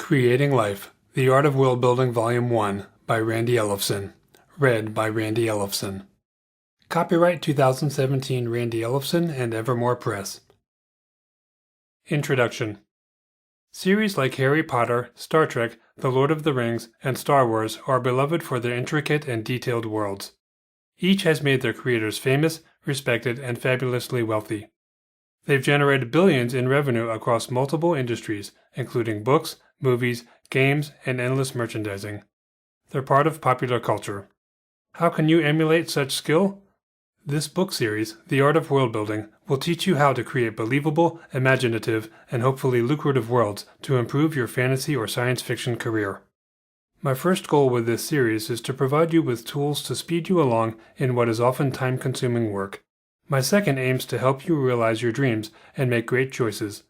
Creating Life, The Art of Worldbuilding Volume 1 by Randy Ellefson. Read by Randy Ellefson. Copyright 2017 Randy Ellefson and Evermore Press. Introduction. Series like Harry Potter, Star Trek, The Lord of the Rings, and Star Wars are beloved for their intricate and detailed worlds. Each has made their creators famous, respected, and fabulously wealthy. They've generated billions in revenue across multiple industries, including books, movies, games, and endless merchandising. They're part of popular culture. How can you emulate such skill? This book series, The Art of Worldbuilding, will teach you how to create believable, imaginative, and hopefully lucrative worlds to improve your fantasy or science fiction career. My first goal with this series is to provide you with tools to speed you along in what is often time-consuming work. My second aims to help you realize your dreams and make great choices.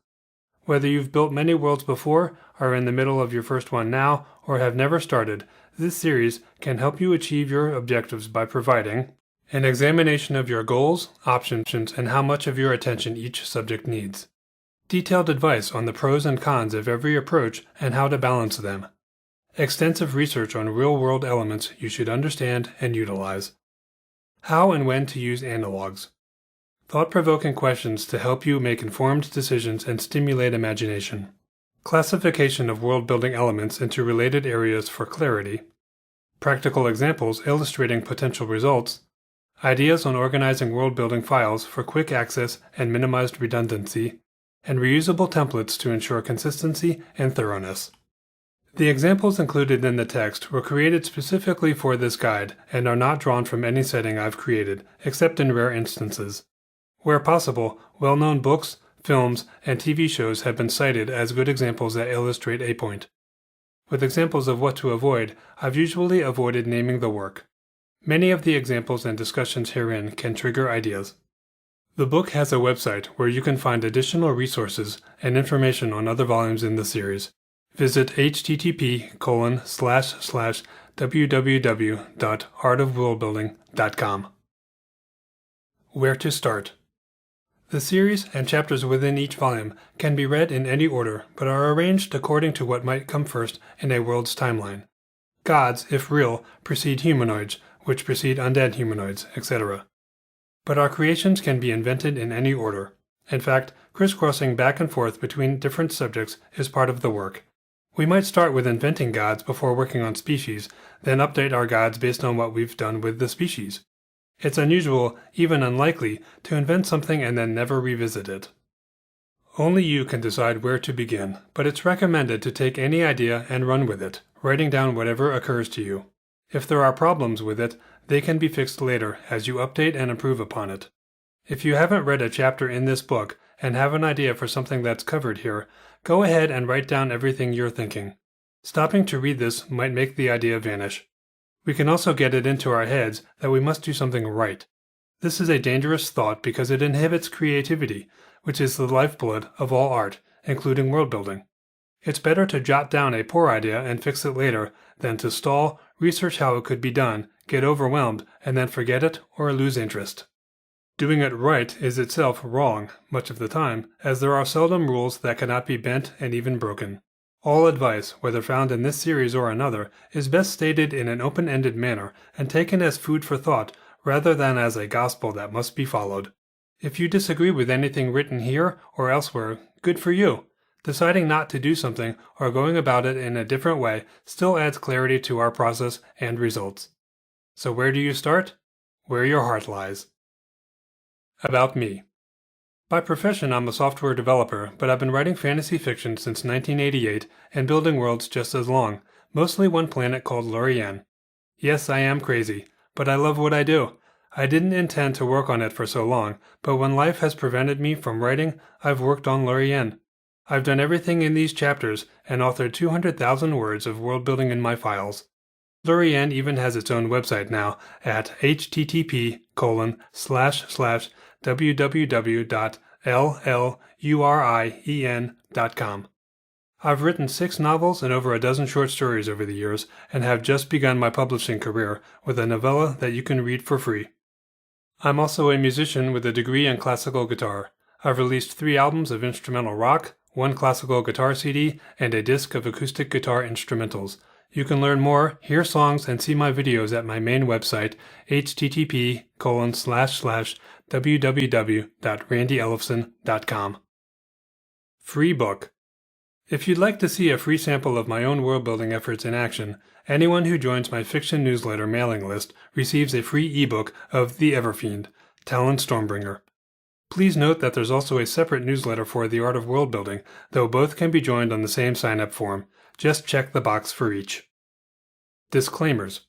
Whether you've built many worlds before, are in the middle of your first one now, or have never started, this series can help you achieve your objectives by providing an examination of your goals, options, and how much of your attention each subject needs. Detailed advice on the pros and cons of every approach and how to balance them. Extensive research on real-world elements you should understand and utilize. How and when to use analogs. Thought-provoking questions to help you make informed decisions and stimulate imagination. Classification of world-building elements into related areas for clarity. Practical examples illustrating potential results. Ideas on organizing world-building files for quick access and minimized redundancy. And reusable templates to ensure consistency and thoroughness. The examples included in the text were created specifically for this guide and are not drawn from any setting I've created, except in rare instances. Where possible, well-known books, films, and TV shows have been cited as good examples that illustrate a point. With examples of what to avoid, I've usually avoided naming the work. Many of the examples and discussions herein can trigger ideas. The book has a website where you can find additional resources and information on other volumes in the series. Visit http://www.artofworldbuilding.com. Where to start. The series and chapters within each volume can be read in any order, but are arranged according to what might come first in a world's timeline. Gods, if real, precede humanoids, which precede undead humanoids, etc. But our creations can be invented in any order. In fact, crisscrossing back and forth between different subjects is part of the work. We might start with inventing gods before working on species, then update our gods based on what we've done with the species. It's unusual, even unlikely, to invent something and then never revisit it. Only you can decide where to begin, but it's recommended to take any idea and run with it, writing down whatever occurs to you. If there are problems with it, they can be fixed later as you update and improve upon it. If you haven't read a chapter in this book and have an idea for something that's covered here, go ahead and write down everything you're thinking. Stopping to read this might make the idea vanish. We can also get it into our heads that we must do something right. This is a dangerous thought because it inhibits creativity, which is the lifeblood of all art, including world building. It's better to jot down a poor idea and fix it later than to stall, research how it could be done, get overwhelmed, and then forget it or lose interest. Doing it right is itself wrong, much of the time, as there are seldom rules that cannot be bent and even broken. All advice, whether found in this series or another, is best stated in an open-ended manner and taken as food for thought rather than as a gospel that must be followed. If you disagree with anything written here or elsewhere, good for you. Deciding not to do something or going about it in a different way still adds clarity to our process and results. So where do you start? Where your heart lies. About me. By profession, I'm a software developer, but I've been writing fantasy fiction since 1988 and building worlds just as long, mostly one planet called Lorien. Yes, I am crazy, but I love what I do. I didn't intend to work on it for so long, but when life has prevented me from writing, I've worked on Lorien. I've done everything in these chapters and authored 200,000 words of world building in my files. Lorien even has its own website now at http://www.llurien.com. I've written 6 novels and over a dozen short stories over the years and have just begun my publishing career with a novella that you can read for free. I'm also a musician with a degree in classical guitar. I've released 3 albums of instrumental rock, one classical guitar CD, and a disc of acoustic guitar instrumentals. You can learn more, hear songs, and see my videos at my main website, http://www.randyellefson.com. Free book. If you'd like to see a free sample of my own world-building efforts in action, anyone who joins my fiction newsletter mailing list receives a free ebook of The Everfiend, Talon Stormbringer. Please note that there's also a separate newsletter for The Art of World-Building, though both can be joined on the same sign-up form. Just check the box for each. Disclaimers.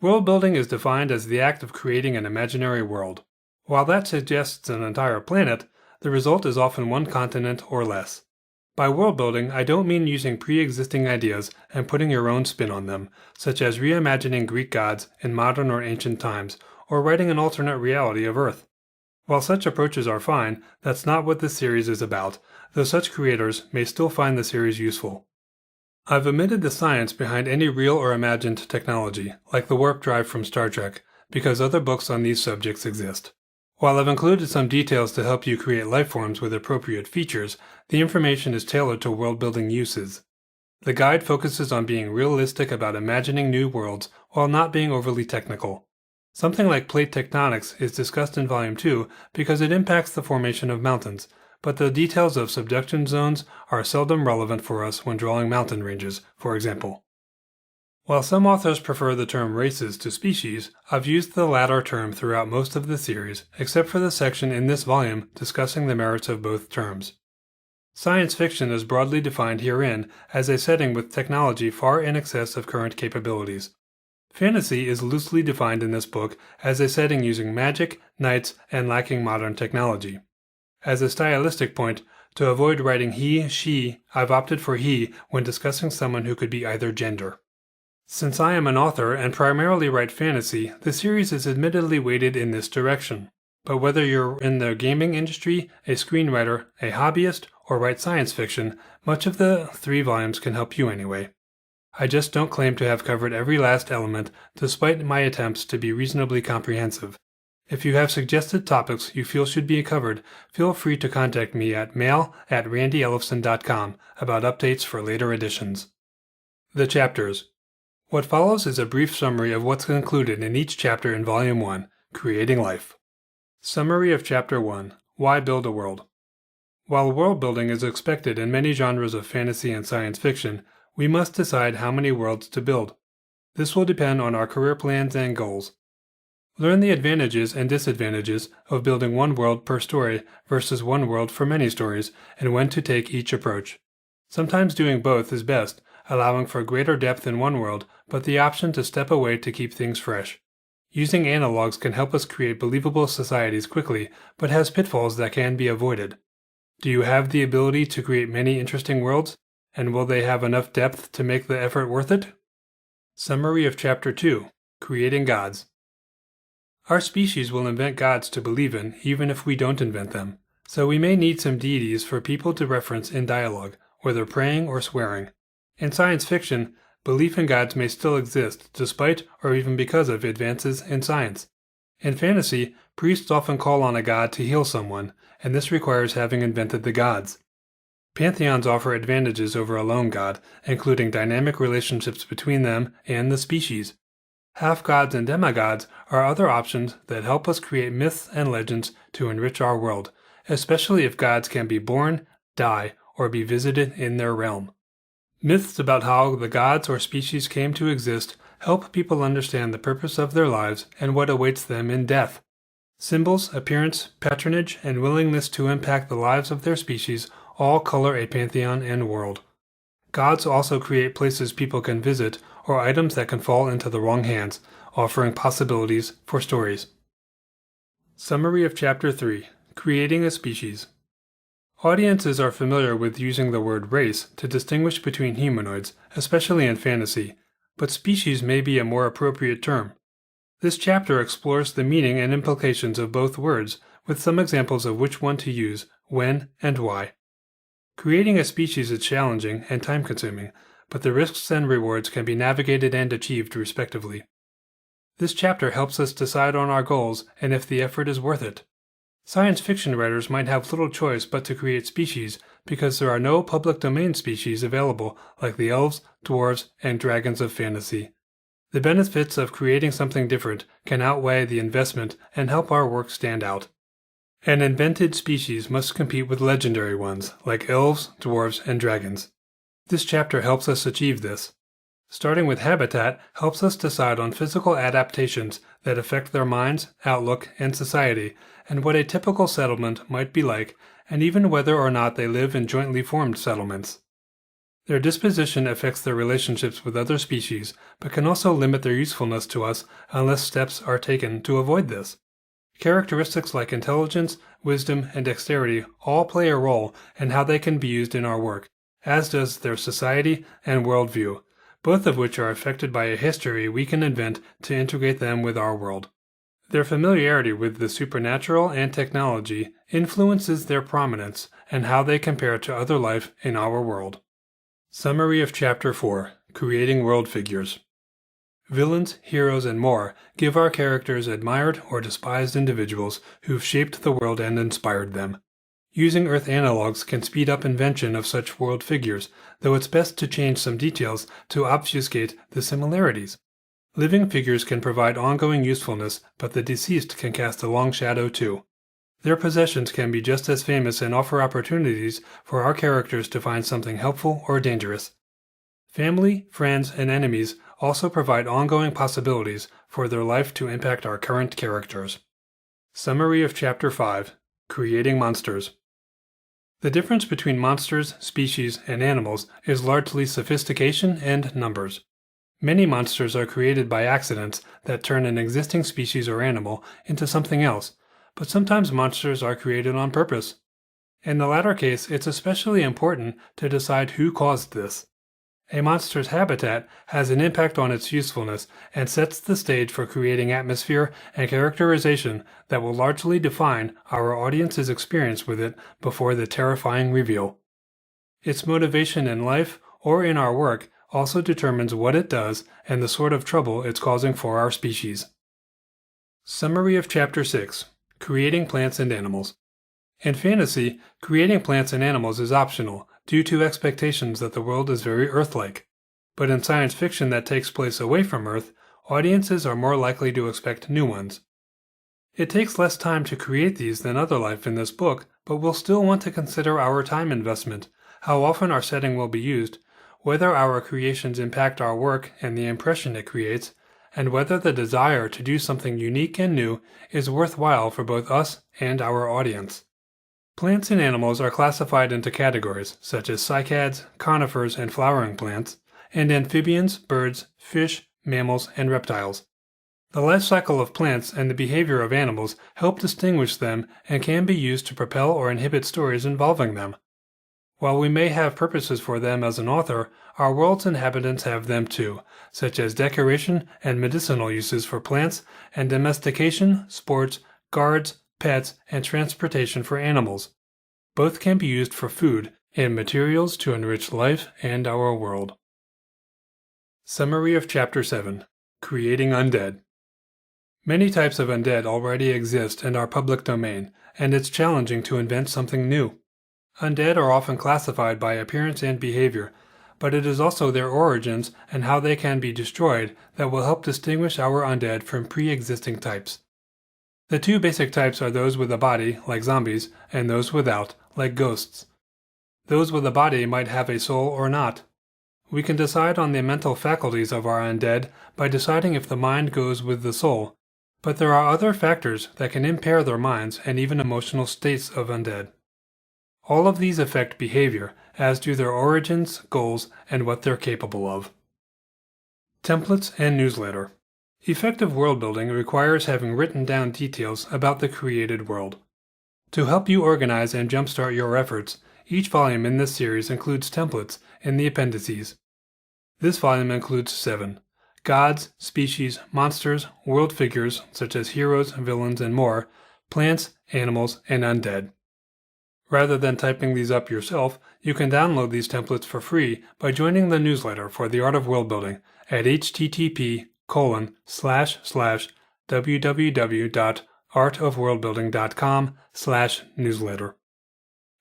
World-building is defined as the act of creating an imaginary world. While that suggests an entire planet, the result is often one continent or less. By world-building, I don't mean using pre-existing ideas and putting your own spin on them, such as reimagining Greek gods in modern or ancient times, or writing an alternate reality of Earth. While such approaches are fine, that's not what this series is about, though such creators may still find the series useful. I've omitted the science behind any real or imagined technology, like the warp drive from Star Trek, because other books on these subjects exist. While I've included some details to help you create lifeforms with appropriate features, the information is tailored to world-building uses. The guide focuses on being realistic about imagining new worlds while not being overly technical. Something like plate tectonics is discussed in Volume 2 because it impacts the formation of mountains, but the details of subduction zones are seldom relevant for us when drawing mountain ranges, for example. While some authors prefer the term races to species, I've used the latter term throughout most of the series, except for the section in this volume discussing the merits of both terms. Science fiction is broadly defined herein as a setting with technology far in excess of current capabilities. Fantasy is loosely defined in this book as a setting using magic, knights, and lacking modern technology. As a stylistic point, to avoid writing he, she, I've opted for he when discussing someone who could be either gender. Since I am an author and primarily write fantasy, the series is admittedly weighted in this direction. But whether you're in the gaming industry, a screenwriter, a hobbyist, or write science fiction, much of the 3 volumes can help you anyway. I just don't claim to have covered every last element, despite my attempts to be reasonably comprehensive. If you have suggested topics you feel should be covered, feel free to contact me at mail@randyellefson.com about updates for later editions. The chapters. What follows is a brief summary of what's included in each chapter in Volume 1, Creating Life. Summary of Chapter 1, Why Build a World? While world building is expected in many genres of fantasy and science fiction, we must decide how many worlds to build. This will depend on our career plans and goals. Learn the advantages and disadvantages of building one world per story versus one world for many stories, and when to take each approach. Sometimes doing both is best, allowing for greater depth in one world, but the option to step away to keep things fresh. Using analogs can help us create believable societies quickly, but has pitfalls that can be avoided. Do you have the ability to create many interesting worlds? And will they have enough depth to make the effort worth it? Summary of Chapter 2, Creating Gods. Our species will invent gods to believe in, even if we don't invent them, so we may need some deities for people to reference in dialogue, whether praying or swearing. In science fiction, belief in gods may still exist, despite or even because of advances in science. In fantasy, priests often call on a god to heal someone, and this requires having invented the gods. Pantheons offer advantages over a lone god, including dynamic relationships between them and the species. Half-gods and demigods are other options that help us create myths and legends to enrich our world, especially if gods can be born, die, or be visited in their realm. Myths about how the gods or species came to exist help people understand the purpose of their lives and what awaits them in death. Symbols, appearance, patronage, and willingness to impact the lives of their species all color a pantheon and world. Gods also create places people can visit or items that can fall into the wrong hands, offering possibilities for stories. Summary of Chapter 3, Creating a Species. Audiences are familiar with using the word race to distinguish between humanoids, especially in fantasy, but species may be a more appropriate term. This chapter explores the meaning and implications of both words, with some examples of which one to use, when, and why. Creating a species is challenging and time-consuming, but the risks and rewards can be navigated and achieved respectively. This chapter helps us decide on our goals and if the effort is worth it. Science fiction writers might have little choice but to create species because there are no public domain species available like the elves, dwarves, and dragons of fantasy. The benefits of creating something different can outweigh the investment and help our work stand out. An invented species must compete with legendary ones like elves, dwarves, and dragons. This chapter helps us achieve this. Starting with habitat helps us decide on physical adaptations that affect their minds, outlook, and society, and what a typical settlement might be like, and even whether or not they live in jointly formed settlements. Their disposition affects their relationships with other species, but can also limit their usefulness to us unless steps are taken to avoid this. Characteristics like intelligence, wisdom, and dexterity all play a role in how they can be used in our work, as does their society and worldview, both of which are affected by a history we can invent to integrate them with our world. Their familiarity with the supernatural and technology influences their prominence and how they compare to other life in our world. Summary of Chapter 4: Creating World Figures. Villains, heroes, and more give our characters admired or despised individuals who've shaped the world and inspired them. Using Earth analogs can speed up invention of such world figures, though it's best to change some details to obfuscate the similarities. Living figures can provide ongoing usefulness, but the deceased can cast a long shadow too. Their possessions can be just as famous and offer opportunities for our characters to find something helpful or dangerous. Family, friends, and enemies also provide ongoing possibilities for their life to impact our current characters. Summary of Chapter 5: Creating Monsters. The difference between monsters, species, and animals is largely sophistication and numbers. Many monsters are created by accidents that turn an existing species or animal into something else, but sometimes monsters are created on purpose. In the latter case, it's especially important to decide who caused this. A monster's habitat has an impact on its usefulness and sets the stage for creating atmosphere and characterization that will largely define our audience's experience with it before the terrifying reveal. Its motivation in life or in our work also determines what it does and the sort of trouble it's causing for our species. Summary of Chapter 6: Creating Plants and Animals. In fantasy, creating plants and animals is optional due to expectations that the world is very Earth-like. But in science fiction that takes place away from Earth, audiences are more likely to expect new ones. It takes less time to create these than other life in this book, but we'll still want to consider our time investment, how often our setting will be used, whether our creations impact our work and the impression it creates, and whether the desire to do something unique and new is worthwhile for both us and our audience. Plants and animals are classified into categories such as cycads, conifers, and flowering plants, and amphibians, birds, fish, mammals, and reptiles. The life cycle of plants and the behavior of animals help distinguish them and can be used to propel or inhibit stories involving them. While we may have purposes for them as an author, our world's inhabitants have them too, such as decoration and medicinal uses for plants, and domestication, sports, guards, pets, and transportation for animals. Both can be used for food and materials to enrich life and our world. Summary of Chapter 7: Creating Undead. Many types of undead already exist and are public domain, and it's challenging to invent something new. Undead are often classified by appearance and behavior, but it is also their origins and how they can be destroyed that will help distinguish our undead from pre-existing types. The two basic types are those with a body, like zombies, and those without, like ghosts. Those with a body might have a soul or not. We can decide on the mental faculties of our undead by deciding if the mind goes with the soul, but there are other factors that can impair their minds and even emotional states of undead. All of these affect behavior, as do their origins, goals, and what they're capable of. Templates and newsletter. Effective world building requires having written down details about the created world. To help you organize and jumpstart your efforts, each volume in this series includes templates in the appendices. This volume includes 7: gods, species, monsters, world figures such as heroes, villains, and more, plants, animals, and undead. Rather than typing these up yourself, you can download these templates for free by joining the newsletter for the Art of World Building at http://www.artofworldbuilding.com/newsletter.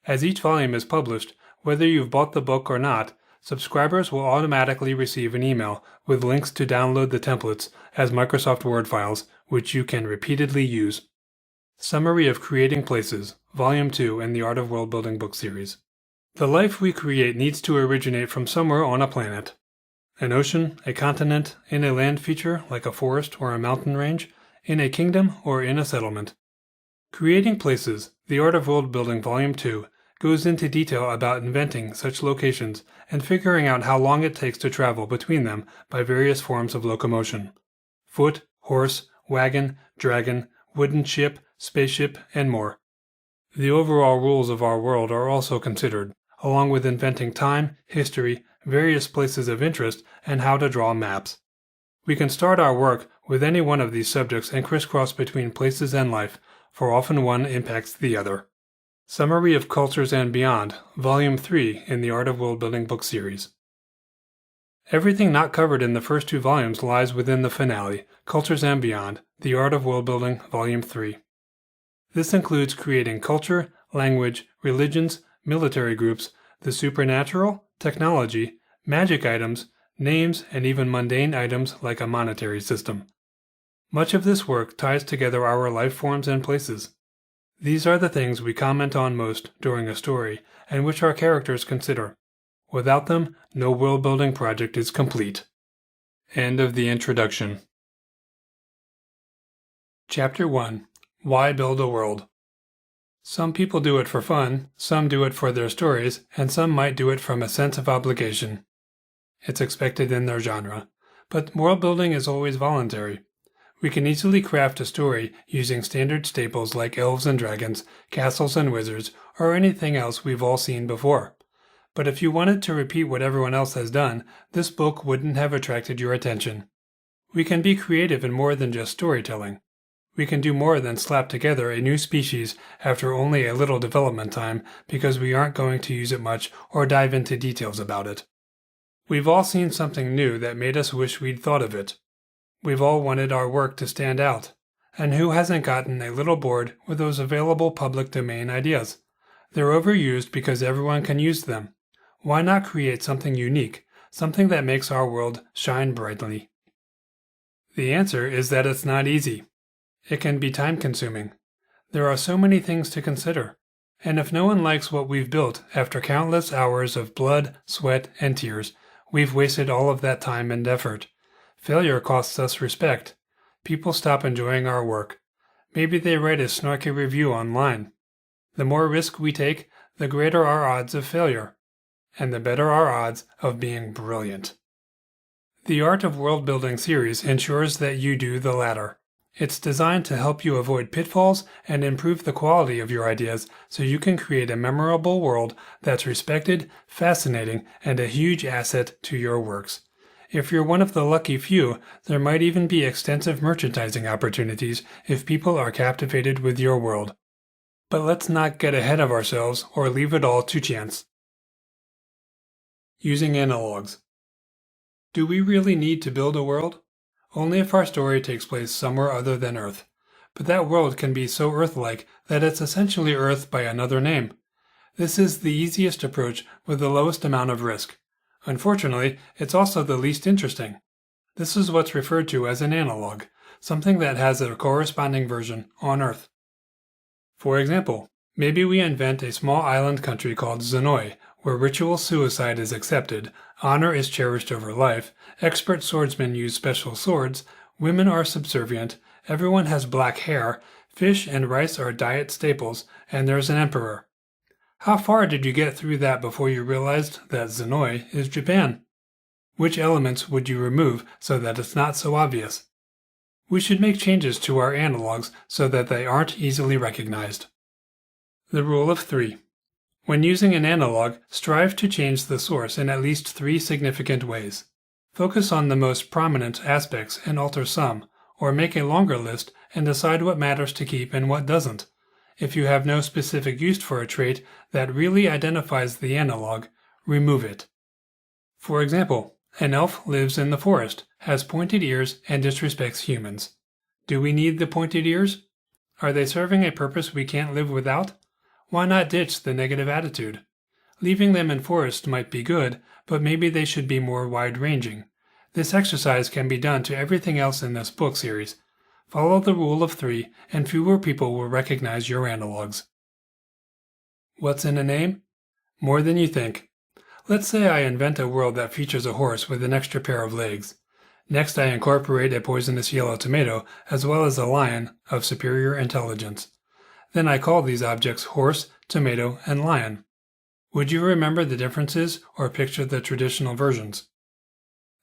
As each volume is published, whether you've bought the book or not, subscribers will automatically receive an email with links to download the templates as Microsoft Word files, which you can repeatedly use. Summary of Creating Places, Volume 2 in the Art of Worldbuilding book series. The life we create needs to originate from somewhere on a planet. An ocean, a continent, in a land feature like a forest or a mountain range, in a kingdom or in a settlement. Creating Places, the Art of Worldbuilding Volume 2 goes into detail about inventing such locations and figuring out how long it takes to travel between them by various forms of locomotion. Foot, horse, wagon, dragon, wooden ship, spaceship, and more. The overall rules of our world are also considered, along with inventing time, history, various places of interest, and how to draw maps. We can start our work with any one of these subjects and crisscross between places and life, for often one impacts the other. Summary of Cultures and Beyond, Volume 3 in the Art of Worldbuilding book series. Everything not covered in the first 2 volumes lies within the finale, Cultures and Beyond, the Art of Worldbuilding, Volume 3. This includes creating culture, language, religions, military groups, the supernatural, technology, magic items, names, and even mundane items like a monetary system. Much of this work ties together our life forms and places. These are the things we comment on most during a story, and which our characters consider. Without them, no world-building project is complete. End of the introduction. Chapter 1. Why Build a World? Some people do it for fun, some do it for their stories, and some might do it from a sense of obligation. It's expected in their genre. But world-building is always voluntary. We can easily craft a story using standard staples like elves and dragons, castles and wizards, or anything else we've all seen before. But if you wanted to repeat what everyone else has done, this book wouldn't have attracted your attention. We can be creative in more than just storytelling. We can do more than slap together a new species after only a little development time because we aren't going to use it much or dive into details about it. We've all seen something new that made us wish we'd thought of it. We've all wanted our work to stand out. And who hasn't gotten a little bored with those available public domain ideas? They're overused because everyone can use them. Why not create something unique, something that makes our world shine brightly? The answer is that it's not easy. It can be time-consuming. There are so many things to consider. And if no one likes what we've built after countless hours of blood, sweat, and tears, we've wasted all of that time and effort. Failure costs us respect. People stop enjoying our work. Maybe they write a snarky review online. The more risk we take, the greater our odds of failure. And the better our odds of being brilliant. The Art of Worldbuilding series ensures that you do the latter. It's designed to help you avoid pitfalls and improve the quality of your ideas so you can create a memorable world that's respected, fascinating, and a huge asset to your works. If you're one of the lucky few, there might even be extensive merchandising opportunities if people are captivated with your world. But let's not get ahead of ourselves or leave it all to chance. Using analogs. Do we really need to build a world? Only if our story takes place somewhere other than Earth. But that world can be so Earth-like that it's essentially Earth by another name. This is the easiest approach with the lowest amount of risk. Unfortunately, it's also the least interesting. This is what's referred to as an analog, something that has a corresponding version on Earth. For example, maybe we invent a small island country called Xenoi, where ritual suicide is accepted, honor is cherished over life, expert swordsmen use special swords, women are subservient, everyone has black hair, fish and rice are diet staples, and there's an emperor. How far did you get through that before you realized that Xenoi is Japan? Which elements would you remove so that it's not so obvious? We should make changes to our analogs so that they aren't easily recognized. The Rule of 3. When using an analog, strive to change the source in at least 3 significant ways. Focus on the most prominent aspects and alter some, or make a longer list and decide what matters to keep and what doesn't. If you have no specific use for a trait that really identifies the analog, remove it. For example, an elf lives in the forest, has pointed ears, and disrespects humans. Do we need the pointed ears? Are they serving a purpose we can't live without? Why not ditch the negative attitude? Leaving them in forest might be good, but maybe they should be more wide-ranging. This exercise can be done to everything else in this book series. Follow the rule of 3, and fewer people will recognize your analogs. What's in a name? More than you think. Let's say I invent a world that features a horse with an extra pair of legs. Next, I incorporate a poisonous yellow tomato as well as a lion of superior intelligence. Then I call these objects horse, tomato, and lion. Would you remember the differences or picture the traditional versions?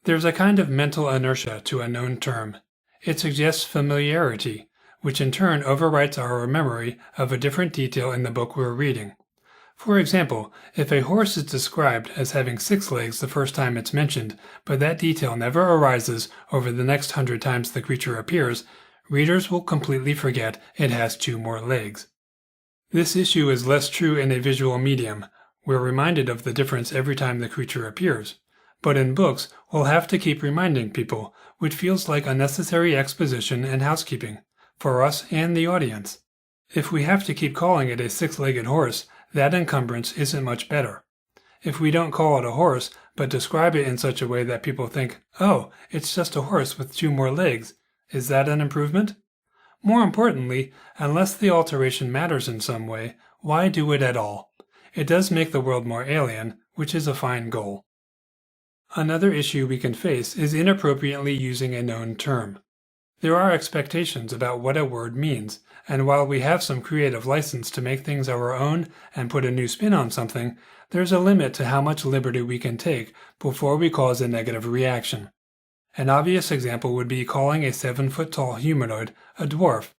There's a kind of mental inertia to a known term. It suggests familiarity, which in turn overwrites our memory of a different detail in the book we're reading. For example, if a horse is described as having 6 legs the first time it's mentioned, but that detail never arises over the next 100 times the creature appears, readers will completely forget it has 2 more legs. This issue is less true in a visual medium. We're reminded of the difference every time the creature appears. But in books, we'll have to keep reminding people, which feels like unnecessary exposition and housekeeping, for us and the audience. If we have to keep calling it a 6-legged horse, that encumbrance isn't much better. If we don't call it a horse, but describe it in such a way that people think, oh, it's just a horse with 2 more legs, is that an improvement? More importantly, unless the alteration matters in some way, why do it at all? It does make the world more alien, which is a fine goal. Another issue we can face is inappropriately using a known term. There are expectations about what a word means, and while we have some creative license to make things our own and put a new spin on something, there's a limit to how much liberty we can take before we cause a negative reaction. An obvious example would be calling a 7-foot-tall humanoid a dwarf,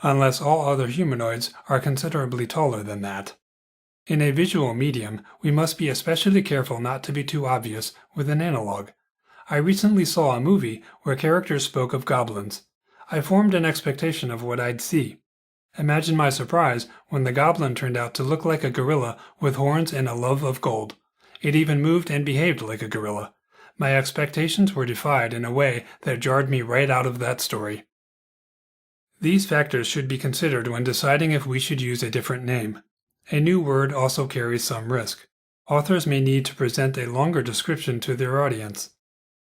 unless all other humanoids are considerably taller than that. In a visual medium, we must be especially careful not to be too obvious with an analog. I recently saw a movie where characters spoke of goblins. I formed an expectation of what I'd see. Imagine my surprise when the goblin turned out to look like a gorilla with horns and a love of gold. It even moved and behaved like a gorilla. My expectations were defied in a way that jarred me right out of that story. These factors should be considered when deciding if we should use a different name. A new word also carries some risk. Authors may need to present a longer description to their audience.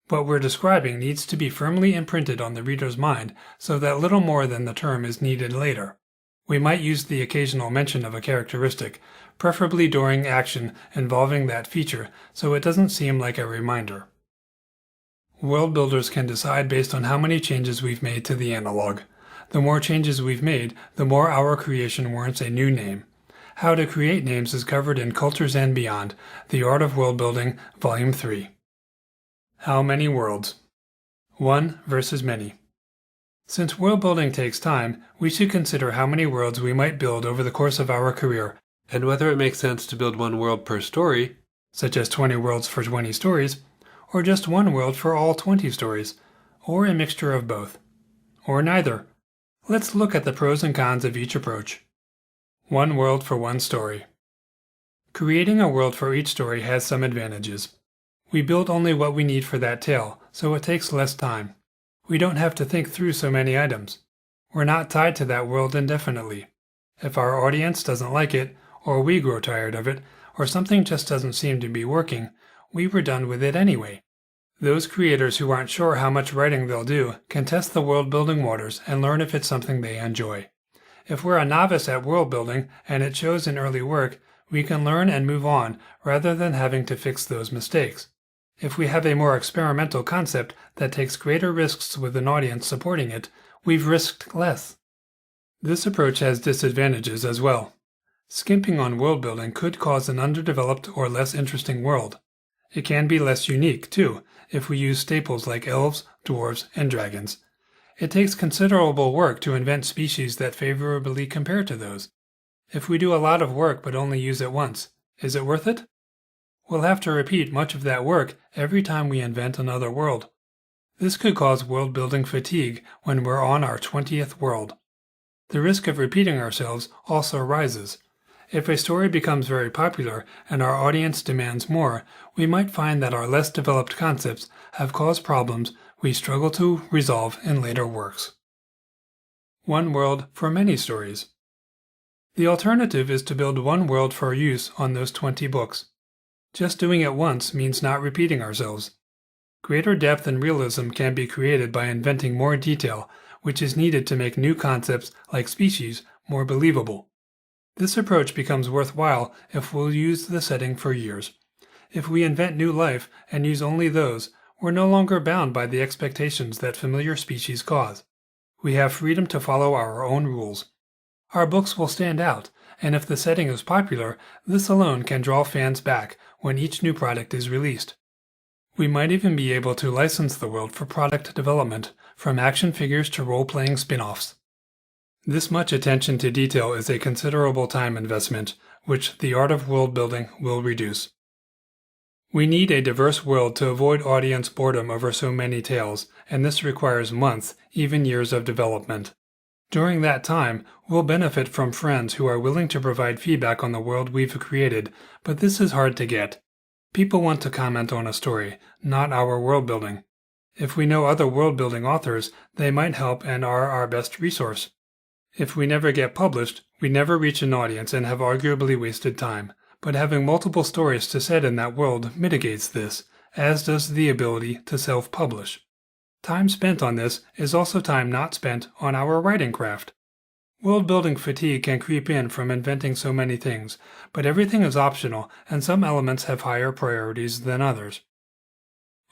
What we're describing needs to be firmly imprinted on the reader's mind so that little more than the term is needed later. We might use the occasional mention of a characteristic, preferably during action involving that feature, so it doesn't seem like a reminder. World builders can decide based on how many changes we've made to the analog. The more changes we've made, the more our creation warrants a new name. How to create names is covered in Cultures and Beyond, The Art of World Building, Volume 3. How many worlds? 1 versus many. Since world building takes time, we should consider how many worlds we might build over the course of our career, and whether it makes sense to build 1 world per story, such as 20 worlds for 20 stories, or just 1 world for all 20 stories, or a mixture of both. Or neither. Let's look at the pros and cons of each approach. 1 world for 1 story. Creating a world for each story has some advantages. We build only what we need for that tale, so it takes less time. We don't have to think through so many items. We're not tied to that world indefinitely. If our audience doesn't like it, or we grow tired of it, or something just doesn't seem to be working, we were done with it anyway. Those creators who aren't sure how much writing they'll do can test the world-building waters and learn if it's something they enjoy. If we're a novice at world building and it shows in early work, we can learn and move on rather than having to fix those mistakes. If we have a more experimental concept that takes greater risks with an audience supporting it, we've risked less. This approach has disadvantages as well. Skimping on world building could cause an underdeveloped or less interesting world. It can be less unique, too, if we use staples like elves, dwarves, and dragons. It takes considerable work to invent species that favorably compare to those. If we do a lot of work but only use it once, is it worth it? We'll have to repeat much of that work every time we invent another world. This could cause world-building fatigue when we're on our 20th world. The risk of repeating ourselves also rises. If a story becomes very popular and our audience demands more, we might find that our less developed concepts have caused problems we struggle to resolve in later works. 1 world for many stories. The alternative is to build one world for use on those 20 books. Just doing it once means not repeating ourselves. Greater depth and realism can be created by inventing more detail, which is needed to make new concepts like species more believable. This approach becomes worthwhile if we'll use the setting for years. If we invent new life and use only those, we're no longer bound by the expectations that familiar species cause. We have freedom to follow our own rules. Our books will stand out, and if the setting is popular, this alone can draw fans back when each new product is released. We might even be able to license the world for product development, from action figures to role-playing spin-offs. This much attention to detail is a considerable time investment, which the art of world building will reduce. We need a diverse world to avoid audience boredom over so many tales, and this requires months, even years of development. During that time, we'll benefit from friends who are willing to provide feedback on the world we've created, but this is hard to get. People want to comment on a story, not our world building. If we know other world building authors, they might help and are our best resource. If we never get published, we never reach an audience and have arguably wasted time. But having multiple stories to set in that world mitigates this, as does the ability to self-publish. Time spent on this is also time not spent on our writing craft. World-building fatigue can creep in from inventing so many things, but everything is optional and some elements have higher priorities than others.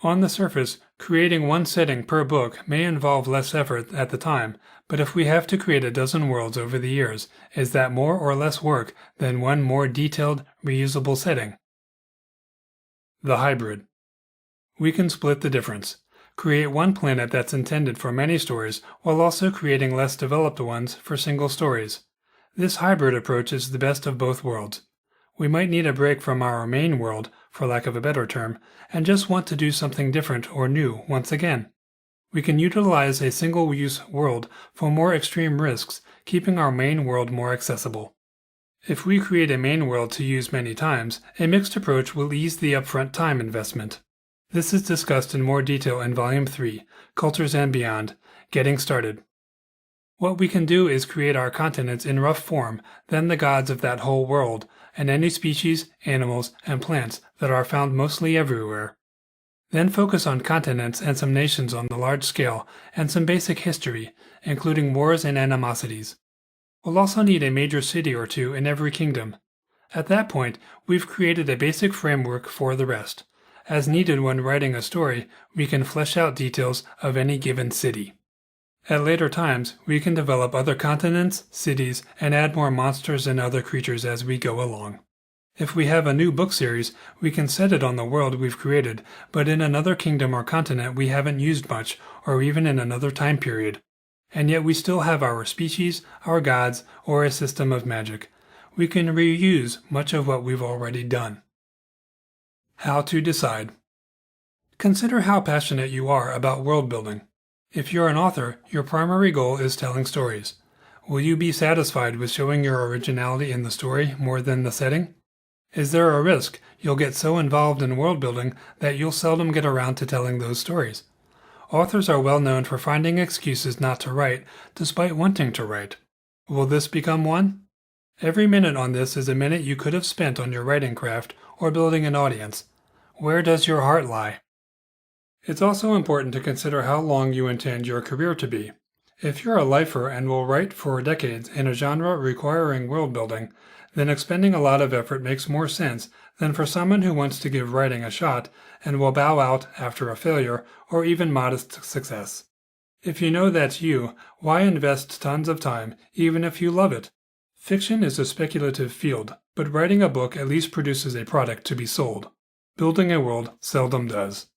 On the surface, creating one setting per book may involve less effort at the time, but if we have to create a dozen worlds over the years, is that more or less work than one more detailed, reusable setting? The hybrid. We can split the difference. Create one planet that's intended for many stories while also creating less developed ones for single stories. This hybrid approach is the best of both worlds. We might need a break from our main world, for lack of a better term, and just want to do something different or new once again. We can utilize a single-use world for more extreme risks, keeping our main world more accessible. If we create a main world to use many times, a mixed approach will ease the upfront time investment. This is discussed in more detail in Volume 3, Cultures and Beyond, Getting Started. What we can do is create our continents in rough form, then the gods of that whole world, and any species, animals, and plants that are found mostly everywhere. Then focus on continents and some nations on the large scale, and some basic history, including wars and animosities. We'll also need a major city or two in every kingdom. At that point, we've created a basic framework for the rest. As needed when writing a story, we can flesh out details of any given city. At later times, we can develop other continents, cities, and add more monsters and other creatures as we go along. If we have a new book series, we can set it on the world we've created, but in another kingdom or continent we haven't used much, or even in another time period. And yet we still have our species, our gods, or a system of magic. We can reuse much of what we've already done. How to decide. Consider how passionate you are about world building. If you're an author, your primary goal is telling stories. Will you be satisfied with showing your originality in the story more than the setting? Is there a risk you'll get so involved in world building that you'll seldom get around to telling those stories? Authors are well known for finding excuses not to write, despite wanting to write. Will this become one? Every minute on this is a minute you could have spent on your writing craft or building an audience. Where does your heart lie? It's also important to consider how long you intend your career to be. If you're a lifer and will write for decades in a genre requiring world building, then expending a lot of effort makes more sense than for someone who wants to give writing a shot and will bow out after a failure or even modest success. If you know that's you, why invest tons of time, even if you love it? Fiction is a speculative field, but writing a book at least produces a product to be sold. Building a world seldom does.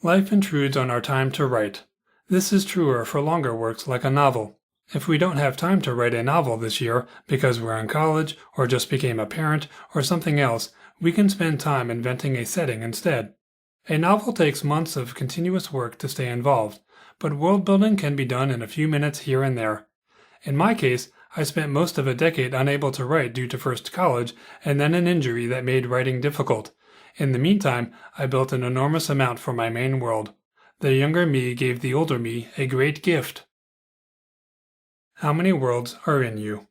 Life intrudes on our time to write. This is truer for longer works like a novel. If we don't have time to write a novel this year because we're in college or just became a parent or something else, we can spend time inventing a setting instead. A novel takes months of continuous work to stay involved, but world building can be done in a few minutes here and there. In my case, I spent most of a decade unable to write due to first college and then an injury that made writing difficult. In the meantime, I built an enormous amount for my main world. The younger me gave the older me a great gift. How many worlds are in you?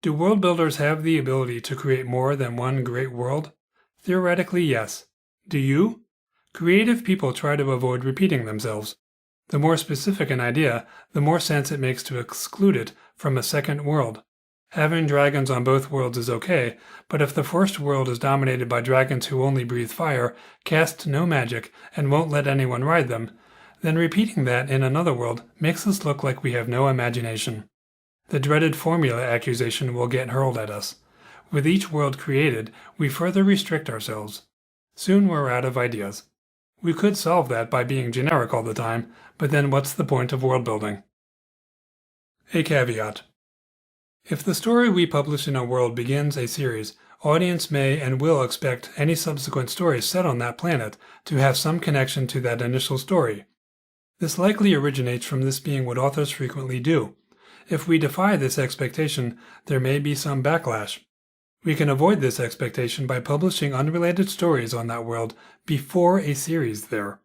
Do world builders have the ability to create more than one great world? Theoretically, yes. Do you? Creative people try to avoid repeating themselves. The more specific an idea, the more sense it makes to exclude it from a second world. Having dragons on both worlds is okay, but if the first world is dominated by dragons who only breathe fire, cast no magic, and won't let anyone ride them, then repeating that in another world makes us look like we have no imagination. The dreaded formula accusation will get hurled at us. With each world created, we further restrict ourselves. Soon we're out of ideas. We could solve that by being generic all the time, but then what's the point of world building? A caveat. If the story we publish in a world begins a series, audience may and will expect any subsequent stories set on that planet to have some connection to that initial story. This likely originates from this being what authors frequently do. If we defy this expectation, there may be some backlash. We can avoid this expectation by publishing unrelated stories on that world before a series there.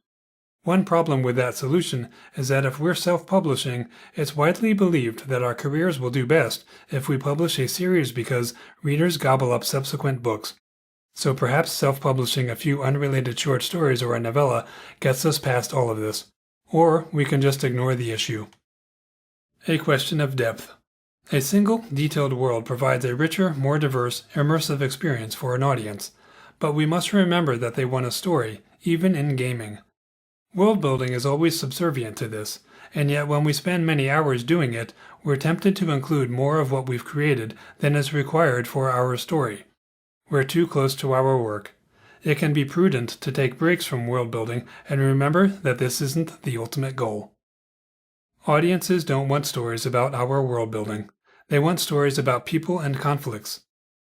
One problem with that solution is that if we're self-publishing, it's widely believed that our careers will do best if we publish a series because readers gobble up subsequent books. So perhaps self-publishing a few unrelated short stories or a novella gets us past all of this. Or we can just ignore the issue. A question of depth. A single, detailed world provides a richer, more diverse, immersive experience for an audience, but we must remember that they want a story, even in gaming. World building is always subservient to this, and yet when we spend many hours doing it, we're tempted to include more of what we've created than is required for our story. We're too close to our work. It can be prudent to take breaks from world building and remember that this isn't the ultimate goal. Audiences don't want stories about our world building. They want stories about people and conflicts.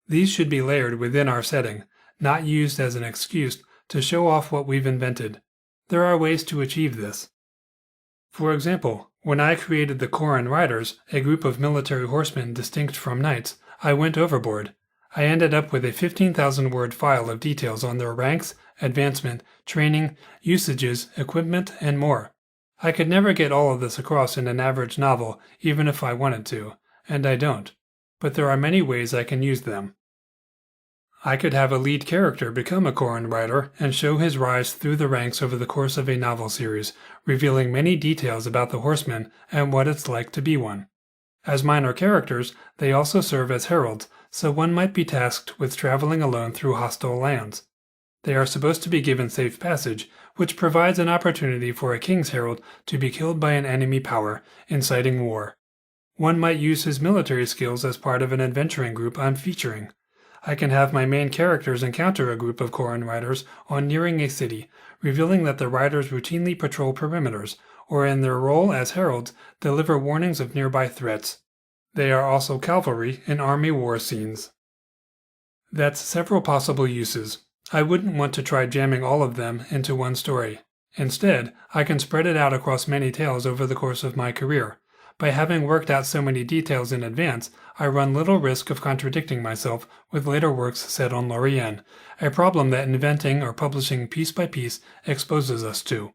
These should be layered within our setting, not used as an excuse to show off what we've invented. There are ways to achieve this. For example, when I created the Koran Riders, a group of military horsemen distinct from knights, I went overboard. I ended up with a 15,000-word file of details on their ranks, advancement, training, usages, equipment, and more. I could never get all of this across in an average novel, even if I wanted to, and I don't. But there are many ways I can use them. I could have a lead character become a Koran rider and show his rise through the ranks over the course of a novel series, revealing many details about the horseman and what it's like to be one. As minor characters, they also serve as heralds, so one might be tasked with traveling alone through hostile lands. They are supposed to be given safe passage, which provides an opportunity for a king's herald to be killed by an enemy power, inciting war. One might use his military skills as part of an adventuring group I'm featuring. I can have my main characters encounter a group of Koran riders on nearing a city, revealing that the riders routinely patrol perimeters, or in their role as heralds, deliver warnings of nearby threats. They are also cavalry in army war scenes. That's several possible uses. I wouldn't want to try jamming all of them into one story. Instead, I can spread it out across many tales over the course of my career. By having worked out so many details in advance, I run little risk of contradicting myself with later works set on Lorien, a problem that inventing or publishing piece by piece exposes us to.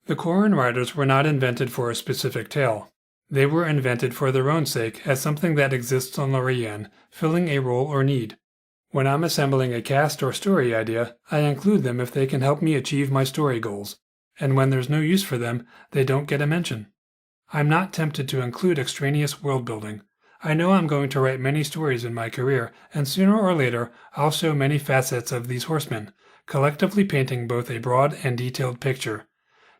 The Koran Riders were not invented for a specific tale. They were invented for their own sake as something that exists on Lorien, filling a role or need. When I'm assembling a cast or story idea, I include them if they can help me achieve my story goals, and when there's no use for them, they don't get a mention. I'm not tempted to include extraneous world building. I know I'm going to write many stories in my career, and sooner or later I'll show many facets of these horsemen, collectively painting both a broad and detailed picture.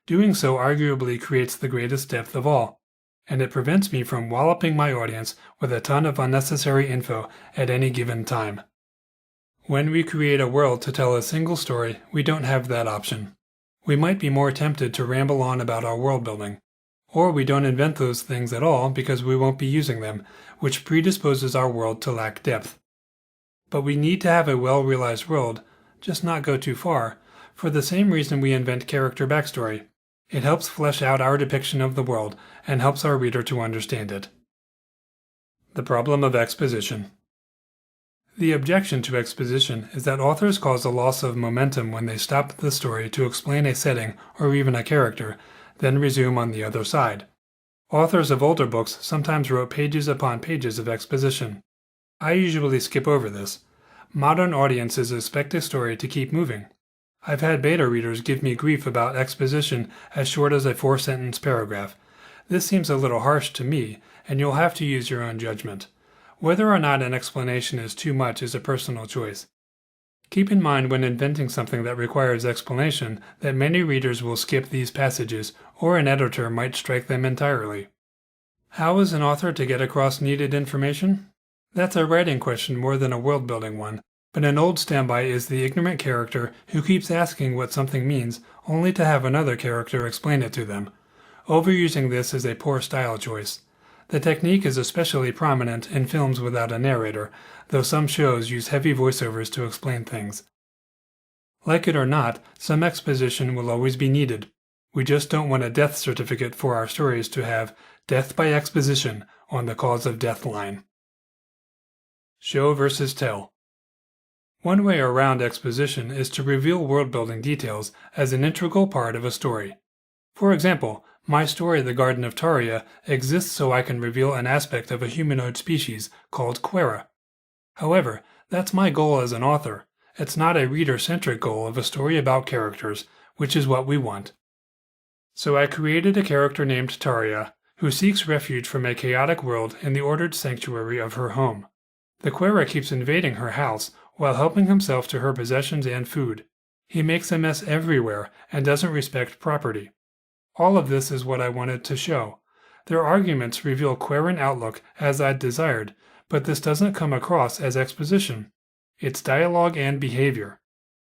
Doing so arguably creates the greatest depth of all, and it prevents me from walloping my audience with a ton of unnecessary info at any given time. When we create a world to tell a single story, we don't have that option. We might be more tempted to ramble on about our world building. Or we don't invent those things at all because we won't be using them, which predisposes our world to lack depth. But we need to have a well-realized world, just not go too far, for the same reason we invent character backstory. It helps flesh out our depiction of the world and helps our reader to understand it. The problem of exposition. The objection to exposition is that authors cause a loss of momentum when they stop the story to explain a setting or even a character, then resume on the other side. Authors of older books sometimes wrote pages upon pages of exposition. I usually skip over this. Modern audiences expect a story to keep moving. I've had beta readers give me grief about exposition as short as a 4-sentence paragraph. This seems a little harsh to me, and you'll have to use your own judgment. Whether or not an explanation is too much is a personal choice. Keep in mind when inventing something that requires explanation that many readers will skip these passages, or an editor might strike them entirely. How is an author to get across needed information? That's a writing question more than a world-building one, but an old standby is the ignorant character who keeps asking what something means only to have another character explain it to them. Overusing this is a poor style choice. The technique is especially prominent in films without a narrator, though some shows use heavy voiceovers to explain things. Like it or not, some exposition will always be needed. We just don't want a death certificate for our stories to have "death by exposition" on the cause of death line. Show versus tell. One way around exposition is to reveal world-building details as an integral part of a story. For example, my story The Garden of Taria exists so I can reveal an aspect of a humanoid species called Quera. However, that's my goal as an author. It's not a reader-centric goal of a story about characters, which is what we want. So I created a character named Taria, who seeks refuge from a chaotic world in the ordered sanctuary of her home. The Quera keeps invading her house while helping himself to her possessions and food. He makes a mess everywhere and doesn't respect property. All of this is what I wanted to show. Their arguments reveal Queran outlook as I'd desired, but this doesn't come across as exposition. It's dialogue and behavior.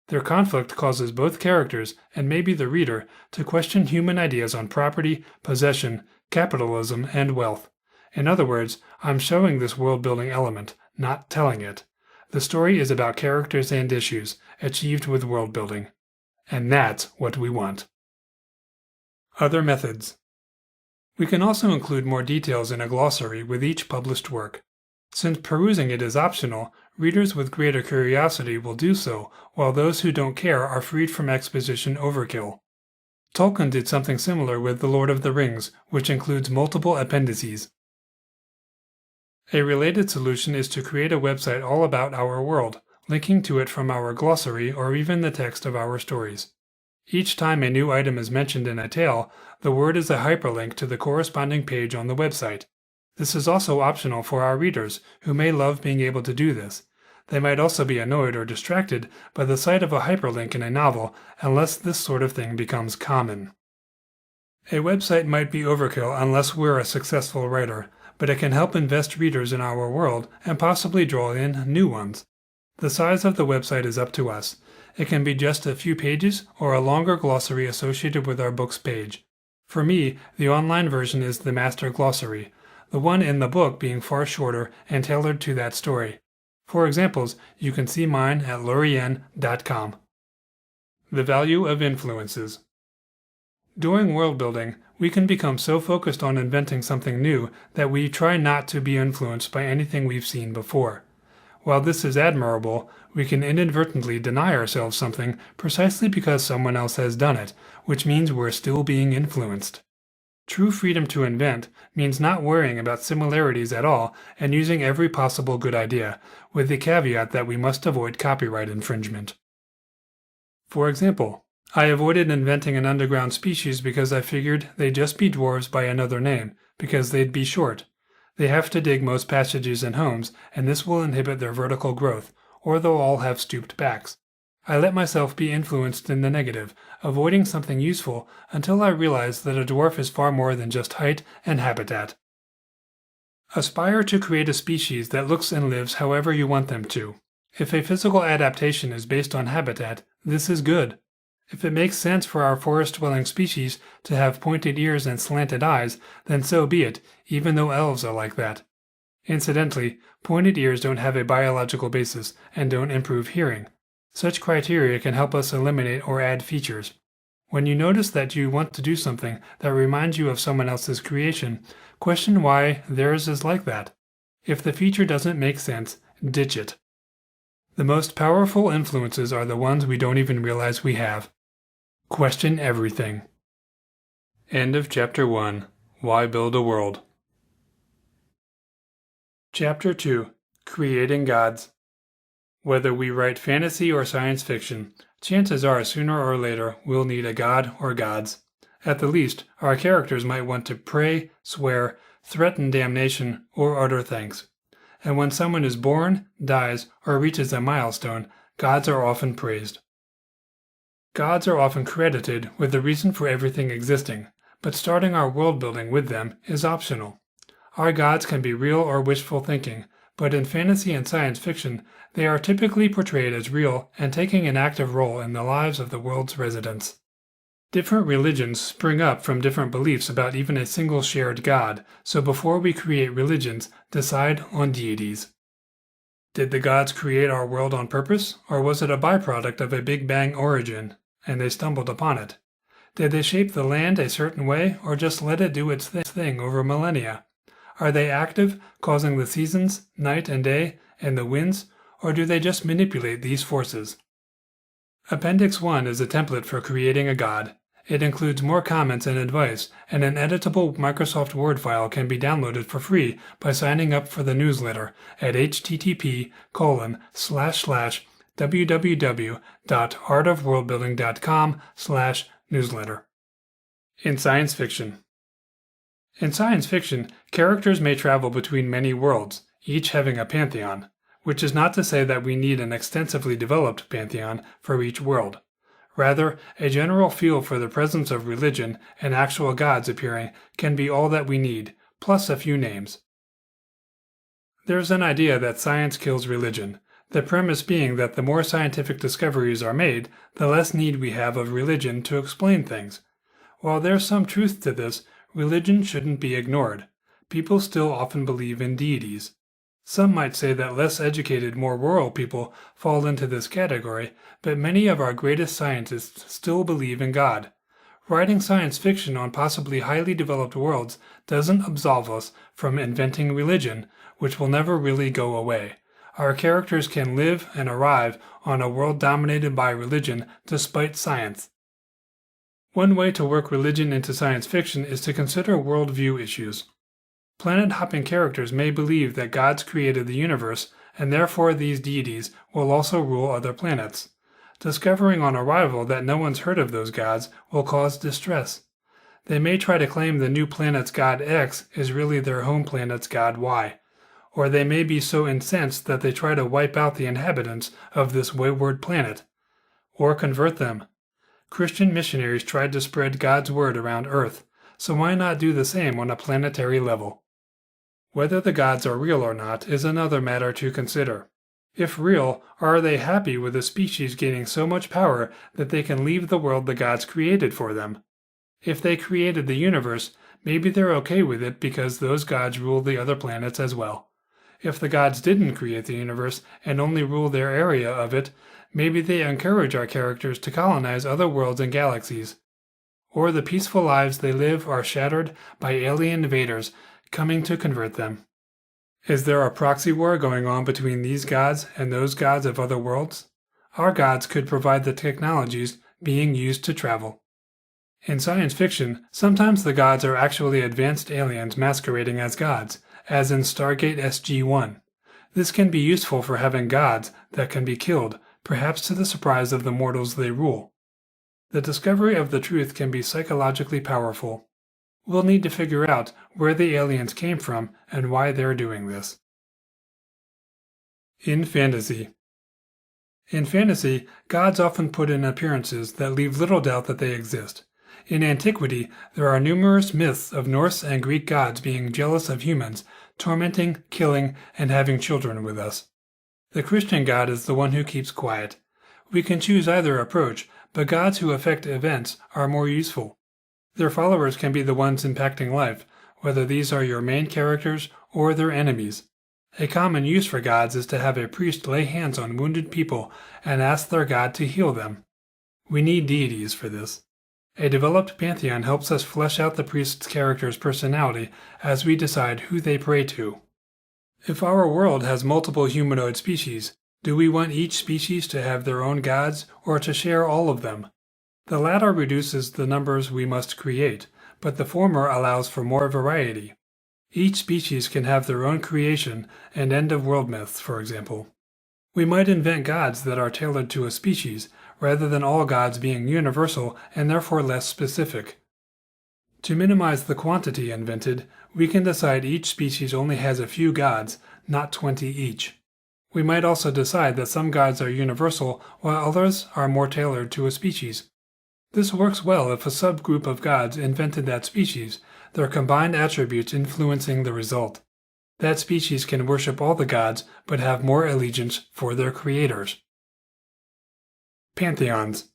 Their conflict causes both characters, and maybe the reader, to question human ideas on property, possession, capitalism, and wealth. In other words, I'm showing this world-building element, not telling it. The story is about characters and issues, achieved with world-building. And that's what we want. Other methods. We can also include more details in a glossary with each published work. Since perusing it is optional, readers with greater curiosity will do so, while those who don't care are freed from exposition overkill. Tolkien did something similar with The Lord of the Rings, which includes multiple appendices. A related solution is to create a website all about our world, linking to it from our glossary or even the text of our stories. Each time a new item is mentioned in a tale, the word is a hyperlink to the corresponding page on the website. This is also optional for our readers, who may love being able to do this. They might also be annoyed or distracted by the sight of a hyperlink in a novel unless this sort of thing becomes common. A website might be overkill unless we're a successful writer, but it can help invest readers in our world and possibly draw in new ones. The size of the website is up to us. It can be just a few pages or a longer glossary associated with our book's page. For me, the online version is the master glossary, the one in the book being far shorter and tailored to that story. For examples, you can see mine at lorien.com. The value of influences. During world building, we can become so focused on inventing something new that we try not to be influenced by anything we've seen before. While this is admirable, we can inadvertently deny ourselves something precisely because someone else has done it, which means we're still being influenced. True freedom to invent means not worrying about similarities at all and using every possible good idea, with the caveat that we must avoid copyright infringement. For example, I avoided inventing an underground species because I figured they'd just be dwarves by another name, because they'd be short. They have to dig most passages and homes, and this will inhibit their vertical growth, or they'll all have stooped backs. I let myself be influenced in the negative, avoiding something useful until I realized that a dwarf is far more than just height and habitat. Aspire to create a species that looks and lives however you want them to. If a physical adaptation is based on habitat, this is good. If it makes sense for our forest-dwelling species to have pointed ears and slanted eyes, then so be it, even though elves are like that. Incidentally, pointed ears don't have a biological basis and don't improve hearing. Such criteria can help us eliminate or add features. When you notice that you want to do something that reminds you of someone else's creation, question why theirs is like that. If the feature doesn't make sense, ditch it. The most powerful influences are the ones we don't even realize we have. Question everything. End of Chapter 1. Why Build a World? Chapter 2. Creating gods. Whether we write fantasy or science fiction, chances are sooner or later we'll need a god or gods. At the least, our characters might want to pray, swear, threaten damnation, or utter thanks. And when someone is born, dies, or reaches a milestone, gods are often praised. Gods are often credited with the reason for everything existing, but starting our world building with them is optional. Our gods can be real or wishful thinking, but in fantasy and science fiction, they are typically portrayed as real and taking an active role in the lives of the world's residents. Different religions spring up from different beliefs about even a single shared god, so before we create religions, decide on deities. Did the gods create our world on purpose, or was it a byproduct of a Big Bang origin, and they stumbled upon it? Did they shape the land a certain way, or just let it do its thing over millennia? Are they active, causing the seasons, night and day, and the winds, or do they just manipulate these forces? Appendix 1 is a template for creating a god. It includes more comments and advice, and an editable Microsoft Word file can be downloaded for free by signing up for the newsletter at http://www.artofworldbuilding.com/newsletter. In science fiction. In science fiction, characters may travel between many worlds, each having a pantheon, which is not to say that we need an extensively developed pantheon for each world. Rather, a general feel for the presence of religion and actual gods appearing can be all that we need, plus a few names. There's an idea that science kills religion, the premise being that the more scientific discoveries are made, the less need we have of religion to explain things. While there's some truth to this, religion shouldn't be ignored. People still often believe in deities. Some might say that less educated, more rural people fall into this category, but many of our greatest scientists still believe in God. Writing science fiction on possibly highly developed worlds doesn't absolve us from inventing religion, which will never really go away. Our characters can live and arrive on a world dominated by religion despite science. One way to work religion into science fiction is to consider worldview issues. Planet-hopping characters may believe that gods created the universe, and therefore these deities will also rule other planets. Discovering on arrival that no one's heard of those gods will cause distress. They may try to claim the new planet's god X is really their home planet's god Y, or they may be so incensed that they try to wipe out the inhabitants of this wayward planet, or convert them. Christian missionaries tried to spread God's word around Earth, so why not do the same on a planetary level? Whether the gods are real or not is another matter to consider. If real, are they happy with a species gaining so much power that they can leave the world the gods created for them? If they created the universe, maybe they're okay with it because those gods rule the other planets as well. If the gods didn't create the universe and only rule their area of it, maybe they encourage our characters to colonize other worlds and galaxies. Or the peaceful lives they live are shattered by alien invaders coming to convert them. Is there a proxy war going on between these gods and those gods of other worlds? Our gods could provide the technologies being used to travel. In science fiction, sometimes the gods are actually advanced aliens masquerading as gods, as in Stargate SG-1. This can be useful for having gods that can be killed, perhaps to the surprise of the mortals they rule. The discovery of the truth can be psychologically powerful. We'll need to figure out where the aliens came from and why they're doing this. In fantasy. In fantasy, gods often put in appearances that leave little doubt that they exist. In antiquity, there are numerous myths of Norse and Greek gods being jealous of humans, tormenting, killing, and having children with us. The Christian god is the one who keeps quiet. We can choose either approach, but gods who affect events are more useful. Their followers can be the ones impacting life, whether these are your main characters or their enemies. A common use for gods is to have a priest lay hands on wounded people and ask their god to heal them. We need deities for this. A developed pantheon helps us flesh out the priest's character's personality as we decide who they pray to. If our world has multiple humanoid species, do we want each species to have their own gods or to share all of them? The latter reduces the numbers we must create, but the former allows for more variety. Each species can have their own creation and end-of-world myths, for example. We might invent gods that are tailored to a species, rather than all gods being universal and therefore less specific. To minimize the quantity invented, we can decide each species only has a few gods, not 20 each. We might also decide that some gods are universal while others are more tailored to a species. This works well if a subgroup of gods invented that species, their combined attributes influencing the result. That species can worship all the gods but have more allegiance for their creators. Pantheons.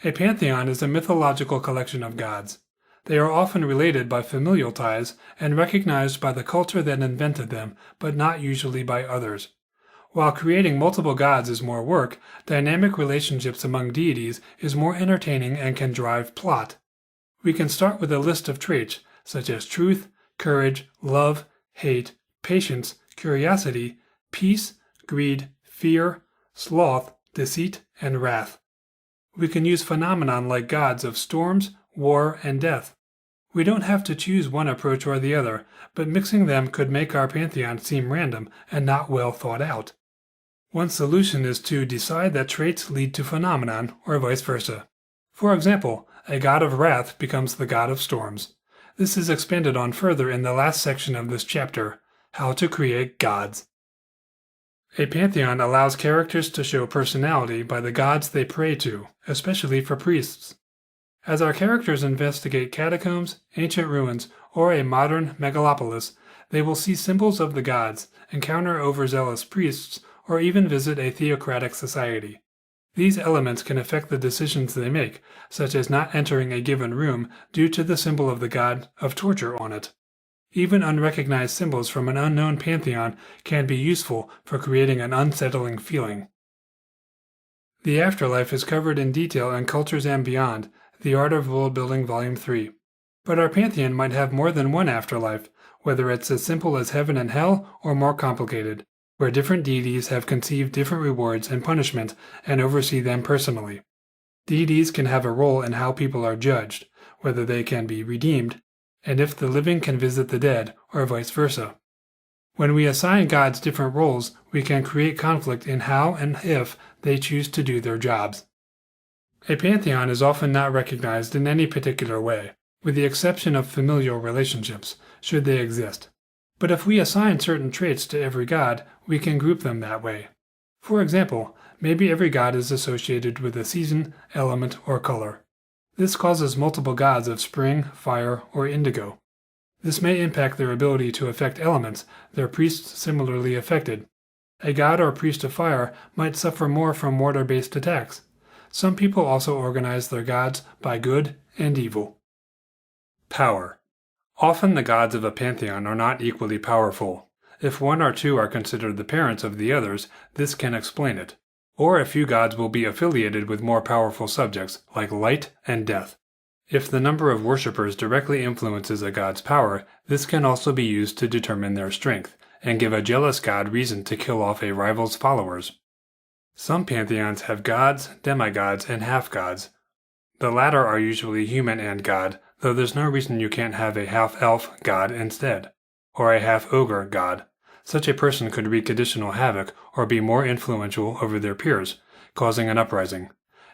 A pantheon is a mythological collection of gods. They are often related by familial ties and recognized by the culture that invented them, but not usually by others. While creating multiple gods is more work, dynamic relationships among deities is more entertaining and can drive plot. We can start with a list of traits, such as truth, courage, love, hate, patience, curiosity, peace, greed, fear, sloth, deceit, and wrath. We can use phenomenon like gods of storms, war, and death. We don't have to choose one approach or the other, but mixing them could make our pantheon seem random and not well thought out. One solution is to decide that traits lead to phenomenon, or vice versa. For example, a god of wrath becomes the god of storms. This is expanded on further in the last section of this chapter, How to Create Gods. A pantheon allows characters to show personality by the gods they pray to, especially for priests. As our characters investigate catacombs, ancient ruins, or a modern megalopolis, they will see symbols of the gods, encounter overzealous priests, or even visit a theocratic society. These elements can affect the decisions they make, such as not entering a given room due to the symbol of the god of torture on it. Even unrecognized symbols from an unknown pantheon can be useful for creating an unsettling feeling. The afterlife is covered in detail in Cultures and Beyond, The Art of Worldbuilding Volume 3. But our pantheon might have more than one afterlife, whether it's as simple as heaven and hell or more complicated, where different deities have conceived different rewards and punishment and oversee them personally. Deities can have a role in how people are judged, whether they can be redeemed, and if the living can visit the dead, or vice versa. When we assign gods different roles, we can create conflict in how and if they choose to do their jobs. A pantheon is often not recognized in any particular way, with the exception of familial relationships, should they exist. But if we assign certain traits to every god, we can group them that way. For example, maybe every god is associated with a season, element, or color. This causes multiple gods of spring, fire, or indigo. This may impact their ability to affect elements, their priests similarly affected. A god or priest of fire might suffer more from mortar-based attacks. Some people also organize their gods by good and evil. Power. Often the gods of a pantheon are not equally powerful. If one or two are considered the parents of the others, this can explain it. Or a few gods will be affiliated with more powerful subjects, like light and death. If the number of worshippers directly influences a god's power, this can also be used to determine their strength, and give a jealous god reason to kill off a rival's followers. Some pantheons have gods, demigods, and half-gods. The latter are usually human and god, though there's no reason you can't have a half-elf god instead, or a half-ogre god. Such a person could wreak additional havoc or be more influential over their peers, causing an uprising.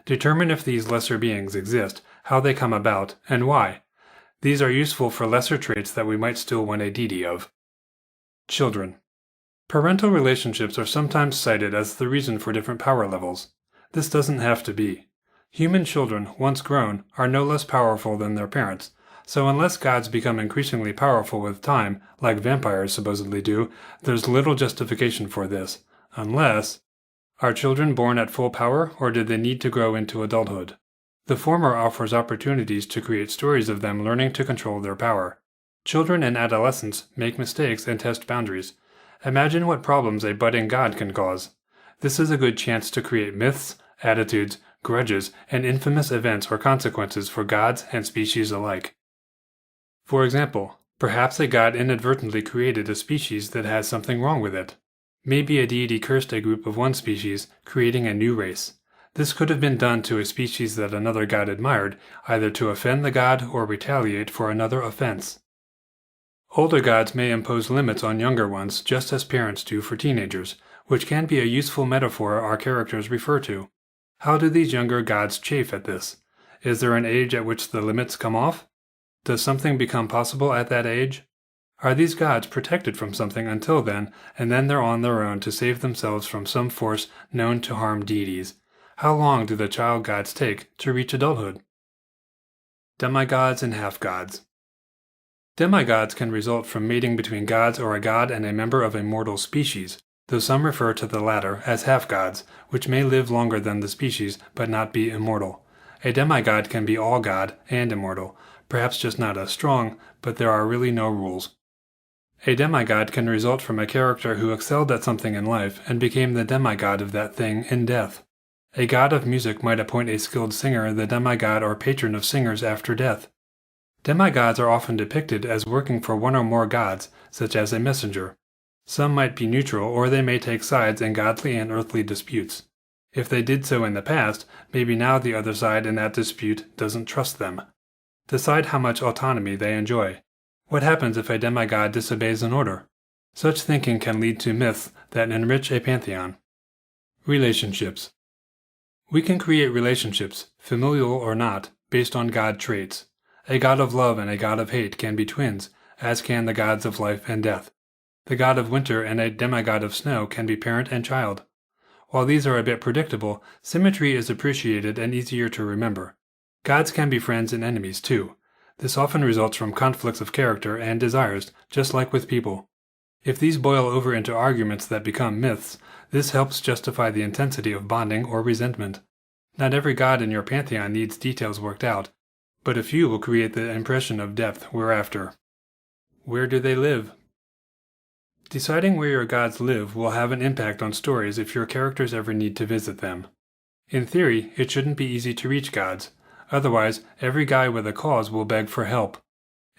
Determine if these lesser beings exist, how they come about, and why. These are useful for lesser traits that we might still want a deity of. Children. Parental relationships are sometimes cited as the reason for different power levels. This doesn't have to be. Human children, once grown, are no less powerful than their parents, so unless gods become increasingly powerful with time, like vampires supposedly do, there's little justification for this, unless... Are children born at full power, or did they need to grow into adulthood? The former offers opportunities to create stories of them learning to control their power. Children and adolescents make mistakes and test boundaries. Imagine what problems a budding god can cause. This is a good chance to create myths, attitudes, grudges, and infamous events or consequences for gods and species alike. For example, perhaps a god inadvertently created a species that has something wrong with it. Maybe a deity cursed a group of one species, creating a new race. This could have been done to a species that another god admired, either to offend the god or retaliate for another offense. Older gods may impose limits on younger ones just as parents do for teenagers, which can be a useful metaphor our characters refer to. How do these younger gods chafe at this? Is there an age at which the limits come off? Does something become possible at that age? Are these gods protected from something until then, and then they're on their own to save themselves from some force known to harm deities? How long do the child gods take to reach adulthood? Demigods and half-gods. Demigods can result from mating between gods or a god and a member of a mortal species, though some refer to the latter as half-gods, which may live longer than the species but not be immortal. A demigod can be all god and immortal, perhaps just not as strong, but there are really no rules. A demigod can result from a character who excelled at something in life and became the demigod of that thing in death. A god of music might appoint a skilled singer the demigod or patron of singers after death. Demigods are often depicted as working for one or more gods, such as a messenger. Some might be neutral, or they may take sides in godly and earthly disputes. If they did so in the past, maybe now the other side in that dispute doesn't trust them. Decide how much autonomy they enjoy. What happens if a demigod disobeys an order? Such thinking can lead to myths that enrich a pantheon. Relationships. We can create relationships, familial or not, based on god traits. A god of love and a god of hate can be twins, as can the gods of life and death. The god of winter and a demigod of snow can be parent and child. While these are a bit predictable, symmetry is appreciated and easier to remember. Gods can be friends and enemies too. This often results from conflicts of character and desires, just like with people. If these boil over into arguments that become myths, this helps justify the intensity of bonding or resentment. Not every god in your pantheon needs details worked out, but a few will create the impression of depth we're after. Where do they live? Deciding where your gods live will have an impact on stories if your characters ever need to visit them. In theory, it shouldn't be easy to reach gods. Otherwise, every guy with a cause will beg for help.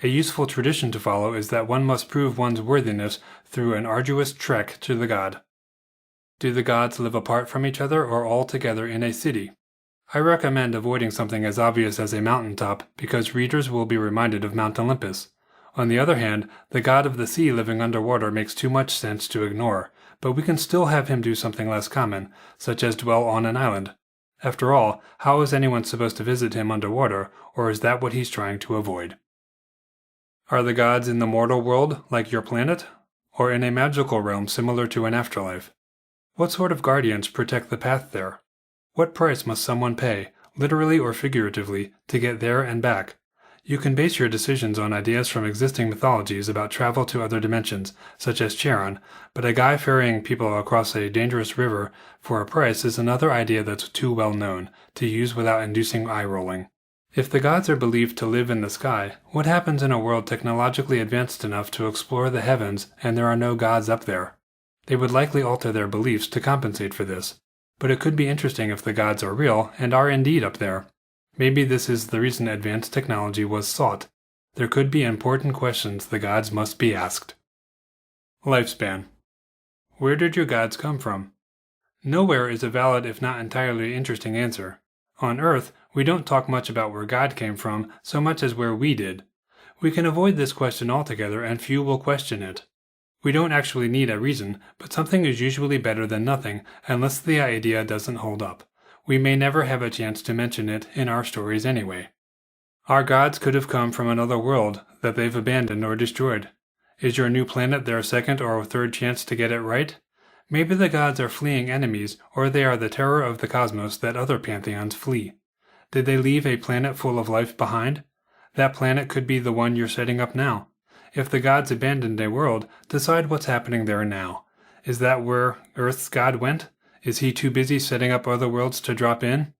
A useful tradition to follow is that one must prove one's worthiness through an arduous trek to the god. Do the gods live apart from each other or all together in a city? I recommend avoiding something as obvious as a mountaintop because readers will be reminded of Mount Olympus. On the other hand, the god of the sea living underwater makes too much sense to ignore, but we can still have him do something less common, such as dwell on an island. After all, how is anyone supposed to visit him underwater, or is that what he's trying to avoid? Are the gods in the mortal world, like your planet, or in a magical realm similar to an afterlife? What sort of guardians protect the path there? What price must someone pay, literally or figuratively, to get there and back? You can base your decisions on ideas from existing mythologies about travel to other dimensions, such as Charon, but a guy ferrying people across a dangerous river for a price is another idea that's too well known to use without inducing eye-rolling. If the gods are believed to live in the sky, what happens in a world technologically advanced enough to explore the heavens and there are no gods up there? They would likely alter their beliefs to compensate for this. But it could be interesting if the gods are real and are indeed up there. Maybe this is the reason advanced technology was sought. There could be important questions the gods must be asked. Lifespan. Where did your gods come from? Nowhere is a valid if not entirely interesting answer. On Earth, we don't talk much about where God came from so much as where we did. We can avoid this question altogether and few will question it. We don't actually need a reason, but something is usually better than nothing unless the idea doesn't hold up. We may never have a chance to mention it in our stories anyway. Our gods could have come from another world that they've abandoned or destroyed. Is your new planet their second or third chance to get it right? Maybe the gods are fleeing enemies, or they are the terror of the cosmos that other pantheons flee. Did they leave a planet full of life behind? That planet could be the one you're setting up now. If the gods abandoned a world, decide what's happening there now. Is that where Earth's god went? Is he too busy setting up other worlds to drop in?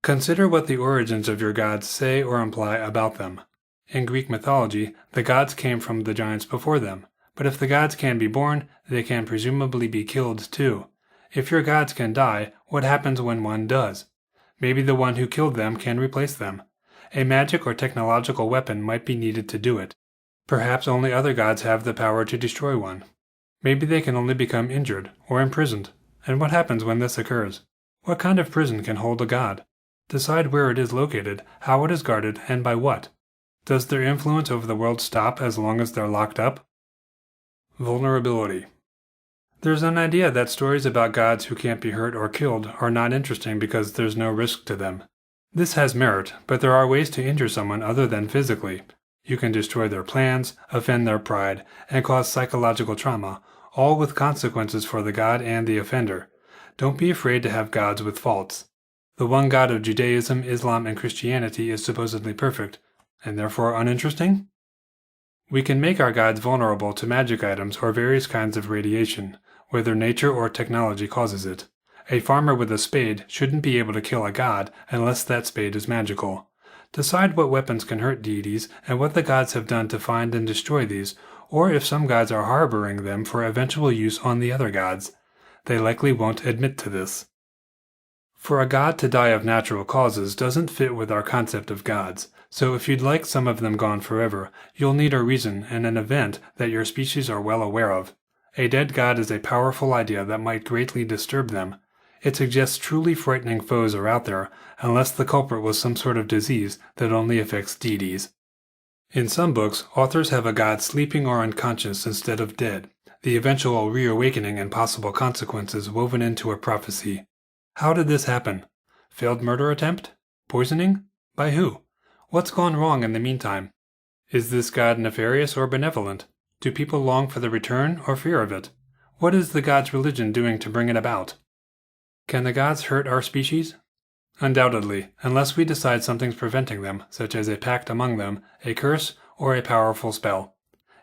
Consider what the origins of your gods say or imply about them. In Greek mythology, the gods came from the giants before them, but if the gods can be born, they can presumably be killed too. If your gods can die, what happens when one does? Maybe the one who killed them can replace them. A magic or technological weapon might be needed to do it. Perhaps only other gods have the power to destroy one. Maybe they can only become injured or imprisoned. And what happens when this occurs? What kind of prison can hold a god? Decide where it is located, how it is guarded, and by what. Does their influence over the world stop as long as they're locked up? Vulnerability. There's an idea that stories about gods who can't be hurt or killed are not interesting because there's no risk to them. This has merit, but there are ways to injure someone other than physically. You can destroy their plans, offend their pride, and cause psychological trauma, all with consequences for the god and the offender. Don't be afraid to have gods with faults. The one God of Judaism, Islam, and Christianity is supposedly perfect, and therefore uninteresting? We can make our gods vulnerable to magic items or various kinds of radiation, whether nature or technology causes it. A farmer with a spade shouldn't be able to kill a god unless that spade is magical. Decide what weapons can hurt deities and what the gods have done to find and destroy these, or if some gods are harboring them for eventual use on the other gods. They likely won't admit to this. For a god to die of natural causes doesn't fit with our concept of gods, so if you'd like some of them gone forever, you'll need a reason and an event that your species are well aware of. A dead god is a powerful idea that might greatly disturb them. It suggests truly frightening foes are out there, unless the culprit was some sort of disease that only affects deities. In some books, authors have a god sleeping or unconscious instead of dead, the eventual reawakening and possible consequences woven into a prophecy. How did this happen? Failed murder attempt? Poisoning? By who? What's gone wrong in the meantime? Is this god nefarious or benevolent? Do people long for the return or fear of it? What is the god's religion doing to bring it about? Can the gods hurt our species? Undoubtedly, unless we decide something's preventing them, such as a pact among them, a curse, or a powerful spell.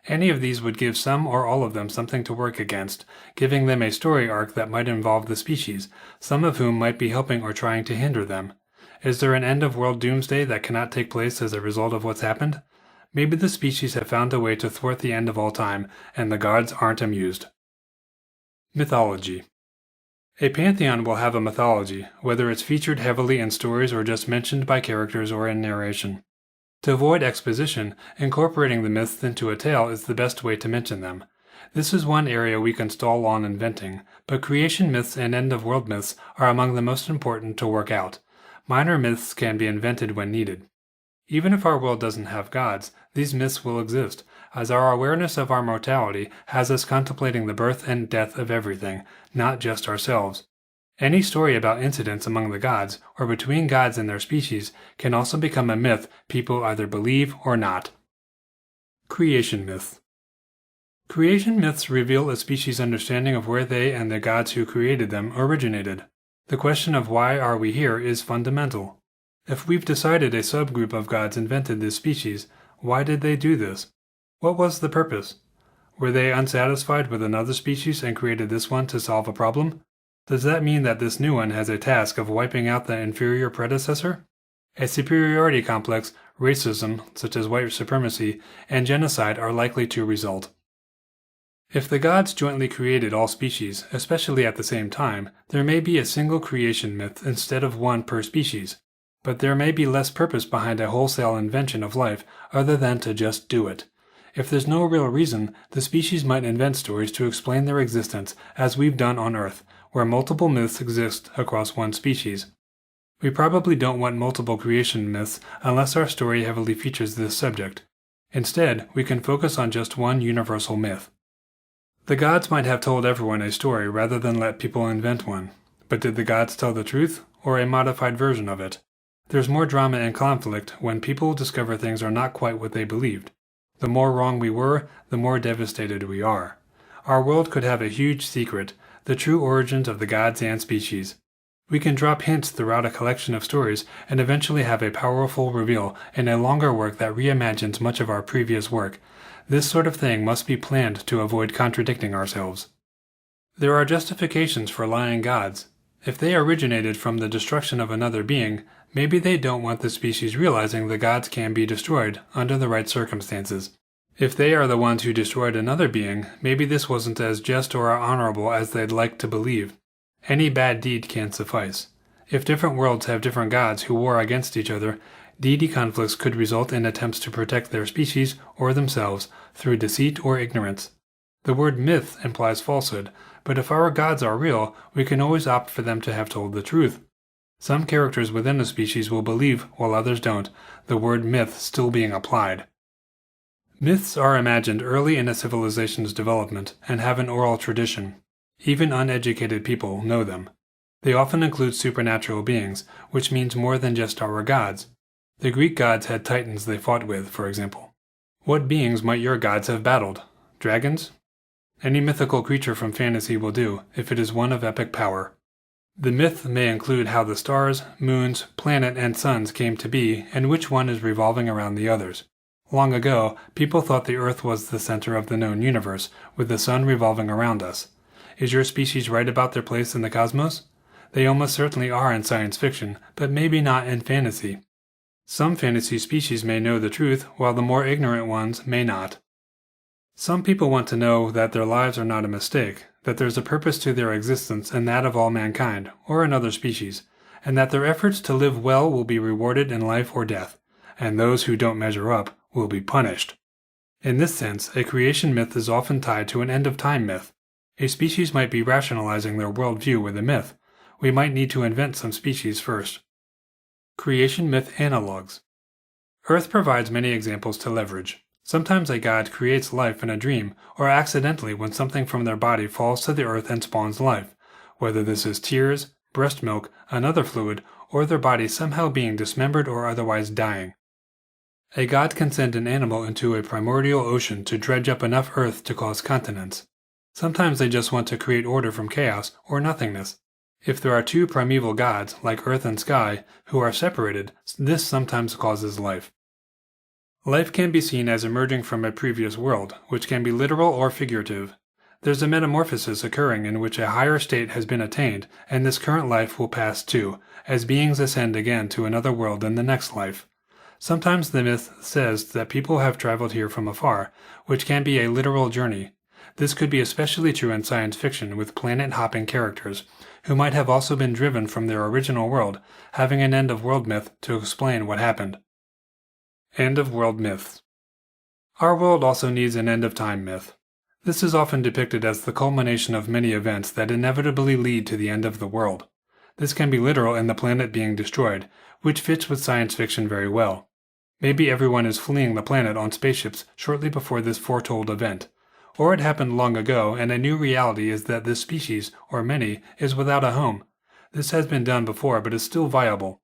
Any of these would give some or all of them something to work against, giving them a story arc that might involve the species, some of whom might be helping or trying to hinder them. Is there an end-of-world doomsday that cannot take place as a result of what's happened? Maybe the species have found a way to thwart the end of all time, and the gods aren't amused. Mythology. A pantheon will have a mythology, whether it's featured heavily in stories or just mentioned by characters or in narration. To avoid exposition, incorporating the myths into a tale is the best way to mention them. This is one area we can stall on inventing, but creation myths and end-of-world myths are among the most important to work out. Minor myths can be invented when needed. Even if our world doesn't have gods, these myths will exist, as our awareness of our mortality has us contemplating the birth and death of everything, not just ourselves. Any story about incidents among the gods, or between gods and their species, can also become a myth people either believe or not. Creation myth. Creation myths reveal a species' understanding of where they and the gods who created them originated. The question of why are we here is fundamental. If we've decided a subgroup of gods invented this species, why did they do this? What was the purpose? Were they unsatisfied with another species and created this one to solve a problem? Does that mean that this new one has a task of wiping out the inferior predecessor? A superiority complex, racism, such as white supremacy, and genocide are likely to result. If the gods jointly created all species, especially at the same time, there may be a single creation myth instead of one per species. But there may be less purpose behind a wholesale invention of life other than to just do it. If there's no real reason, the species might invent stories to explain their existence, as we've done on Earth, where multiple myths exist across one species. We probably don't want multiple creation myths unless our story heavily features this subject. Instead, we can focus on just one universal myth. The gods might have told everyone a story rather than let people invent one. But did the gods tell the truth, or a modified version of it? There's more drama and conflict when people discover things are not quite what they believed. The more wrong we were, the more devastated we are. Our world could have a huge secret, the true origins of the gods and species. We can drop hints throughout a collection of stories and eventually have a powerful reveal in a longer work that reimagines much of our previous work. This sort of thing must be planned to avoid contradicting ourselves. There are justifications for lying gods. If they originated from the destruction of another being, maybe they don't want the species realizing the gods can be destroyed under the right circumstances. If they are the ones who destroyed another being, maybe this wasn't as just or honorable as they'd like to believe. Any bad deed can suffice. If different worlds have different gods who war against each other, deity conflicts could result in attempts to protect their species or themselves through deceit or ignorance. The word myth implies falsehood, but if our gods are real, we can always opt for them to have told the truth. Some characters within a species will believe while others don't, the word myth still being applied. Myths are imagined early in a civilization's development and have an oral tradition. Even uneducated people know them. They often include supernatural beings, which means more than just our gods. The Greek gods had titans they fought with, for example. What beings might your gods have battled? Dragons? Any mythical creature from fantasy will do, if it is one of epic power. The myth may include how the stars, moons, planet, and suns came to be, and which one is revolving around the others. Long ago, people thought the Earth was the center of the known universe, with the sun revolving around us. Is your species right about their place in the cosmos? They almost certainly are in science fiction, but maybe not in fantasy. Some fantasy species may know the truth, while the more ignorant ones may not. Some people want to know that their lives are not a mistake, that there's a purpose to their existence and that of all mankind, or another species, and that their efforts to live well will be rewarded in life or death, and those who don't measure up will be punished. In this sense, a creation myth is often tied to an end-of-time myth. A species might be rationalizing their worldview with a myth. We might need to invent some species first. Creation myth analogs. Earth provides many examples to leverage. Sometimes a god creates life in a dream, or accidentally when something from their body falls to the earth and spawns life, whether this is tears, breast milk, another fluid, or their body somehow being dismembered or otherwise dying. A god can send an animal into a primordial ocean to dredge up enough earth to cause continents. Sometimes they just want to create order from chaos or nothingness. If there are two primeval gods, like earth and sky, who are separated, this sometimes causes life. Life can be seen as emerging from a previous world, which can be literal or figurative. There's a metamorphosis occurring in which a higher state has been attained, and this current life will pass too, as beings ascend again to another world in the next life. Sometimes the myth says that people have traveled here from afar, which can be a literal journey. This could be especially true in science fiction with planet-hopping characters, who might have also been driven from their original world, having an end-of-world myth to explain what happened. End-of-world myths. Our world also needs an end-of-time myth. This is often depicted as the culmination of many events that inevitably lead to the end of the world. This can be literal in the planet being destroyed, which fits with science fiction very well. Maybe everyone is fleeing the planet on spaceships shortly before this foretold event. Or it happened long ago and a new reality is that this species, or many, is without a home. This has been done before but is still viable.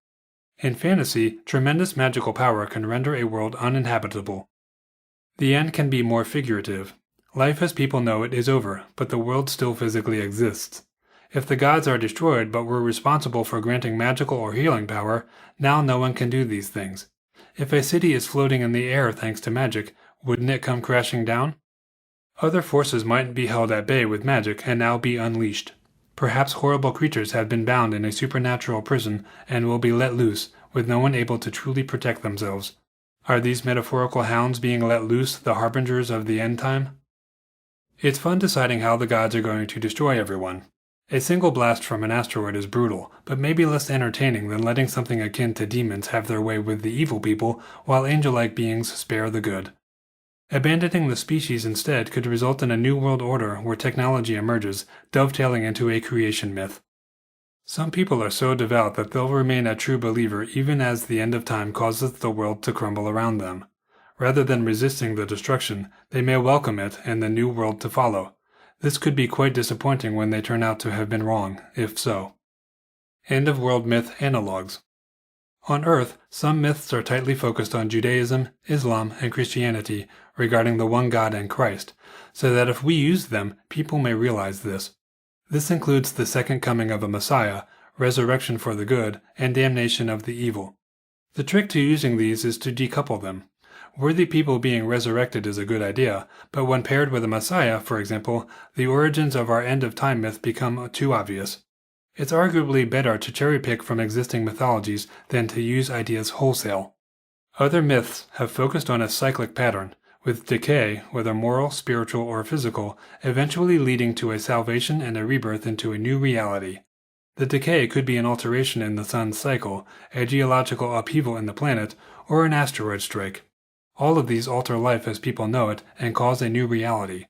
In fantasy, tremendous magical power can render a world uninhabitable. The end can be more figurative. Life as people know it is over, but the world still physically exists. If the gods are destroyed but were responsible for granting magical or healing power, now no one can do these things. If a city is floating in the air thanks to magic, wouldn't it come crashing down? Other forces might be held at bay with magic and now be unleashed. Perhaps horrible creatures have been bound in a supernatural prison and will be let loose, with no one able to truly protect themselves. Are these metaphorical hounds being let loose the harbingers of the end time? It's fun deciding how the gods are going to destroy everyone. A single blast from an asteroid is brutal, but maybe less entertaining than letting something akin to demons have their way with the evil people, while angel-like beings spare the good. Abandoning the species instead could result in a new world order where technology emerges, dovetailing into a creation myth. Some people are so devout that they'll remain a true believer even as the end of time causes the world to crumble around them. Rather than resisting the destruction, they may welcome it and the new world to follow. This could be quite disappointing when they turn out to have been wrong, if so. End-of-world myth analogs. On Earth, some myths are tightly focused on Judaism, Islam, and Christianity regarding the one God and Christ, so that if we use them, people may realize this. This includes the second coming of a Messiah, resurrection for the good, and damnation of the evil. The trick to using these is to decouple them. Worthy people being resurrected is a good idea, but when paired with a Messiah, for example, the origins of our end-of-time myth become too obvious. It's arguably better to cherry-pick from existing mythologies than to use ideas wholesale. Other myths have focused on a cyclic pattern, with decay, whether moral, spiritual, or physical, eventually leading to a salvation and a rebirth into a new reality. The decay could be an alteration in the sun's cycle, a geological upheaval in the planet, or an asteroid strike. All of these alter life as people know it and cause a new reality.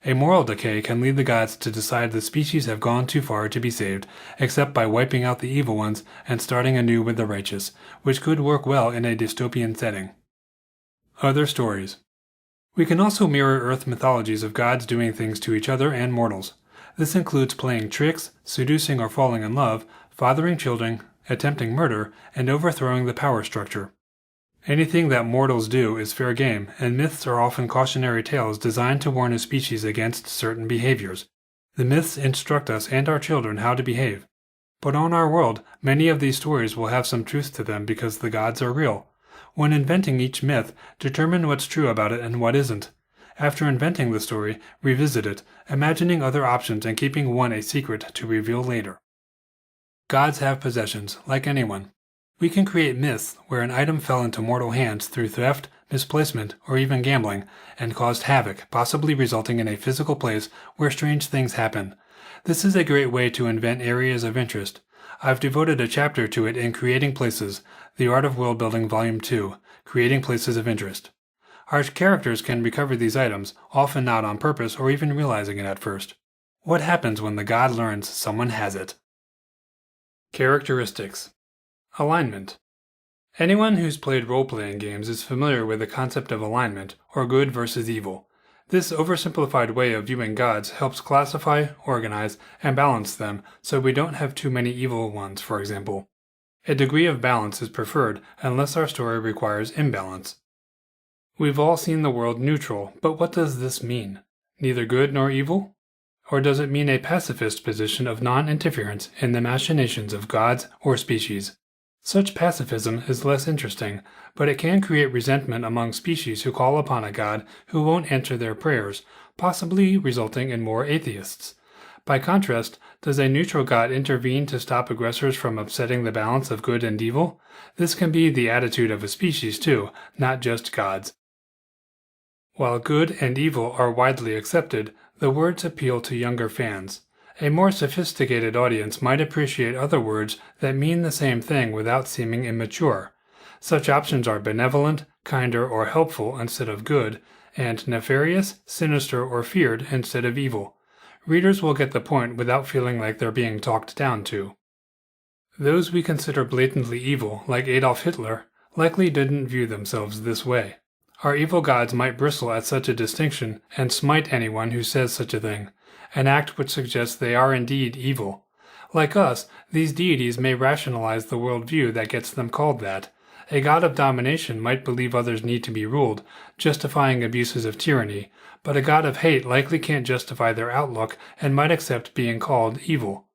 A moral decay can lead the gods to decide the species have gone too far to be saved, except by wiping out the evil ones and starting anew with the righteous, which could work well in a dystopian setting. Other stories. We can also mirror Earth mythologies of gods doing things to each other and mortals. This includes playing tricks, seducing or falling in love, fathering children, attempting murder, and overthrowing the power structure. Anything that mortals do is fair game, and myths are often cautionary tales designed to warn a species against certain behaviors. The myths instruct us and our children how to behave. But on our world, many of these stories will have some truth to them because the gods are real. When inventing each myth, determine what's true about it and what isn't. After inventing the story, revisit it, imagining other options and keeping one a secret to reveal later. Gods have possessions, like anyone. We can create myths where an item fell into mortal hands through theft, misplacement, or even gambling, and caused havoc, possibly resulting in a physical place where strange things happen. This is a great way to invent areas of interest. I've devoted a chapter to it in Creating Places, The Art of Worldbuilding Volume 2, Creating Places of Interest. Our characters can recover these items, often not on purpose or even realizing it at first. What happens when the god learns someone has it? Characteristics. Alignment. Anyone who's played role-playing games is familiar with the concept of alignment, or good versus evil. This oversimplified way of viewing gods helps classify, organize, and balance them so we don't have too many evil ones, for example. A degree of balance is preferred unless our story requires imbalance. We've all seen the world neutral, but what does this mean? Neither good nor evil? Or does it mean a pacifist position of non-interference in the machinations of gods or species? Such pacifism is less interesting, but it can create resentment among species who call upon a god who won't answer their prayers, possibly resulting in more atheists. By contrast, does a neutral god intervene to stop aggressors from upsetting the balance of good and evil? This can be the attitude of a species too, not just gods. While good and evil are widely accepted, the words appeal to younger fans. A more sophisticated audience might appreciate other words that mean the same thing without seeming immature. Such options are benevolent, kinder, or helpful instead of good, and nefarious, sinister, or feared instead of evil. Readers will get the point without feeling like they're being talked down to. Those we consider blatantly evil, like Adolf Hitler, likely didn't view themselves this way. Our evil gods might bristle at such a distinction and smite anyone who says such a thing, an act which suggests they are indeed evil. Like us, these deities may rationalize the worldview that gets them called that. A god of domination might believe others need to be ruled, justifying abuses of tyranny, but a god of hate likely can't justify their outlook and might accept being called evil.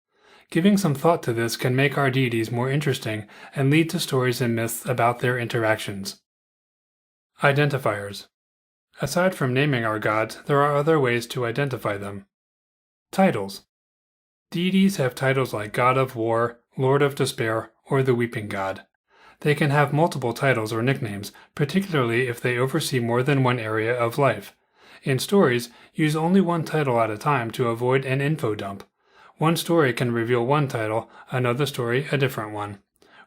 Giving some thought to this can make our deities more interesting and lead to stories and myths about their interactions. Identifiers. Aside from naming our gods, there are other ways to identify them. Titles. Deities have titles like God of War, Lord of Despair, or the Weeping God. They can have multiple titles or nicknames, particularly if they oversee more than one area of life. In stories, use only one title at a time to avoid an info dump. One story can reveal one title, another story a different one.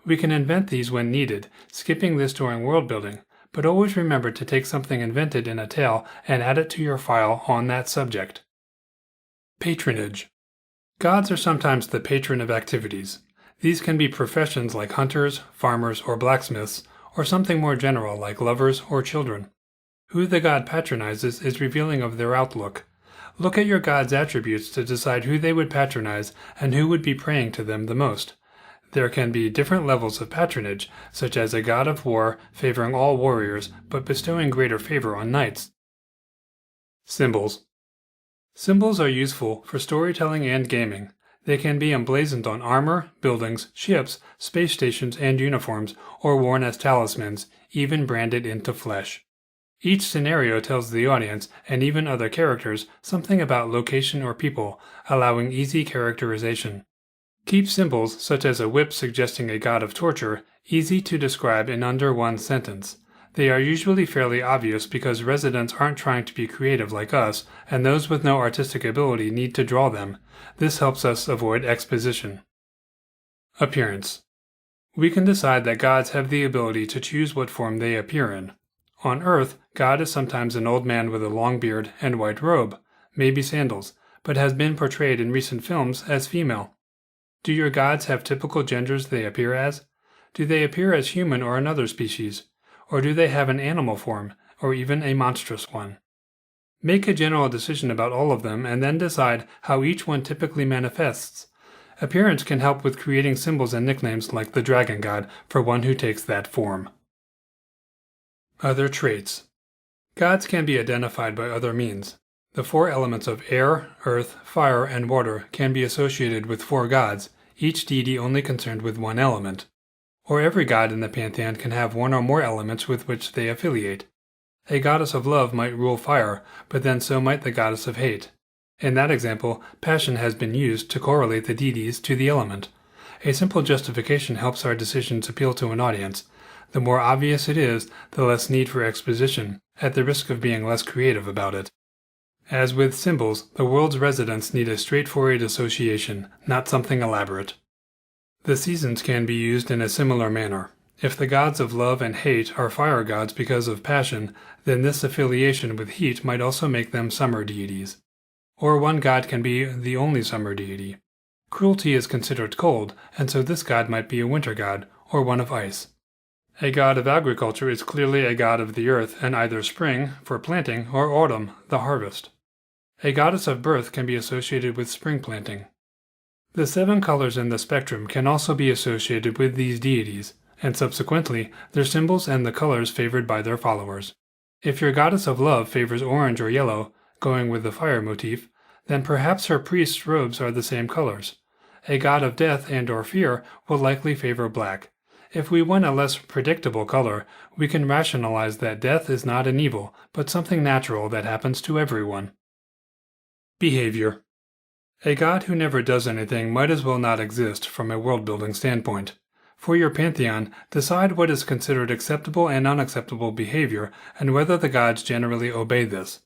We can invent these when needed, skipping this during world building, but always remember to take something invented in a tale and add it to your file on that subject. Patronage. Gods are sometimes the patron of activities. These can be professions like hunters, farmers, or blacksmiths, or something more general like lovers or children. Who the god patronizes is revealing of their outlook. Look at your god's attributes to decide who they would patronize and who would be praying to them the most. There can be different levels of patronage, such as a god of war favoring all warriors but bestowing greater favor on knights. Symbols. Symbols are useful for storytelling and gaming. They can be emblazoned on armor, buildings, ships, space stations, and uniforms, or worn as talismans, even branded into flesh. Each scenario tells the audience, and even other characters, something about location or people, allowing easy characterization. Keep symbols, such as a whip suggesting a god of torture, easy to describe in under one sentence. They are usually fairly obvious because residents aren't trying to be creative like us, and those with no artistic ability need to draw them. This helps us avoid exposition. Appearance. We can decide that gods have the ability to choose what form they appear in. On Earth, God is sometimes an old man with a long beard and white robe. maybe sandals, but has been portrayed in recent films as female. Do your gods have typical genders they appear as? Do they appear as human or another species? Or do they have an animal form, or even a monstrous one? Make a general decision about all of them and then decide how each one typically manifests. Appearance can help with creating symbols and nicknames like the dragon god for one who takes that form. Other traits. Gods can be identified by other means. The 4 elements of air, earth, fire, and water can be associated with 4 gods, each deity only concerned with one element. Or every god in the pantheon can have one or more elements with which they affiliate. A goddess of love might rule fire, but then so might the goddess of hate. In that example, passion has been used to correlate the deities to the element. A simple justification helps our decisions appeal to an audience. The more obvious it is, the less need for exposition, at the risk of being less creative about it. As with symbols, the world's residents need a straightforward association, not something elaborate. The seasons can be used in a similar manner. If the gods of love and hate are fire gods because of passion, then this affiliation with heat might also make them summer deities. Or one god can be the only summer deity. Cruelty is considered cold, and so this god might be a winter god, or one of ice. A god of agriculture is clearly a god of the earth and either spring, for planting, or autumn, the harvest. A goddess of birth can be associated with spring planting. The 7 colors in the spectrum can also be associated with these deities, and subsequently, their symbols and the colors favored by their followers. If your goddess of love favors orange or yellow, going with the fire motif, then perhaps her priest's robes are the same colors. A god of death and or fear will likely favor black. If we want a less predictable color, we can rationalize that death is not an evil, but something natural that happens to everyone. Behavior. A god who never does anything might as well not exist from a world-building standpoint. For your pantheon, decide what is considered acceptable and unacceptable behavior and whether the gods generally obey this.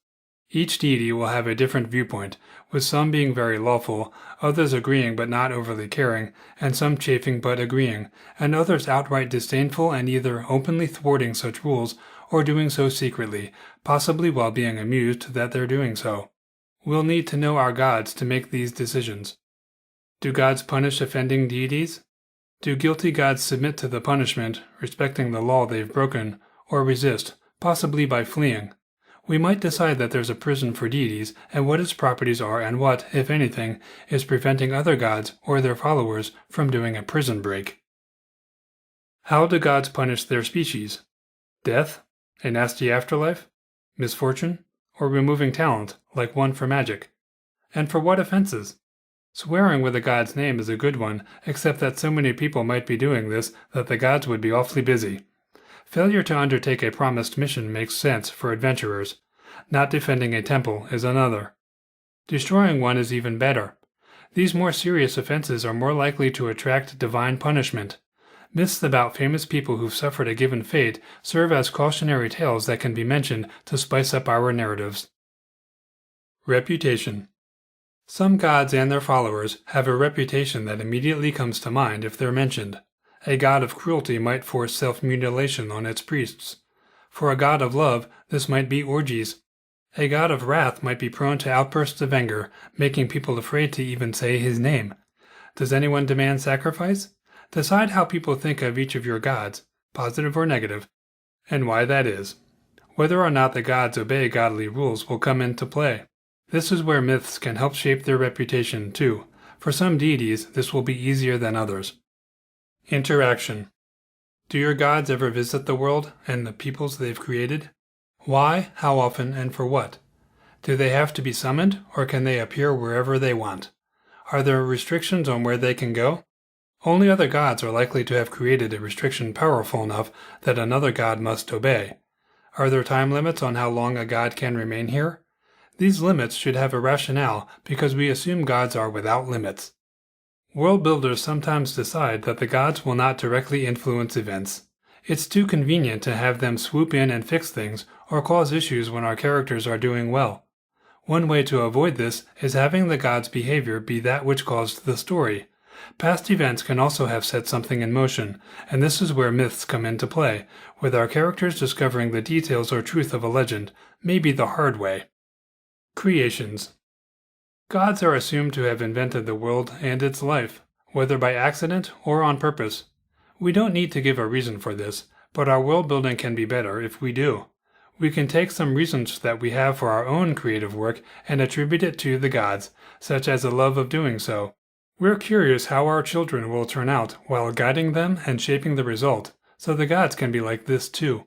Each deity will have a different viewpoint, with some being very lawful, others agreeing but not overly caring, and some chafing but agreeing, and others outright disdainful and either openly thwarting such rules or doing so secretly, possibly while being amused that they're doing so. We'll need to know our gods to make these decisions. Do gods punish offending deities? Do guilty gods submit to the punishment, respecting the law they've broken, or resist, possibly by fleeing? We might decide that there's a prison for deities and what its properties are and what, if anything, is preventing other gods or their followers from doing a prison break. How do gods punish their species? Death? A nasty afterlife? Misfortune? Or removing talent, like one for magic? And for what offenses? Swearing with a god's name is a good one, except that so many people might be doing this that the gods would be awfully busy. Failure to undertake a promised mission makes sense for adventurers. Not defending a temple is another. Destroying one is even better. These more serious offenses are more likely to attract divine punishment. Myths about famous people who've suffered a given fate serve as cautionary tales that can be mentioned to spice up our narratives. Reputation. Some gods and their followers have a reputation that immediately comes to mind if they're mentioned. A god of cruelty might force self-mutilation on its priests. For a god of love, this might be orgies. A god of wrath might be prone to outbursts of anger, making people afraid to even say his name. Does anyone demand sacrifice? Decide how people think of each of your gods, positive or negative, and why that is. Whether or not the gods obey godly rules will come into play. This is where myths can help shape their reputation too. For some deities, this will be easier than others. Interaction. Do your gods ever visit the world and the peoples they've created? Why, how often, and for what? Do they have to be summoned, or can they appear wherever they want? Are there restrictions on where they can go? Only other gods are likely to have created a restriction powerful enough that another god must obey. Are there time limits on how long a god can remain here? These limits should have a rationale because we assume gods are without limits. World builders sometimes decide that the gods will not directly influence events. It's too convenient to have them swoop in and fix things or cause issues when our characters are doing well. One way to avoid this is having the god's behavior be that which caused the story. Past events can also have set something in motion, and this is where myths come into play, with our characters discovering the details or truth of a legend, maybe the hard way. Creations. Gods are assumed to have invented the world and its life, whether by accident or on purpose. We don't need to give a reason for this, but our world building can be better if we do. We can take some reasons that we have for our own creative work and attribute it to the gods, such as a love of doing so. We're curious how our children will turn out while guiding them and shaping the result, so the gods can be like this too.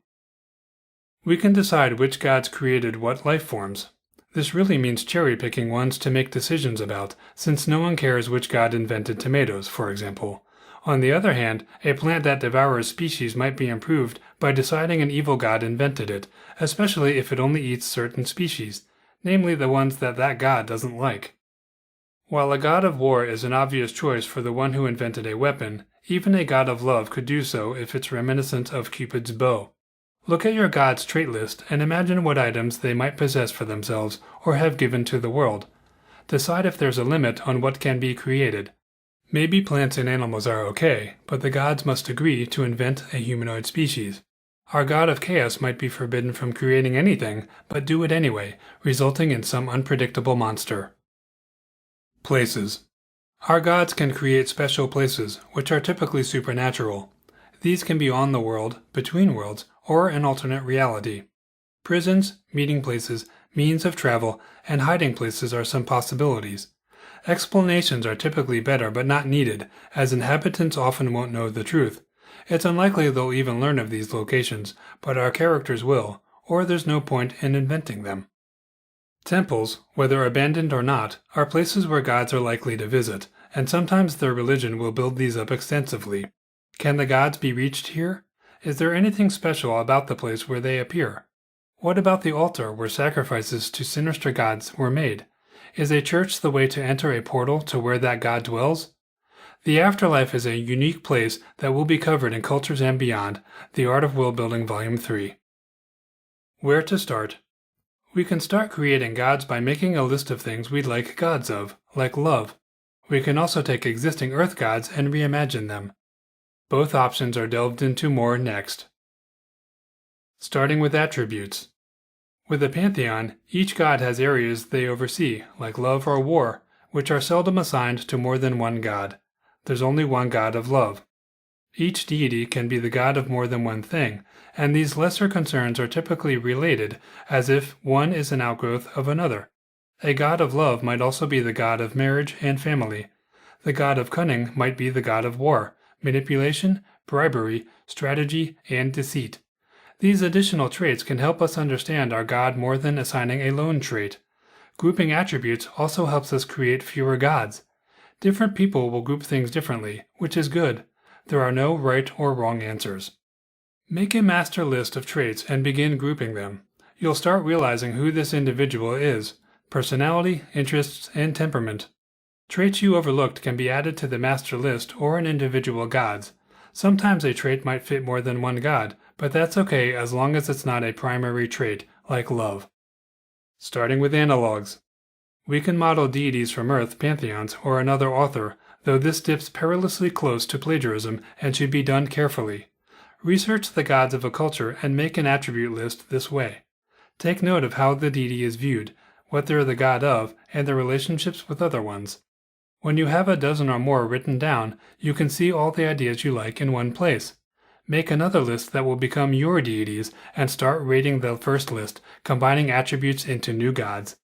We can decide which gods created what life forms. This really means cherry-picking ones to make decisions about, since no one cares which god invented tomatoes, for example. On the other hand, a plant that devours species might be improved by deciding an evil god invented it, especially if it only eats certain species, namely the ones that god doesn't like. While a god of war is an obvious choice for the one who invented a weapon, even a god of love could do so if it's reminiscent of Cupid's bow. Look at your god's trait list and imagine what items they might possess for themselves or have given to the world. Decide if there's a limit on what can be created. Maybe plants and animals are okay, but the gods must agree to invent a humanoid species. Our god of chaos might be forbidden from creating anything, but do it anyway, resulting in some unpredictable monster. Places. Our gods can create special places, which are typically supernatural. These can be on the world, between worlds, or an alternate reality. Prisons, meeting places, means of travel, and hiding places are some possibilities. Explanations are typically better but not needed, as inhabitants often won't know the truth. It's unlikely they'll even learn of these locations, but our characters will, or there's no point in inventing them. Temples, whether abandoned or not, are places where gods are likely to visit, and sometimes their religion will build these up extensively. Can the gods be reached here? Is there anything special about the place where they appear? What about the altar where sacrifices to sinister gods were made? Is a church the way to enter a portal to where that god dwells? The afterlife is a unique place that will be covered in Cultures and Beyond, The Art of World Building Volume 3. Where to start? We can start creating gods by making a list of things we'd like gods of, like love. We can also take existing Earth gods and reimagine them. Both options are delved into more next. Starting with attributes. With a pantheon, each god has areas they oversee, like love or war, which are seldom assigned to more than one god. There's only one god of love. Each deity can be the god of more than one thing, and these lesser concerns are typically related, as if one is an outgrowth of another. A god of love might also be the god of marriage and family. The god of cunning might be the god of war, manipulation, bribery, strategy, and deceit. These additional traits can help us understand our god more than assigning a lone trait. Grouping attributes also helps us create fewer gods. Different people will group things differently, which is good. There are no right or wrong answers. Make a master list of traits and begin grouping them. You'll start realizing who this individual is: personality, interests, and temperament. Traits you overlooked can be added to the master list or an individual god's. Sometimes a trait might fit more than one god, but that's okay as long as it's not a primary trait, like love. Starting with analogs. We can model deities from Earth pantheons or another author, though this dips perilously close to plagiarism and should be done carefully. Research the gods of a culture and make an attribute list this way. Take note of how the deity is viewed, what they're the god of, and their relationships with other ones. When you have a dozen or more written down, you can see all the ideas you like in one place. Make another list that will become your deities and start rating the first list, combining attributes into new gods.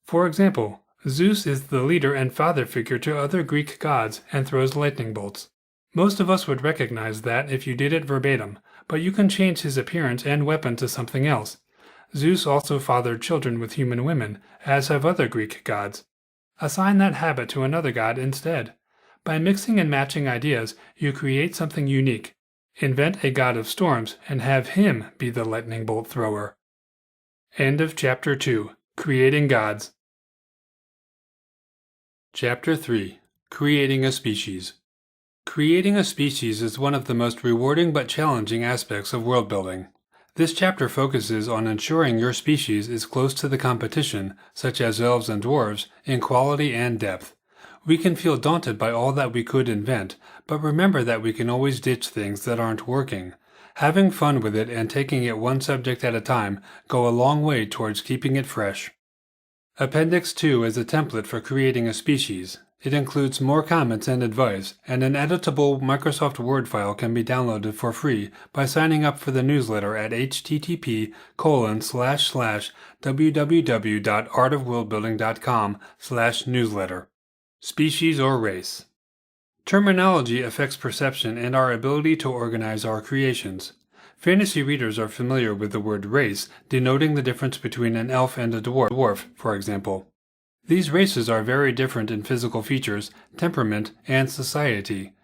For example, Zeus is the leader and father figure to other Greek gods and throws lightning bolts. Most of us would recognize that if you did it verbatim, but you can change his appearance and weapon to something else. Zeus also fathered children with human women, as have other Greek gods. Assign that habit to another god instead. By mixing and matching ideas, you create something unique. Invent a god of storms and have him be the lightning bolt thrower. End of Chapter 2. Creating Gods. Chapter 3. Creating a Species. Creating a species is one of the most rewarding but challenging aspects of world building. This chapter focuses on ensuring your species is close to the competition, such as elves and dwarves, in quality and depth. We can feel daunted by all that we could invent, but remember that we can always ditch things that aren't working. Having fun with it and taking it one subject at a time go a long way towards keeping it fresh. Appendix 2 is a template for creating a species. It includes more comments and advice, and an editable Microsoft Word file can be downloaded for free by signing up for the newsletter at http://www.artofworldbuilding.com/newsletter. Species or race. Terminology affects perception and our ability to organize our creations. Fantasy readers are familiar with the word race, denoting the difference between an elf and a dwarf, for example. These races are very different in physical features, temperament, and society.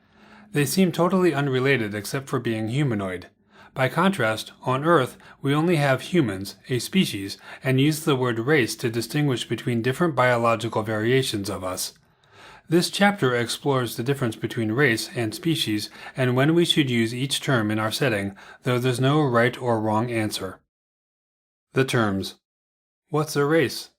They seem totally unrelated except for being humanoid. By contrast, on Earth, we only have humans, a species, and use the word race to distinguish between different biological variations of us. This chapter explores the difference between race and species and when we should use each term in our setting, though there's no right or wrong answer. The terms. What's a race?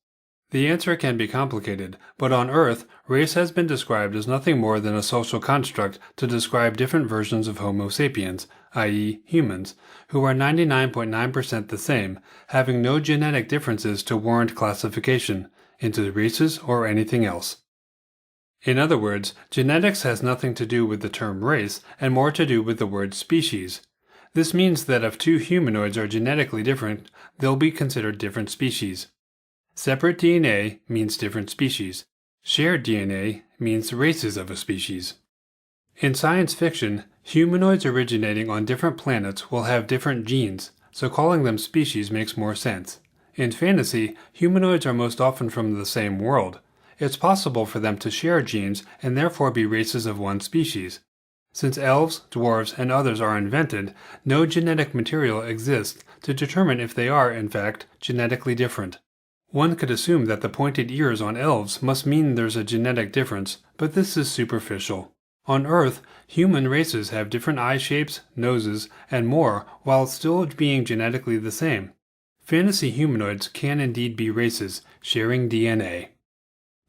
The answer can be complicated, but on Earth, race has been described as nothing more than a social construct to describe different versions of Homo sapiens, i.e. humans, who are 99.9% the same, having no genetic differences to warrant classification into races or anything else. In other words, genetics has nothing to do with the term race and more to do with the word species. This means that if two humanoids are genetically different, they'll be considered different species. Separate DNA means different species. Shared DNA means races of a species. In science fiction, humanoids originating on different planets will have different genes, so calling them species makes more sense. In fantasy, humanoids are most often from the same world. It's possible for them to share genes and therefore be races of one species. Since elves, dwarves, and others are invented, no genetic material exists to determine if they are, in fact, genetically different. One could assume that the pointed ears on elves must mean there's a genetic difference, but this is superficial. On Earth, human races have different eye shapes, noses, and more, while still being genetically the same. Fantasy humanoids can indeed be races, sharing DNA.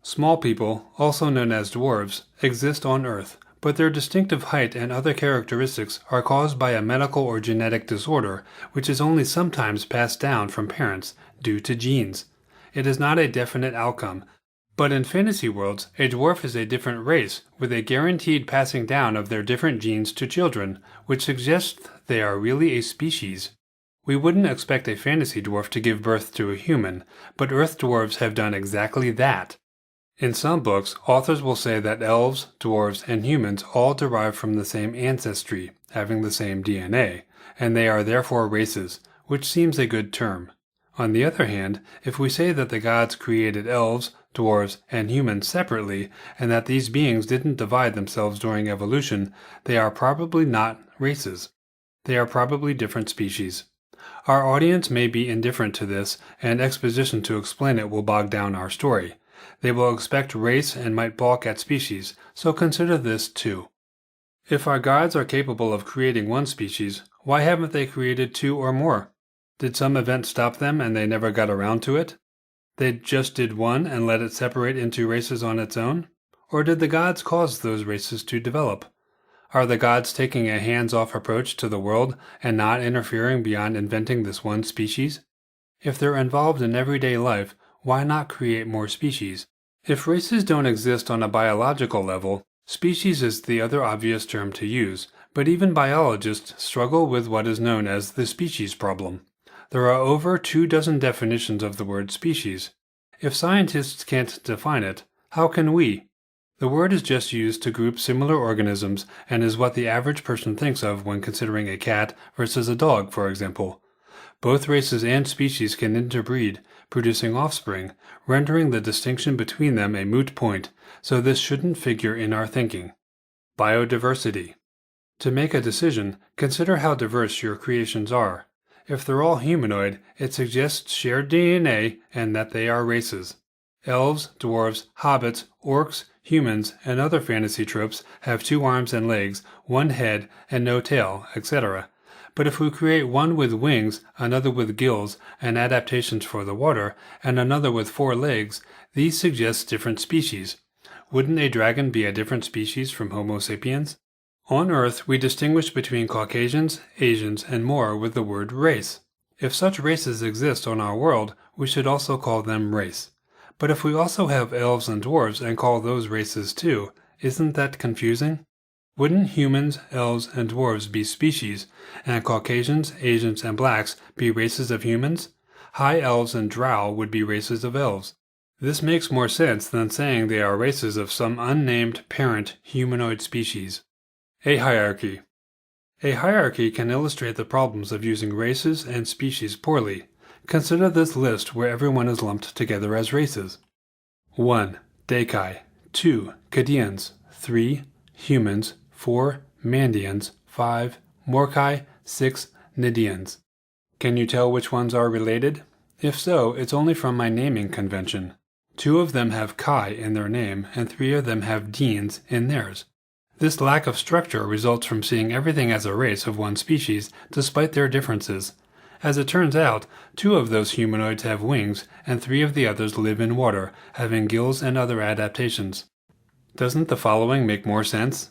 Small people, also known as dwarves, exist on Earth, but their distinctive height and other characteristics are caused by a medical or genetic disorder, which is only sometimes passed down from parents due to genes. It is not a definite outcome, but in fantasy worlds, a dwarf is a different race, with a guaranteed passing down of their different genes to children, which suggests they are really a species. We wouldn't expect a fantasy dwarf to give birth to a human, but Earth dwarves have done exactly that. In some books, authors will say that elves, dwarves, and humans all derive from the same ancestry, having the same DNA, and they are therefore races, which seems a good term. On the other hand, if we say that the gods created elves, dwarves, and humans separately, and that these beings didn't divide themselves during evolution, they are probably not races. They are probably different species. Our audience may be indifferent to this, and exposition to explain it will bog down our story. They will expect race and might balk at species, so consider this too. If our gods are capable of creating one species, why haven't they created two or more? Did some event stop them and they never got around to it? They just did one and let it separate into races on its own? Or did the gods cause those races to develop? Are the gods taking a hands-off approach to the world and not interfering beyond inventing this one species? If they're involved in everyday life, why not create more species? If races don't exist on a biological level, species is the other obvious term to use, but even biologists struggle with what is known as the species problem. There are over 24 definitions of the word species. If scientists can't define it, how can we? The word is just used to group similar organisms and is what the average person thinks of when considering a cat versus a dog, for example. Both races and species can interbreed, producing offspring, rendering the distinction between them a moot point, so this shouldn't figure in our thinking. Biodiversity. To make a decision, consider how diverse your creations are. If they're all humanoid, it suggests shared DNA and that they are races. Elves, dwarves, hobbits, orcs, humans, and other fantasy tropes have 2 arms and legs, 1 head, and no tail, etc. But if we create one with wings, another with gills, and adaptations for the water, and another with 4 legs, these suggest different species. Wouldn't a dragon be a different species from Homo sapiens? On Earth, we distinguish between Caucasians, Asians, and more with the word race. If such races exist on our world, we should also call them race. But if we also have elves and dwarves and call those races too, isn't that confusing? Wouldn't humans, elves, and dwarves be species, and Caucasians, Asians, and blacks be races of humans? High elves and drow would be races of elves. This makes more sense than saying they are races of some unnamed parent humanoid species. A hierarchy. A hierarchy can illustrate the problems of using races and species poorly. Consider this list where everyone is lumped together as races. 1. Dakai. 2. Kadians. 3. Humans. 4. Mandians. 5. Morkai. 6. Nidians. Can you tell which ones are related? If so, it's only from my naming convention. 2 of them have Kai in their name, and 3 of them have Deans in theirs. This lack of structure results from seeing everything as a race of one species, despite their differences. As it turns out, 2 of those humanoids have wings, and 3 of the others live in water, having gills and other adaptations. Doesn't the following make more sense?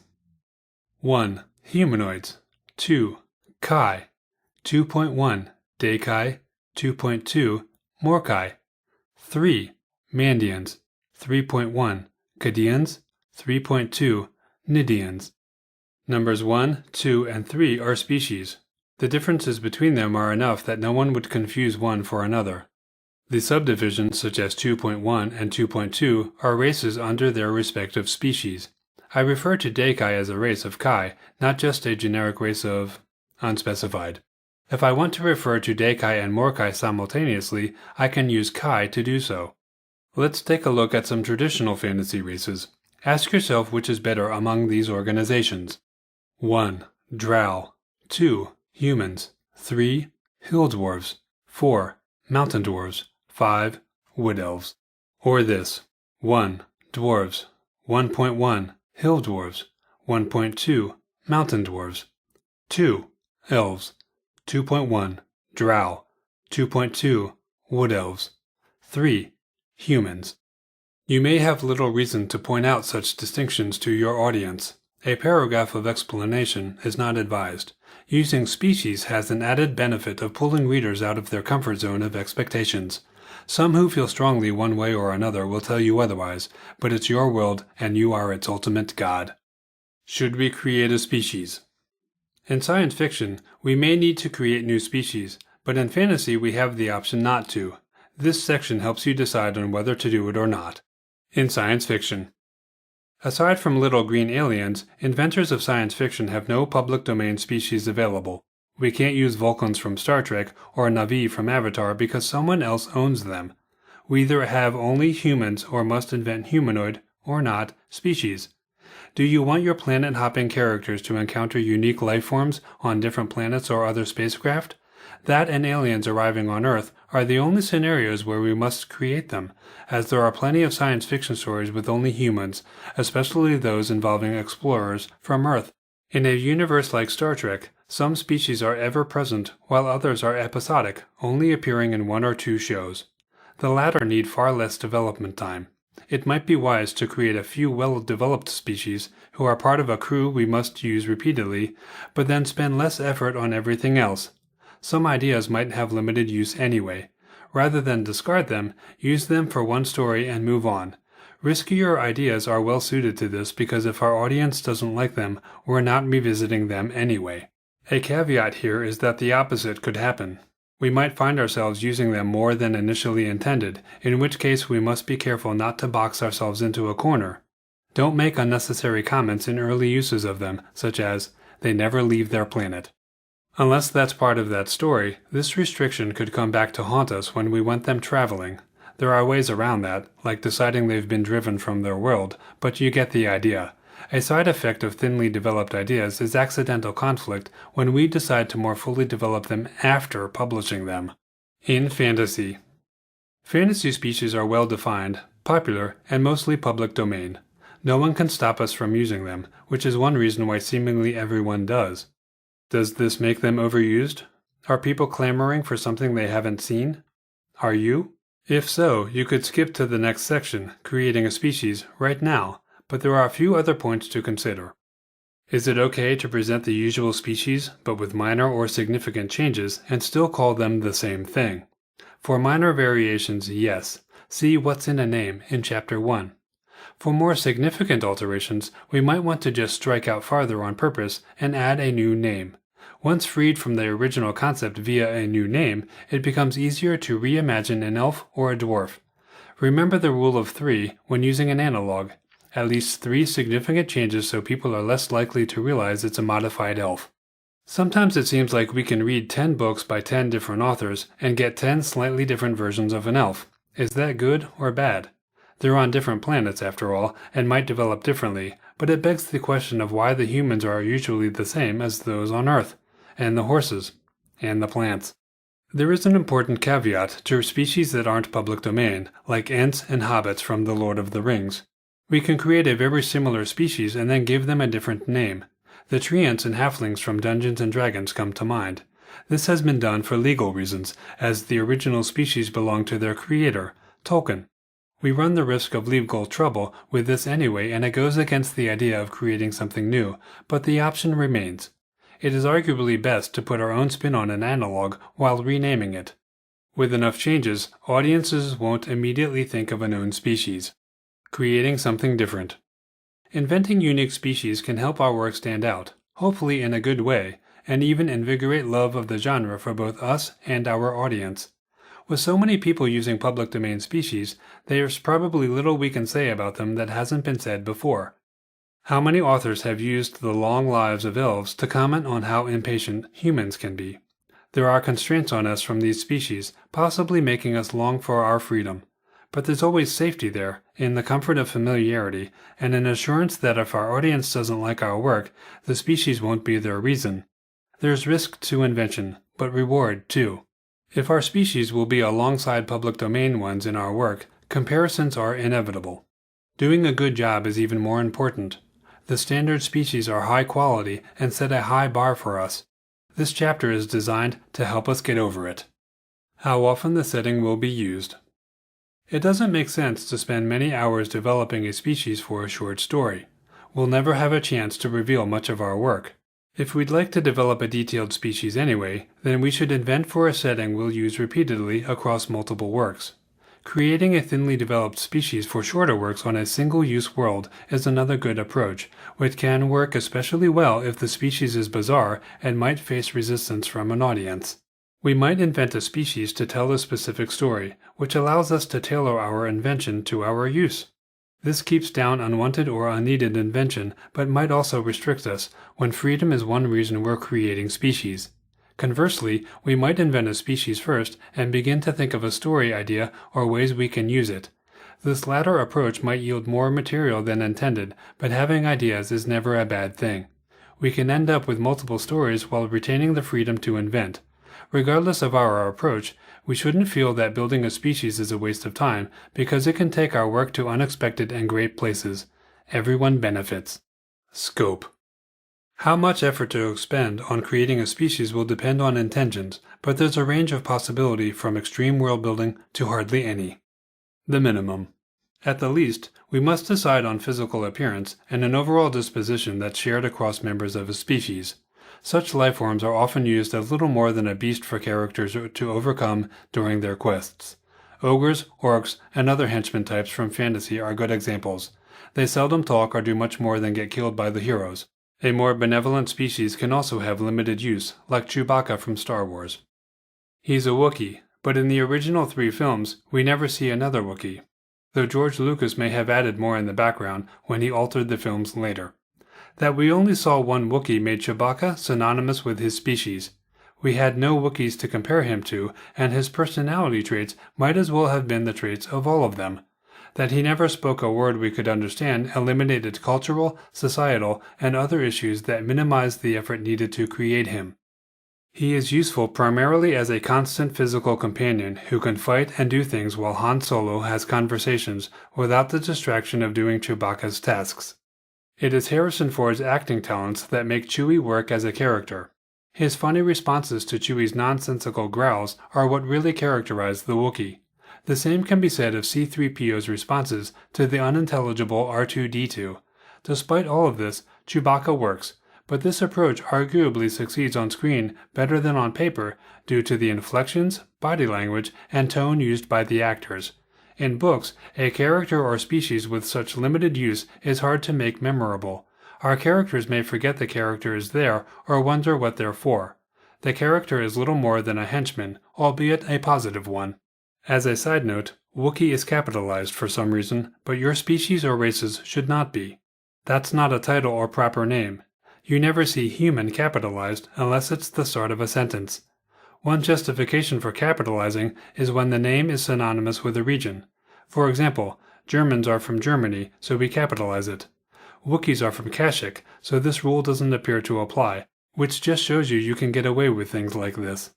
1. Humanoids. 2. Kai. 2.1. Dakai. 2.2. Morkai. 3. Mandians. 3.1. Kadians. 3.2. Nidians. Numbers 1, 2, and 3 are species. The differences between them are enough that no one would confuse one for another. The subdivisions, such as 2.1 and 2.2, are races under their respective species. I refer to Dakai as a race of Kai, not just a generic race of unspecified. If I want to refer to Dakai and Morkai simultaneously, I can use Kai to do so. Let's take a look at some traditional fantasy races. Ask yourself which is better among these organizations. 1. Drow. 2. Humans. 3. Hill dwarves. 4. Mountain dwarves. 5. Wood elves. Or this. 1. Dwarves. 1.1. Hill dwarves. 1.2. Mountain dwarves. 2. Elves. 2.1. Drow. 2.2. Wood elves. 3. Humans. You may have little reason to point out such distinctions to your audience. A paragraph of explanation is not advised. Using species has an added benefit of pulling readers out of their comfort zone of expectations. Some who feel strongly one way or another will tell you otherwise, but it's your world and you are its ultimate god. Should we create a species? In science fiction, we may need to create new species, but in fantasy we have the option not to. This section helps you decide on whether to do it or not. In science fiction. Aside from little green aliens, inventors of science fiction have no public domain species available. We can't use Vulcans from Star Trek or Na'vi from Avatar because someone else owns them. We either have only humans or must invent humanoid, or not, species. Do you want your planet-hopping characters to encounter unique life forms on different planets or other spacecraft? That and aliens arriving on Earth are the only scenarios where we must create them, as there are plenty of science fiction stories with only humans, especially those involving explorers from Earth. In a universe like Star Trek, some species are ever-present, while others are episodic, only appearing in 1 or 2 shows. The latter need far less development time. It might be wise to create a few well-developed species who are part of a crew we must use repeatedly, but then spend less effort on everything else. Some ideas might have limited use anyway. Rather than discard them, use them for one story and move on. Riskier ideas are well suited to this because if our audience doesn't like them, we're not revisiting them anyway. A caveat here is that the opposite could happen. We might find ourselves using them more than initially intended, in which case we must be careful not to box ourselves into a corner. Don't make unnecessary comments in early uses of them, such as, "They never leave their planet." Unless that's part of that story, this restriction could come back to haunt us when we want them traveling. There are ways around that, like deciding they've been driven from their world, but you get the idea. A side effect of thinly developed ideas is accidental conflict when we decide to more fully develop them after publishing them. In fantasy. Fantasy species are well defined, popular, and mostly public domain. No one can stop us from using them, which is one reason why seemingly everyone does. Does this make them overused? Are people clamoring for something they haven't seen? Are you? If so, you could skip to the next section, creating a species, right now, but there are a few other points to consider. Is it okay to present the usual species, but with minor or significant changes, and still call them the same thing? For minor variations, yes. See What's in a Name in Chapter 1. For more significant alterations, we might want to just strike out farther on purpose and add a new name. Once freed from the original concept via a new name, it becomes easier to reimagine an elf or a dwarf. Remember the rule of 3 when using an analog. At least 3 significant changes so people are less likely to realize it's a modified elf. Sometimes it seems like we can read 10 books by 10 different authors and get 10 slightly different versions of an elf. Is that good or bad? They're on different planets after all, and might develop differently, but it begs the question of why the humans are usually the same as those on Earth, and the horses, and the plants. There is an important caveat to species that aren't public domain, like Ents and Hobbits from The Lord of the Rings. We can create a very similar species and then give them a different name. The Treants and Halflings from Dungeons & Dragons come to mind. This has been done for legal reasons, as the original species belong to their creator, Tolkien. We run the risk of legal trouble with this anyway, and it goes against the idea of creating something new, but the option remains. It is arguably best to put our own spin on an analog while renaming it. With enough changes, audiences won't immediately think of a known species. Creating something different. Inventing unique species can help our work stand out, hopefully in a good way, and even invigorate love of the genre for both us and our audience. With so many people using public domain species, there's probably little we can say about them that hasn't been said before. How many authors have used the long lives of elves to comment on how impatient humans can be? There are constraints on us from these species, possibly making us long for our freedom. But there's always safety there, in the comfort of familiarity, and an assurance that if our audience doesn't like our work, the species won't be their reason. There's risk to invention, but reward too. If our species will be alongside public domain ones in our work, comparisons are inevitable. Doing a good job is even more important. The standard species are high quality and set a high bar for us. This chapter is designed to help us get over it. How often the setting will be used. It doesn't make sense to spend many hours developing a species for a short story. We'll never have a chance to reveal much of our work. If we'd like to develop a detailed species anyway, then we should invent for a setting we'll use repeatedly across multiple works. Creating a thinly developed species for shorter works on a single-use world is another good approach, which can work especially well if the species is bizarre and might face resistance from an audience. We might invent a species to tell a specific story, which allows us to tailor our invention to our use. This keeps down unwanted or unneeded invention, but might also restrict us, when freedom is one reason we're creating species. Conversely, we might invent a species first and begin to think of a story idea or ways we can use it. This latter approach might yield more material than intended, but having ideas is never a bad thing. We can end up with multiple stories while retaining the freedom to invent. Regardless of our approach, we shouldn't feel that building a species is a waste of time, because it can take our work to unexpected and great places. Everyone benefits. Scope. How much effort to expend on creating a species will depend on intentions, but there's a range of possibility from extreme world building to hardly any. The minimum. At the least, we must decide on physical appearance and an overall disposition that's shared across members of a species. Such lifeforms are often used as little more than a beast for characters to overcome during their quests. Ogres, orcs, and other henchman types from fantasy are good examples. They seldom talk or do much more than get killed by the heroes. A more benevolent species can also have limited use, like Chewbacca from Star Wars. He's a Wookiee, but in the original 3 films, we never see another Wookiee, though George Lucas may have added more in the background when he altered the films later. That we only saw one Wookiee made Chewbacca synonymous with his species. We had no Wookiees to compare him to, and his personality traits might as well have been the traits of all of them. That he never spoke a word we could understand eliminated cultural, societal, and other issues that minimized the effort needed to create him. He is useful primarily as a constant physical companion who can fight and do things while Han Solo has conversations without the distraction of doing Chewbacca's tasks. It is Harrison Ford's acting talents that make Chewie work as a character. His funny responses to Chewie's nonsensical growls are what really characterize the Wookiee. The same can be said of C-3PO's responses to the unintelligible R2-D2. Despite all of this, Chewbacca works, but this approach arguably succeeds on screen better than on paper due to the inflections, body language, and tone used by the actors. In books, a character or species with such limited use is hard to make memorable. Our characters may forget the character is there or wonder what they're for. The character is little more than a henchman, albeit a positive one. As a side note, Wookiee is capitalized for some reason, but your species or races should not be. That's not a title or proper name. You never see human capitalized unless it's the start of a sentence. One justification for capitalizing is when the name is synonymous with a region. For example, Germans are from Germany, so we capitalize it. Wookiees are from Kashyyyk, so this rule doesn't appear to apply, which just shows you can get away with things like this.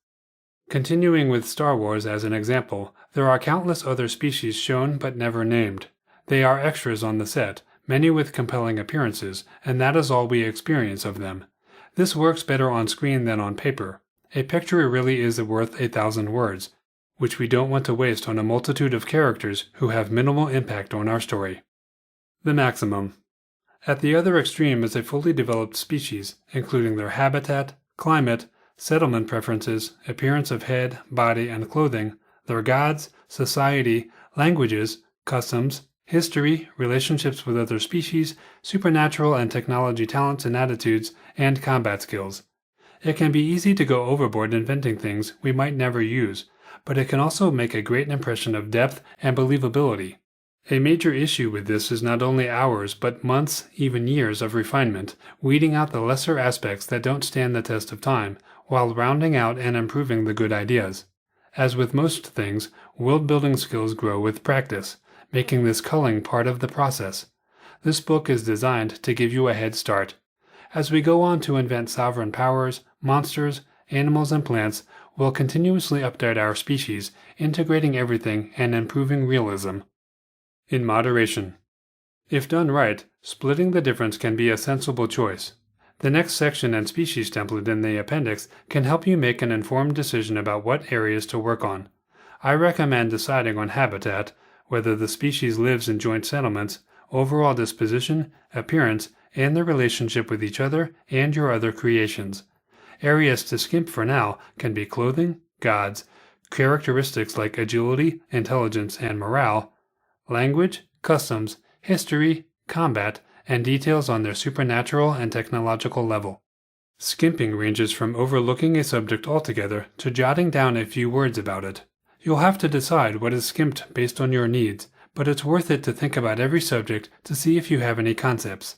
Continuing with Star Wars as an example, there are countless other species shown but never named. They are extras on the set, many with compelling appearances, and that is all we experience of them. This works better on screen than on paper. A picture really is worth 1,000 words, which we don't want to waste on a multitude of characters who have minimal impact on our story. The maximum. At the other extreme is a fully developed species, including their habitat, climate, settlement preferences, appearance of head, body, and clothing, their gods, society, languages, customs, history, relationships with other species, supernatural and technology talents and attitudes, and combat skills. It can be easy to go overboard inventing things we might never use, but it can also make a great impression of depth and believability. A major issue with this is not only hours, but months, even years of refinement, weeding out the lesser aspects that don't stand the test of time, while rounding out and improving the good ideas. As with most things, world-building skills grow with practice, making this culling part of the process. This book is designed to give you a head start. As we go on to invent sovereign powers, monsters, animals, and plants, we'll continuously update our species, integrating everything and improving realism. In moderation. If done right, splitting the difference can be a sensible choice. The next section and species template in the appendix can help you make an informed decision about what areas to work on. I recommend deciding on habitat, whether the species lives in joint settlements, overall disposition, appearance, and their relationship with each other and your other creations. Areas to skimp for now can be clothing, gods, characteristics like agility, intelligence, and morale, language, customs, history, combat, and details on their supernatural and technological level. Skimping ranges from overlooking a subject altogether to jotting down a few words about it. You'll have to decide what is skimped based on your needs, but it's worth it to think about every subject to see if you have any concepts.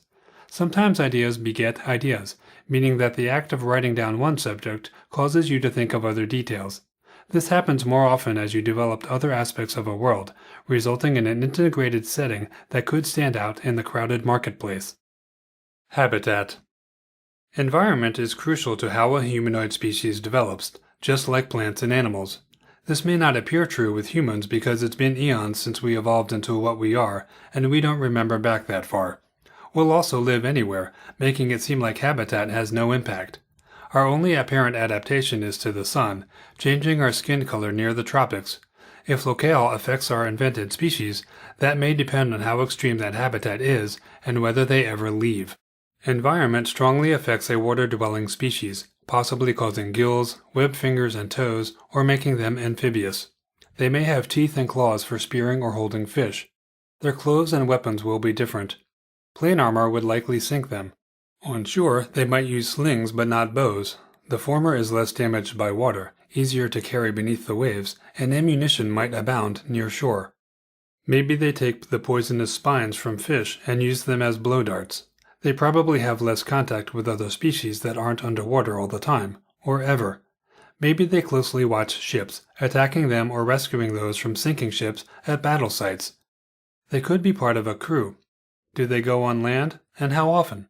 Sometimes ideas beget ideas, meaning that the act of writing down one subject causes you to think of other details. This happens more often as you develop other aspects of a world, resulting in an integrated setting that could stand out in the crowded marketplace. Habitat. Environment is crucial to how a humanoid species develops, just like plants and animals. This may not appear true with humans because it's been eons since we evolved into what we are, and we don't remember back that far. We'll also live anywhere, making it seem like habitat has no impact. Our only apparent adaptation is to the sun, changing our skin color near the tropics. If locale affects our invented species, that may depend on how extreme that habitat is and whether they ever leave. Environment strongly affects a water-dwelling species, possibly causing gills, webbed fingers and toes, or making them amphibious. They may have teeth and claws for spearing or holding fish. Their clothes and weapons will be different. Plain armor would likely sink them. On shore, they might use slings but not bows. The former is less damaged by water, easier to carry beneath the waves, and ammunition might abound near shore. Maybe they take the poisonous spines from fish and use them as blow darts. They probably have less contact with other species that aren't underwater all the time, or ever. Maybe they closely watch ships, attacking them or rescuing those from sinking ships at battle sites. They could be part of a crew. Do they go on land, and how often?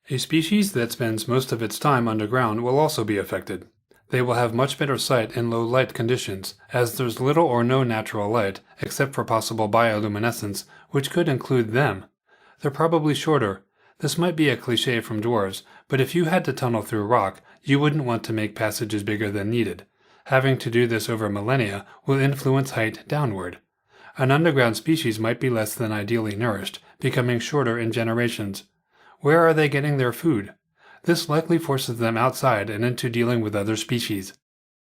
A species that spends most of its time underground will also be affected. They will have much better sight in low light conditions, as there's little or no natural light, except for possible bioluminescence, which could include them. They're probably shorter. This might be a cliché from dwarves, but if you had to tunnel through rock, you wouldn't want to make passages bigger than needed. Having to do this over millennia will influence height downward. An underground species might be less than ideally nourished, becoming shorter in generations. Where are they getting their food? This likely forces them outside and into dealing with other species.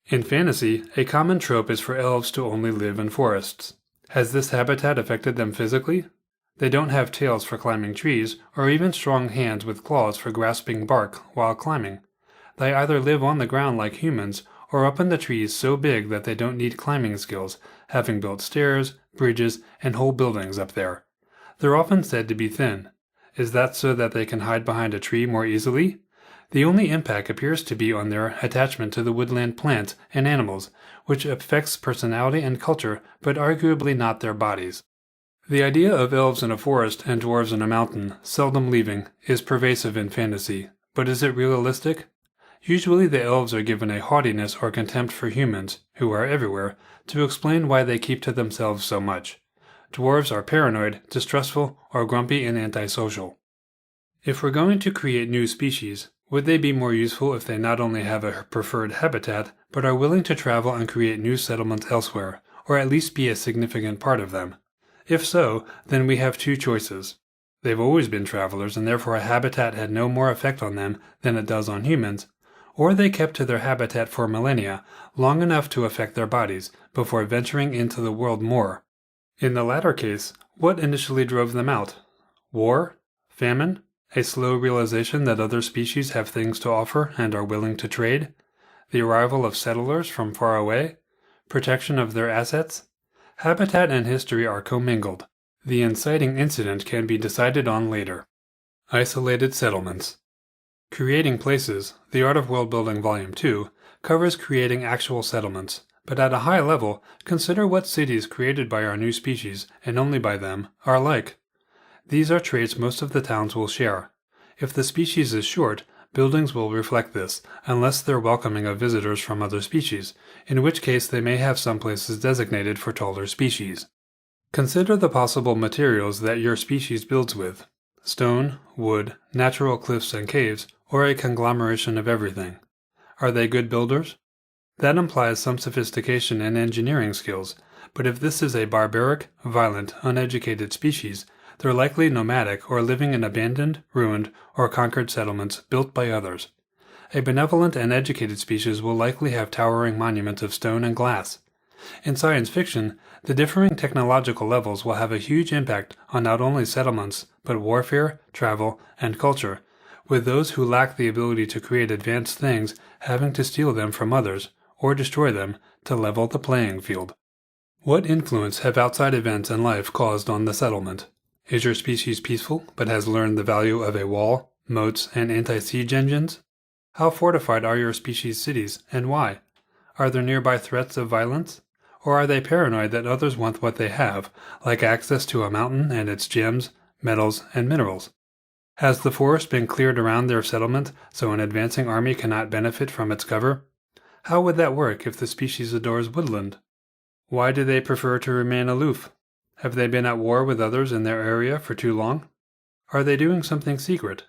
In fantasy, a common trope is for elves to only live in forests. Has this habitat affected them physically? They don't have tails for climbing trees, or even strong hands with claws for grasping bark while climbing. They either live on the ground like humans, or up in the trees so big that they don't need climbing skills, having built stairs, bridges, and whole buildings up there. They're often said to be thin. Is that so that they can hide behind a tree more easily? The only impact appears to be on their attachment to the woodland plants and animals, which affects personality and culture, but arguably not their bodies. The idea of elves in a forest and dwarves in a mountain, seldom leaving, is pervasive in fantasy, but is it realistic? Usually the elves are given a haughtiness or contempt for humans, who are everywhere, to explain why they keep to themselves so much. Dwarves are paranoid, distrustful, or grumpy and antisocial. If we're going to create new species, would they be more useful if they not only have a preferred habitat, but are willing to travel and create new settlements elsewhere, or at least be a significant part of them? If so, then we have two choices. They've always been travelers, and therefore a habitat had no more effect on them than it does on humans, or they kept to their habitat for millennia, long enough to affect their bodies, before venturing into the world more. In the latter case, what initially drove them out? War? Famine? A slow realization that other species have things to offer and are willing to trade? The arrival of settlers from far away? Protection of their assets? Habitat and history are commingled. The inciting incident can be decided on later. Isolated settlements. Creating Places, The Art of Worldbuilding Volume 2, covers creating actual settlements, but at a high level, consider what cities created by our new species, and only by them, are like. These are traits most of the towns will share. If the species is short, buildings will reflect this, unless they're welcoming of visitors from other species, in which case they may have some places designated for taller species. Consider the possible materials that your species builds with: stone, wood, natural cliffs and caves, or a conglomeration of everything. Are they good builders? That implies some sophistication and engineering skills, but if this is a barbaric, violent, uneducated species, they're likely nomadic or living in abandoned, ruined, or conquered settlements built by others. A benevolent and educated species will likely have towering monuments of stone and glass. In science fiction, the differing technological levels will have a huge impact on not only settlements, but warfare, travel, and culture, with those who lack the ability to create advanced things having to steal them from others, or destroy them, to level the playing field. What influence have outside events and life caused on the settlement? Is your species peaceful, but has learned the value of a wall, moats, and anti-siege engines? How fortified are your species' cities, and why? Are there nearby threats of violence? Or are they paranoid that others want what they have, like access to a mountain and its gems, metals, and minerals? Has the forest been cleared around their settlement so an advancing army cannot benefit from its cover? How would that work if the species adores woodland? Why do they prefer to remain aloof? Have they been at war with others in their area for too long? Are they doing something secret?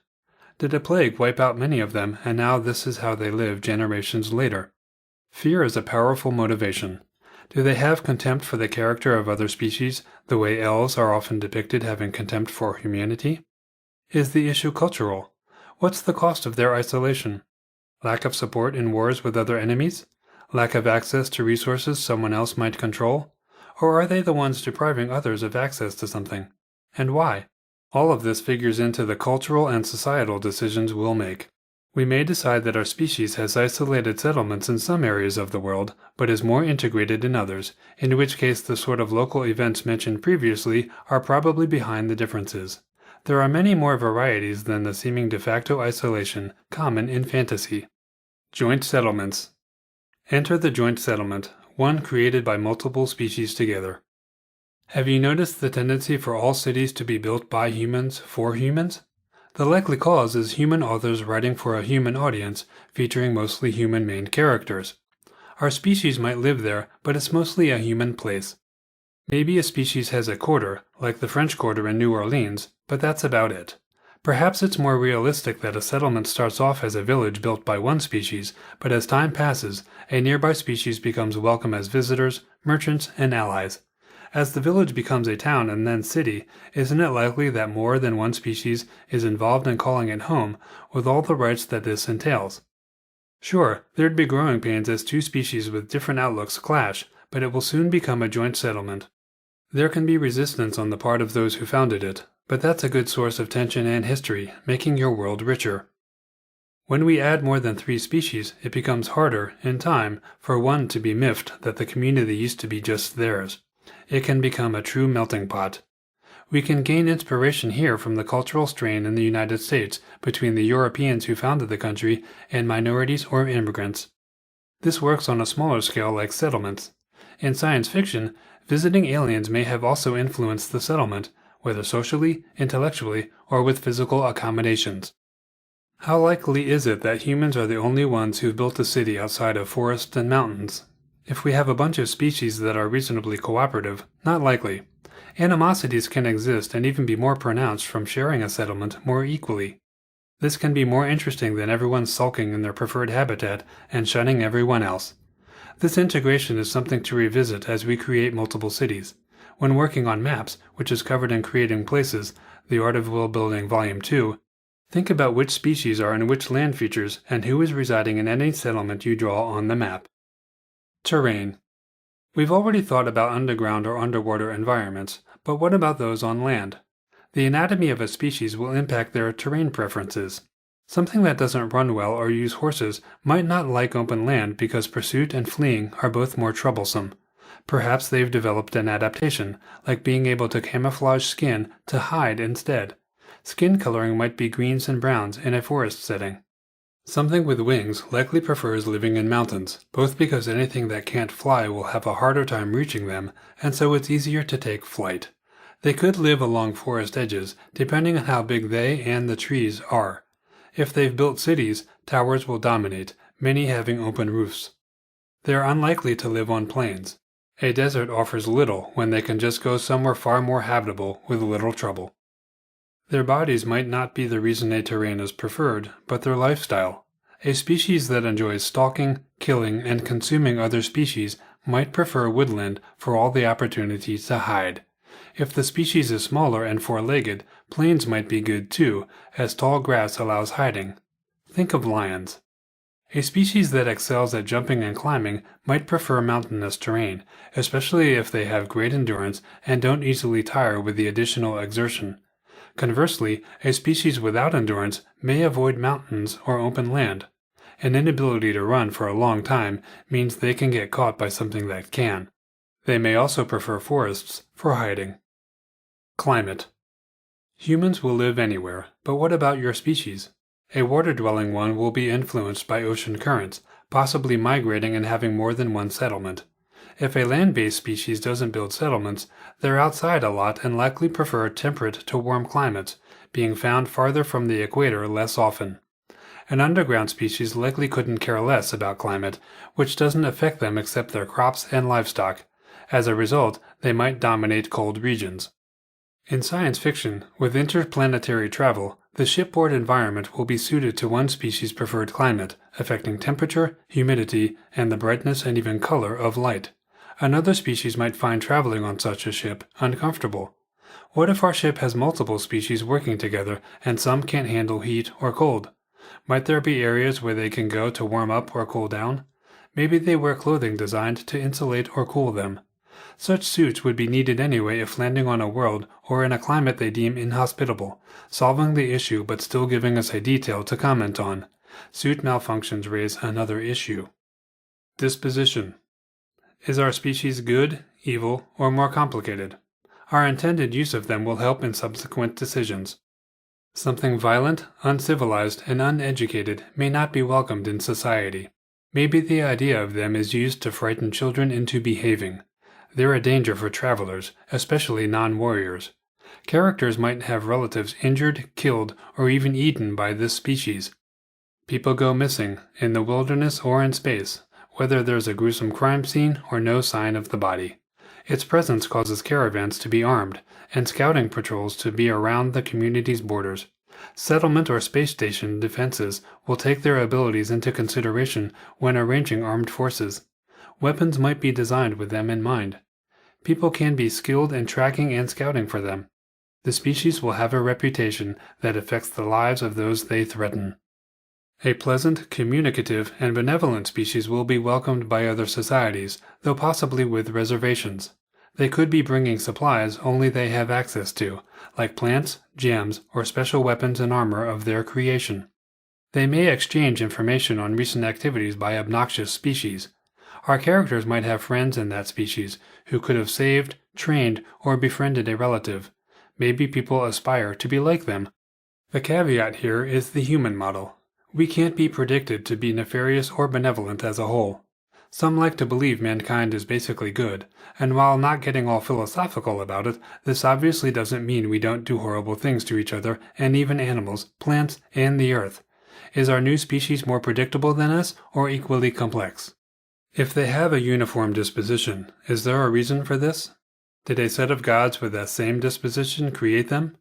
Did a plague wipe out many of them, and now this is how they live generations later? Fear is a powerful motivation. Do they have contempt for the character of other species, the way elves are often depicted having contempt for humanity? Is the issue cultural? What's the cost of their isolation? Lack of support in wars with other enemies? Lack of access to resources someone else might control? Or are they the ones depriving others of access to something? And why? All of this figures into the cultural and societal decisions we'll make. We may decide that our species has isolated settlements in some areas of the world, but is more integrated in others, in which case the sort of local events mentioned previously are probably behind the differences. There are many more varieties than the seeming de facto isolation common in fantasy. Joint settlements. Enter the joint settlement, one created by multiple species together. Have you noticed the tendency for all cities to be built by humans for humans? The likely cause is human authors writing for a human audience, featuring mostly human main characters. Our species might live there, but it's mostly a human place. Maybe a species has a quarter, like the French Quarter in New Orleans, but that's about it. Perhaps it's more realistic that a settlement starts off as a village built by one species, but as time passes, a nearby species becomes welcome as visitors, merchants, and allies. As the village becomes a town and then city, isn't it likely that more than one species is involved in calling it home, with all the rights that this entails? Sure, there'd be growing pains as two species with different outlooks clash, but it will soon become a joint settlement. There can be resistance on the part of those who founded it, but that's a good source of tension and history, making your world richer. When we add more than 3 species, it becomes harder, in time, for one to be miffed that the community used to be just theirs. It can become a true melting pot. We can gain inspiration here from the cultural strain in the United States between the Europeans who founded the country and minorities or immigrants. This works on a smaller scale like settlements. In science fiction, visiting aliens may have also influenced the settlement, whether socially, intellectually, or with physical accommodations. How likely is it that humans are the only ones who've built a city outside of forests and mountains? If we have a bunch of species that are reasonably cooperative, not likely. Animosities can exist and even be more pronounced from sharing a settlement more equally. This can be more interesting than everyone sulking in their preferred habitat and shunning everyone else. This integration is something to revisit as we create multiple cities. When working on maps, which is covered in Creating Places, The Art of Worldbuilding Volume 2, think about which species are in which land features and who is residing in any settlement you draw on the map. Terrain. We've already thought about underground or underwater environments, but what about those on land? The anatomy of a species will impact their terrain preferences. Something that doesn't run well or use horses might not like open land because pursuit and fleeing are both more troublesome. Perhaps they've developed an adaptation, like being able to camouflage skin to hide instead. Skin coloring might be greens and browns in a forest setting. Something with wings likely prefers living in mountains, both because anything that can't fly will have a harder time reaching them, and so it's easier to take flight. They could live along forest edges, depending on how big they and the trees are. If they've built cities, towers will dominate, many having open roofs. They're unlikely to live on plains. A desert offers little when they can just go somewhere far more habitable with little trouble. Their bodies might not be the reason a terrain is preferred, but their lifestyle. A species that enjoys stalking, killing, and consuming other species might prefer woodland for all the opportunities to hide. If the species is smaller and four-legged, plains might be good too, as tall grass allows hiding. Think of lions. A species that excels at jumping and climbing might prefer mountainous terrain, especially if they have great endurance and don't easily tire with the additional exertion. Conversely, a species without endurance may avoid mountains or open land. An inability to run for a long time means they can get caught by something that can. They may also prefer forests for hiding. Climate. Humans will live anywhere, but what about your species? A water-dwelling one will be influenced by ocean currents, possibly migrating and having more than one settlement. If a land-based species doesn't build settlements, they're outside a lot and likely prefer temperate to warm climates, being found farther from the equator less often. An underground species likely couldn't care less about climate, which doesn't affect them except their crops and livestock. As a result, they might dominate cold regions. In science fiction, with interplanetary travel, the shipboard environment will be suited to one species' preferred climate, affecting temperature, humidity, and the brightness and even color of light. Another species might find traveling on such a ship uncomfortable. What if our ship has multiple species working together and some can't handle heat or cold? Might there be areas where they can go to warm up or cool down? Maybe they wear clothing designed to insulate or cool them. Such suits would be needed anyway if landing on a world or in a climate they deem inhospitable, solving the issue but still giving us a detail to comment on. Suit malfunctions raise another issue. Disposition. Is our species good, evil, or more complicated? Our intended use of them will help in subsequent decisions. Something violent, uncivilized, and uneducated may not be welcomed in society. Maybe the idea of them is used to frighten children into behaving. They're a danger for travelers, especially non-warriors. Characters might have relatives injured, killed, or even eaten by this species. People go missing, in the wilderness or in space, whether there's a gruesome crime scene or no sign of the body. Its presence causes caravans to be armed, and scouting patrols to be around the community's borders. Settlement or space station defenses will take their abilities into consideration when arranging armed forces. Weapons might be designed with them in mind. People can be skilled in tracking and scouting for them. The species will have a reputation that affects the lives of those they threaten. A pleasant, communicative, and benevolent species will be welcomed by other societies, though possibly with reservations. They could be bringing supplies only they have access to, like plants, gems, or special weapons and armor of their creation. They may exchange information on recent activities by obnoxious species. Our characters might have friends in that species who could have saved, trained, or befriended a relative. Maybe people aspire to be like them. The caveat here is the human model. We can't be predicted to be nefarious or benevolent as a whole. Some like to believe mankind is basically good, and while not getting all philosophical about it, this obviously doesn't mean we don't do horrible things to each other and even animals, plants, and the earth. Is our new species more predictable than us, or equally complex? If they have a uniform disposition, is there a reason for this? Did a set of gods with that same disposition create them?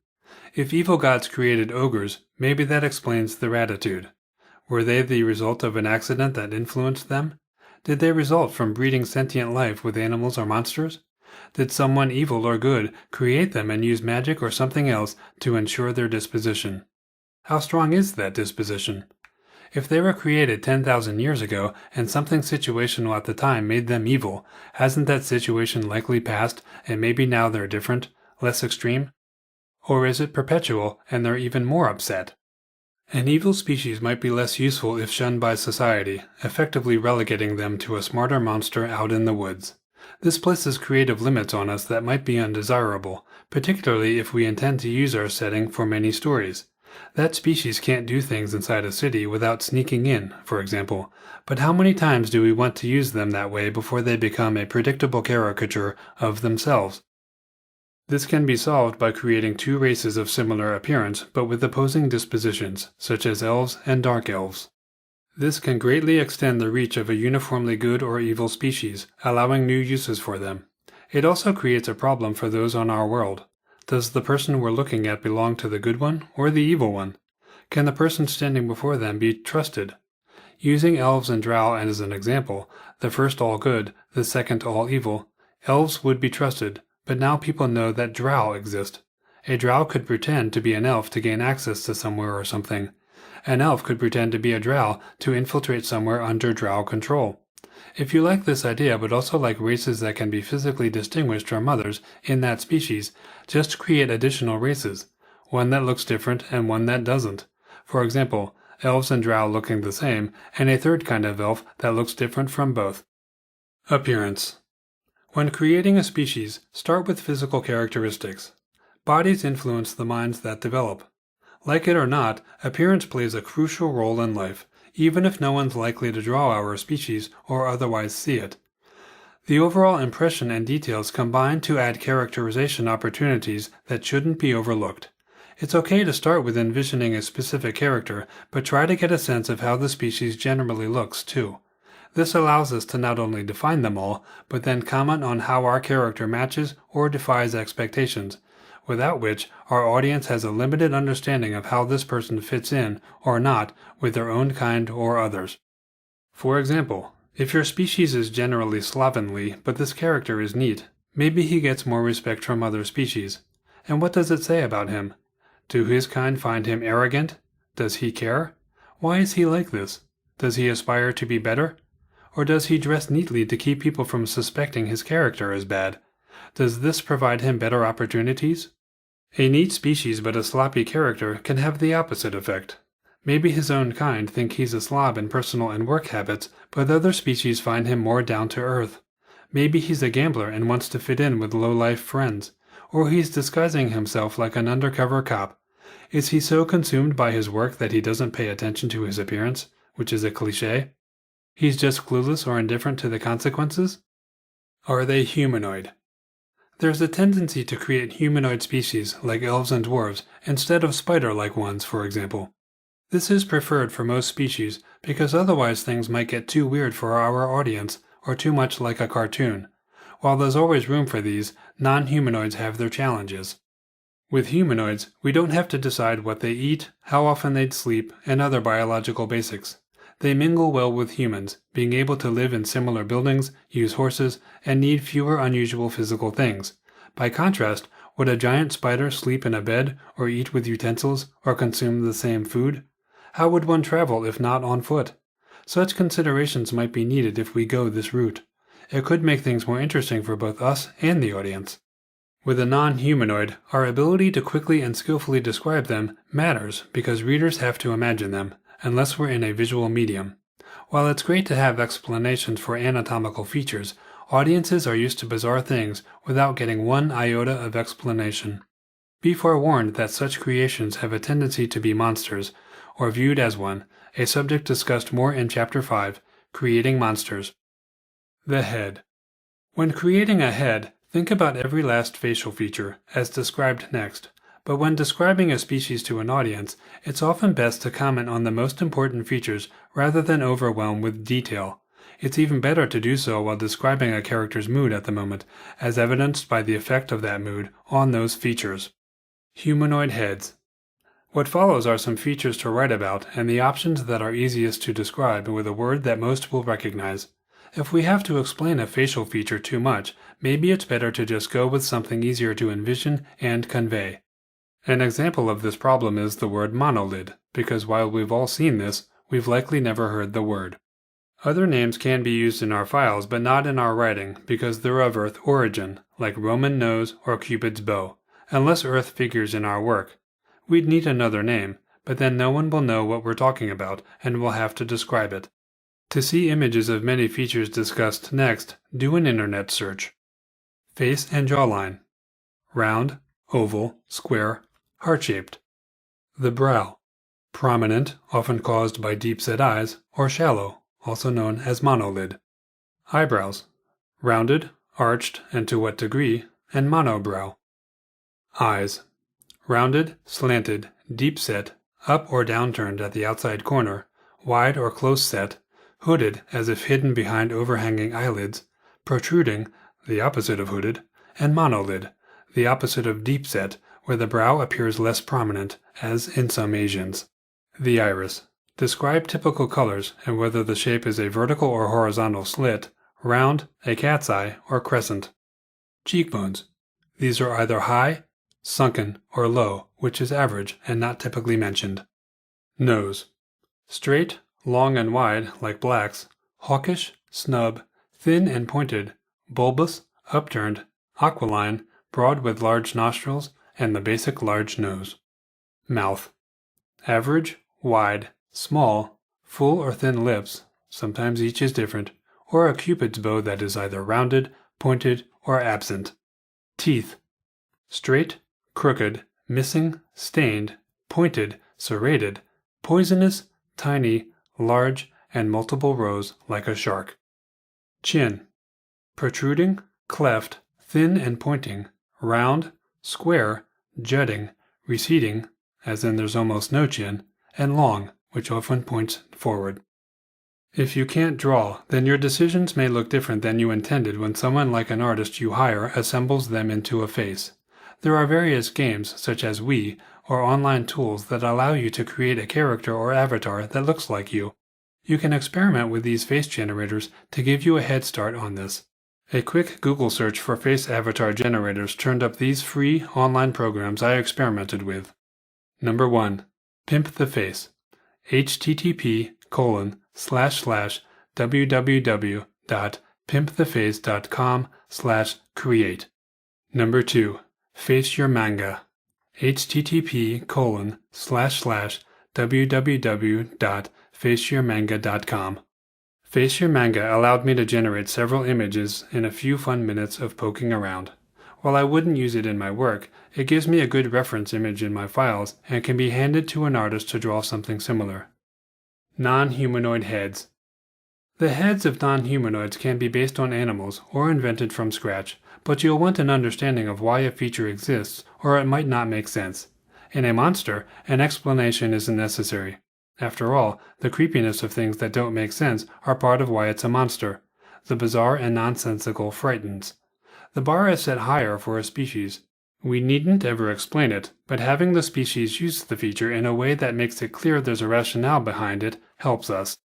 If evil gods created ogres, maybe that explains their attitude. Were they the result of an accident that influenced them? Did they result from breeding sentient life with animals or monsters? Did someone evil or good create them and use magic or something else to ensure their disposition? How strong is that disposition? If they were created 10,000 years ago and something situational at the time made them evil, hasn't that situation likely passed and maybe now they're different, less extreme? Or is it perpetual and they're even more upset? An evil species might be less useful if shunned by society, effectively relegating them to a smarter monster out in the woods. This places creative limits on us that might be undesirable, particularly if we intend to use our setting for many stories. That species can't do things inside a city without sneaking in, for example, but how many times do we want to use them that way before they become a predictable caricature of themselves? This can be solved by creating two races of similar appearance but with opposing dispositions, such as elves and dark elves. This can greatly extend the reach of a uniformly good or evil species, allowing new uses for them. It also creates a problem for those on our world. Does the person we're looking at belong to the good one or the evil one? Can the person standing before them be trusted? Using elves and drow as an example, the first all good, the second all evil, elves would be trusted, but now people know that drow exist. A drow could pretend to be an elf to gain access to somewhere or something. An elf could pretend to be a drow to infiltrate somewhere under drow control. If you like this idea but also like races that can be physically distinguished from others in that species, just create additional races, one that looks different and one that doesn't. For example, elves and drow looking the same, and a third kind of elf that looks different from both. Appearance. When creating a species, start with physical characteristics. Bodies influence the minds that develop. Like it or not, appearance plays a crucial role in life, even if no one's likely to draw our species or otherwise see it. The overall impression and details combine to add characterization opportunities that shouldn't be overlooked. It's okay to start with envisioning a specific character, but try to get a sense of how the species generally looks, too. This allows us to not only define them all, but then comment on how our character matches or defies expectations, without which our audience has a limited understanding of how this person fits in or not with their own kind or others. For example, if your species is generally slovenly, but this character is neat, maybe he gets more respect from other species. And what does it say about him? Do his kind find him arrogant? Does he care? Why is he like this? Does he aspire to be better? Or does he dress neatly to keep people from suspecting his character is bad? Does this provide him better opportunities? A neat species but a sloppy character can have the opposite effect. Maybe his own kind think he's a slob in personal and work habits, but other species find him more down to earth. Maybe he's a gambler and wants to fit in with low-life friends. Or he's disguising himself like an undercover cop. Is he so consumed by his work that he doesn't pay attention to his appearance, which is a cliché? He's just clueless or indifferent to the consequences? Are they humanoid? There's a tendency to create humanoid species like elves and dwarves instead of spider-like ones, for example. This is preferred for most species because otherwise things might get too weird for our audience or too much like a cartoon. While there's always room for these, non-humanoids have their challenges. With humanoids, we don't have to decide what they eat, how often they'd sleep, and other biological basics. They mingle well with humans, being able to live in similar buildings, use horses, and need fewer unusual physical things. By contrast, would a giant spider sleep in a bed, or eat with utensils, or consume the same food? How would one travel if not on foot? Such considerations might be needed if we go this route. It could make things more interesting for both us and the audience. With a non-humanoid, our ability to quickly and skillfully describe them matters because readers have to imagine them, unless we're in a visual medium. While it's great to have explanations for anatomical features, audiences are used to bizarre things without getting one iota of explanation. Be forewarned that such creations have a tendency to be monsters, or viewed as one, a subject discussed more in Chapter 5, Creating Monsters. The head. When creating a head, think about every last facial feature, as described next. But when describing a species to an audience, it's often best to comment on the most important features rather than overwhelm with detail. It's even better to do so while describing a character's mood at the moment, as evidenced by the effect of that mood on those features. Humanoid heads. What follows are some features to write about and the options that are easiest to describe with a word that most will recognize. If we have to explain a facial feature too much, maybe it's better to just go with something easier to envision and convey. An example of this problem is the word monolid, because while we've all seen this, we've likely never heard the word. Other names can be used in our files but not in our writing because they're of Earth origin, like Roman nose or Cupid's bow, unless Earth figures in our work. We'd need another name, but then no one will know what we're talking about and we'll have to describe it. To see images of many features discussed next, do an internet search. Face and jawline. Round, oval, square, heart-shaped. The brow. Prominent, often caused by deep-set eyes, or shallow, also known as monolid. Eyebrows. Rounded, arched, and to what degree, and monobrow. Eyes. Rounded, slanted, deep-set, up or downturned at the outside corner, wide or close-set, hooded as if hidden behind overhanging eyelids, protruding, the opposite of hooded, and monolid, the opposite of deep-set, where the brow appears less prominent, as in some Asians. The iris. Describe typical colors and whether the shape is a vertical or horizontal slit, round, a cat's eye, or crescent. Cheekbones. These are either high, sunken, or low, which is average and not typically mentioned. Nose. Straight, long and wide, like blacks, hawkish, snub, thin and pointed, bulbous, upturned, aquiline, broad with large nostrils, and the basic large nose. Mouth. Average, wide, small, full or thin lips, sometimes each is different, or a Cupid's bow that is either rounded, pointed, or absent. Teeth. Straight, crooked, missing, stained, pointed, serrated, poisonous, tiny, large, and multiple rows like a shark. Chin. Protruding, cleft, thin and pointing, round, square, jutting, receding, as in there's almost no chin, and long, which often points forward. If you can't draw, then your decisions may look different than you intended when someone like an artist you hire assembles them into a face. There are various games, such as Wii, or online tools that allow you to create a character or avatar that looks like you. You can experiment with these face generators to give you a head start on this. A quick Google search for face avatar generators turned up these free online programs I experimented with. Number 1. Pimp the Face. http://www.pimptheface.com/create. Number 2. Face Your Manga. http://www.faceyourmanga.com. Face Your Manga allowed me to generate several images in a few fun minutes of poking around. While I wouldn't use it in my work, it gives me a good reference image in my files and can be handed to an artist to draw something similar. Non-humanoid heads. The heads of non-humanoids can be based on animals or invented from scratch, but you'll want an understanding of why a feature exists or it might not make sense. In a monster, an explanation isn't necessary. After all, the creepiness of things that don't make sense are part of why it's a monster. The bizarre and nonsensical frightens. The bar is set higher for a species. We needn't ever explain it, but having the species use the feature in a way that makes it clear there's a rationale behind it helps us.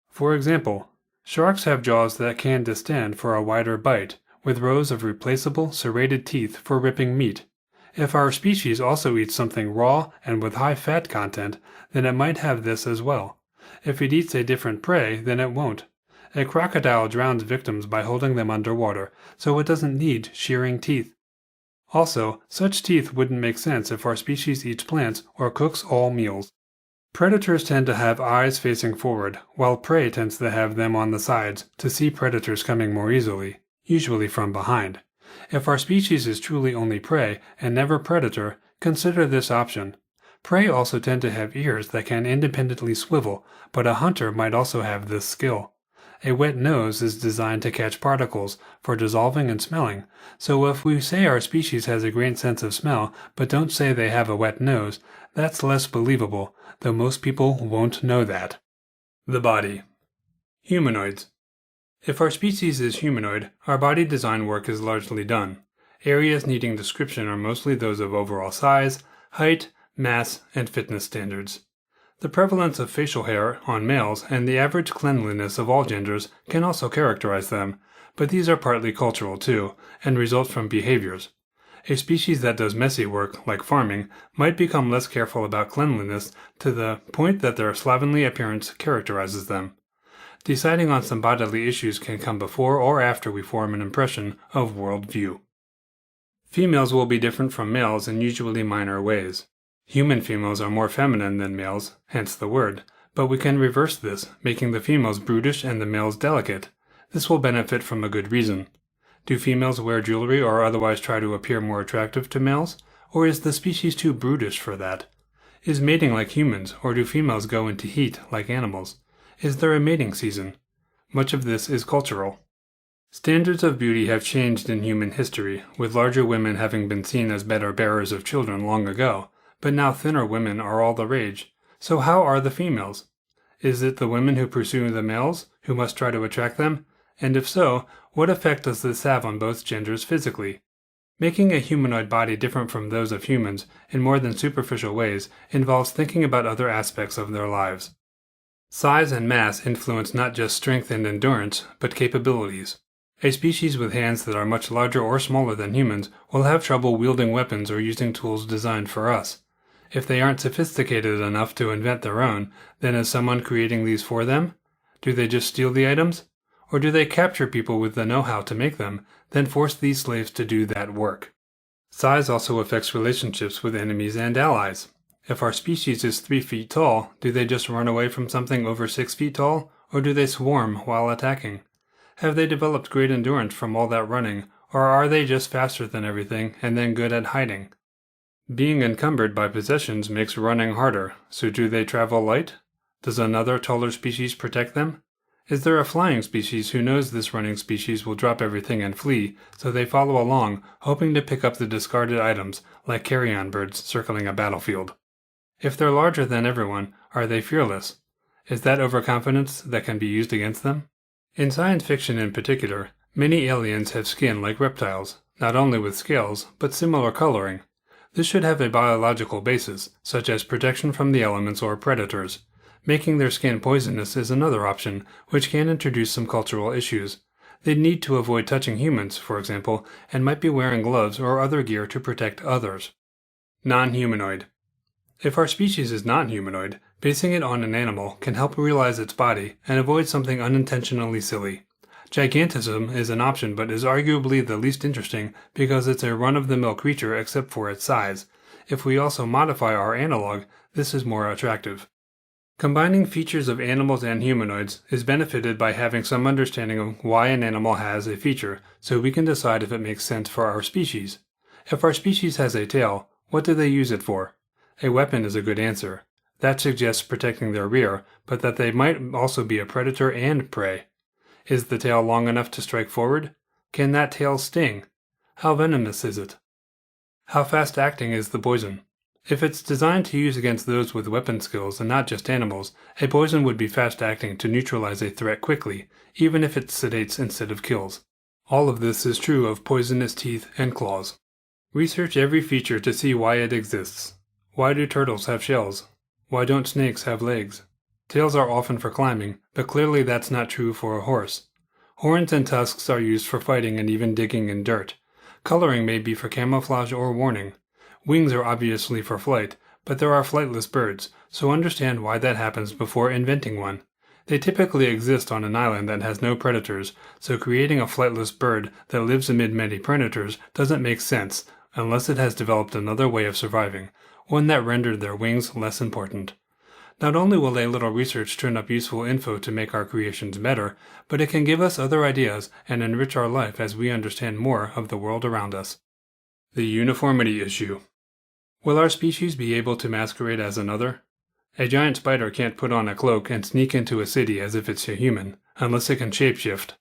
For example, sharks have jaws that can distend for a wider bite, with rows of replaceable, serrated teeth for ripping meat. If our species also eats something raw and with high fat content, then it might have this as well. If it eats a different prey, then it won't. A crocodile drowns victims by holding them underwater, so it doesn't need shearing teeth. Also, such teeth wouldn't make sense if our species eats plants or cooks all meals. Predators tend to have eyes facing forward, while prey tends to have them on the sides to see predators coming more easily, usually from behind. If our species is truly only prey and never predator, consider this option. Prey also tend to have ears that can independently swivel, but a hunter might also have this skill. A wet nose is designed to catch particles for dissolving and smelling, so if we say our species has a great sense of smell but don't say they have a wet nose, that's less believable, though most people won't know that. The body. Humanoids. If our species is humanoid, our body design work is largely done. Areas needing description are mostly those of overall size, height, mass, and fitness standards. The prevalence of facial hair on males and the average cleanliness of all genders can also characterize them, but these are partly cultural too, and result from behaviors. A species that does messy work, like farming, might become less careful about cleanliness to the point that their slovenly appearance characterizes them. Deciding on some bodily issues can come before or after we form an impression of world view. Females will be different from males in usually minor ways. Human females are more feminine than males, hence the word, but we can reverse this, making the females brutish and the males delicate. This will benefit from a good reason. Do females wear jewelry or otherwise try to appear more attractive to males? Or is the species too brutish for that? Is mating like humans, or do females go into heat like animals? Is there a mating season? Much of this is cultural. Standards of beauty have changed in human history, with larger women having been seen as better bearers of children long ago, but now thinner women are all the rage. So how are the females? Is it the women who pursue the males, who must try to attract them? And if so, what effect does this have on both genders physically? Making a humanoid body different from those of humans in more than superficial ways involves thinking about other aspects of their lives. Size and mass influence not just strength and endurance, but capabilities. A species with hands that are much larger or smaller than humans will have trouble wielding weapons or using tools designed for us. If they aren't sophisticated enough to invent their own, then is someone creating these for them? Do they just steal the items? Or do they capture people with the know-how to make them, then force these slaves to do that work? Size also affects relationships with enemies and allies. If our species is 3 feet tall, do they just run away from something over 6 feet tall, or do they swarm while attacking? Have they developed great endurance from all that running, or are they just faster than everything and then good at hiding? Being encumbered by possessions makes running harder, so do they travel light? Does another taller species protect them? Is there a flying species who knows this running species will drop everything and flee, so they follow along, hoping to pick up the discarded items like carrion birds circling a battlefield? If they're larger than everyone, are they fearless? Is that overconfidence that can be used against them? In science fiction in particular, many aliens have skin like reptiles, not only with scales, but similar coloring. This should have a biological basis, such as protection from the elements or predators. Making their skin poisonous is another option, which can introduce some cultural issues. They'd need to avoid touching humans, for example, and might be wearing gloves or other gear to protect others. Non-humanoid. If our species is non-humanoid, basing it on an animal can help realize its body and avoid something unintentionally silly. Gigantism is an option but is arguably the least interesting because it's a run-of-the-mill creature except for its size. If we also modify our analog, this is more attractive. Combining features of animals and humanoids is benefited by having some understanding of why an animal has a feature, so we can decide if it makes sense for our species. If our species has a tail, what do they use it for? A weapon is a good answer. That suggests protecting their rear, but that they might also be a predator and prey. Is the tail long enough to strike forward? Can that tail sting? How venomous is it? How fast-acting is the poison? If it's designed to use against those with weapon skills and not just animals, a poison would be fast-acting to neutralize a threat quickly, even if it sedates instead of kills. All of this is true of poisonous teeth and claws. Research every feature to see why it exists. Why do turtles have shells? Why don't snakes have legs? Tails are often for climbing, but clearly that's not true for a horse. Horns and tusks are used for fighting and even digging in dirt. Coloring may be for camouflage or warning. Wings are obviously for flight, but there are flightless birds, so understand why that happens before inventing one. They typically exist on an island that has no predators, so creating a flightless bird that lives amid many predators doesn't make sense unless it has developed another way of surviving, one that rendered their wings less important. Not only will a little research turn up useful info to make our creations better, but it can give us other ideas and enrich our life as we understand more of the world around us. The uniformity issue. Will our species be able to masquerade as another? A giant spider can't put on a cloak and sneak into a city as if it's a human, unless it can shapeshift.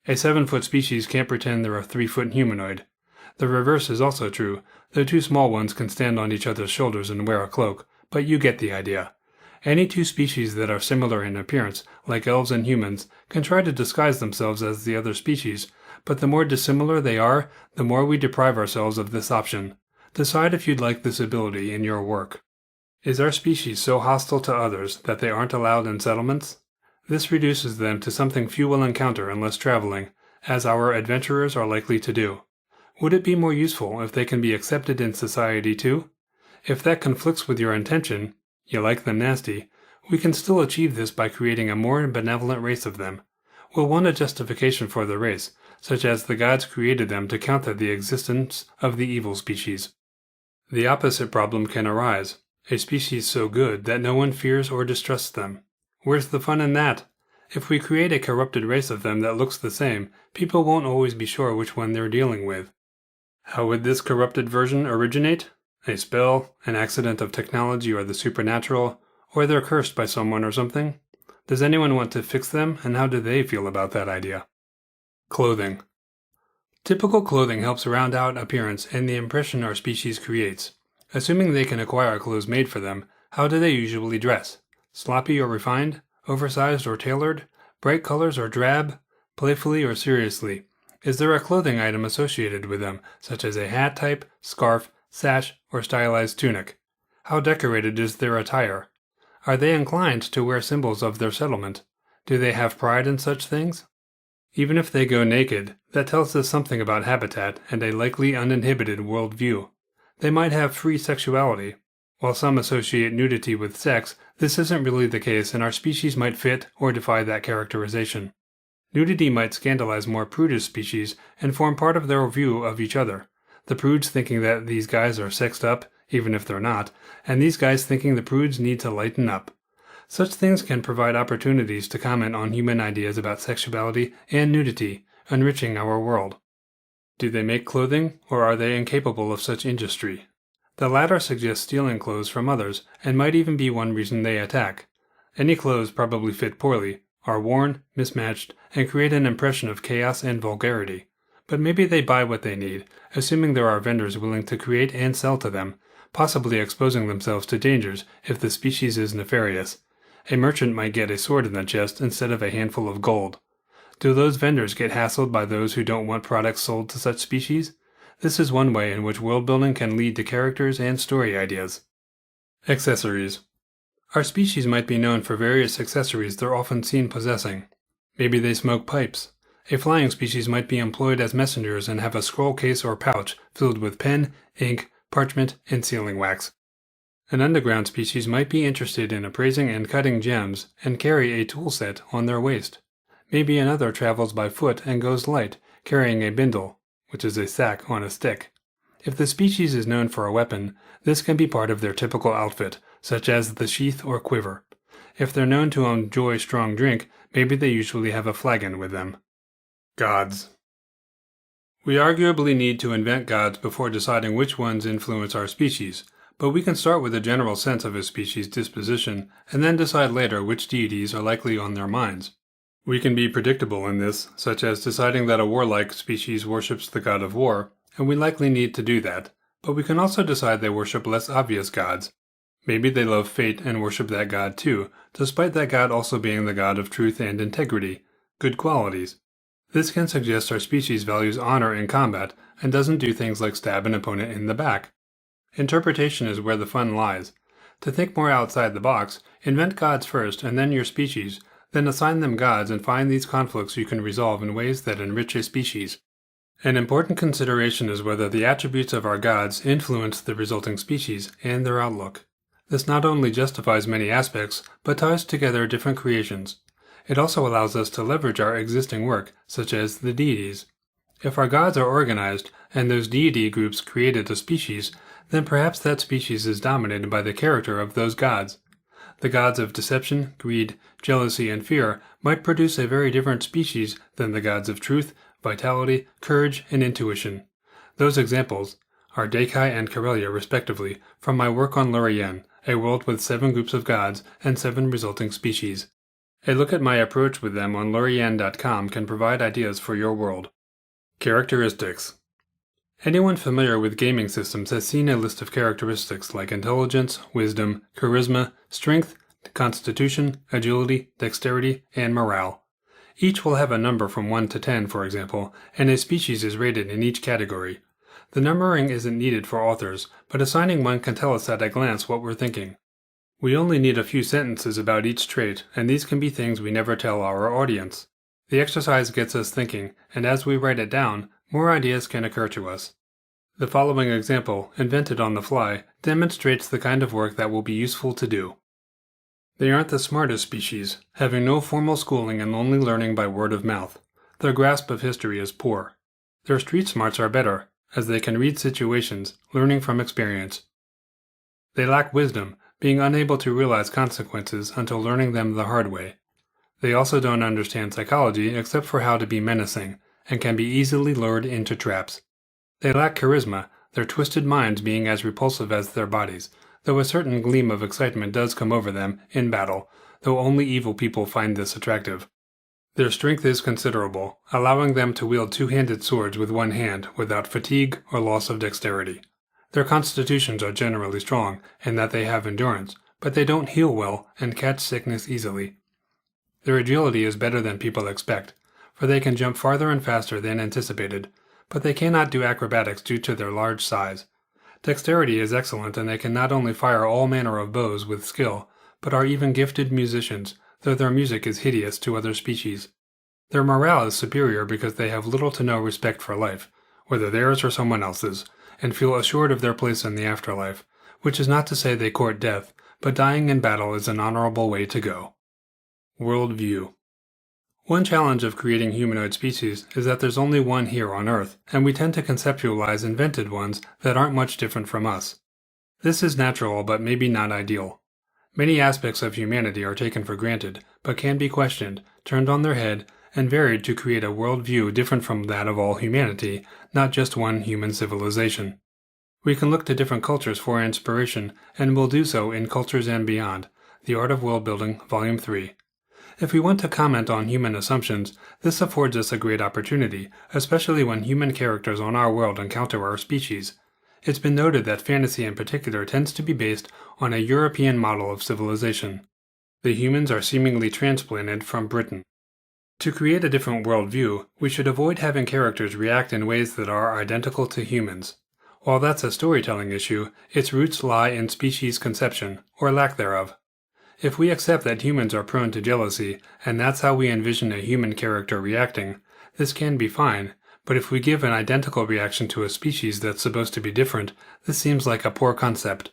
A 7-foot species can't pretend they're a 3-foot humanoid. The reverse is also true, though 2 small ones can stand on each other's shoulders and wear a cloak, but you get the idea. Any 2 species that are similar in appearance, like elves and humans, can try to disguise themselves as the other species, but the more dissimilar they are, the more we deprive ourselves of this option. Decide if you'd like this ability in your work. Is our species so hostile to others that they aren't allowed in settlements? This reduces them to something few will encounter unless traveling, as our adventurers are likely to do. Would it be more useful if they can be accepted in society too? If that conflicts with your intention, you like them nasty, we can still achieve this by creating a more benevolent race of them. We'll want a justification for the race, such as the gods created them to counter the existence of the evil species. The opposite problem can arise. A species so good that no one fears or distrusts them. Where's the fun in that? If we create a corrupted race of them that looks the same, people won't always be sure which one they're dealing with. How would this corrupted version originate? A spell, an accident of technology or the supernatural, or they're cursed by someone or something? Does anyone want to fix them, and how do they feel about that idea? Clothing. Typical clothing helps round out appearance and the impression our species creates. Assuming they can acquire clothes made for them, how do they usually dress? Sloppy or refined? Oversized or tailored? Bright colors or drab? Playfully or seriously? Is there a clothing item associated with them, such as a hat type, scarf, sash, or stylized tunic? How decorated is their attire? Are they inclined to wear symbols of their settlement? Do they have pride in such things? Even if they go naked, that tells us something about habitat and a likely uninhibited worldview. They might have free sexuality. While some associate nudity with sex, this isn't really the case and our species might fit or defy that characterization. Nudity might scandalize more prudish species and form part of their view of each other. The prudes thinking that these guys are sexed up, even if they're not, and these guys thinking the prudes need to lighten up. Such things can provide opportunities to comment on human ideas about sexuality and nudity, enriching our world. Do they make clothing, or are they incapable of such industry? The latter suggests stealing clothes from others, and might even be one reason they attack. Any clothes probably fit poorly, are worn, mismatched, and create an impression of chaos and vulgarity. But maybe they buy what they need, assuming there are vendors willing to create and sell to them, possibly exposing themselves to dangers if the species is nefarious. A merchant might get a sword in the chest instead of a handful of gold. Do those vendors get hassled by those who don't want products sold to such species? This is one way in which world building can lead to characters and story ideas. Accessories. Our species might be known for various accessories they're often seen possessing. Maybe they smoke pipes. A flying species might be employed as messengers and have a scroll case or pouch filled with pen, ink, parchment, and sealing wax. An underground species might be interested in appraising and cutting gems and carry a tool set on their waist. Maybe another travels by foot and goes light, carrying a bindle, which is a sack on a stick. If the species is known for a weapon, this can be part of their typical outfit, such as the sheath or quiver. If they're known to enjoy strong drink, maybe they usually have a flagon with them. Gods. We arguably need to invent gods before deciding which ones influence our species, but we can start with a general sense of a species' disposition and then decide later which deities are likely on their minds. We can be predictable in this, such as deciding that a warlike species worships the god of war, and we likely need to do that, but we can also decide they worship less obvious gods. Maybe they love fate and worship that god too, despite that god also being the god of truth and integrity, good qualities. This can suggest our species values honor in combat and doesn't do things like stab an opponent in the back. Interpretation is where the fun lies. To think more outside the box, invent gods first and then your species, then assign them gods and find these conflicts you can resolve in ways that enrich a species. An important consideration is whether the attributes of our gods influence the resulting species and their outlook. This not only justifies many aspects, but ties together different creations. It also allows us to leverage our existing work, such as the deities. If our gods are organized, and those deity groups created a species, then perhaps that species is dominated by the character of those gods. The gods of deception, greed, jealousy, and fear might produce a very different species than the gods of truth, vitality, courage, and intuition. Those examples are Deikai and Karelia respectively, from my work on Lorien, a world with 7 groups of gods and 7 resulting species. A look at my approach with them on lorien.com can provide ideas for your world. Characteristics. Anyone familiar with gaming systems has seen a list of characteristics like intelligence, wisdom, charisma, strength, constitution, agility, dexterity, and morale. Each will have a number from 1 to 10, for example, and a species is rated in each category. The numbering isn't needed for authors, but assigning one can tell us at a glance what we're thinking. We only need a few sentences about each trait, and these can be things we never tell our audience. The exercise gets us thinking, and as we write it down, more ideas can occur to us. The following example, invented on the fly, demonstrates the kind of work that will be useful to do. They aren't the smartest species, having no formal schooling and only learning by word of mouth. Their grasp of history is poor. Their street smarts are better, as they can read situations, learning from experience. They lack wisdom, being unable to realize consequences until learning them the hard way. They also don't understand psychology except for how to be menacing, and can be easily lured into traps. They lack charisma, their twisted minds being as repulsive as their bodies, though a certain gleam of excitement does come over them in battle, though only evil people find this attractive. Their strength is considerable, allowing them to wield 2-handed swords with one hand without fatigue or loss of dexterity. Their constitutions are generally strong, in that they have endurance, but they don't heal well and catch sickness easily. Their agility is better than people expect, for they can jump farther and faster than anticipated, but they cannot do acrobatics due to their large size. Dexterity is excellent, and they can not only fire all manner of bows with skill, but are even gifted musicians, though their music is hideous to other species. Their morale is superior because they have little to no respect for life, whether theirs or someone else's, and feel assured of their place in the afterlife, which is not to say they court death, but dying in battle is an honorable way to go. Worldview. One challenge of creating humanoid species is that there's only one here on Earth, and we tend to conceptualize invented ones that aren't much different from us. This is natural, but maybe not ideal. Many aspects of humanity are taken for granted, but can be questioned, turned on their head, and varied to create a worldview different from that of all humanity, not just one human civilization. We can look to different cultures for inspiration, and will do so in Cultures and Beyond, The Art of Worldbuilding, Volume 3. If we want to comment on human assumptions, this affords us a great opportunity, especially when human characters on our world encounter our species. It's been noted that fantasy in particular tends to be based on a European model of civilization. The humans are seemingly transplanted from Britain. To create a different worldview, we should avoid having characters react in ways that are identical to humans. While that's a storytelling issue, its roots lie in species conception, or lack thereof. If we accept that humans are prone to jealousy, and that's how we envision a human character reacting, this can be fine, but if we give an identical reaction to a species that's supposed to be different, this seems like a poor concept.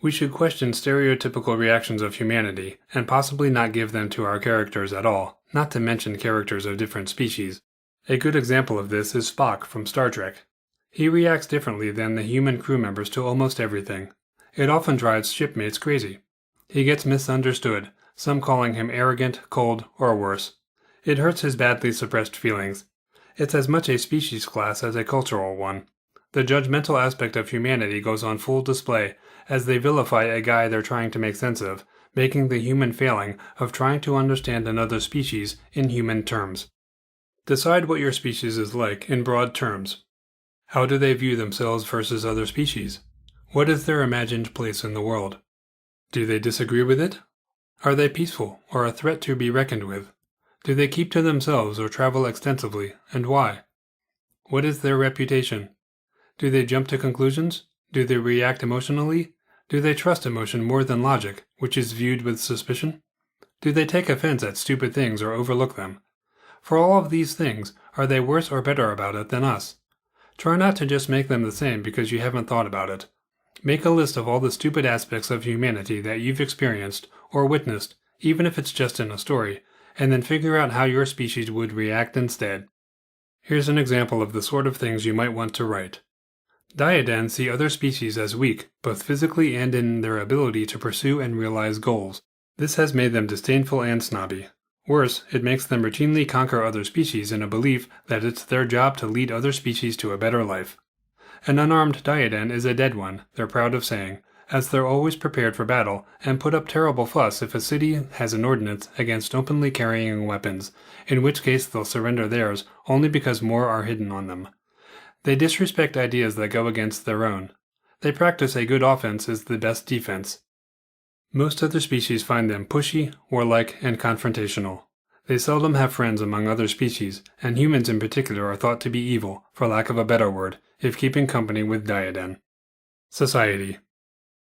We should question stereotypical reactions of humanity, and possibly not give them to our characters at all, not to mention characters of different species. A good example of this is Spock from Star Trek. He reacts differently than the human crew members to almost everything. It often drives shipmates crazy. He gets misunderstood, some calling him arrogant, cold, or worse. It hurts his badly suppressed feelings. It's as much a species class as a cultural one. The judgmental aspect of humanity goes on full display as they vilify a guy they're trying to make sense of, making the human failing of trying to understand another species in human terms. Decide what your species is like in broad terms. How do they view themselves versus other species? What is their imagined place in the world? Do they disagree with it? Are they peaceful or a threat to be reckoned with? Do they keep to themselves or travel extensively, and why? What is their reputation? Do they jump to conclusions? Do they react emotionally? Do they trust emotion more than logic, which is viewed with suspicion? Do they take offense at stupid things or overlook them? For all of these things, are they worse or better about it than us? Try not to just make them the same because you haven't thought about it. Make a list of all the stupid aspects of humanity that you've experienced or witnessed, even if it's just in a story, and then figure out how your species would react instead. Here's an example of the sort of things you might want to write. Diadans see other species as weak, both physically and in their ability to pursue and realize goals. This has made them disdainful and snobby. Worse, it makes them routinely conquer other species in a belief that it's their job to lead other species to a better life. An unarmed Diadan is a dead one, they're proud of saying, as they're always prepared for battle and put up terrible fuss if a city has an ordinance against openly carrying weapons, in which case they'll surrender theirs only because more are hidden on them. They disrespect ideas that go against their own. They practice a good offense is the best defense. Most other species find them pushy, warlike, and confrontational. They seldom have friends among other species, and humans in particular are thought to be evil, for lack of a better word, if keeping company with Diadan. Society.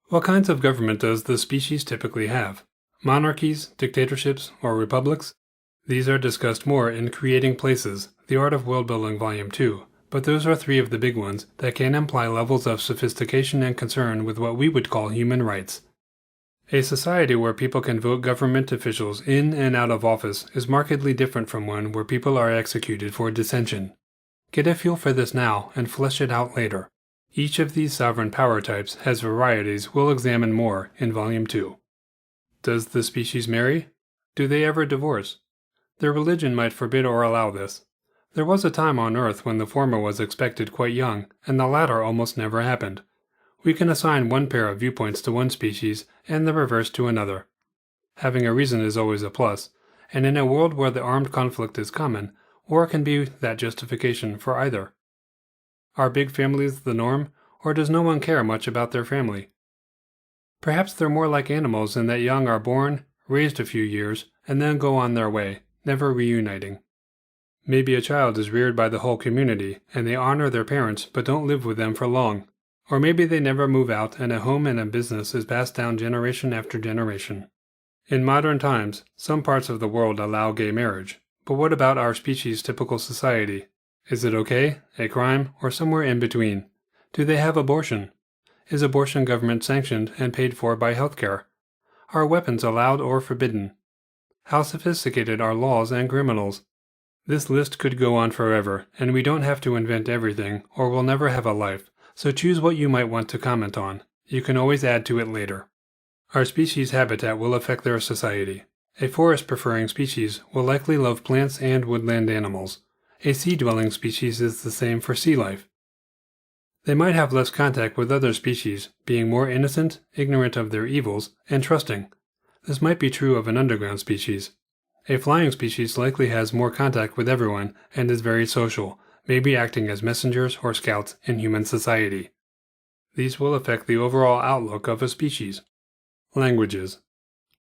What kinds of government does the species typically have? Monarchies, dictatorships, or republics? These are discussed more in Creating Places, The Art of Worldbuilding Volume 2, but those are three of the big ones that can imply levels of sophistication and concern with what we would call human rights. A society where people can vote government officials in and out of office is markedly different from one where people are executed for dissension. Get a feel for this now and flesh it out later. Each of these sovereign power types has varieties we'll examine more in Volume 2. Does the species marry? Do they ever divorce? Their religion might forbid or allow this. There was a time on Earth when the former was expected quite young, and the latter almost never happened. We can assign one pair of viewpoints to one species and the reverse to another. Having a reason is always a plus, and in a world where the armed conflict is common, war can be that justification for either. Are big families the norm, or does no one care much about their family? Perhaps they're more like animals in that young are born, raised a few years, and then go on their way, never reuniting. Maybe a child is reared by the whole community, and they honor their parents but don't live with them for long. Or maybe they never move out and a home and a business is passed down generation after generation. In modern times, some parts of the world allow gay marriage, but what about our species' typical society? Is it okay, a crime, or somewhere in between? Do they have abortion? Is abortion government sanctioned and paid for by healthcare? Are weapons allowed or forbidden? How sophisticated are laws and criminals? This list could go on forever, and we don't have to invent everything, or we'll never have a life. So choose what you might want to comment on. You can always add to it later. Our species' habitat will affect their society. A forest-preferring species will likely love plants and woodland animals. A sea-dwelling species is the same for sea life. They might have less contact with other species, being more innocent, ignorant of their evils, and trusting. This might be true of an underground species. A flying species likely has more contact with everyone and is very social, maybe acting as messengers or scouts in human society. These will affect the overall outlook of a species. Languages.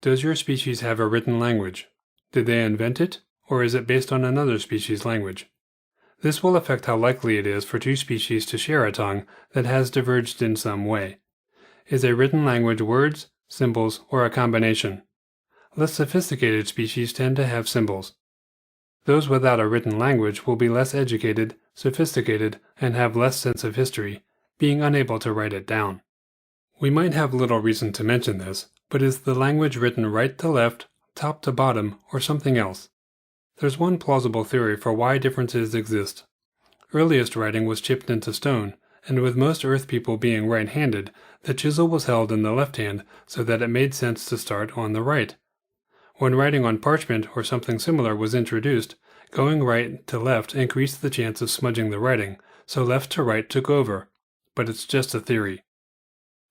Does your species have a written language? Did they invent it, or is it based on another species' language? This will affect how likely it is for two species to share a tongue that has diverged in some way. Is a written language words, symbols, or a combination? Less sophisticated species tend to have symbols. Those without a written language will be less educated, sophisticated, and have less sense of history, being unable to write it down. We might have little reason to mention this, but is the language written right to left, top to bottom, or something else? There's one plausible theory for why differences exist. Earliest writing was chipped into stone, and with most Earth people being right-handed, the chisel was held in the left hand so that it made sense to start on the right. When writing on parchment or something similar was introduced, going right to left increased the chance of smudging the writing, so left to right took over. But it's just a theory.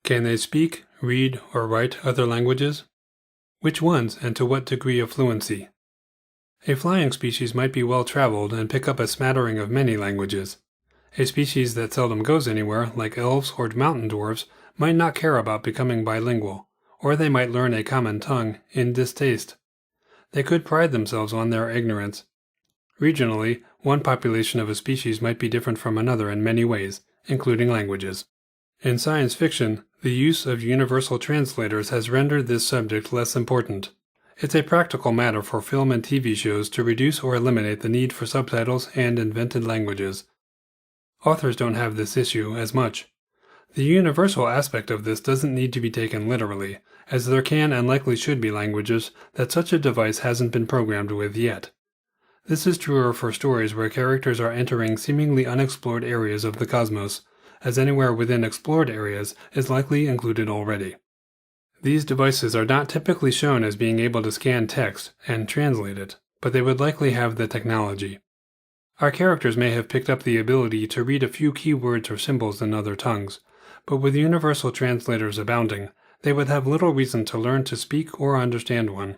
Can they speak, read, or write other languages? Which ones, and to what degree of fluency? A flying species might be well-traveled and pick up a smattering of many languages. A species that seldom goes anywhere, like elves or mountain dwarves, might not care about becoming bilingual, or they might learn a common tongue in distaste. They could pride themselves on their ignorance. Regionally, one population of a species might be different from another in many ways, including languages. In science fiction, the use of universal translators has rendered this subject less important. It's a practical matter for film and TV shows to reduce or eliminate the need for subtitles and invented languages. Authors don't have this issue as much. The universal aspect of this doesn't need to be taken literally, as there can and likely should be languages that such a device hasn't been programmed with yet. This is truer for stories where characters are entering seemingly unexplored areas of the cosmos, as anywhere within explored areas is likely included already. These devices are not typically shown as being able to scan text and translate it, but they would likely have the technology. Our characters may have picked up the ability to read a few key words or symbols in other tongues, but with universal translators abounding, they would have little reason to learn to speak or understand one.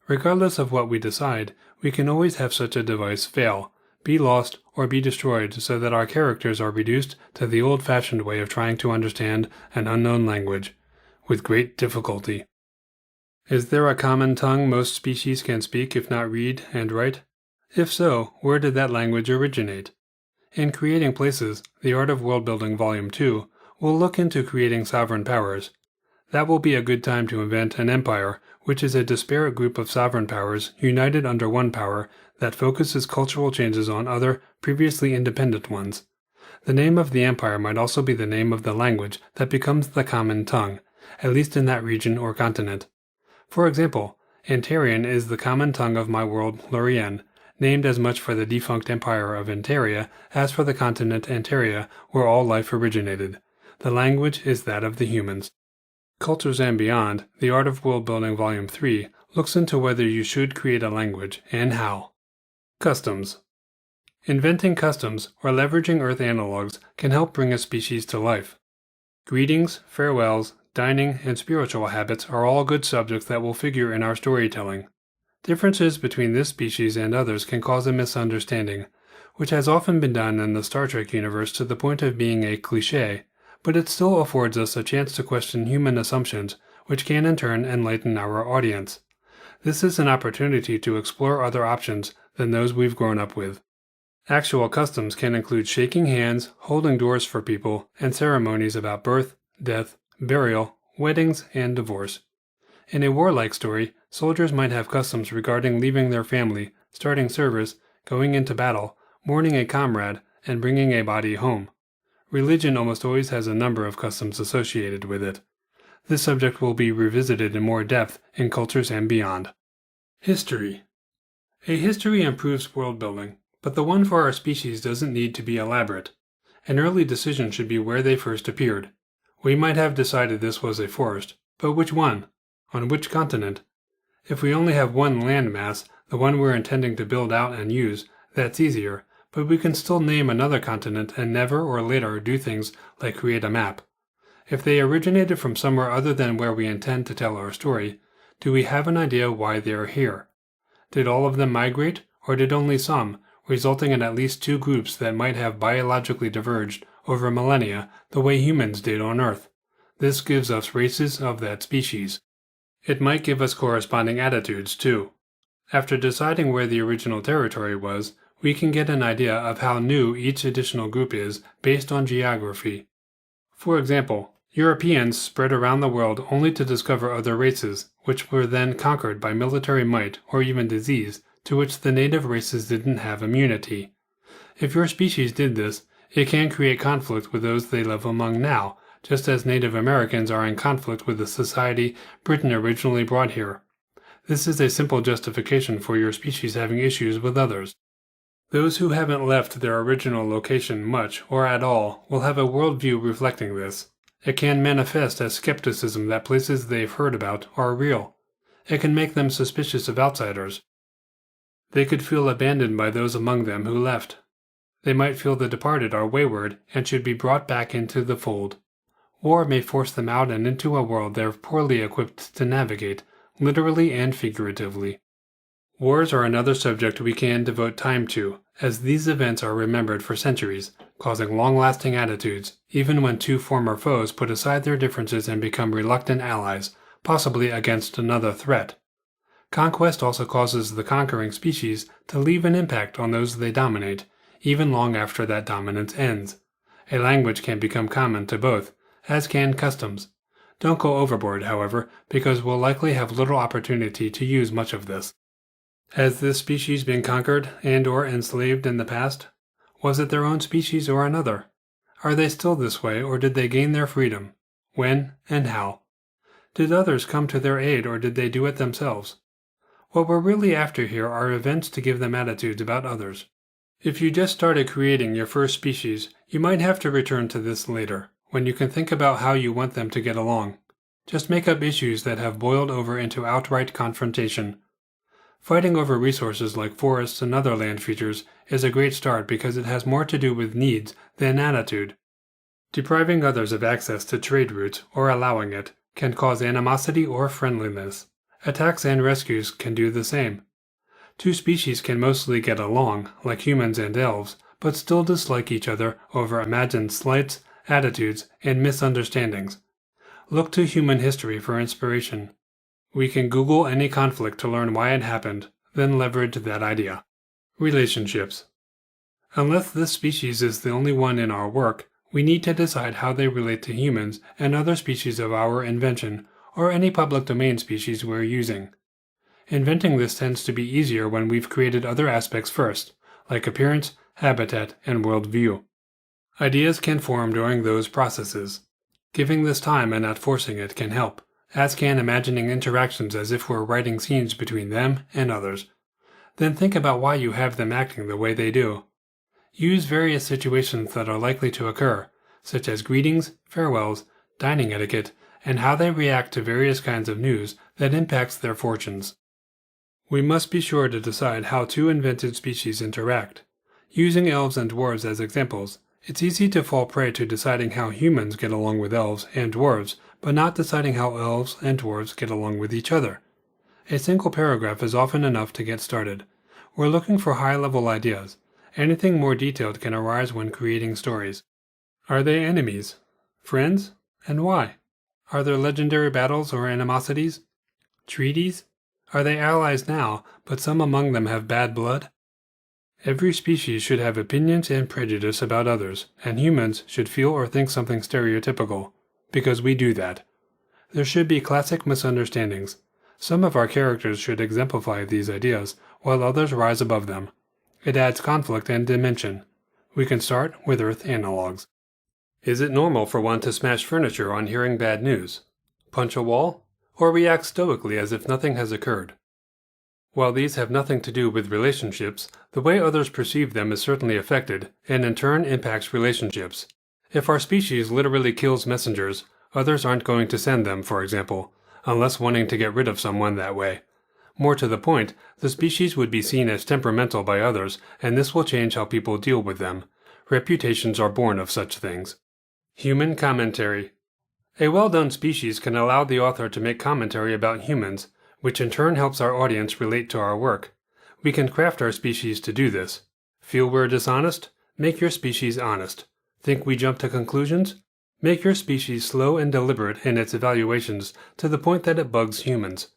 Regardless of what we decide, we can always have such a device fail, be lost, or be destroyed so that our characters are reduced to the old-fashioned way of trying to understand an unknown language, with great difficulty. Is there a common tongue most species can speak if not read and write? If so, where did that language originate? In Creating Places, The Art of Worldbuilding Volume 2, we'll look into creating sovereign powers. That will be a good time to invent an empire, which is a disparate group of sovereign powers united under one power that focuses cultural changes on other, previously independent ones. The name of the empire might also be the name of the language that becomes the common tongue, at least in that region or continent. For example, Antarian is the common tongue of my world, Lorien, named as much for the defunct empire of Antaria as for the continent Antaria where all life originated. The language is that of the humans. Cultures and Beyond, The Art of Worldbuilding Volume 3, looks into whether you should create a language, and how. Customs. Inventing customs, or leveraging Earth analogs, can help bring a species to life. Greetings, farewells, dining, and spiritual habits are all good subjects that will figure in our storytelling. Differences between this species and others can cause a misunderstanding, which has often been done in the Star Trek universe to the point of being a cliché, but it still affords us a chance to question human assumptions, which can in turn enlighten our audience. This is an opportunity to explore other options than those we've grown up with. Actual customs can include shaking hands, holding doors for people, and ceremonies about birth, death, burial, weddings, and divorce. In a warlike story, soldiers might have customs regarding leaving their family, starting service, going into battle, mourning a comrade, and bringing a body home. Religion almost always has a number of customs associated with it. This subject will be revisited in more depth in Cultures and Beyond. History. A history improves world building, but the one for our species doesn't need to be elaborate. An early decision should be where they first appeared. We might have decided this was a forest, but which one? On which continent? If we only have one land mass, the one we're intending to build out and use, that's easier, but we can still name another continent and never or later do things like create a map. If they originated from somewhere other than where we intend to tell our story, do we have an idea why they are here? Did all of them migrate, or did only some, resulting in at least two groups that might have biologically diverged over millennia the way humans did on Earth? This gives us races of that species. It might give us corresponding attitudes, too. After deciding where the original territory was, we can get an idea of how new each additional group is based on geography. For example, Europeans spread around the world only to discover other races, which were then conquered by military might or even disease, to which the native races didn't have immunity. If your species did this, it can create conflict with those they live among now, just as Native Americans are in conflict with the society Britain originally brought here. This is a simple justification for your species having issues with others. Those who haven't left their original location much or at all will have a worldview reflecting this. It can manifest as skepticism that places they've heard about are real. It can make them suspicious of outsiders. They could feel abandoned by those among them who left. They might feel the departed are wayward and should be brought back into the fold. War may force them out and into a world they're poorly equipped to navigate, literally and figuratively. Wars are another subject we can devote time to, as these events are remembered for centuries, causing long-lasting attitudes, even when two former foes put aside their differences and become reluctant allies, possibly against another threat. Conquest also causes the conquering species to leave an impact on those they dominate, even long after that dominance ends. A language can become common to both, as can customs. Don't go overboard, however, because we'll likely have little opportunity to use much of this. Has this species been conquered and or enslaved in the past? Was it their own species or another? Are they still this way, or did they gain their freedom? When and how? Did others come to their aid or did they do it themselves? What we're really after here are events to give them attitudes about others. If you just started creating your first species, you might have to return to this later, when you can think about how you want them to get along. Just make up issues that have boiled over into outright confrontation. Fighting over resources like forests and other land features is a great start because it has more to do with needs than attitude. Depriving others of access to trade routes, or allowing it, can cause animosity or friendliness. Attacks and rescues can do the same. Two species can mostly get along, like humans and elves, but still dislike each other over imagined slights, attitudes, and misunderstandings. Look to human history for inspiration. We can Google any conflict to learn why it happened, then leverage that idea. Relationships. Unless this species is the only one in our work, we need to decide how they relate to humans and other species of our invention, or any public domain species we're using. Inventing this tends to be easier when we've created other aspects first, like appearance, habitat, and worldview. Ideas can form during those processes. Giving this time and not forcing it can help, as can imagining interactions as if we're writing scenes between them and others. Then think about why you have them acting the way they do. Use various situations that are likely to occur, such as greetings, farewells, dining etiquette, and how they react to various kinds of news that impacts their fortunes. We must be sure to decide how two invented species interact. Using elves and dwarves as examples, it's easy to fall prey to deciding how humans get along with elves and dwarves, but not deciding how elves and dwarves get along with each other. A single paragraph is often enough to get started. We're looking for high-level ideas. Anything more detailed can arise when creating stories. Are they enemies? Friends? And why? Are there legendary battles or animosities? Treaties? Are they allies now, but some among them have bad blood? Every species should have opinions and prejudice about others, and humans should feel or think something stereotypical, because we do that. There should be classic misunderstandings. Some of our characters should exemplify these ideas, while others rise above them. It adds conflict and dimension. We can start with Earth analogs. Is it normal for one to smash furniture on hearing bad news? Punch a wall? Or react stoically as if nothing has occurred? While these have nothing to do with relationships, the way others perceive them is certainly affected, and in turn impacts relationships. If our species literally kills messengers, others aren't going to send them, for example, unless wanting to get rid of someone that way. More to the point, the species would be seen as temperamental by others, and this will change how people deal with them. Reputations are born of such things. Human commentary. A well-done species can allow the author to make commentary about humans, which in turn helps our audience relate to our work. We can craft our species to do this. Feel we're dishonest? Make your species honest. Think we jump to conclusions? Make your species slow and deliberate in its evaluations to the point that it bugs humans.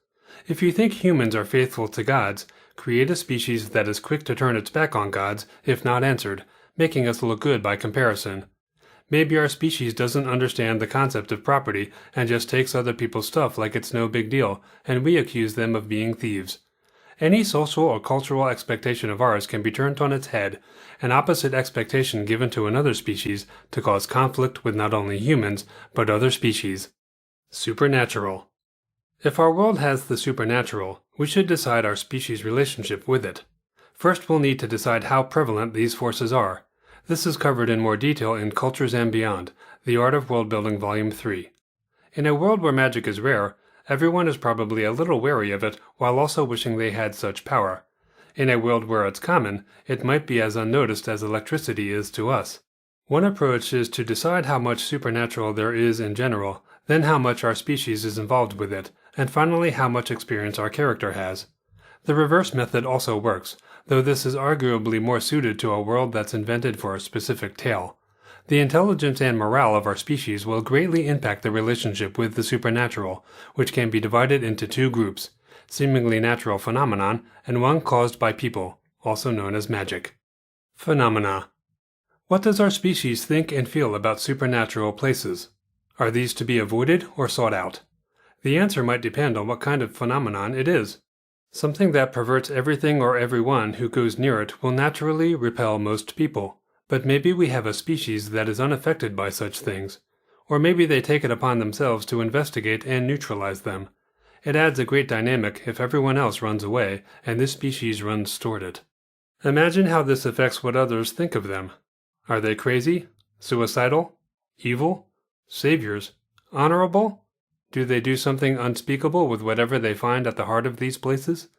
If you think humans are faithful to gods, create a species that is quick to turn its back on gods if not answered, making us look good by comparison. Maybe our species doesn't understand the concept of property and just takes other people's stuff like it's no big deal, and we accuse them of being thieves. Any social or cultural expectation of ours can be turned on its head, an opposite expectation given to another species to cause conflict with not only humans, but other species. Supernatural. If our world has the supernatural, we should decide our species' relationship with it. First, we'll need to decide how prevalent these forces are. This is covered in more detail in Cultures and Beyond, The Art of Worldbuilding Volume 3. In a world where magic is rare, everyone is probably a little wary of it while also wishing they had such power. In a world where it's common, it might be as unnoticed as electricity is to us. One approach is to decide how much supernatural there is in general, then how much our species is involved with it, and finally how much experience our character has. The reverse method also works, though this is arguably more suited to a world that's invented for a specific tale. The intelligence and morale of our species will greatly impact the relationship with the supernatural, which can be divided into two groups, seemingly natural phenomenon and one caused by people, also known as magic. Phenomena. What does our species think and feel about supernatural places? Are these to be avoided or sought out? The answer might depend on what kind of phenomenon it is. Something that perverts everything or everyone who goes near it will naturally repel most people, but maybe we have a species that is unaffected by such things. Or maybe they take it upon themselves to investigate and neutralize them. It adds a great dynamic if everyone else runs away and this species runs toward it. Imagine how this affects what others think of them. Are they crazy? Suicidal? Evil? Saviors? Honorable? Do they do something unspeakable with whatever they find at the heart of these places?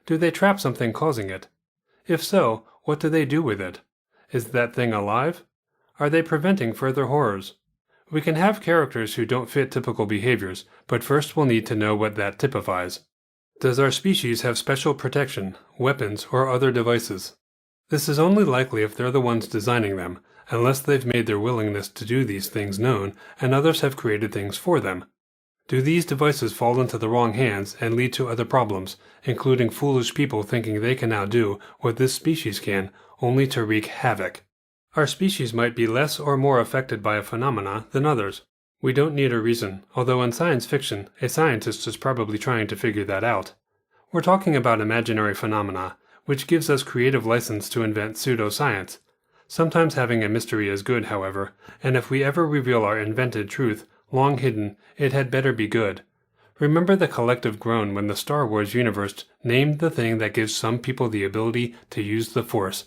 Do they trap something causing it? If so, what do they do with it? Is that thing alive? Are they preventing further horrors? We can have characters who don't fit typical behaviors, but first we'll need to know what that typifies. Does our species have special protection, weapons, or other devices? This is only likely if they're the ones designing them, unless they've made their willingness to do these things known and others have created things for them. Do these devices fall into the wrong hands and lead to other problems, including foolish people thinking they can now do what this species can, only to wreak havoc? Our species might be less or more affected by a phenomena than others. We don't need a reason, although in science fiction, a scientist is probably trying to figure that out. We're talking about imaginary phenomena, which gives us creative license to invent pseudoscience. Sometimes having a mystery is good, however, and if we ever reveal our invented truth, long hidden, it had better be good. Remember the collective groan when the Star Wars universe named the thing that gives some people the ability to use the Force.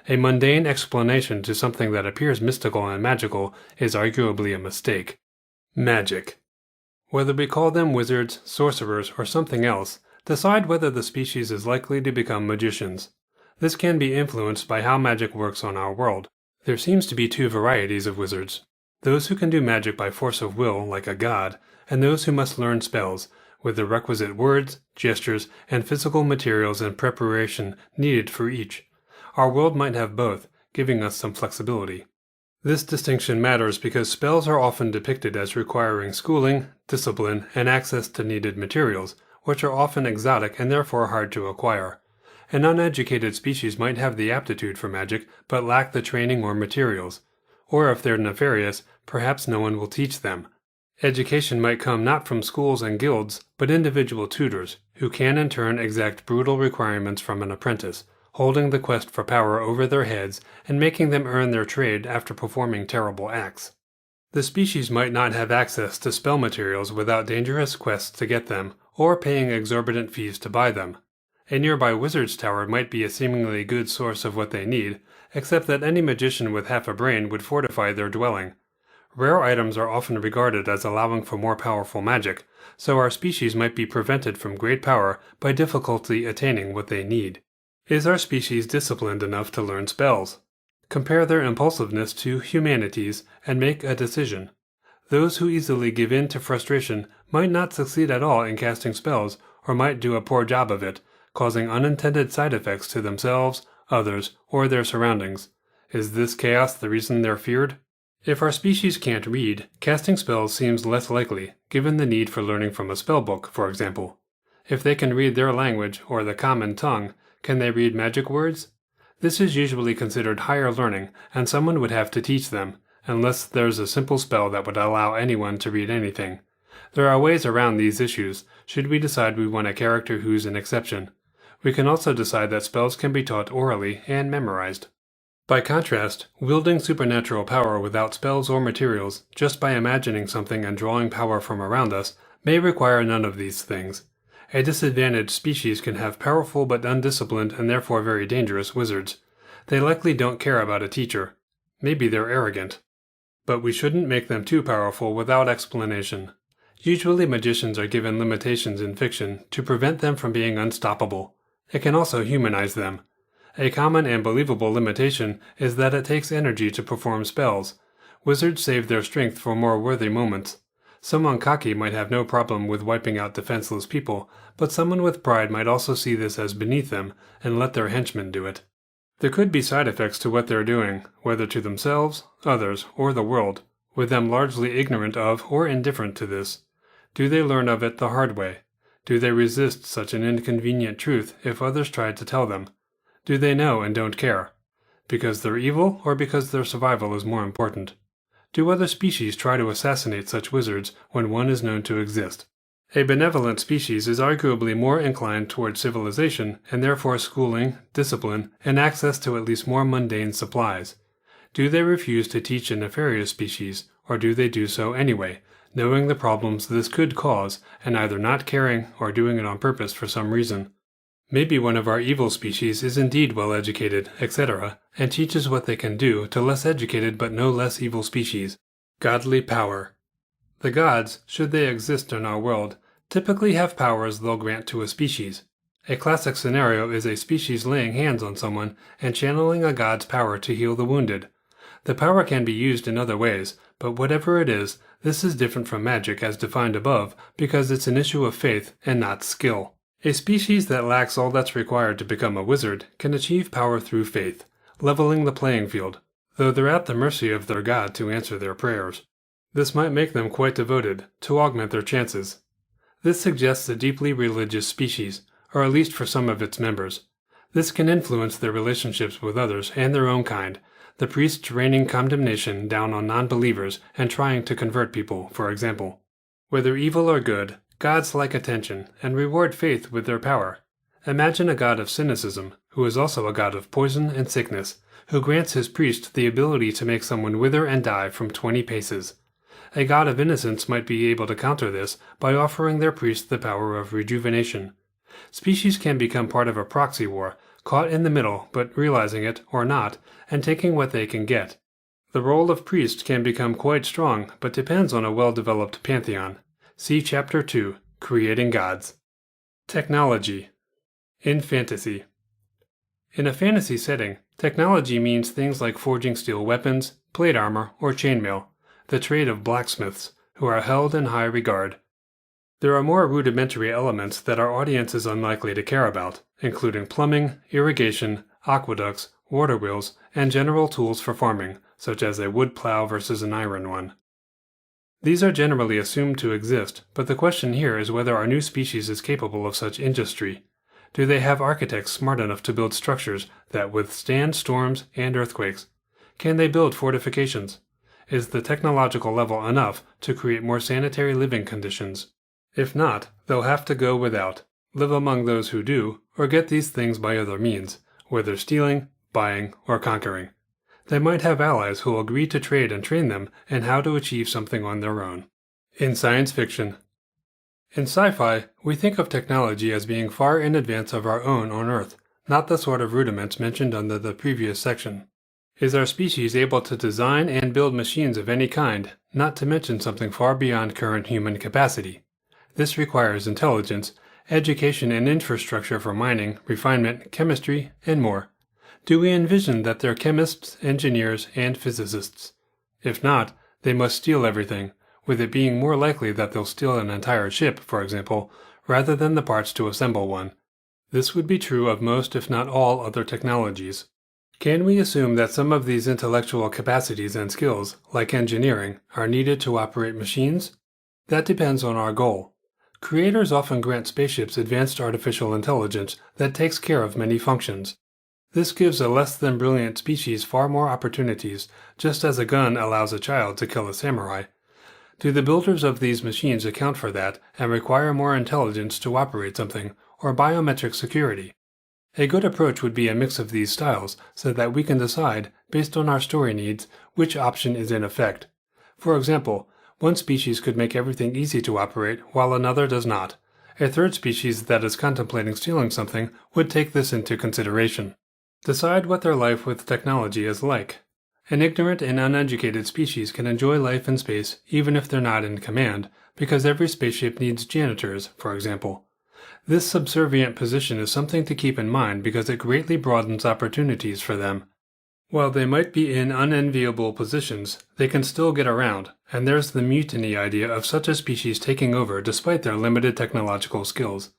A mundane explanation to something that appears mystical and magical is arguably a mistake. Magic. Whether we call them wizards, sorcerers, or something else, decide whether the species is likely to become magicians. This can be influenced by how magic works on our world. There seems to be two varieties of wizards. Those who can do magic by force of will, like a god, and those who must learn spells, with the requisite words, gestures, and physical materials and preparation needed for each. Our world might have both, giving us some flexibility. This distinction matters because spells are often depicted as requiring schooling, discipline, and access to needed materials, which are often exotic and therefore hard to acquire. An uneducated species might have the aptitude for magic, but lack the training or materials. Or if they're nefarious, perhaps no one will teach them. Education might come not from schools and guilds, but individual tutors, who can in turn exact brutal requirements from an apprentice, holding the quest for power over their heads and making them earn their trade after performing terrible acts. The species might not have access to spell materials without dangerous quests to get them, or paying exorbitant fees to buy them. A nearby wizard's tower might be a seemingly good source of what they need, except that any magician with half a brain would fortify their dwelling. Rare items are often regarded as allowing for more powerful magic, so our species might be prevented from great power by difficulty attaining what they need. Is our species disciplined enough to learn spells? Compare their impulsiveness to humanity's and make a decision. Those who easily give in to frustration might not succeed at all in casting spells, or might do a poor job of it, causing unintended side effects to themselves, others, or their surroundings. Is this chaos the reason they're feared? If our species can't read, casting spells seems less likely, given the need for learning from a spellbook, for example. If they can read their language, or the common tongue, can they read magic words? This is usually considered higher learning, and someone would have to teach them, unless there's a simple spell that would allow anyone to read anything. There are ways around these issues, should we decide we want a character who's an exception. We can also decide that spells can be taught orally and memorized. By contrast, wielding supernatural power without spells or materials, just by imagining something and drawing power from around us, may require none of these things. A disadvantaged species can have powerful but undisciplined and therefore very dangerous wizards. They likely don't care about a teacher. Maybe they're arrogant. But we shouldn't make them too powerful without explanation. Usually magicians are given limitations in fiction to prevent them from being unstoppable. It can also humanize them. A common and believable limitation is that it takes energy to perform spells. Wizards save their strength for more worthy moments. Someone cocky might have no problem with wiping out defenseless people, but someone with pride might also see this as beneath them and let their henchmen do it. There could be side effects to what they're doing, whether to themselves, others, or the world, with them largely ignorant of or indifferent to this. Do they learn of it the hard way? Do they resist such an inconvenient truth if others tried to tell them? Do they know and don't care? Because they're evil or because their survival is more important? Do other species try to assassinate such wizards when one is known to exist? A benevolent species is arguably more inclined toward civilization and therefore schooling, discipline, and access to at least more mundane supplies. Do they refuse to teach a nefarious species, or do they do so anyway, knowing the problems this could cause and either not caring or doing it on purpose for some reason? Maybe one of our evil species is indeed well educated, etc., and teaches what they can do to less educated but no less evil species. Godly power. The gods, should they exist in our world, typically have powers they'll grant to a species. A classic scenario is a species laying hands on someone and channeling a god's power to heal the wounded. The power can be used in other ways, but whatever it is, this is different from magic as defined above because it's an issue of faith and not skill. A species that lacks all that's required to become a wizard can achieve power through faith, leveling the playing field, though they're at the mercy of their god to answer their prayers. This might make them quite devoted, to augment their chances. This suggests a deeply religious species, or at least for some of its members. This can influence their relationships with others and their own kind, the priests raining condemnation down on non-believers and trying to convert people, for example. Whether evil or good, gods like attention and reward faith with their power. Imagine a god of cynicism, who is also a god of poison and sickness, who grants his priest the ability to make someone wither and die from 20 paces. A god of innocence might be able to counter this by offering their priest the power of rejuvenation. Species can become part of a proxy war, caught in the middle but realizing it, or not, and taking what they can get. The role of priest can become quite strong, but depends on a well-developed pantheon. See Chapter 2, Creating Gods. Technology. In fantasy. In a fantasy setting, technology means things like forging steel weapons, plate armor, or chainmail, the trade of blacksmiths, who are held in high regard. There are more rudimentary elements that our audience is unlikely to care about, including plumbing, irrigation, aqueducts, water wheels, and general tools for farming, such as a wood plow versus an iron one. These are generally assumed to exist, but the question here is whether our new species is capable of such industry. Do they have architects smart enough to build structures that withstand storms and earthquakes? Can they build fortifications? Is the technological level enough to create more sanitary living conditions? If not, they'll have to go without, live among those who do, or get these things by other means, whether stealing, buying, or conquering. They might have allies who will agree to trade and train them in how to achieve something on their own. In science fiction. In sci-fi, we think of technology as being far in advance of our own on Earth, not the sort of rudiments mentioned under the previous section. Is our species able to design and build machines of any kind, not to mention something far beyond current human capacity? This requires intelligence, education and infrastructure for mining, refinement, chemistry, and more. Do we envision that they're chemists, engineers, and physicists? If not, they must steal everything, with it being more likely that they'll steal an entire ship, for example, rather than the parts to assemble one. This would be true of most if not all other technologies. Can we assume that some of these intellectual capacities and skills, like engineering, are needed to operate machines? That depends on our goal. Creators often grant spaceships advanced artificial intelligence that takes care of many functions. This gives a less than brilliant species far more opportunities, just as a gun allows a child to kill a samurai. Do the builders of these machines account for that and require more intelligence to operate something, or biometric security? A good approach would be a mix of these styles so that we can decide, based on our story needs, which option is in effect. For example, one species could make everything easy to operate while another does not. A third species that is contemplating stealing something would take this into consideration. Decide what their life with technology is like. An ignorant and uneducated species can enjoy life in space even if they're not in command, because every spaceship needs janitors, for example. This subservient position is something to keep in mind because it greatly broadens opportunities for them. While they might be in unenviable positions, they can still get around, and there's the mutiny idea of such a species taking over despite their limited technological skills.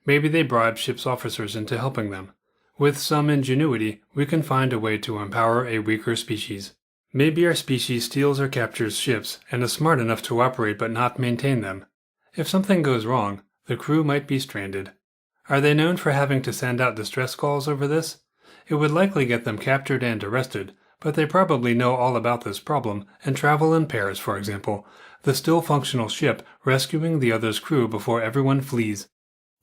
Maybe they bribe ship's officers into helping them. With some ingenuity, we can find a way to empower a weaker species. Maybe our species steals or captures ships and is smart enough to operate but not maintain them. If something goes wrong, the crew might be stranded. Are they known for having to send out distress calls over this? It would likely get them captured and arrested, but they probably know all about this problem and travel in pairs, for example, the still functional ship rescuing the other's crew before everyone flees.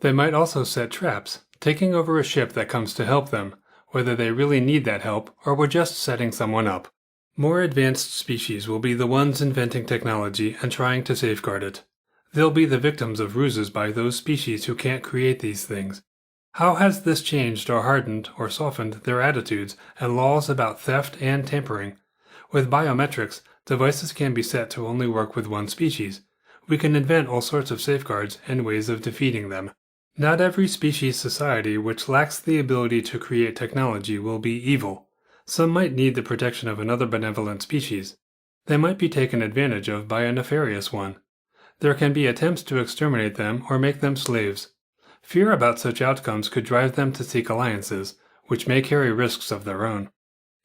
They might also set traps, taking over a ship that comes to help them, whether they really need that help or were just setting someone up. More advanced species will be the ones inventing technology and trying to safeguard it. They'll be the victims of ruses by those species who can't create these things. How has this changed or hardened or softened their attitudes and laws about theft and tampering? With biometrics, devices can be set to only work with one species. We can invent all sorts of safeguards and ways of defeating them. Not every species society which lacks the ability to create technology will be evil. Some might need the protection of another benevolent species. They might be taken advantage of by a nefarious one. There can be attempts to exterminate them or make them slaves. Fear about such outcomes could drive them to seek alliances, which may carry risks of their own.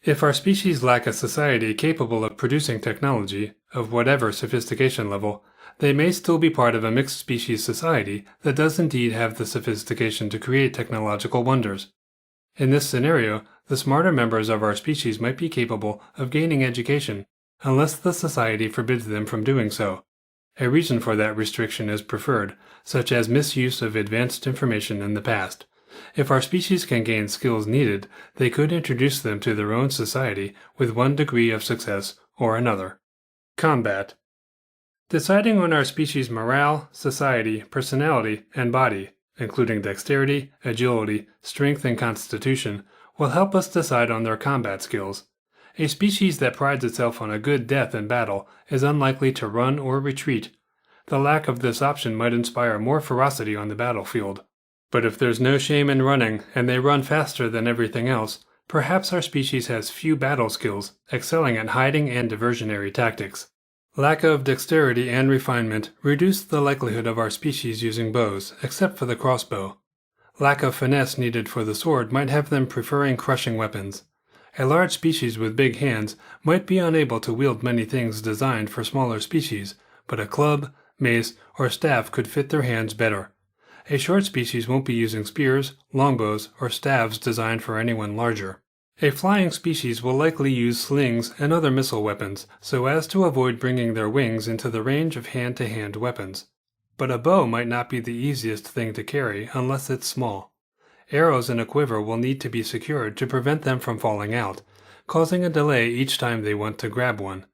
If our species lack a society capable of producing technology, of whatever sophistication level, they may still be part of a mixed species society that does indeed have the sophistication to create technological wonders. In this scenario, the smarter members of our species might be capable of gaining education, unless the society forbids them from doing so. A reason for that restriction is preferred, such as misuse of advanced information in the past. If our species can gain skills needed, they could introduce them to their own society with one degree of success or another. Combat. Deciding on our species' morale, society, personality, and body, including dexterity, agility, strength, and constitution, will help us decide on their combat skills. A species that prides itself on a good death in battle is unlikely to run or retreat. The lack of this option might inspire more ferocity on the battlefield. But if there's no shame in running, and they run faster than everything else, perhaps our species has few battle skills, excelling at hiding and diversionary tactics. Lack of dexterity and refinement reduce the likelihood of our species using bows, except for the crossbow. Lack of finesse needed for the sword might have them preferring crushing weapons. A large species with big hands might be unable to wield many things designed for smaller species, but a club, mace, or staff could fit their hands better. A short species won't be using spears, longbows, or staves designed for anyone larger. A flying species will likely use slings and other missile weapons so as to avoid bringing their wings into the range of hand-to-hand weapons. But a bow might not be the easiest thing to carry unless it's small. Arrows in a quiver will need to be secured to prevent them from falling out, causing a delay each time they want to grab one.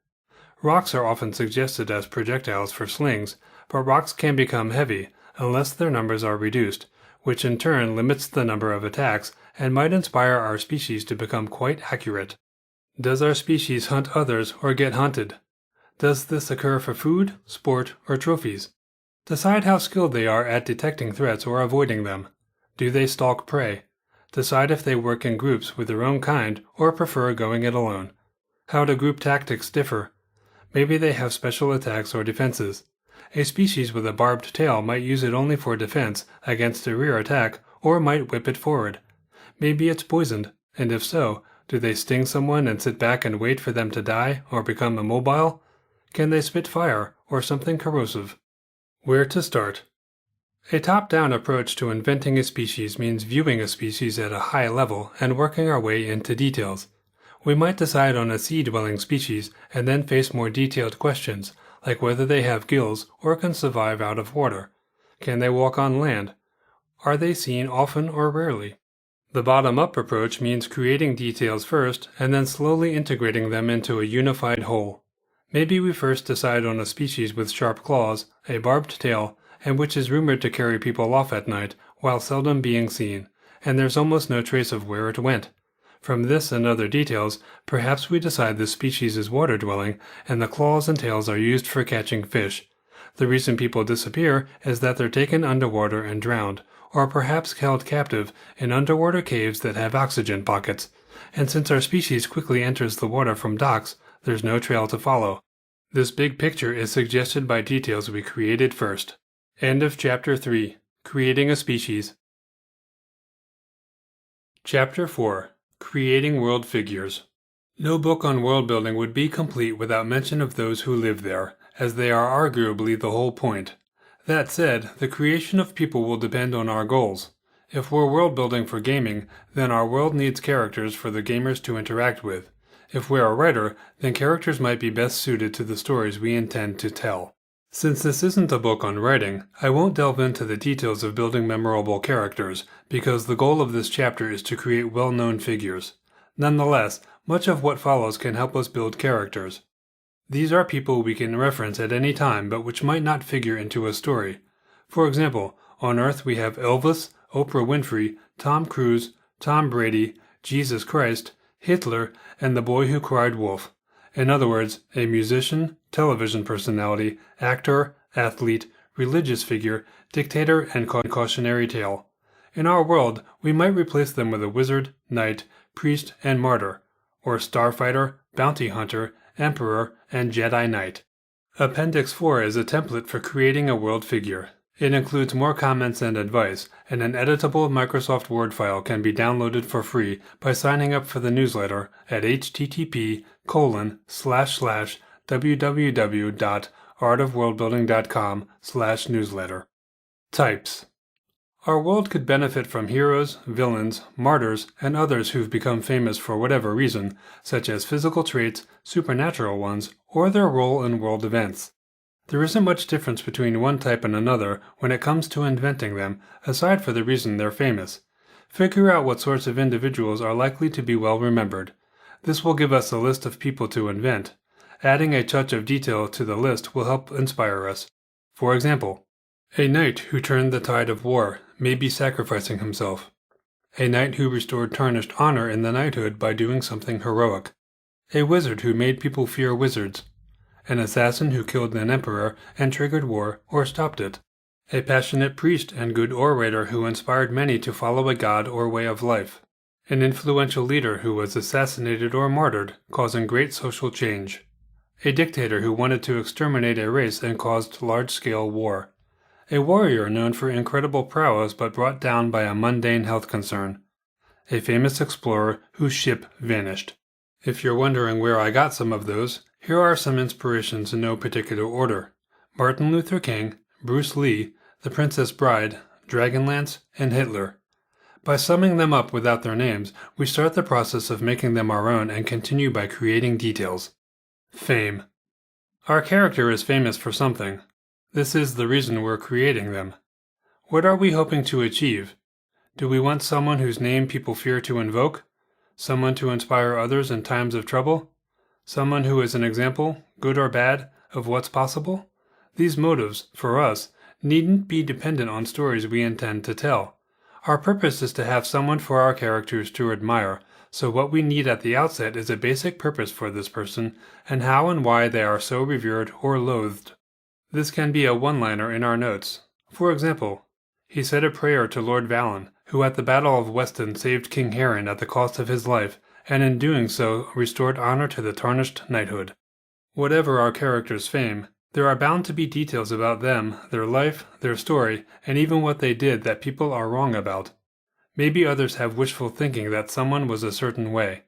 Rocks are often suggested as projectiles for slings, but rocks can become heavy unless their numbers are reduced, which in turn limits the number of attacks and might inspire our species to become quite accurate. Does our species hunt others or get hunted? Does this occur for food, sport, or trophies? Decide how skilled they are at detecting threats or avoiding them. Do they stalk prey? Decide if they work in groups with their own kind or prefer going it alone. How do group tactics differ? Maybe they have special attacks or defenses. A species with a barbed tail might use it only for defense against a rear attack or might whip it forward. Maybe it's poisoned, and if so, do they sting someone and sit back and wait for them to die or become immobile? Can they spit fire or something corrosive? Where to start? A top-down approach to inventing a species means viewing a species at a high level and working our way into details. We might decide on a sea-dwelling species and then face more detailed questions, like whether they have gills or can survive out of water. Can they walk on land? Are they seen often or rarely? The bottom-up approach means creating details first and then slowly integrating them into a unified whole. Maybe we first decide on a species with sharp claws, a barbed tail, and which is rumored to carry people off at night while seldom being seen, and there's almost no trace of where it went. From this and other details, perhaps we decide this species is water-dwelling and the claws and tails are used for catching fish. The reason people disappear is that they're taken underwater and drowned, or perhaps held captive in underwater caves that have oxygen pockets. And since our species quickly enters the water from docks, there's no trail to follow. This big picture is suggested by details we created first. End of Chapter 3. Creating a Species. Chapter 4. Creating World Figures. No book on world building would be complete without mention of those who live there, as they are arguably the whole point. That said, the creation of people will depend on our goals. If we're world building for gaming, then our world needs characters for the gamers to interact with. If we're a writer, then characters might be best suited to the stories we intend to tell. Since this isn't a book on writing, I won't delve into the details of building memorable characters, because the goal of this chapter is to create well-known figures. Nonetheless, Much of what follows can help us build characters. These are people we can reference at any time but which might not figure into a story. For example, on Earth we have Elvis, Oprah Winfrey, Tom Cruise, Tom Brady, Jesus Christ, Hitler, and the boy who cried wolf. In other words, a musician, television personality, actor, athlete, religious figure, dictator, and cautionary tale. In our world, we might replace them with a wizard, knight, priest, and martyr, or starfighter, bounty hunter, emperor, and Jedi Knight. Appendix 4 is a template for creating a world figure. It includes more comments and advice, and an editable Microsoft Word file can be downloaded for free by signing up for the newsletter at http://www.artofworldbuilding.com/newsletter. Types. Our world could benefit from heroes, villains, martyrs, and others who've become famous for whatever reason, such as physical traits, supernatural ones, or their role in world events. There isn't much difference between one type and another when it comes to inventing them, aside for the reason they're famous. Figure out what sorts of individuals are likely to be well remembered. This will give us a list of people to invent. Adding a touch of detail to the list will help inspire us. For example, a knight who turned the tide of war, maybe sacrificing himself. A knight who restored tarnished honor in the knighthood by doing something heroic. A wizard who made people fear wizards. An assassin who killed an emperor and triggered war or stopped it. A passionate priest and good orator who inspired many to follow a god or way of life. An influential leader who was assassinated or martyred, causing great social change. A dictator who wanted to exterminate a race and caused large-scale war. A warrior known for incredible prowess but brought down by a mundane health concern. A famous explorer whose ship vanished. If you're wondering where I got some of those, here are some inspirations in no particular order. Martin Luther King, Bruce Lee, The Princess Bride, Dragonlance, and Hitler. By summing them up without their names, we start the process of making them our own and continue by creating details. Fame. Our character is famous for something. This is the reason we're creating them. What are we hoping to achieve? Do we want someone whose name people fear to invoke? Someone to inspire others in times of trouble? Someone who is an example, good or bad, of what's possible? These motives, for us, needn't be dependent on stories we intend to tell. Our purpose is to have someone for our characters to admire, so what we need at the outset is a basic purpose for this person and how and why they are so revered or loathed. This can be a one-liner in our notes. For example, he said a prayer to Lord Vallon, who at the Battle of Weston saved King Heron at the cost of his life, and in doing so restored honor to the tarnished knighthood. Whatever our character's fame, there are bound to be details about them, their life, their story, and even what they did that people are wrong about. Maybe others have wishful thinking that someone was a certain way.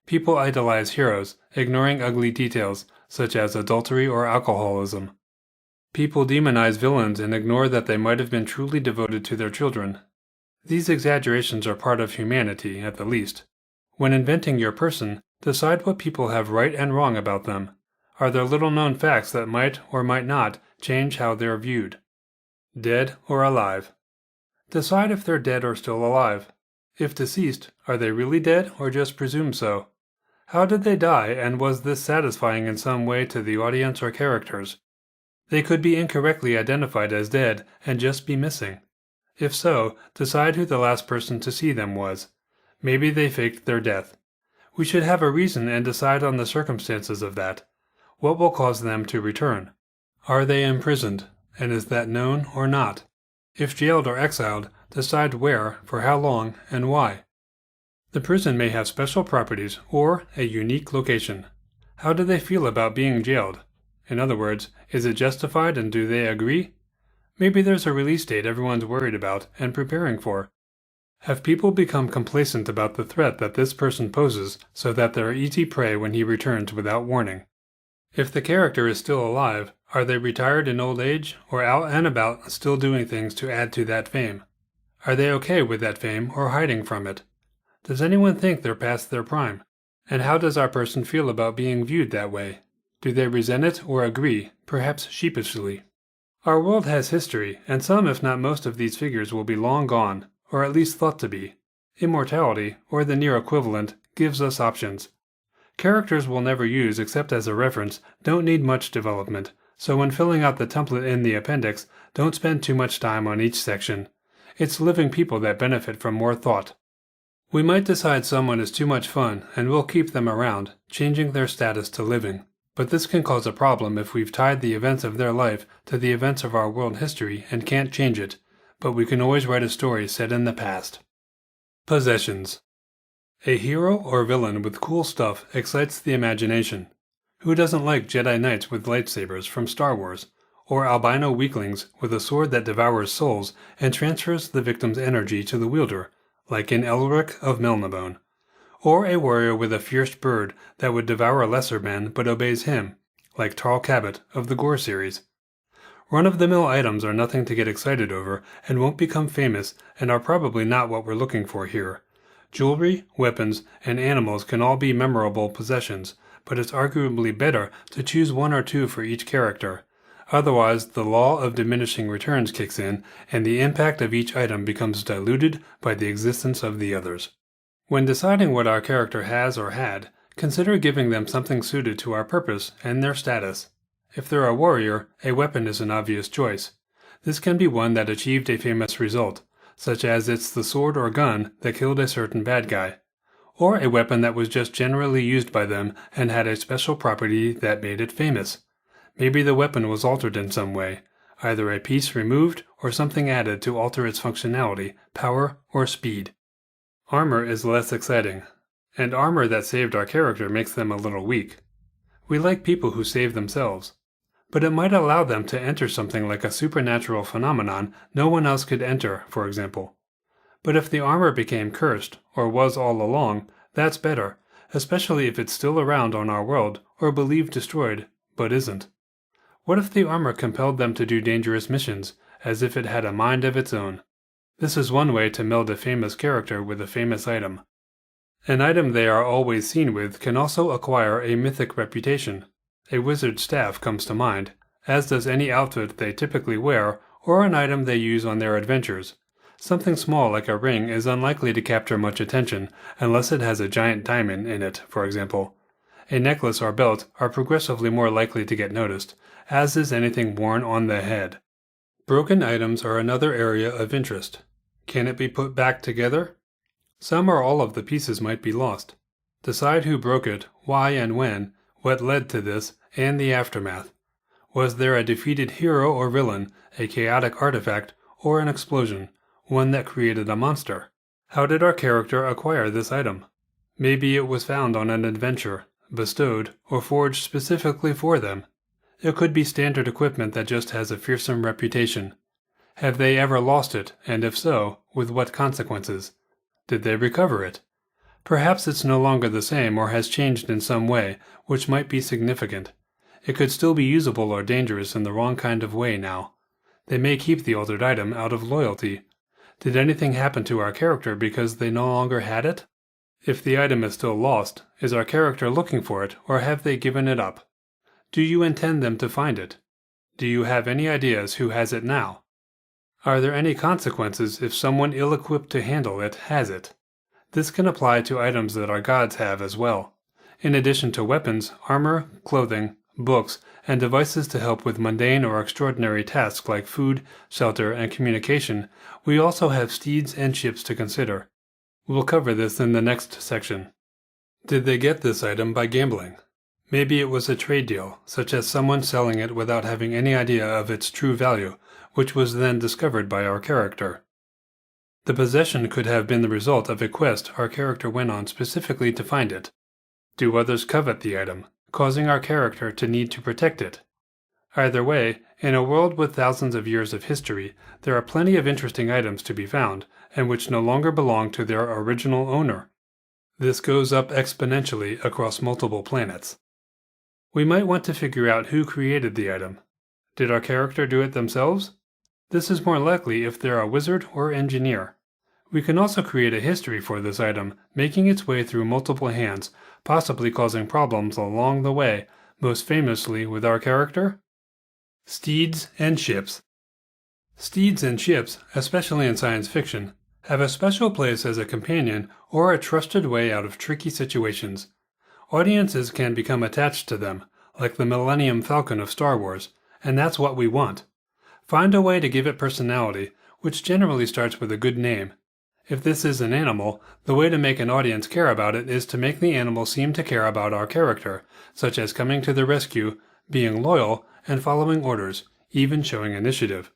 People idolize heroes, ignoring ugly details, such as adultery or alcoholism. People demonize villains and ignore that they might have been truly devoted to their children. These exaggerations are part of humanity, at the least. When inventing your person, decide what people have right and wrong about them. Are there little-known facts that might or might not change how they're viewed? Dead or alive? Decide if they're dead or still alive. If deceased, are they really dead or just presumed so? How did they die, and was this satisfying in some way to the audience or characters? They could be incorrectly identified as dead and just be missing. If so, decide who the last person to see them was. Maybe they faked their death. We should have a reason and decide on the circumstances of that. What will cause them to return? Are they imprisoned, and is that known or not? If jailed or exiled, decide where, for how long, and why. The prison may have special properties or a unique location. How do they feel about being jailed? In other words, is it justified and do they agree? Maybe there's a release date everyone's worried about and preparing for. Have people become complacent about the threat that this person poses so that they're easy prey when he returns without warning? If the character is still alive, are they retired in old age or out and about still doing things to add to that fame? Are they okay with that fame or hiding from it? Does anyone think they're past their prime? And how does our person feel about being viewed that way? Do they resent it or agree, perhaps sheepishly? Our world has history, and some if not most of these figures will be long gone, or at least thought to be. Immortality, or the near equivalent, gives us options. Characters we'll never use except as a reference don't need much development, so when filling out the template in the appendix, don't spend too much time on each section. It's living people that benefit from more thought. We might decide someone is too much fun and we'll keep them around, changing their status to living. But this can cause a problem if we've tied the events of their life to the events of our world history and can't change it, but we can always write a story set in the past. Possessions. A hero or villain with cool stuff excites the imagination. Who doesn't like Jedi Knights with lightsabers from Star Wars, or albino weaklings with a sword that devours souls and transfers the victim's energy to the wielder, like in Elric of Melnibone, or a warrior with a fierce bird that would devour lesser men but obeys him, like Tarl Cabot of the Gore series. Run-of-the-mill items are nothing to get excited over and won't become famous and are probably not what we're looking for here. Jewelry, weapons, and animals can all be memorable possessions, but it's arguably better to choose one or two for each character. Otherwise, the law of diminishing returns kicks in, and the impact of each item becomes diluted by the existence of the others. When deciding what our character has or had, consider giving them something suited to our purpose and their status. If they're a warrior, a weapon is an obvious choice. This can be one that achieved a famous result, such as it's the sword or gun that killed a certain bad guy, or a weapon that was just generally used by them and had a special property that made it famous. Maybe the weapon was altered in some way, either a piece removed or something added to alter its functionality, power, or speed. Armor is less exciting, and armor that saved our character makes them a little weak. We like people who save themselves, but it might allow them to enter something like a supernatural phenomenon no one else could enter, for example. But if the armor became cursed, or was all along, that's better, especially if it's still around on our world, or believed destroyed, but isn't. What if the armor compelled them to do dangerous missions, as if it had a mind of its own? This is one way to meld a famous character with a famous item. An item they are always seen with can also acquire a mythic reputation. A wizard's staff comes to mind, as does any outfit they typically wear or an item they use on their adventures. Something small like a ring is unlikely to capture much attention unless it has a giant diamond in it, for example. A necklace or belt are progressively more likely to get noticed, as is anything worn on the head. Broken items are another area of interest. Can it be put back together? Some or all of the pieces might be lost. Decide who broke it, why and when, what led to this, and the aftermath. Was there a defeated hero or villain, a chaotic artifact, or an explosion, one that created a monster? How did our character acquire this item? Maybe it was found on an adventure, bestowed, or forged specifically for them. It could be standard equipment that just has a fearsome reputation. Have they ever lost it, and if so, with what consequences? Did they recover it? Perhaps it's no longer the same or has changed in some way, which might be significant. It could still be usable or dangerous in the wrong kind of way now. They may keep the altered item out of loyalty. Did anything happen to our character because they no longer had it? If the item is still lost, is our character looking for it, or have they given it up? Do you intend them to find it? Do you have any ideas who has it now? Are there any consequences if someone ill-equipped to handle it has it? This can apply to items that our gods have as well. In addition to weapons, armor, clothing, books, and devices to help with mundane or extraordinary tasks like food, shelter, and communication, we also have steeds and ships to consider. We'll cover this in the next section. Did they get this item by gambling? Maybe it was a trade deal, such as someone selling it without having any idea of its true value, which was then discovered by our character. The possession could have been the result of a quest our character went on specifically to find it. Do others covet the item, causing our character to need to protect it? Either way, in a world with thousands of years of history, there are plenty of interesting items to be found, and which no longer belong to their original owner. This goes up exponentially across multiple planets. We might want to figure out who created the item. Did our character do it themselves? This is more likely if they're a wizard or engineer. We can also create a history for this item, making its way through multiple hands, possibly causing problems along the way, most famously with our character. Steeds and ships. Steeds and ships, especially in science fiction, have a special place as a companion or a trusted way out of tricky situations. Audiences can become attached to them, like the Millennium Falcon of Star Wars, and that's what we want. Find a way to give it personality, which generally starts with a good name. If this is an animal, the way to make an audience care about it is to make the animal seem to care about our character, such as coming to the rescue, being loyal, and following orders, even showing initiative.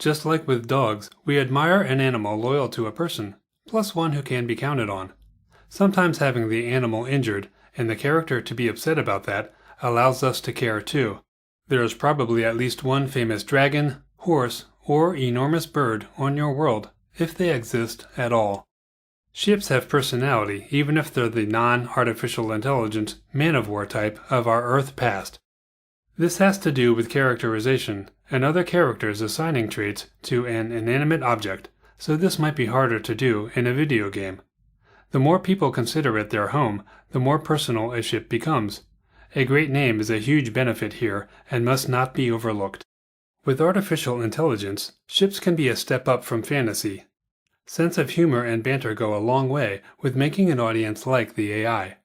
Just like with dogs, we admire an animal loyal to a person, plus one who can be counted on. Sometimes having the animal injured, and the character to be upset about that, allows us to care too. There is probably at least one famous dragon, horse, or enormous bird on your world, if they exist at all. Ships have personality, even if they're the non-artificial intelligence man-of-war type of our Earth past. This has to do with characterization, and other characters assigning traits to an inanimate object, so this might be harder to do in a video game. The more people consider it their home, the more personal a ship becomes. A great name is a huge benefit here and must not be overlooked. With artificial intelligence, ships can be a step up from fantasy. Sense of humor and banter go a long way with making an audience like the AI.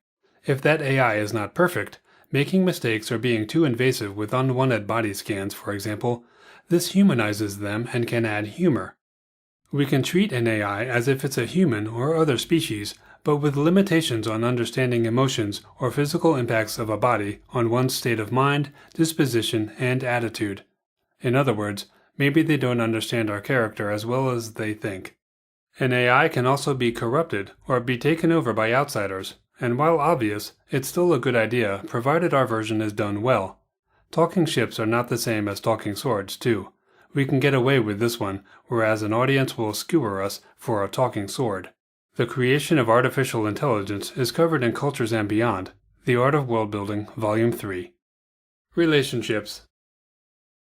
If that AI is not perfect, making mistakes or being too invasive with unwanted body scans, for example, this humanizes them and can add humor. We can treat an AI as if it's a human or other species, but with limitations on understanding emotions or physical impacts of a body on one's state of mind, disposition, and attitude. In other words, maybe they don't understand our character as well as they think. An AI can also be corrupted or be taken over by outsiders, and while obvious, it's still a good idea provided our version is done well. Talking ships are not the same as talking swords, too. We can get away with this one, whereas an audience will skewer us for a talking sword. The creation of artificial intelligence is covered in Cultures and Beyond, The Art of Worldbuilding, Volume 3. Relationships.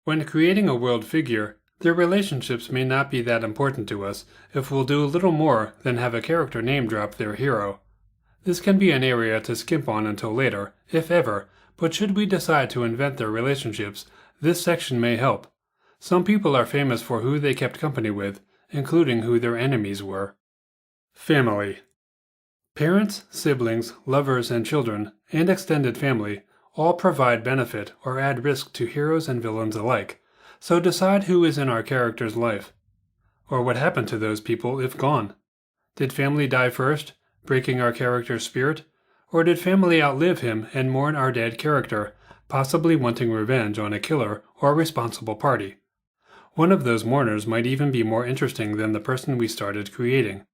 When creating a world figure, their relationships may not be that important to us if we'll do little more than have a character name drop their hero. This can be an area to skimp on until later, if ever, but should we decide to invent their relationships, this section may help. Some people are famous for who they kept company with, including who their enemies were. Family. Parents, siblings, lovers, and children, and extended family all provide benefit or add risk to heroes and villains alike, so decide who is in our character's life. Or what happened to those people if gone? Did family die first, breaking our character's spirit? Or did family outlive him and mourn our dead character, possibly wanting revenge on a killer or responsible party? One of those mourners might even be more interesting than the person we started creating.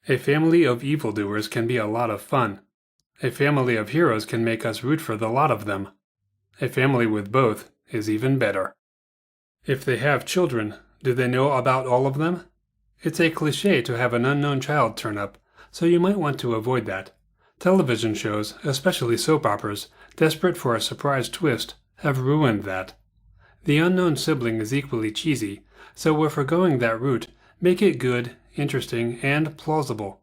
A family of evildoers can be a lot of fun. A family of heroes can make us root for the lot of them. A family with both is even better. If they have children, do they know about all of them? It's a cliché to have an unknown child turn up, so you might want to avoid that. Television shows, especially soap operas, desperate for a surprise twist, have ruined that. The unknown sibling is equally cheesy, so if we're going that route, make it good, interesting, and plausible.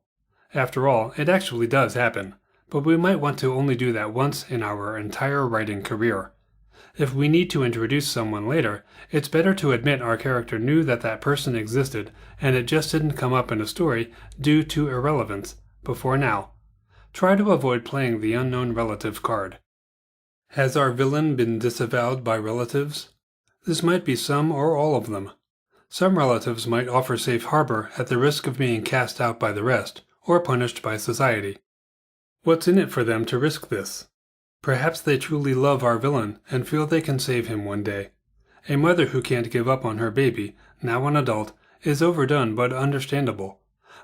After all, it actually does happen, but we might want to only do that once in our entire writing career. If we need to introduce someone later, it's better to admit our character knew that that person existed and it just didn't come up in a story due to irrelevance before now. Try to avoid playing the unknown relative card. Has our villain been disavowed by relatives? This might be some or all of them. Some relatives might offer safe harbor at the risk of being cast out by the rest, or punished by society. What's in it for them to risk this? Perhaps they truly love our villain and feel they can save him one day. A mother who can't give up on her baby, now an adult, is overdone but understandable.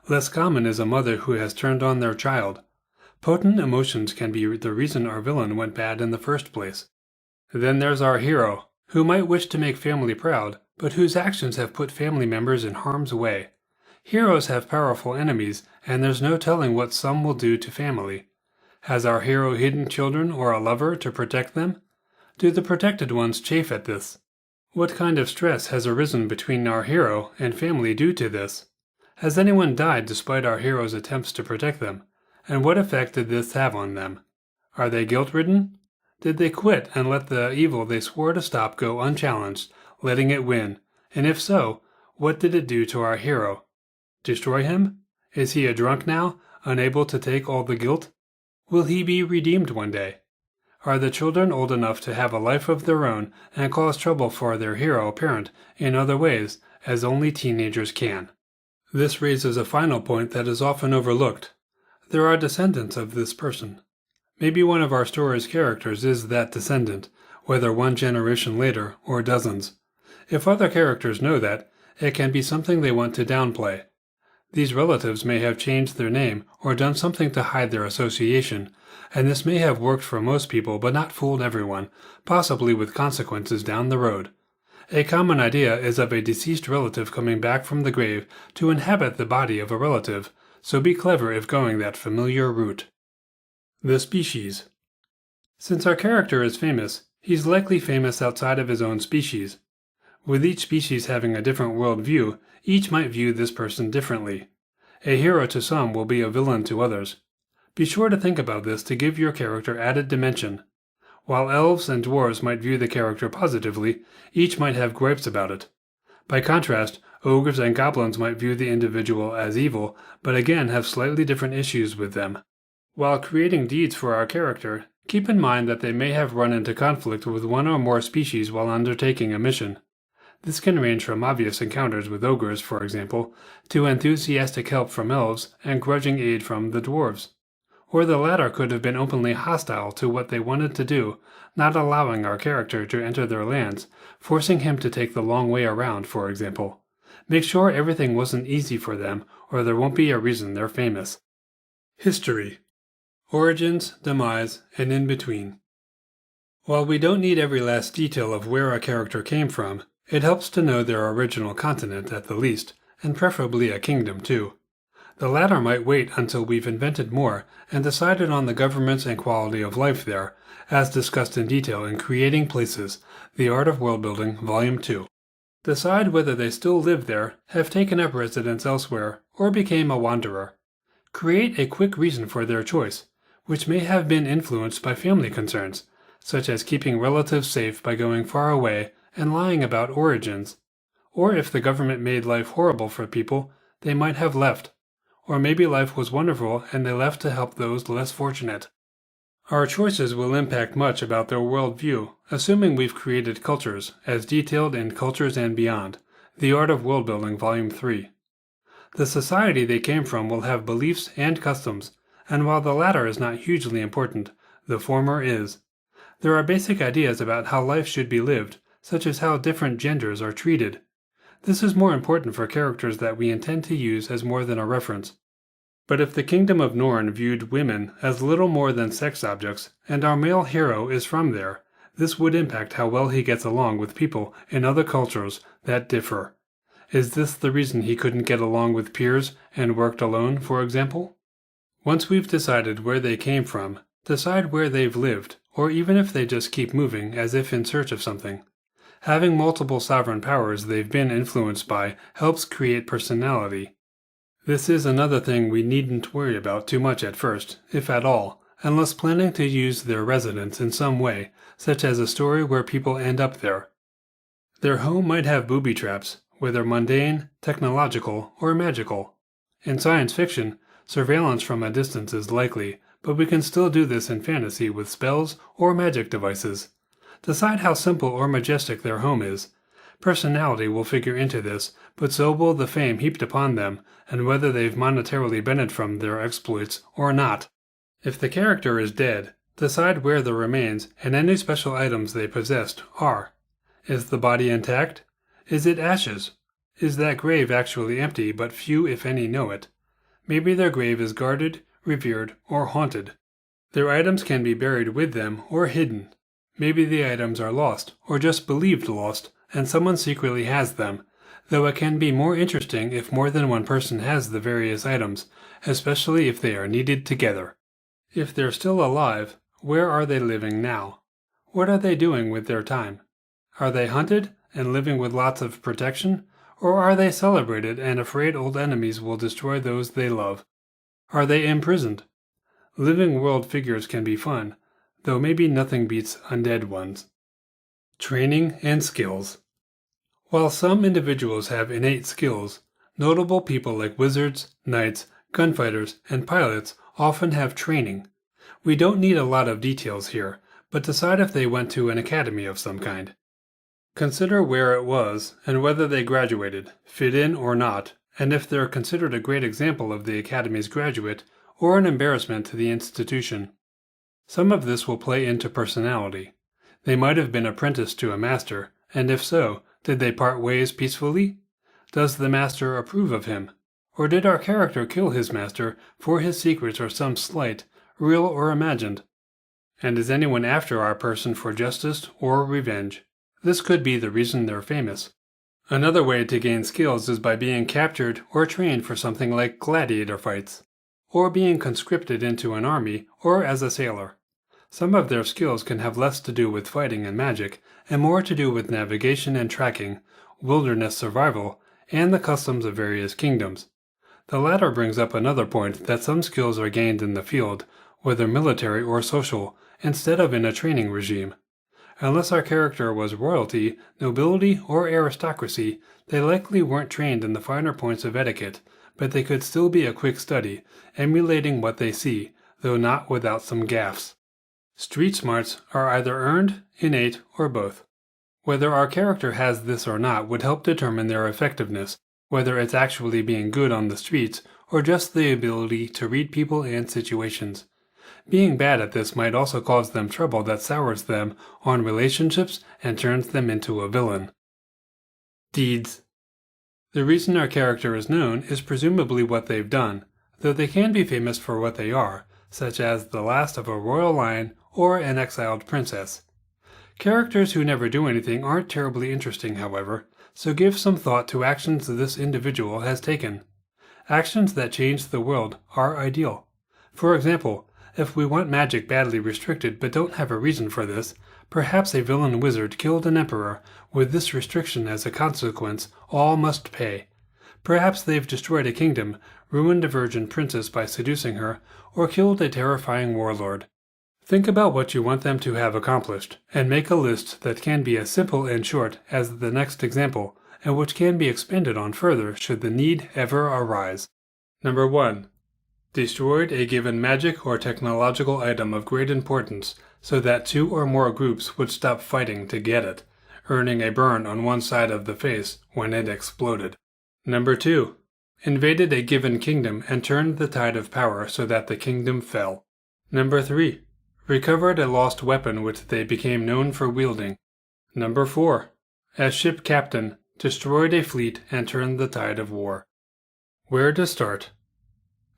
Less common is a mother who has turned on their child. Potent emotions can be the reason our villain went bad in the first place. Then there's our hero, who might wish to make family proud, but whose actions have put family members in harm's way. Heroes have powerful enemies, and there's no telling what some will do to family. Has our hero hidden children or a lover to protect them? Do the protected ones chafe at this? What kind of stress has arisen between our hero and family due to this? Has anyone died despite our hero's attempts to protect them? And what effect did this have on them? Are they guilt-ridden? Did they quit and let the evil they swore to stop go unchallenged, letting it win? And if so, what did it do to our hero? Destroy him? Is he a drunk now, unable to take all the guilt? Will he be redeemed one day? Are the children old enough to have a life of their own and cause trouble for their hero parent in other ways, as only teenagers can? This raises a final point that is often overlooked. There are descendants of this person. Maybe one of our story's characters is that descendant, whether one generation later or dozens. If other characters know that, it can be something they want to downplay. These relatives may have changed their name or done something to hide their association, and this may have worked for most people but not fooled everyone, possibly with consequences down the road. A common idea is of a deceased relative coming back from the grave to inhabit the body of a relative, so be clever if going that familiar route. The species. Since our character is famous, he's likely famous outside of his own species. With each species having a different world view, each might view this person differently. A hero to some will be a villain to others. Be sure to think about this to give your character added dimension. While elves and dwarves might view the character positively, each might have gripes about it. By contrast, ogres and goblins might view the individual as evil, but again have slightly different issues with them. While creating deeds for our character, keep in mind that they may have run into conflict with one or more species while undertaking a mission. This can range from obvious encounters with ogres, for example, to enthusiastic help from elves and grudging aid from the dwarves. Or the latter could have been openly hostile to what they wanted to do, not allowing our character to enter their lands, forcing him to take the long way around, for example. Make sure everything wasn't easy for them, or there won't be a reason they're famous. History. Origins, demise, and in between. While we don't need every last detail of where a character came from, it helps to know their original continent at the least, and preferably a kingdom too. The latter might wait until we've invented more and decided on the governments and quality of life there, as discussed in detail in Creating Places, The Art of Worldbuilding, Volume 2. Decide whether they still live there, have taken up residence elsewhere, or became a wanderer. Create a quick reason for their choice, which may have been influenced by family concerns, such as keeping relatives safe by going far away and lying about origins. Or if the government made life horrible for people, they might have left. Or maybe life was wonderful and they left to help those less fortunate. Our choices will impact much about their worldview, assuming we've created cultures, as detailed in Cultures and Beyond, The Art of Worldbuilding, Volume 3. The society they came from will have beliefs and customs, and while the latter is not hugely important, the former is. There are basic ideas about how life should be lived, such as how different genders are treated. This is more important for characters that we intend to use as more than a reference. But if the Kingdom of Norn viewed women as little more than sex objects, and our male hero is from there, this would impact how well he gets along with people in other cultures that differ. Is this the reason he couldn't get along with peers and worked alone, for example? Once we've decided where they came from, decide where they've lived, or even if they just keep moving as if in search of something. Having multiple sovereign powers they've been influenced by helps create personality. This is another thing we needn't worry about too much at first, if at all, unless planning to use their residence in some way, such as a story where people end up there. Their home might have booby traps, whether mundane, technological, or magical. In science fiction, surveillance from a distance is likely, but we can still do this in fantasy with spells or magic devices. Decide how simple or majestic their home is. Personality will figure into this, but so will the fame heaped upon them, and whether they've monetarily benefited from their exploits or not. If the character is dead, decide where the remains and any special items they possessed are. Is the body intact? Is it ashes? Is that grave actually empty, but few if any know it? Maybe their grave is guarded, revered, or haunted. Their items can be buried with them or hidden. Maybe the items are lost, or just believed lost, and someone secretly has them, though it can be more interesting if more than one person has the various items, especially if they are needed together. If they're still alive, where are they living now? What are they doing with their time? Are they hunted and living with lots of protection, or are they celebrated and afraid old enemies will destroy those they love? Are they imprisoned? Living world figures can be fun, though maybe nothing beats undead ones. Training and skills. While some individuals have innate skills, notable people like wizards, knights, gunfighters, and pilots often have training. We don't need a lot of details here, but decide if they went to an academy of some kind. Consider where it was, and whether they graduated, fit in or not, and if they're considered a great example of the academy's graduate, or an embarrassment to the institution. Some of this will play into personality. They might have been apprenticed to a master, and if so, did they part ways peacefully? Does the master approve of him? Or did our character kill his master for his secrets or some slight, real or imagined? And is anyone after our person for justice or revenge? This could be the reason they're famous. Another way to gain skills is by being captured or trained for something like gladiator fights, or being conscripted into an army or as a sailor. Some of their skills can have less to do with fighting and magic, and more to do with navigation and tracking, wilderness survival, and the customs of various kingdoms. The latter brings up another point that some skills are gained in the field, whether military or social, instead of in a training regime. Unless our character was royalty, nobility, or aristocracy, they likely weren't trained in the finer points of etiquette, but they could still be a quick study, emulating what they see, though not without some gaffes. Street smarts are either earned, innate, or both. Whether our character has this or not would help determine their effectiveness, whether it's actually being good on the streets, or just the ability to read people and situations. Being bad at this might also cause them trouble that sours them on relationships and turns them into a villain. Deeds. The reason our character is known is presumably what they've done, though they can be famous for what they are, such as the last of a royal line or an exiled princess. Characters who never do anything aren't terribly interesting, however, so give some thought to actions this individual has taken. Actions that change the world are ideal. For example, if we want magic badly restricted but don't have a reason for this, perhaps a villain wizard killed an emperor. With this restriction as a consequence, all must pay. Perhaps they've destroyed a kingdom, ruined a virgin princess by seducing her, or killed a terrifying warlord. Think about what you want them to have accomplished, and make a list that can be as simple and short as the next example, and which can be expanded on further should the need ever arise. Number 1. Destroyed a given magic or technological item of great importance so that 2 or more groups would stop fighting to get it, earning a burn on one side of the face when it exploded. Number 2. Invaded a given kingdom and turned the tide of power so that the kingdom fell. Number 3. Recovered a lost weapon which they became known for wielding. Number 4. As ship captain, destroyed a fleet and turned the tide of war. Where to start?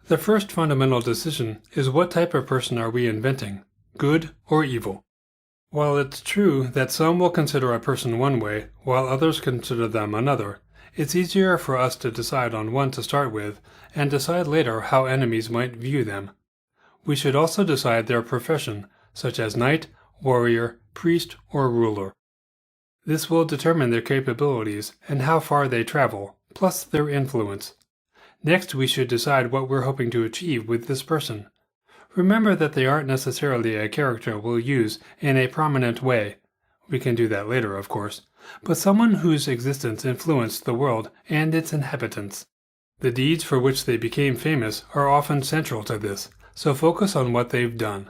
The first fundamental decision is what type of person are we inventing, good or evil? While it's true that some will consider a person one way, while others consider them another, it's easier for us to decide on one to start with, and decide later how enemies might view them. We should also decide their profession, such as knight, warrior, priest, or ruler. This will determine their capabilities and how far they travel, plus their influence. Next, we should decide what we're hoping to achieve with this person. Remember that they aren't necessarily a character we'll use in a prominent way. We can do that later, of course, but someone whose existence influenced the world and its inhabitants. The deeds for which they became famous are often central to this, so focus on what they've done.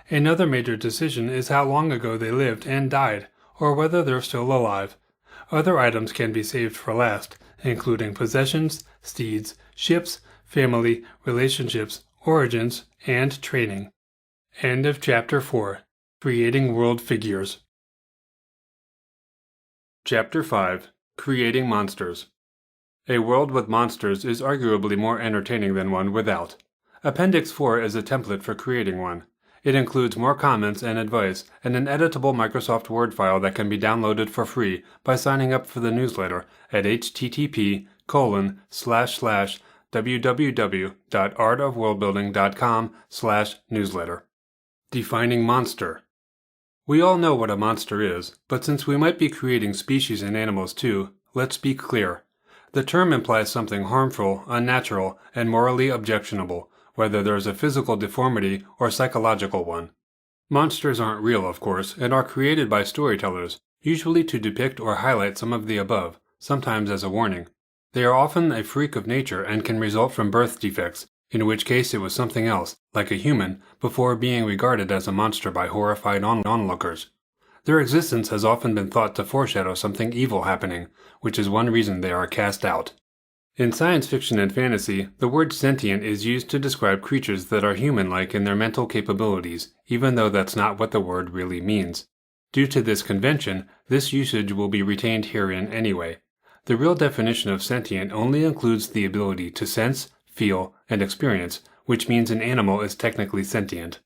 Another major decision is how long ago they lived and died, or whether they're still alive. Other items can be saved for last, including possessions, steeds, ships, family, relationships, origins, and training. End of Chapter 4. Creating World Figures. Chapter 5. Creating Monsters. A world with monsters is arguably more entertaining than one without. Appendix 4 is a template for creating one. It includes more comments and advice, and an editable Microsoft Word file that can be downloaded for free by signing up for the newsletter at http://www.artofworldbuilding.com/newsletter. Defining monster. We all know what a monster is, but since we might be creating species and animals too, let's be clear. The term implies something harmful, unnatural, and morally objectionable, whether there's a physical deformity or psychological one. Monsters aren't real, of course, and are created by storytellers, usually to depict or highlight some of the above, sometimes as a warning. They are often a freak of nature and can result from birth defects, in which case it was something else, like a human, before being regarded as a monster by horrified onlookers. Their existence has often been thought to foreshadow something evil happening, which is one reason they are cast out. In science fiction and fantasy, the word sentient is used to describe creatures that are human-like in their mental capabilities, even though that's not what the word really means. Due to this convention, this usage will be retained herein anyway. The real definition of sentient only includes the ability to sense, feel, and experience, which means an animal is technically sentient.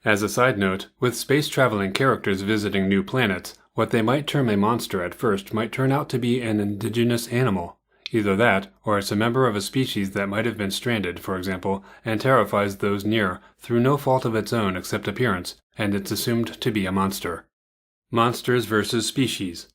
As a side note, with space-traveling characters visiting new planets, what they might term a monster at first might turn out to be an indigenous animal. Either that, or it's a member of a species that might have been stranded, for example, and terrifies those near through no fault of its own except appearance, and it's assumed to be a monster. Monsters versus species.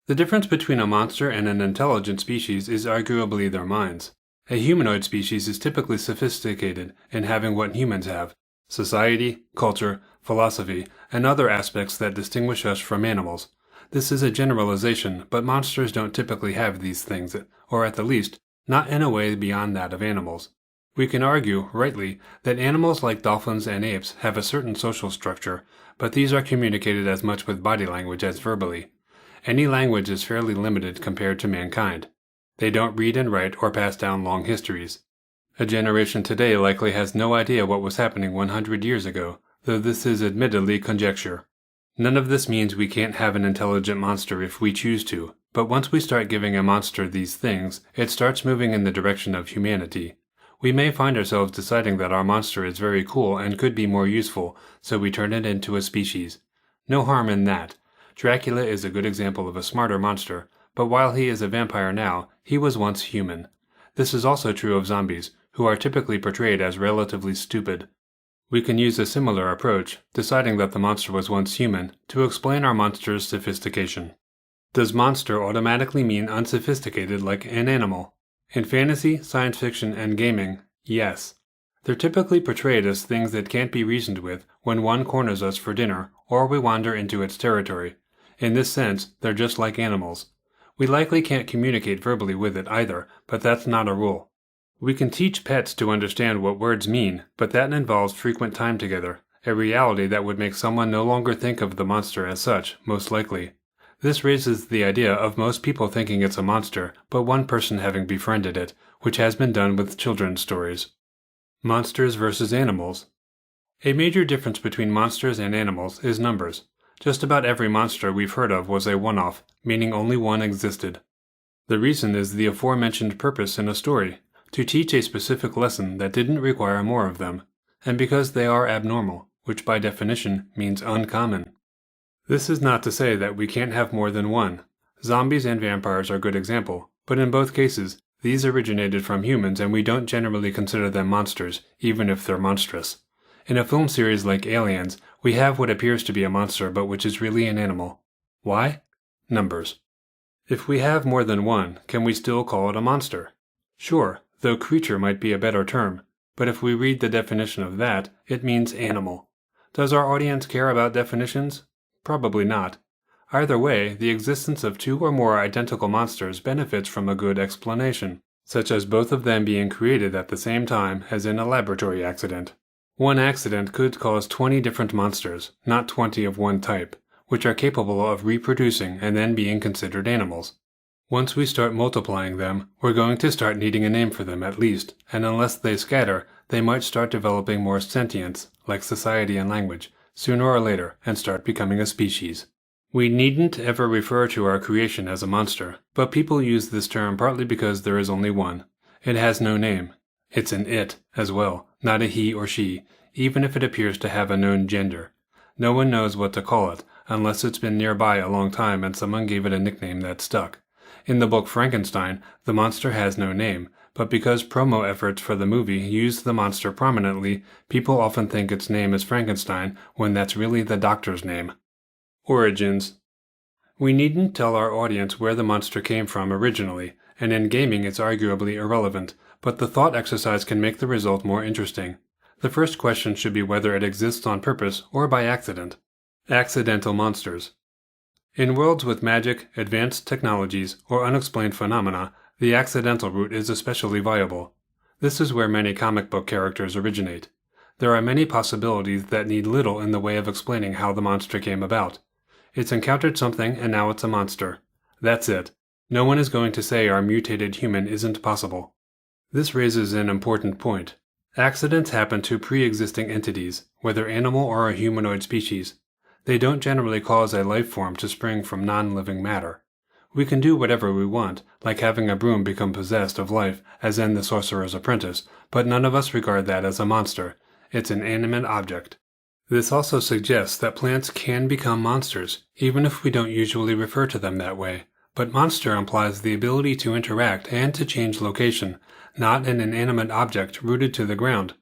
The difference between a monster and an intelligent species is arguably their minds. A humanoid species is typically sophisticated in having what humans have: society, culture, philosophy, and other aspects that distinguish us from animals. This is a generalization, but monsters don't typically have these things, or at the least, not in a way beyond that of animals. We can argue, rightly, that animals like dolphins and apes have a certain social structure, but these are communicated as much with body language as verbally. Any language is fairly limited compared to mankind. They don't read and write or pass down long histories. A generation today likely has no idea what was happening 100 years ago, though this is admittedly conjecture. None of this means we can't have an intelligent monster if we choose to, but once we start giving a monster these things, it starts moving in the direction of humanity. We may find ourselves deciding that our monster is very cool and could be more useful, so we turn it into a species. No harm in that. Dracula is a good example of a smarter monster, but while he is a vampire now, he was once human. This is also true of zombies, who are typically portrayed as relatively stupid. We can use a similar approach, deciding that the monster was once human, to explain our monster's sophistication. Does monster automatically mean unsophisticated like an animal? In fantasy, science fiction, and gaming, yes. They're typically portrayed as things that can't be reasoned with when one corners us for dinner or we wander into its territory. In this sense, they're just like animals. We likely can't communicate verbally with it either, but that's not a rule. We can teach pets to understand what words mean, but that involves frequent time together, a reality that would make someone no longer think of the monster as such, most likely. This raises the idea of most people thinking it's a monster, but one person having befriended it, which has been done with children's stories. Monsters versus animals. A major difference between monsters and animals is numbers. Just about every monster we've heard of was a one-off, meaning only one existed. The reason is the aforementioned purpose in a story, to teach a specific lesson that didn't require more of them, and because they are abnormal, which by definition means uncommon. This is not to say that we can't have more than one. Zombies and vampires are a good example, but in both cases, these originated from humans and we don't generally consider them monsters, even if they're monstrous. In a film series like Aliens, we have what appears to be a monster but which is really an animal. Why? Numbers. If we have more than one, can we still call it a monster? Sure, though creature might be a better term, but if we read the definition of that, it means animal. Does our audience care about definitions? Probably not. Either way, the existence of two or more identical monsters benefits from a good explanation, such as both of them being created at the same time as in a laboratory accident. One accident could cause 20 different monsters, not 20 of one type, which are capable of reproducing and then being considered animals. Once we start multiplying them, we're going to start needing a name for them at least, and unless they scatter, they might start developing more sentience, like society and language, sooner or later, and start becoming a species. We needn't ever refer to our creation as a monster, but people use this term partly because there is only one. It has no name. It's an it, as well, not a he or she, even if it appears to have a known gender. No one knows what to call it, unless it's been nearby a long time and someone gave it a nickname that stuck. In the book Frankenstein, the monster has no name, but because promo efforts for the movie use the monster prominently, people often think its name is Frankenstein when that's really the doctor's name. Origins. We needn't tell our audience where the monster came from originally, and in gaming it's arguably irrelevant, but the thought exercise can make the result more interesting. The first question should be whether it exists on purpose or by accident. Accidental monsters. In worlds with magic, advanced technologies, or unexplained phenomena, the accidental route is especially viable. This is where many comic book characters originate. There are many possibilities that need little in the way of explaining how the monster came about. It's encountered something and now it's a monster. That's it. No one is going to say our mutated human isn't possible. This raises an important point. Accidents happen to pre-existing entities, whether animal or a humanoid species. They don't generally cause a life form to spring from non-living matter. We can do whatever we want, like having a broom become possessed of life, as in The Sorcerer's Apprentice, but none of us regard that as a monster. It's an animate object. This also suggests that plants can become monsters, even if we don't usually refer to them that way. But monster implies the ability to interact and to change location, not an inanimate object rooted to the ground.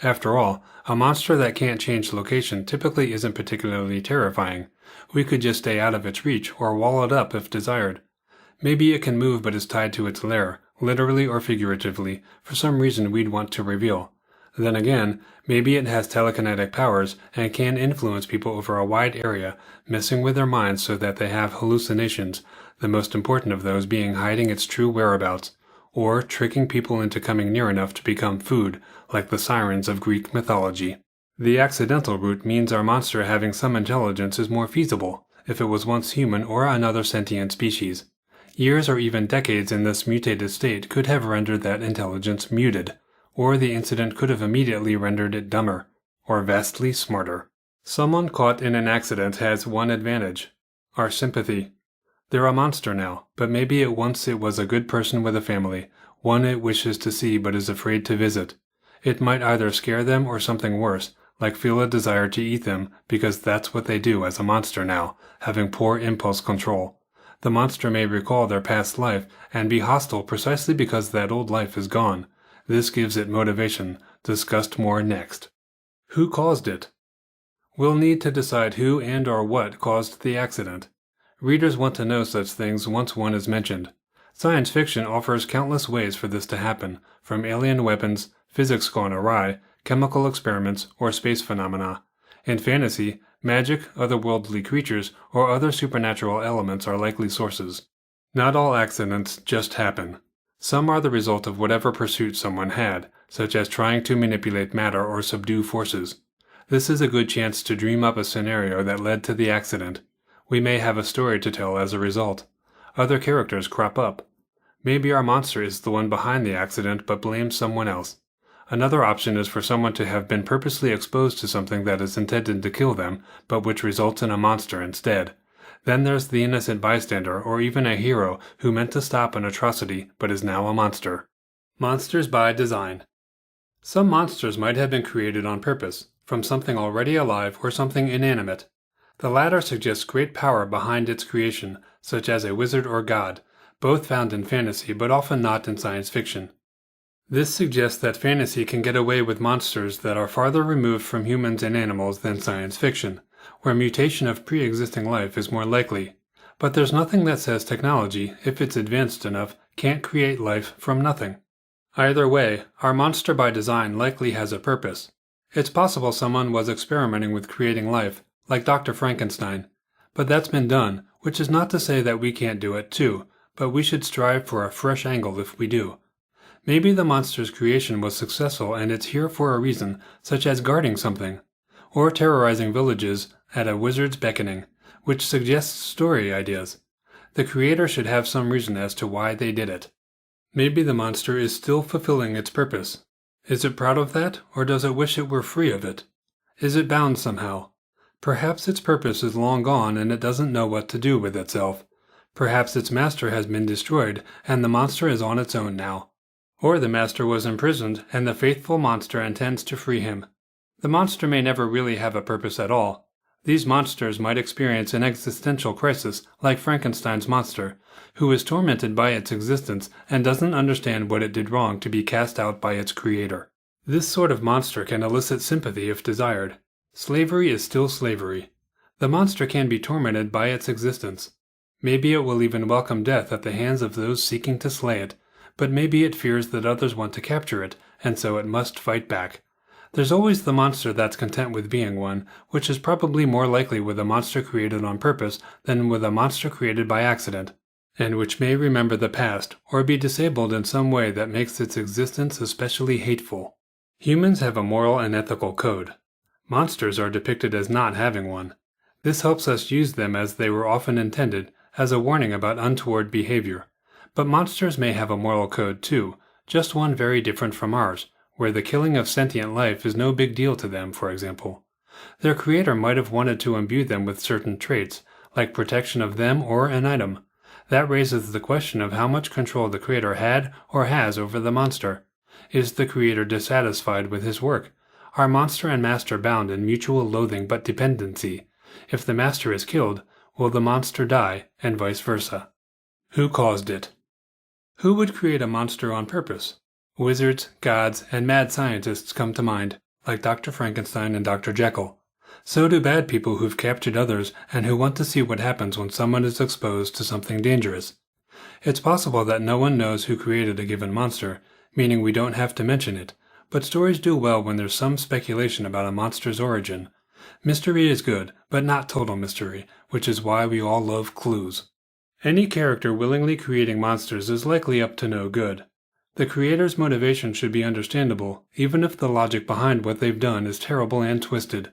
After all, a monster that can't change location typically isn't particularly terrifying. We could just stay out of its reach or wall it up if desired. Maybe it can move but is tied to its lair, literally or figuratively, for some reason we'd want to reveal. Then again, maybe it has telekinetic powers and can influence people over a wide area, messing with their minds so that they have hallucinations, the most important of those being hiding its true whereabouts, or tricking people into coming near enough to become food, like the sirens of Greek mythology. The accidental route means our monster having some intelligence is more feasible, if it was once human or another sentient species. Years or even decades in this mutated state could have rendered that intelligence muted, or the incident could have immediately rendered it dumber, or vastly smarter. Someone caught in an accident has one advantage: our sympathy. They're a monster now, but maybe once it was a good person with a family, one it wishes to see but is afraid to visit. It might either scare them or something worse, like feel a desire to eat them, because that's what they do as a monster now, having poor impulse control. The monster may recall their past life and be hostile precisely because that old life is gone. This gives it motivation, discussed more next. Who caused it? We'll need to decide who and or what caused the accident. Readers want to know such things once one is mentioned. Science fiction offers countless ways for this to happen, from alien weapons, physics gone awry, chemical experiments, or space phenomena. In fantasy, magic, otherworldly creatures, or other supernatural elements are likely sources. Not all accidents just happen. Some are the result of whatever pursuit someone had, such as trying to manipulate matter or subdue forces. This is a good chance to dream up a scenario that led to the accident. We may have a story to tell as a result. Other characters crop up. Maybe our monster is the one behind the accident but blames someone else. Another option is for someone to have been purposely exposed to something that is intended to kill them, but which results in a monster instead. Then there's the innocent bystander or even a hero who meant to stop an atrocity but is now a monster. Monsters by design. Some monsters might have been created on purpose, from something already alive or something inanimate. The latter suggests great power behind its creation, such as a wizard or god, both found in fantasy but often not in science fiction. This suggests that fantasy can get away with monsters that are farther removed from humans and animals than science fiction, where mutation of pre-existing life is more likely. But there's nothing that says technology, if it's advanced enough, can't create life from nothing. Either way, our monster by design likely has a purpose. It's possible someone was experimenting with creating life, like Dr. Frankenstein. But that's been done, which is not to say that we can't do it too, but we should strive for a fresh angle if we do. Maybe the monster's creation was successful and it's here for a reason, such as guarding something, or terrorizing villages at a wizard's beckoning, which suggests story ideas. The creator should have some reason as to why they did it. Maybe the monster is still fulfilling its purpose. Is it proud of that, or does it wish it were free of it? Is it bound somehow? Perhaps its purpose is long gone and it doesn't know what to do with itself. Perhaps its master has been destroyed and the monster is on its own now. Or the master was imprisoned and the faithful monster intends to free him. The monster may never really have a purpose at all. These monsters might experience an existential crisis like Frankenstein's monster, who is tormented by its existence and doesn't understand what it did wrong to be cast out by its creator. This sort of monster can elicit sympathy if desired. Slavery is still slavery. The monster can be tormented by its existence. Maybe it will even welcome death at the hands of those seeking to slay it, but maybe it fears that others want to capture it, and so it must fight back. There's always the monster that's content with being one, which is probably more likely with a monster created on purpose than with a monster created by accident. and which may remember the past or be disabled in some way that makes its existence especially hateful. Humans have a moral and ethical code. Monsters are depicted as not having one. This helps us use them as they were often intended, as a warning about untoward behavior. But monsters may have a moral code too, just one very different from ours, where the killing of sentient life is no big deal to them, for example. Their creator might have wanted to imbue them with certain traits, like protection of them or an item. That raises the question of how much control the creator had or has over the monster. Is the creator dissatisfied with his work? Are monster and master bound in mutual loathing but dependency? If the master is killed, will the monster die, and vice versa? Who caused it? Who would create a monster on purpose? Wizards, gods, and mad scientists come to mind, like Dr. Frankenstein and Dr. Jekyll. So do bad people who've captured others and who want to see what happens when someone is exposed to something dangerous. It's possible that no one knows who created a given monster, meaning we don't have to mention it, but stories do well when there's some speculation about a monster's origin. Mystery is good, but not total mystery, which is why we all love clues. Any character willingly creating monsters is likely up to no good. The creator's motivation should be understandable, even if the logic behind what they've done is terrible and twisted.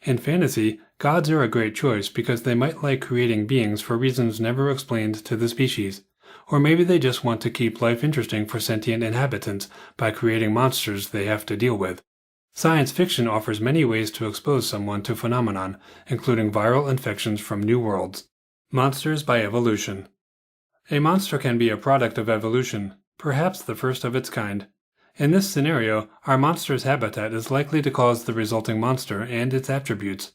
In fantasy, gods are a great choice because they might like creating beings for reasons never explained to the species. Or maybe they just want to keep life interesting for sentient inhabitants by creating monsters they have to deal with. Science fiction offers many ways to expose someone to phenomenon, including viral infections from new worlds. Monsters by evolution. A monster can be a product of evolution, perhaps the first of its kind. In this scenario, our monster's habitat is likely to cause the resulting monster and its attributes.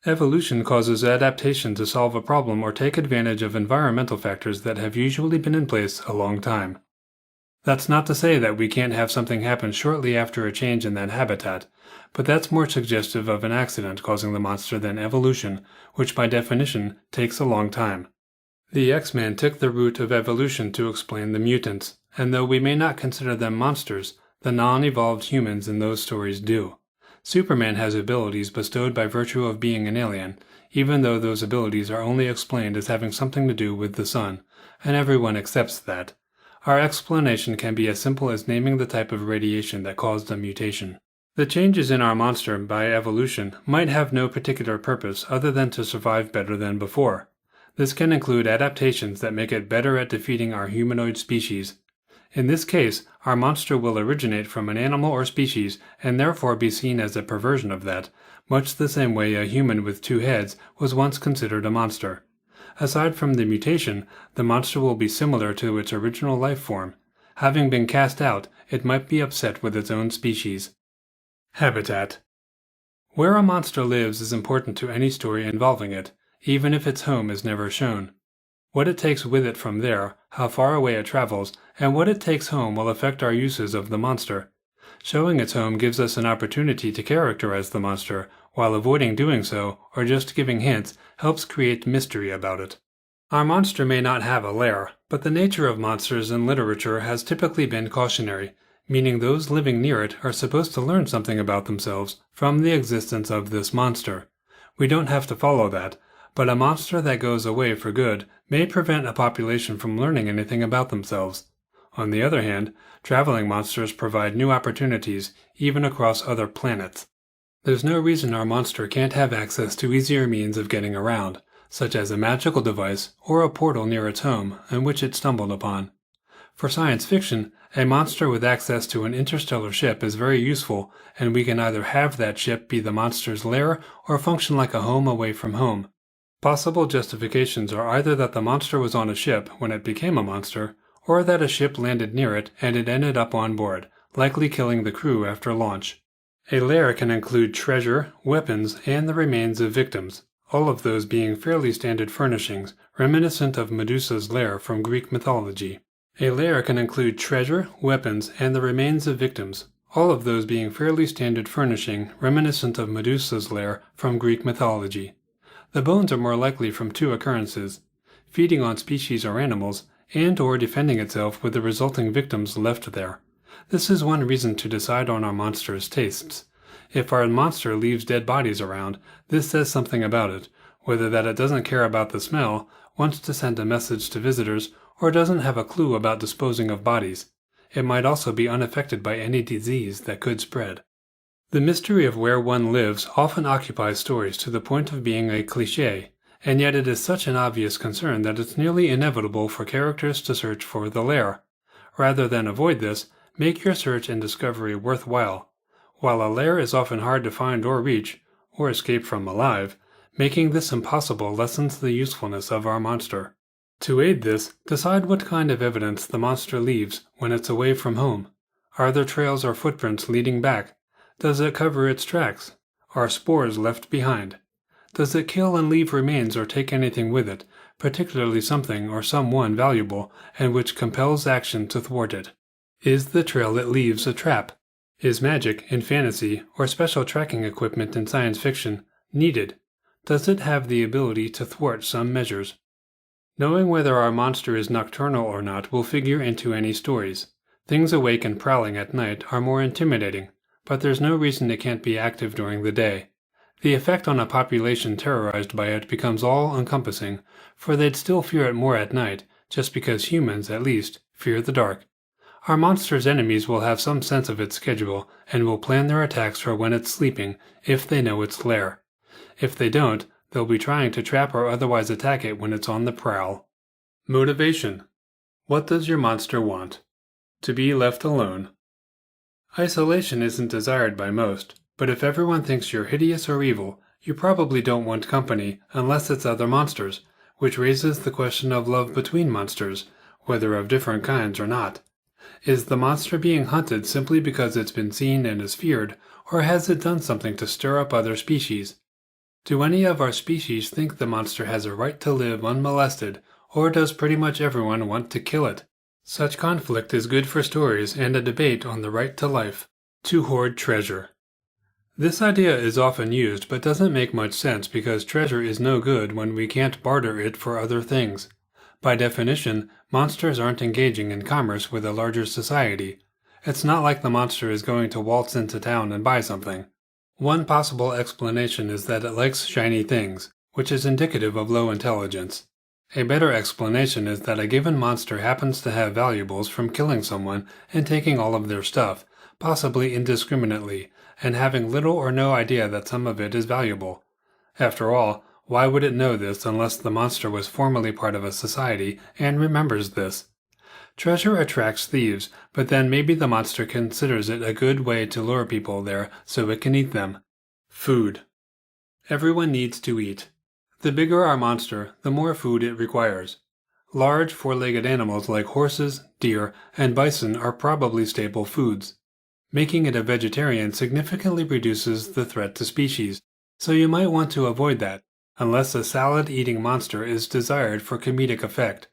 Evolution causes adaptation to solve a problem or take advantage of environmental factors that have usually been in place a long time. That's not to say that we can't have something happen shortly after a change in that habitat, but that's more suggestive of an accident causing the monster than evolution, which by definition takes a long time. The X-Men took the route of evolution to explain the mutants, and though we may not consider them monsters, the non-evolved humans in those stories do. Superman has abilities bestowed by virtue of being an alien, even though those abilities are only explained as having something to do with the sun, and everyone accepts that. Our explanation can be as simple as naming the type of radiation that caused the mutation. The changes in our monster by evolution might have no particular purpose other than to survive better than before. This can include adaptations that make it better at defeating our humanoid species. In this case, our monster will originate from an animal or species and therefore be seen as a perversion of that, much the same way a human with two heads was once considered a monster. Aside from the mutation, the monster will be similar to its original life form. Having been cast out, it might be upset with its own species. Habitat. Where a monster lives is important to any story involving it, even if its home is never shown. What it takes with it from there, how far away it travels, and what it takes home will affect our uses of the monster. Showing its home gives us an opportunity to characterize the monster, while avoiding doing so, or just giving hints, helps create mystery about it. Our monster may not have a lair, but the nature of monsters in literature has typically been cautionary, meaning those living near it are supposed to learn something about themselves from the existence of this monster. We don't have to follow that, but a monster that goes away for good may prevent a population from learning anything about themselves. On the other hand, traveling monsters provide new opportunities, even across other planets. There's no reason our monster can't have access to easier means of getting around, such as a magical device or a portal near its home in which it stumbled upon. For science fiction, a monster with access to an interstellar ship is very useful, and we can either have that ship be the monster's lair or function like a home away from home. Possible justifications are either that the monster was on a ship when it became a monster, or that a ship landed near it and it ended up on board, likely killing the crew after launch. A lair can include treasure, weapons, and the remains of victims, all of those being fairly standard furnishings, reminiscent of Medusa's lair from Greek mythology. A lair can include treasure, weapons, and the remains of victims, all of those being fairly standard furnishing, reminiscent of Medusa's lair from Greek mythology. The bones are more likely from two occurrences: feeding on species or animals, and or defending itself with the resulting victims left there. This is one reason to decide on our monster's tastes. If our monster leaves dead bodies around, this says something about it, whether that it doesn't care about the smell, wants to send a message to visitors, or doesn't have a clue about disposing of bodies. It might also be unaffected by any disease that could spread. The mystery of where one lives often occupies stories to the point of being a cliché, and yet it is such an obvious concern that it's nearly inevitable for characters to search for the lair. Rather than avoid this, make your search and discovery worthwhile. While a lair is often hard to find or reach, or escape from alive, making this impossible lessens the usefulness of our monster. To aid this, decide what kind of evidence the monster leaves when it's away from home. Are there trails or footprints leading back? Does it cover its tracks? Are spores left behind? Does it kill and leave remains or take anything with it, particularly something or someone valuable, and which compels action to thwart it? Is the trail it leaves a trap? Is magic in fantasy or special tracking equipment in science fiction needed? Does it have the ability to thwart some measures? Knowing whether our monster is nocturnal or not will figure into any stories. Things awake and prowling at night are more intimidating, but there's no reason it can't be active during the day. The effect on a population terrorized by it becomes all-encompassing, for they'd still fear it more at night, just because humans, at least, fear the dark. Our monster's enemies will have some sense of its schedule, and will plan their attacks for when it's sleeping, if they know its lair. If they don't, they'll be trying to trap or otherwise attack it when it's on the prowl. Motivation. What does your monster want? To be left alone. Isolation isn't desired by most, but if everyone thinks you're hideous or evil, you probably don't want company unless it's other monsters, which raises the question of love between monsters, whether of different kinds or not. Is the monster being hunted simply because it's been seen and is feared, or has it done something to stir up other species? Do any of our species think the monster has a right to live unmolested, or does pretty much everyone want to kill it? Such conflict is good for stories and a debate on the right to life. To hoard treasure. This idea is often used but doesn't make much sense because treasure is no good when we can't barter it for other things. By definition, monsters aren't engaging in commerce with a larger society. It's not like the monster is going to waltz into town and buy something. One possible explanation is that it likes shiny things, which is indicative of low intelligence. A better explanation is that a given monster happens to have valuables from killing someone and taking all of their stuff, possibly indiscriminately, and having little or no idea that some of it is valuable. After all, why would it know this unless the monster was formerly part of a society and remembers this? Treasure attracts thieves, but then maybe the monster considers it a good way to lure people there so it can eat them. Food. Everyone needs to eat. The bigger our monster, the more food it requires. Large four-legged animals like horses, deer, and bison are probably staple foods. Making it a vegetarian significantly reduces the threat to species, so you might want to avoid that, unless a salad-eating monster is desired for comedic effect.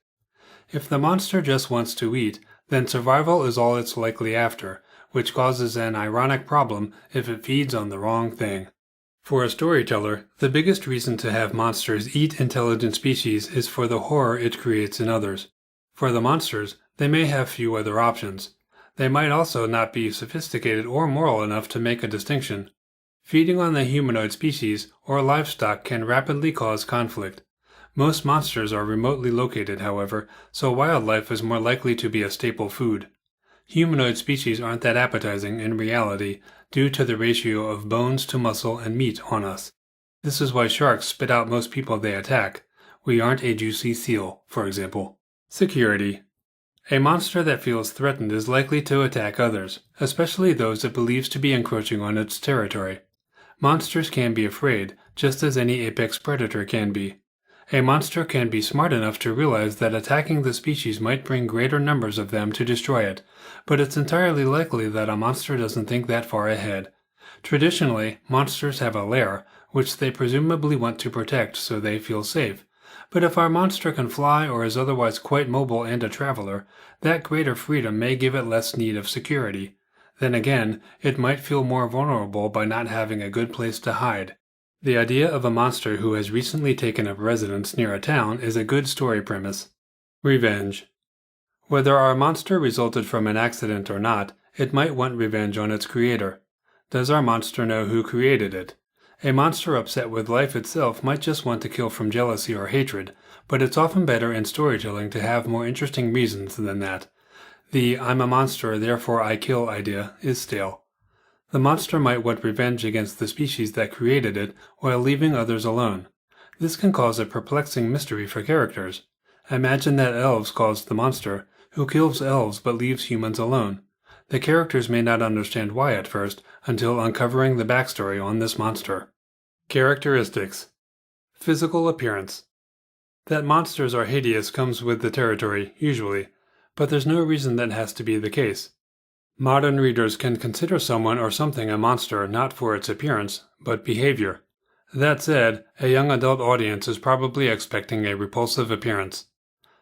If the monster just wants to eat, then survival is all it's likely after, which causes an ironic problem if it feeds on the wrong thing. For a storyteller, the biggest reason to have monsters eat intelligent species is for the horror it creates in others. For the monsters, they may have few other options. They might also not be sophisticated or moral enough to make a distinction. Feeding on the humanoid species or livestock can rapidly cause conflict. Most monsters are remotely located, however, so wildlife is more likely to be a staple food. Humanoid species aren't that appetizing in reality, due to the ratio of bones to muscle and meat on us. This is why sharks spit out most people they attack. We aren't a juicy seal, for example. Security. A monster that feels threatened is likely to attack others, especially those it believes to be encroaching on its territory. Monsters can be afraid, just as any apex predator can be. A monster can be smart enough to realize that attacking the species might bring greater numbers of them to destroy it, but it's entirely likely that a monster doesn't think that far ahead. Traditionally, monsters have a lair, which they presumably want to protect so they feel safe. But if our monster can fly or is otherwise quite mobile and a traveler, that greater freedom may give it less need of security. Then again, it might feel more vulnerable by not having a good place to hide. The idea of a monster who has recently taken up residence near a town is a good story premise. Revenge. Whether our monster resulted from an accident or not, it might want revenge on its creator. Does our monster know who created it? A monster upset with life itself might just want to kill from jealousy or hatred, but it's often better in storytelling to have more interesting reasons than that. The "I'm a monster, therefore I kill" idea is stale. The monster might want revenge against the species that created it while leaving others alone. This can cause a perplexing mystery for characters. Imagine that elves caused the monster, who kills elves but leaves humans alone. The characters may not understand why at first, until uncovering the backstory on this monster. Characteristics. Physical appearance. That monsters are hideous comes with the territory, usually, but there's no reason that has to be the case. Modern readers can consider someone or something a monster not for its appearance, but behavior. That said, a young adult audience is probably expecting a repulsive appearance.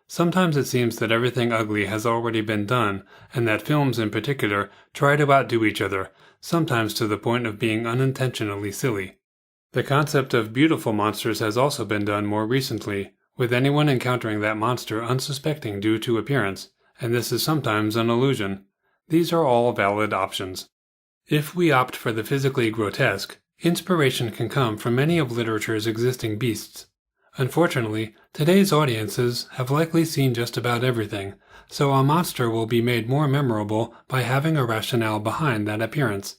Sometimes it seems that everything ugly has already been done, and that films in particular try to outdo each other, sometimes to the point of being unintentionally silly. The concept of beautiful monsters has also been done more recently, with anyone encountering that monster unsuspecting due to appearance, and this is sometimes an illusion. These are all valid options. If we opt for the physically grotesque, inspiration can come from many of literature's existing beasts. Unfortunately, today's audiences have likely seen just about everything, so a monster will be made more memorable by having a rationale behind that appearance.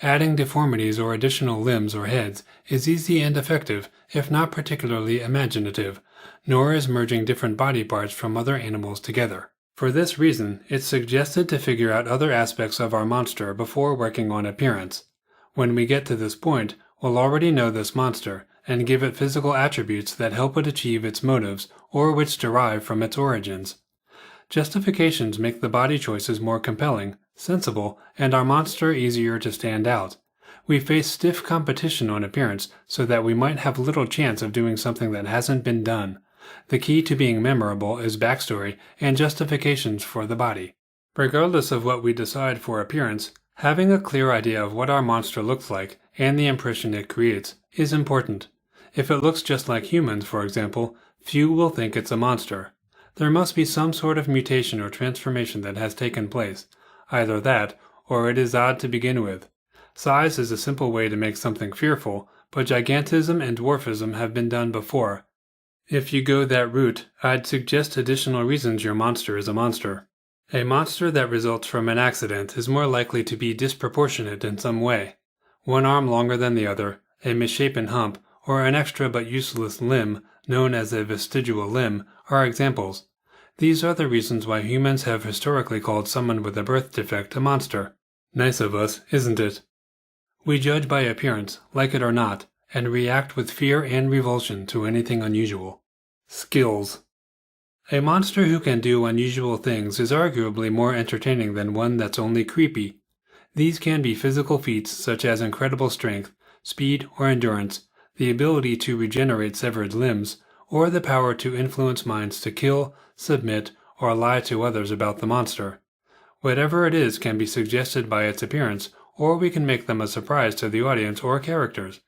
Adding deformities or additional limbs or heads is easy and effective, if not particularly imaginative, nor is merging different body parts from other animals together. For this reason, it's suggested to figure out other aspects of our monster before working on appearance. When we get to this point, we'll already know this monster, and give it physical attributes that help it achieve its motives or which derive from its origins. Justifications make the body choices more compelling, sensible, and our monster easier to stand out. We face stiff competition on appearance so that we might have little chance of doing something that hasn't been done. The key to being memorable is backstory and justifications for the body. Regardless of what we decide for appearance, having a clear idea of what our monster looks like and the impression it creates is important. If it looks just like humans, for example, few will think it's a monster. There must be some sort of mutation or transformation that has taken place. Either that, or it is odd to begin with. Size is a simple way to make something fearful, but gigantism and dwarfism have been done before. If you go that route, I'd suggest additional reasons your monster is a monster. A monster that results from an accident is more likely to be disproportionate in some way. One arm longer than the other, a misshapen hump, or an extra but useless limb, known as a vestigial limb, are examples. These are the reasons why humans have historically called someone with a birth defect a monster. Nice of us, isn't it? We judge by appearance, like it or not, and react with fear and revulsion to anything unusual. Skills. A monster who can do unusual things is arguably more entertaining than one that's only creepy. These can be physical feats such as incredible strength, speed, or endurance, the ability to regenerate severed limbs, or the power to influence minds to kill, submit, or lie to others about the monster. Whatever it is can be suggested by its appearance, or we can make them a surprise to the audience or characters.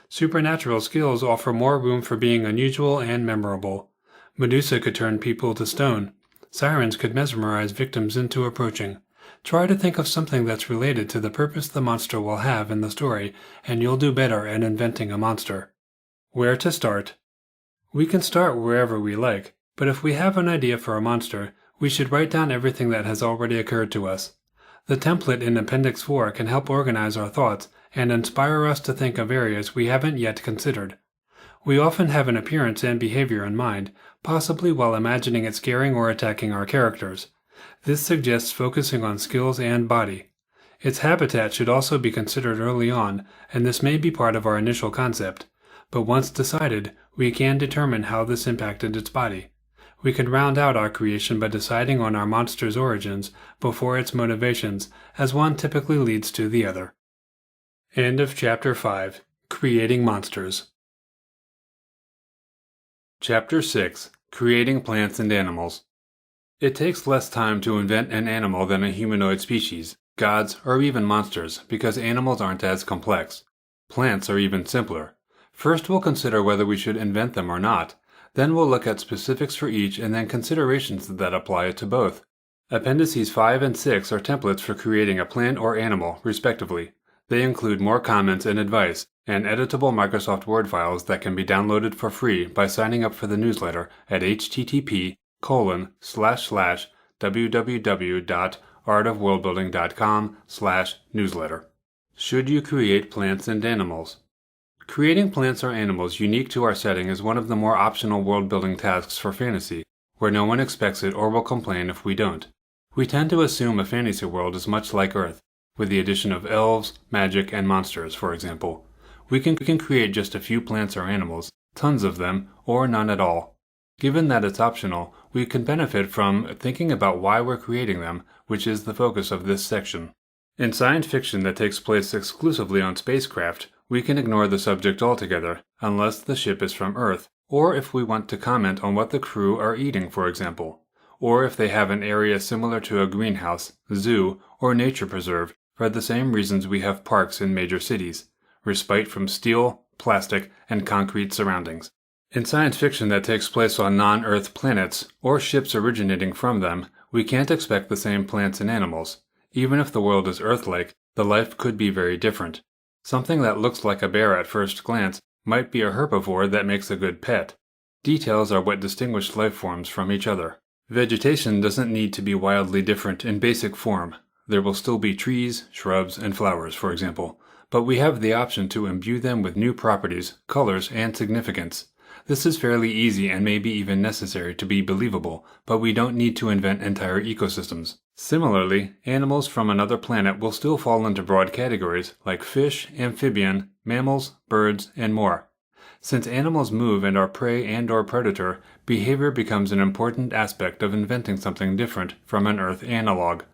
Supernatural skills offer more room for being unusual and memorable. Medusa could turn people to stone. Sirens could mesmerize victims into approaching. Try to think of something that's related to the purpose the monster will have in the story, and you'll do better at inventing a monster. Where to start? We can start wherever we like, but if we have an idea for a monster, we should write down everything that has already occurred to us. The template in Appendix 4 can help organize our thoughts and inspire us to think of areas we haven't yet considered. We often have an appearance and behavior in mind, possibly while imagining it scaring or attacking our characters. This suggests focusing on skills and body. Its habitat should also be considered early on, and this may be part of our initial concept. But once decided, we can determine how this impacted its body. We can round out our creation by deciding on our monster's origins before its motivations, as one typically leads to the other. End of Chapter 5. Creating Monsters. Chapter 6. Creating Plants and Animals. It takes less time to invent an animal than a humanoid species, gods, or even monsters, because animals aren't as complex. Plants are even simpler. First we'll consider whether we should invent them or not. Then we'll look at specifics for each and then considerations that apply to both. Appendices 5 and 6 are templates for creating a plant or animal, respectively. They include more comments and advice, and editable Microsoft Word files that can be downloaded for free by signing up for the newsletter at http://www.artofworldbuilding.com/newsletter. Should you create plants and animals? Creating plants or animals unique to our setting is one of the more optional world-building tasks for fantasy, where no one expects it or will complain if we don't. We tend to assume a fantasy world is much like Earth, with the addition of elves, magic, and monsters, for example. We can create just a few plants or animals, tons of them, or none at all. Given that it's optional, we can benefit from thinking about why we're creating them, which is the focus of this section. In science fiction that takes place exclusively on spacecraft, we can ignore the subject altogether, unless the ship is from Earth, or if we want to comment on what the crew are eating, for example, or if they have an area similar to a greenhouse, zoo, or nature preserve, for the same reasons we have parks in major cities: respite from steel, plastic, and concrete surroundings. In science fiction that takes place on non-Earth planets, or ships originating from them, we can't expect the same plants and animals. Even if the world is Earth-like, the life could be very different. Something that looks like a bear at first glance might be a herbivore that makes a good pet. Details are what distinguish life forms from each other. Vegetation doesn't need to be wildly different in basic form. There will still be trees, shrubs, and flowers, for example, but we have the option to imbue them with new properties, colors, and significance. This is fairly easy and maybe even necessary to be believable, but we don't need to invent entire ecosystems. Similarly, animals from another planet will still fall into broad categories like fish, amphibian, mammals, birds, and more. Since animals move and are prey and/or predator, behavior becomes an important aspect of inventing something different from an Earth analog.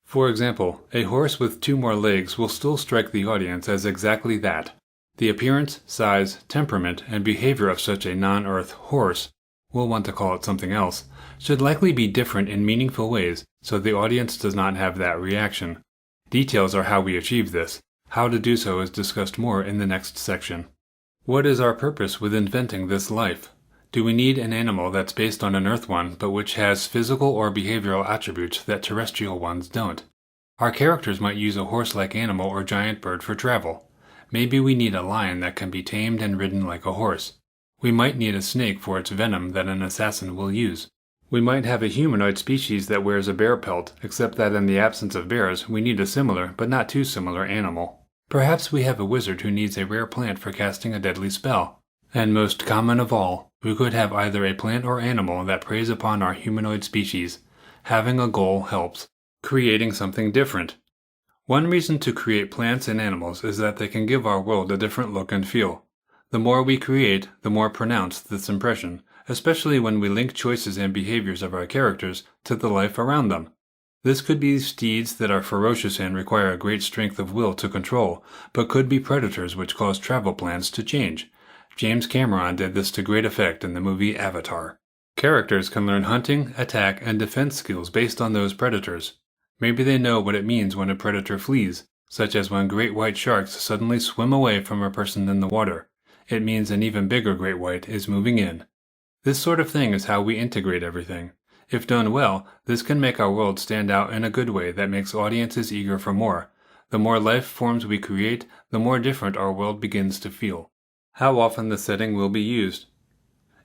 For example, a horse with 2 more legs will still strike the audience as exactly that. The appearance, size, temperament, and behavior of such a non-Earth horse, we'll want to call it something else, should likely be different in meaningful ways so the audience does not have that reaction. Details are how we achieve this. How to do so is discussed more in the next section. What is our purpose with inventing this life? Do we need an animal that's based on an Earth one but which has physical or behavioral attributes that terrestrial ones don't? Our characters might use a horse-like animal or giant bird for travel. Maybe we need a lion that can be tamed and ridden like a horse. We might need a snake for its venom that an assassin will use. We might have a humanoid species that wears a bear pelt, except that in the absence of bears, we need a similar, but not too similar, animal. Perhaps we have a wizard who needs a rare plant for casting a deadly spell. And most common of all, we could have either a plant or animal that preys upon our humanoid species. Having a goal helps. Creating something different. One reason to create plants and animals is that they can give our world a different look and feel. The more we create, the more pronounced this impression, especially when we link choices and behaviors of our characters to the life around them. This could be steeds that are ferocious and require a great strength of will to control, but could be predators which cause travel plans to change. James Cameron did this to great effect in the movie Avatar. Characters can learn hunting, attack, and defense skills based on those predators. Maybe they know what it means when a predator flees, such as when great white sharks suddenly swim away from a person in the water. It means an even bigger great white is moving in. This sort of thing is how we integrate everything. If done well, this can make our world stand out in a good way that makes audiences eager for more. The more life forms we create, the more different our world begins to feel. How often the setting will be used.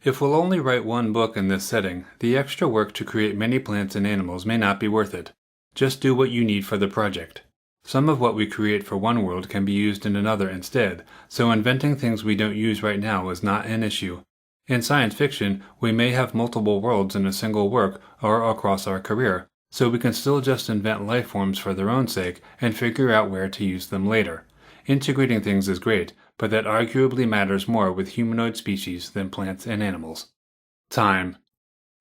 If we'll only write one book in this setting, the extra work to create many plants and animals may not be worth it. Just do what you need for the project. Some of what we create for one world can be used in another instead, so inventing things we don't use right now is not an issue. In science fiction, we may have multiple worlds in a single work or across our career, so we can still just invent life forms for their own sake and figure out where to use them later. Integrating things is great, but that arguably matters more with humanoid species than plants and animals. Time.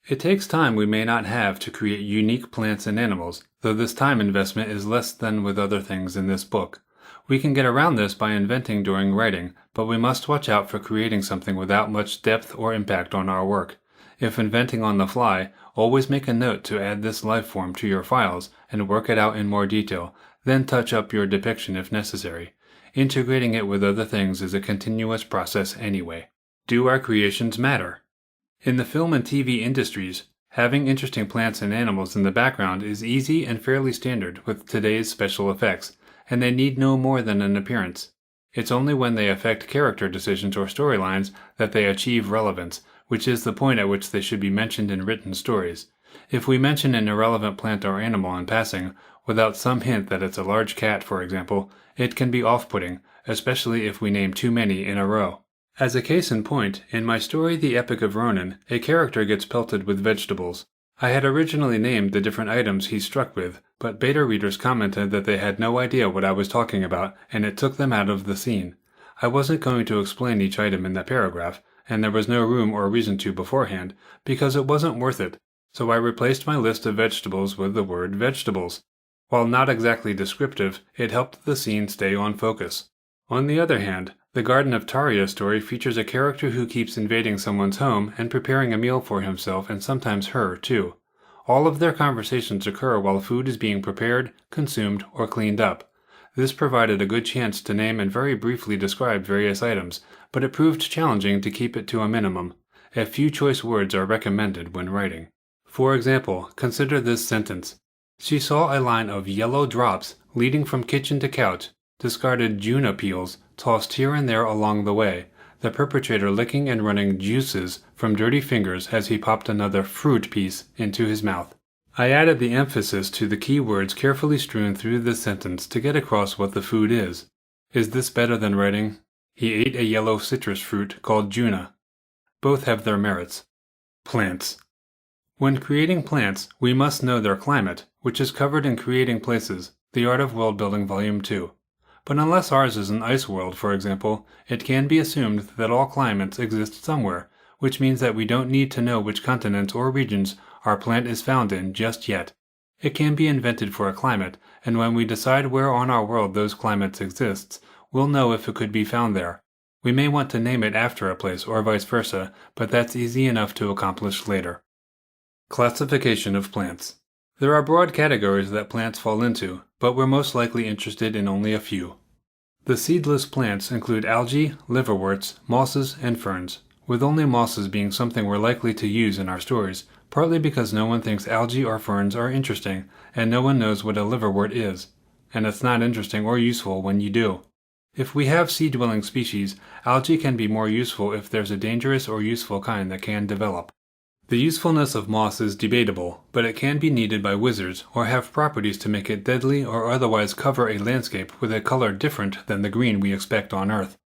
It takes time we may not have to create unique plants and animals, though this time investment is less than with other things in this book. We can get around this by inventing during writing, but we must watch out for creating something without much depth or impact on our work. If inventing on the fly, always make a note to add this life form to your files and work it out in more detail, then touch up your depiction if necessary. Integrating it with other things is a continuous process anyway. Do our creations matter? In the film and TV industries, having interesting plants and animals in the background is easy and fairly standard with today's special effects, and they need no more than an appearance. It's only when they affect character decisions or storylines that they achieve relevance, which is the point at which they should be mentioned in written stories. If we mention an irrelevant plant or animal in passing, without some hint that it's a large cat, for example, it can be off-putting, especially if we name too many in a row. As a case in point, in my story The Epic of Ronan, a character gets pelted with vegetables. I had originally named the different items he's struck with, but beta readers commented that they had no idea what I was talking about, and it took them out of the scene. I wasn't going to explain each item in that paragraph, and there was no room or reason to beforehand, because it wasn't worth it, so I replaced my list of vegetables with the word vegetables. While not exactly descriptive, it helped the scene stay on focus. On the other hand, the Garden of Taria story features a character who keeps invading someone's home and preparing a meal for himself and sometimes her, too. All of their conversations occur while food is being prepared, consumed, or cleaned up. This provided a good chance to name and very briefly describe various items, but it proved challenging to keep it to a minimum. A few choice words are recommended when writing. For example, consider this sentence. She saw a line of yellow drops leading from kitchen to couch, discarded Juna peels tossed here and there along the way, the perpetrator licking and running juices from dirty fingers as he popped another fruit piece into his mouth. I added the emphasis to the key words carefully strewn through this sentence to get across what the food is. Is this better than writing, he ate a yellow citrus fruit called Juna? Both have their merits. Plants. When creating plants, we must know their climate, which is covered in Creating Places, The Art of Worldbuilding Volume 2. But unless ours is an ice world, for example, it can be assumed that all climates exist somewhere, which means that we don't need to know which continents or regions our plant is found in just yet. It can be invented for a climate, and when we decide where on our world those climates exists, we'll know if it could be found there. We may want to name it after a place or vice versa, but that's easy enough to accomplish later. Classification of plants. There are broad categories that plants fall into, but we're most likely interested in only a few. The seedless plants include algae, liverworts, mosses, and ferns, with only mosses being something we're likely to use in our stories, partly because no one thinks algae or ferns are interesting, and no one knows what a liverwort is, and it's not interesting or useful when you do. If we have sea-dwelling species, algae can be more useful if there's a dangerous or useful kind that can develop. The usefulness of moss is debatable, but it can be needed by wizards or have properties to make it deadly or otherwise cover a landscape with a color different than the green we expect on Earth.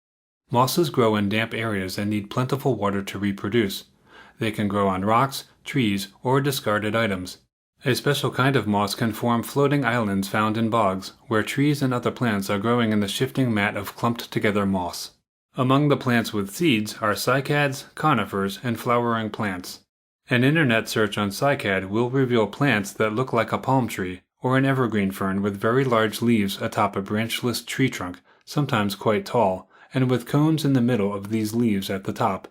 Mosses grow in damp areas and need plentiful water to reproduce. They can grow on rocks, trees, or discarded items. A special kind of moss can form floating islands found in bogs, where trees and other plants are growing in the shifting mat of clumped-together moss. Among the plants with seeds are cycads, conifers, and flowering plants. An internet search on cycad will reveal plants that look like a palm tree or an evergreen fern with very large leaves atop a branchless tree trunk, sometimes quite tall, and with cones in the middle of these leaves at the top.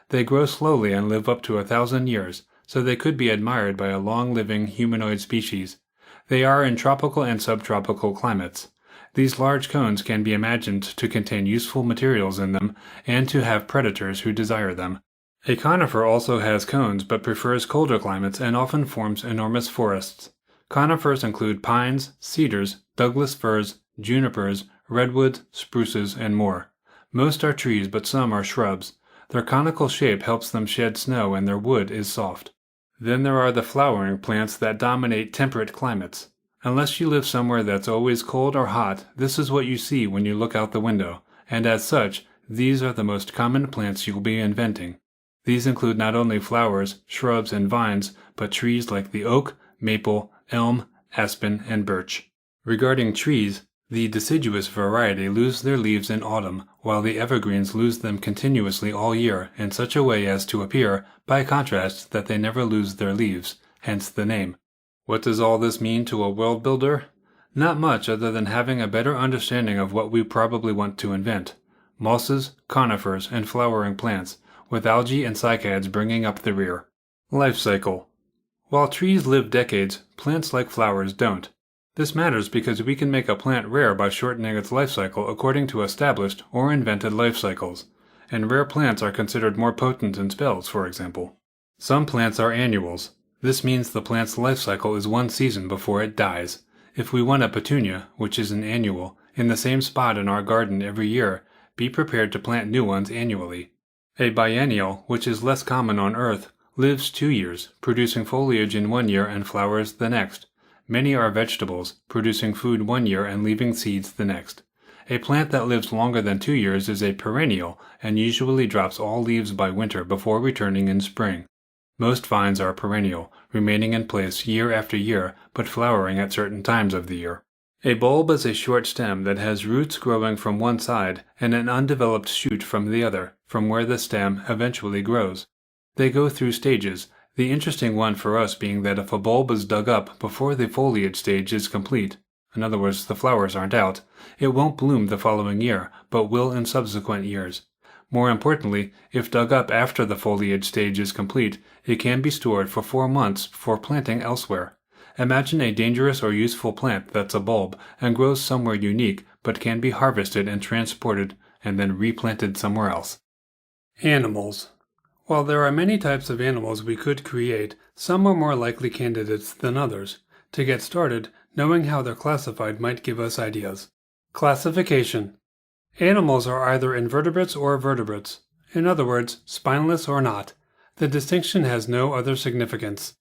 They grow slowly and live up to 1,000 years, so they could be admired by a long-living humanoid species. They are in tropical and subtropical climates. These large cones can be imagined to contain useful materials in them and to have predators who desire them. A conifer also has cones but prefers colder climates and often forms enormous forests. Conifers include pines, cedars, Douglas firs, junipers, redwoods, spruces, and more. Most are trees, but some are shrubs. Their conical shape helps them shed snow and their wood is soft. Then there are the flowering plants that dominate temperate climates. Unless you live somewhere that's always cold or hot, this is what you see when you look out the window, and as such, these are the most common plants you'll be inventing. These include not only flowers, shrubs, and vines, but trees like the oak, maple, elm, aspen, and birch. Regarding trees, the deciduous variety lose their leaves in autumn, while the evergreens lose them continuously all year in such a way as to appear, by contrast, that they never lose their leaves, hence the name. What does all this mean to a world builder? Not much other than having a better understanding of what we probably want to invent. Mosses, conifers, and flowering plants, with algae and cycads bringing up the rear. Life cycle. While trees live decades, plants like flowers don't. This matters because we can make a plant rare by shortening its life cycle according to established or invented life cycles, and rare plants are considered more potent in spells, for example. Some plants are annuals. This means the plant's life cycle is one season before it dies. If we want a petunia, which is an annual, in the same spot in our garden every year, be prepared to plant new ones annually. A biennial, which is less common on Earth, lives 2 years, producing foliage in 1 year and flowers the next. Many are vegetables, producing food 1 year and leaving seeds the next. A plant that lives longer than 2 years is a perennial and usually drops all leaves by winter before returning in spring. Most vines are perennial, remaining in place year after year, but flowering at certain times of the year. A bulb is a short stem that has roots growing from one side and an undeveloped shoot from the other, from where the stem eventually grows. They go through stages, the interesting one for us being that if a bulb is dug up before the foliage stage is complete, in other words, the flowers aren't out, it won't bloom the following year, but will in subsequent years. More importantly, if dug up after the foliage stage is complete, it can be stored for 4 months for planting elsewhere. Imagine a dangerous or useful plant that's a bulb and grows somewhere unique but can be harvested and transported and then replanted somewhere else. Animals. While there are many types of animals we could create, some are more likely candidates than others. To get started, knowing how they're classified might give us ideas. Classification. Animals are either invertebrates or vertebrates. In other words, spineless or not. The distinction has no other significance.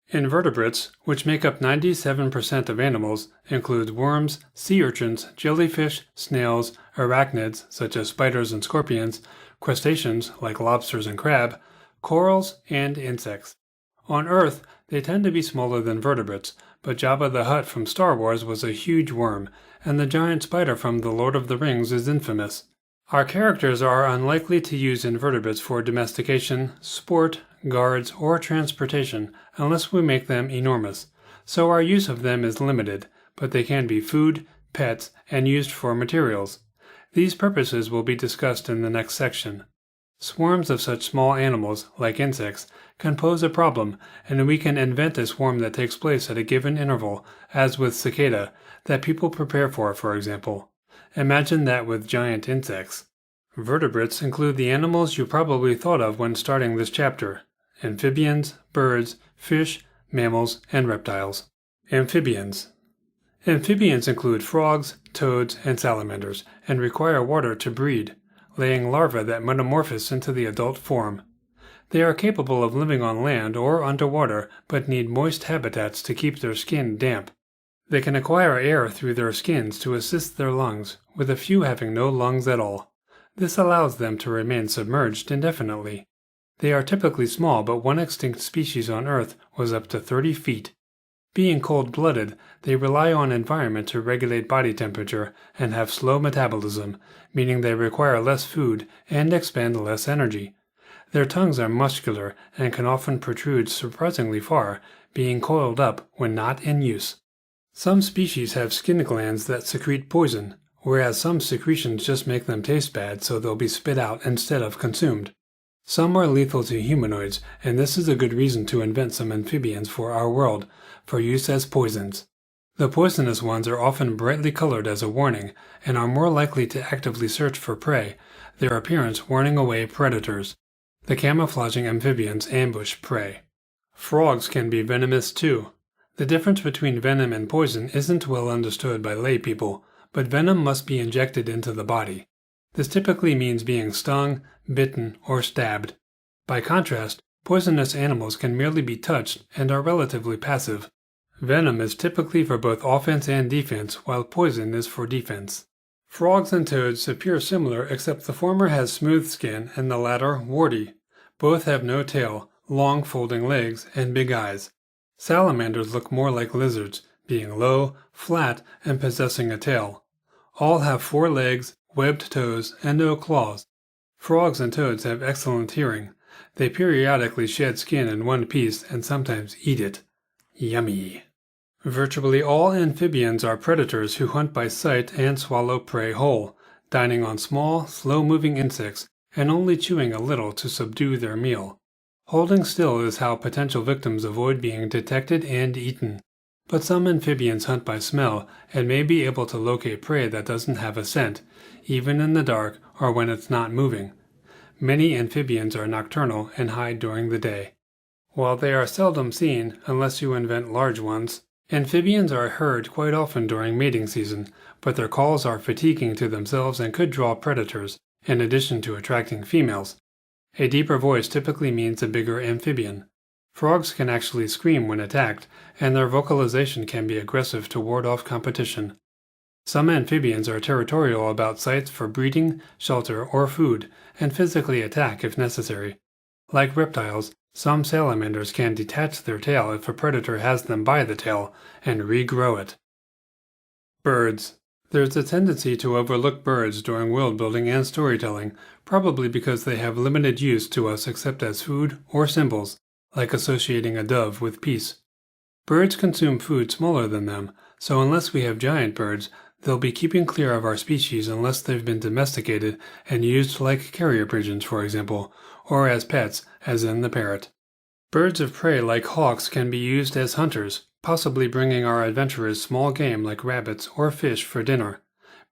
Invertebrates, which make up 97% of animals, include worms, sea urchins, jellyfish, snails, arachnids, such as spiders and scorpions, crustaceans, like lobsters and crab, corals, and insects. On Earth, they tend to be smaller than vertebrates, but Jabba the Hutt from Star Wars was a huge worm, and the giant spider from The Lord of the Rings is infamous. Our characters are unlikely to use invertebrates for domestication, sport, guards, or transportation unless we make them enormous, so our use of them is limited, but they can be food, pets, and used for materials. These purposes will be discussed in the next section. Swarms of such small animals, like insects, can pose a problem, and we can invent a swarm that takes place at a given interval, as with cicada, that people prepare for example. Imagine that with giant insects. Vertebrates include the animals you probably thought of when starting this chapter: amphibians, birds, fish, mammals, and reptiles. Amphibians. Amphibians include frogs, toads, and salamanders, and require water to breed, laying larvae that metamorphose into the adult form. They are capable of living on land or underwater, but need moist habitats to keep their skin damp. They can acquire air through their skins to assist their lungs, with a few having no lungs at all. This allows them to remain submerged indefinitely. They are typically small, but one extinct species on Earth was up to 30 feet. Being cold-blooded, they rely on environment to regulate body temperature and have slow metabolism, meaning they require less food and expend less energy. Their tongues are muscular and can often protrude surprisingly far, being coiled up when not in use. Some species have skin glands that secrete poison, whereas some secretions just make them taste bad so they'll be spit out instead of consumed. Some are lethal to humanoids, and this is a good reason to invent some amphibians for our world, for use as poisons. The poisonous ones are often brightly colored as a warning, and are more likely to actively search for prey, their appearance warning away predators. The camouflaging amphibians ambush prey. Frogs can be venomous too. The difference between venom and poison isn't well understood by lay people, but venom must be injected into the body. This typically means being stung, bitten, or stabbed. By contrast, poisonous animals can merely be touched and are relatively passive. Venom is typically for both offense and defense, while poison is for defense. Frogs and toads appear similar, except the former has smooth skin and the latter warty. Both have no tail, long folding legs, and big eyes. Salamanders look more like lizards, being low, flat, and possessing a tail. All have 4 legs, webbed toes, and no claws. Frogs and toads have excellent hearing. They periodically shed skin in one piece and sometimes eat it. Yummy. Virtually all amphibians are predators who hunt by sight and swallow prey whole, dining on small, slow-moving insects and only chewing a little to subdue their meal. Holding still is how potential victims avoid being detected and eaten. But some amphibians hunt by smell and may be able to locate prey that doesn't have a scent, even in the dark or when it's not moving. Many amphibians are nocturnal and hide during the day. While they are seldom seen, unless you invent large ones, Amphibians are heard quite often during mating season, but their calls are fatiguing to themselves and could draw predators, in addition to attracting females. A deeper voice typically means a bigger amphibian. Frogs can actually scream when attacked, and their vocalization can be aggressive to ward off competition. Some amphibians are territorial about sites for breeding, shelter, or food, and physically attack if necessary. Like reptiles, some salamanders can detach their tail if a predator has them by the tail, and regrow it. Birds. There's a tendency to overlook birds during world building and storytelling, probably because they have limited use to us except as food or symbols, like associating a dove with peace. Birds consume food smaller than them, so unless we have giant birds, they'll be keeping clear of our species unless they've been domesticated and used like carrier pigeons, for example, or as pets, as in the parrot. Birds of prey like hawks can be used as hunters, possibly bringing our adventurers small game like rabbits or fish for dinner.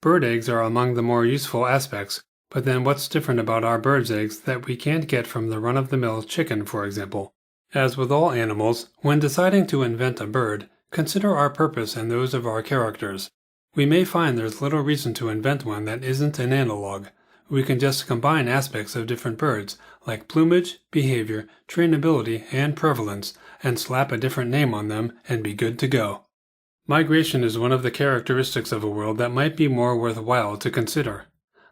Bird eggs are among the more useful aspects, but then what's different about our birds' eggs that we can't get from the run-of-the-mill chicken, for example? As with all animals, when deciding to invent a bird, consider our purpose and those of our characters. We may find there's little reason to invent one that isn't an analog. We can just combine aspects of different birds, like plumage, behavior, trainability, and prevalence, and slap a different name on them and be good to go. Migration is one of the characteristics of a world that might be more worthwhile to consider.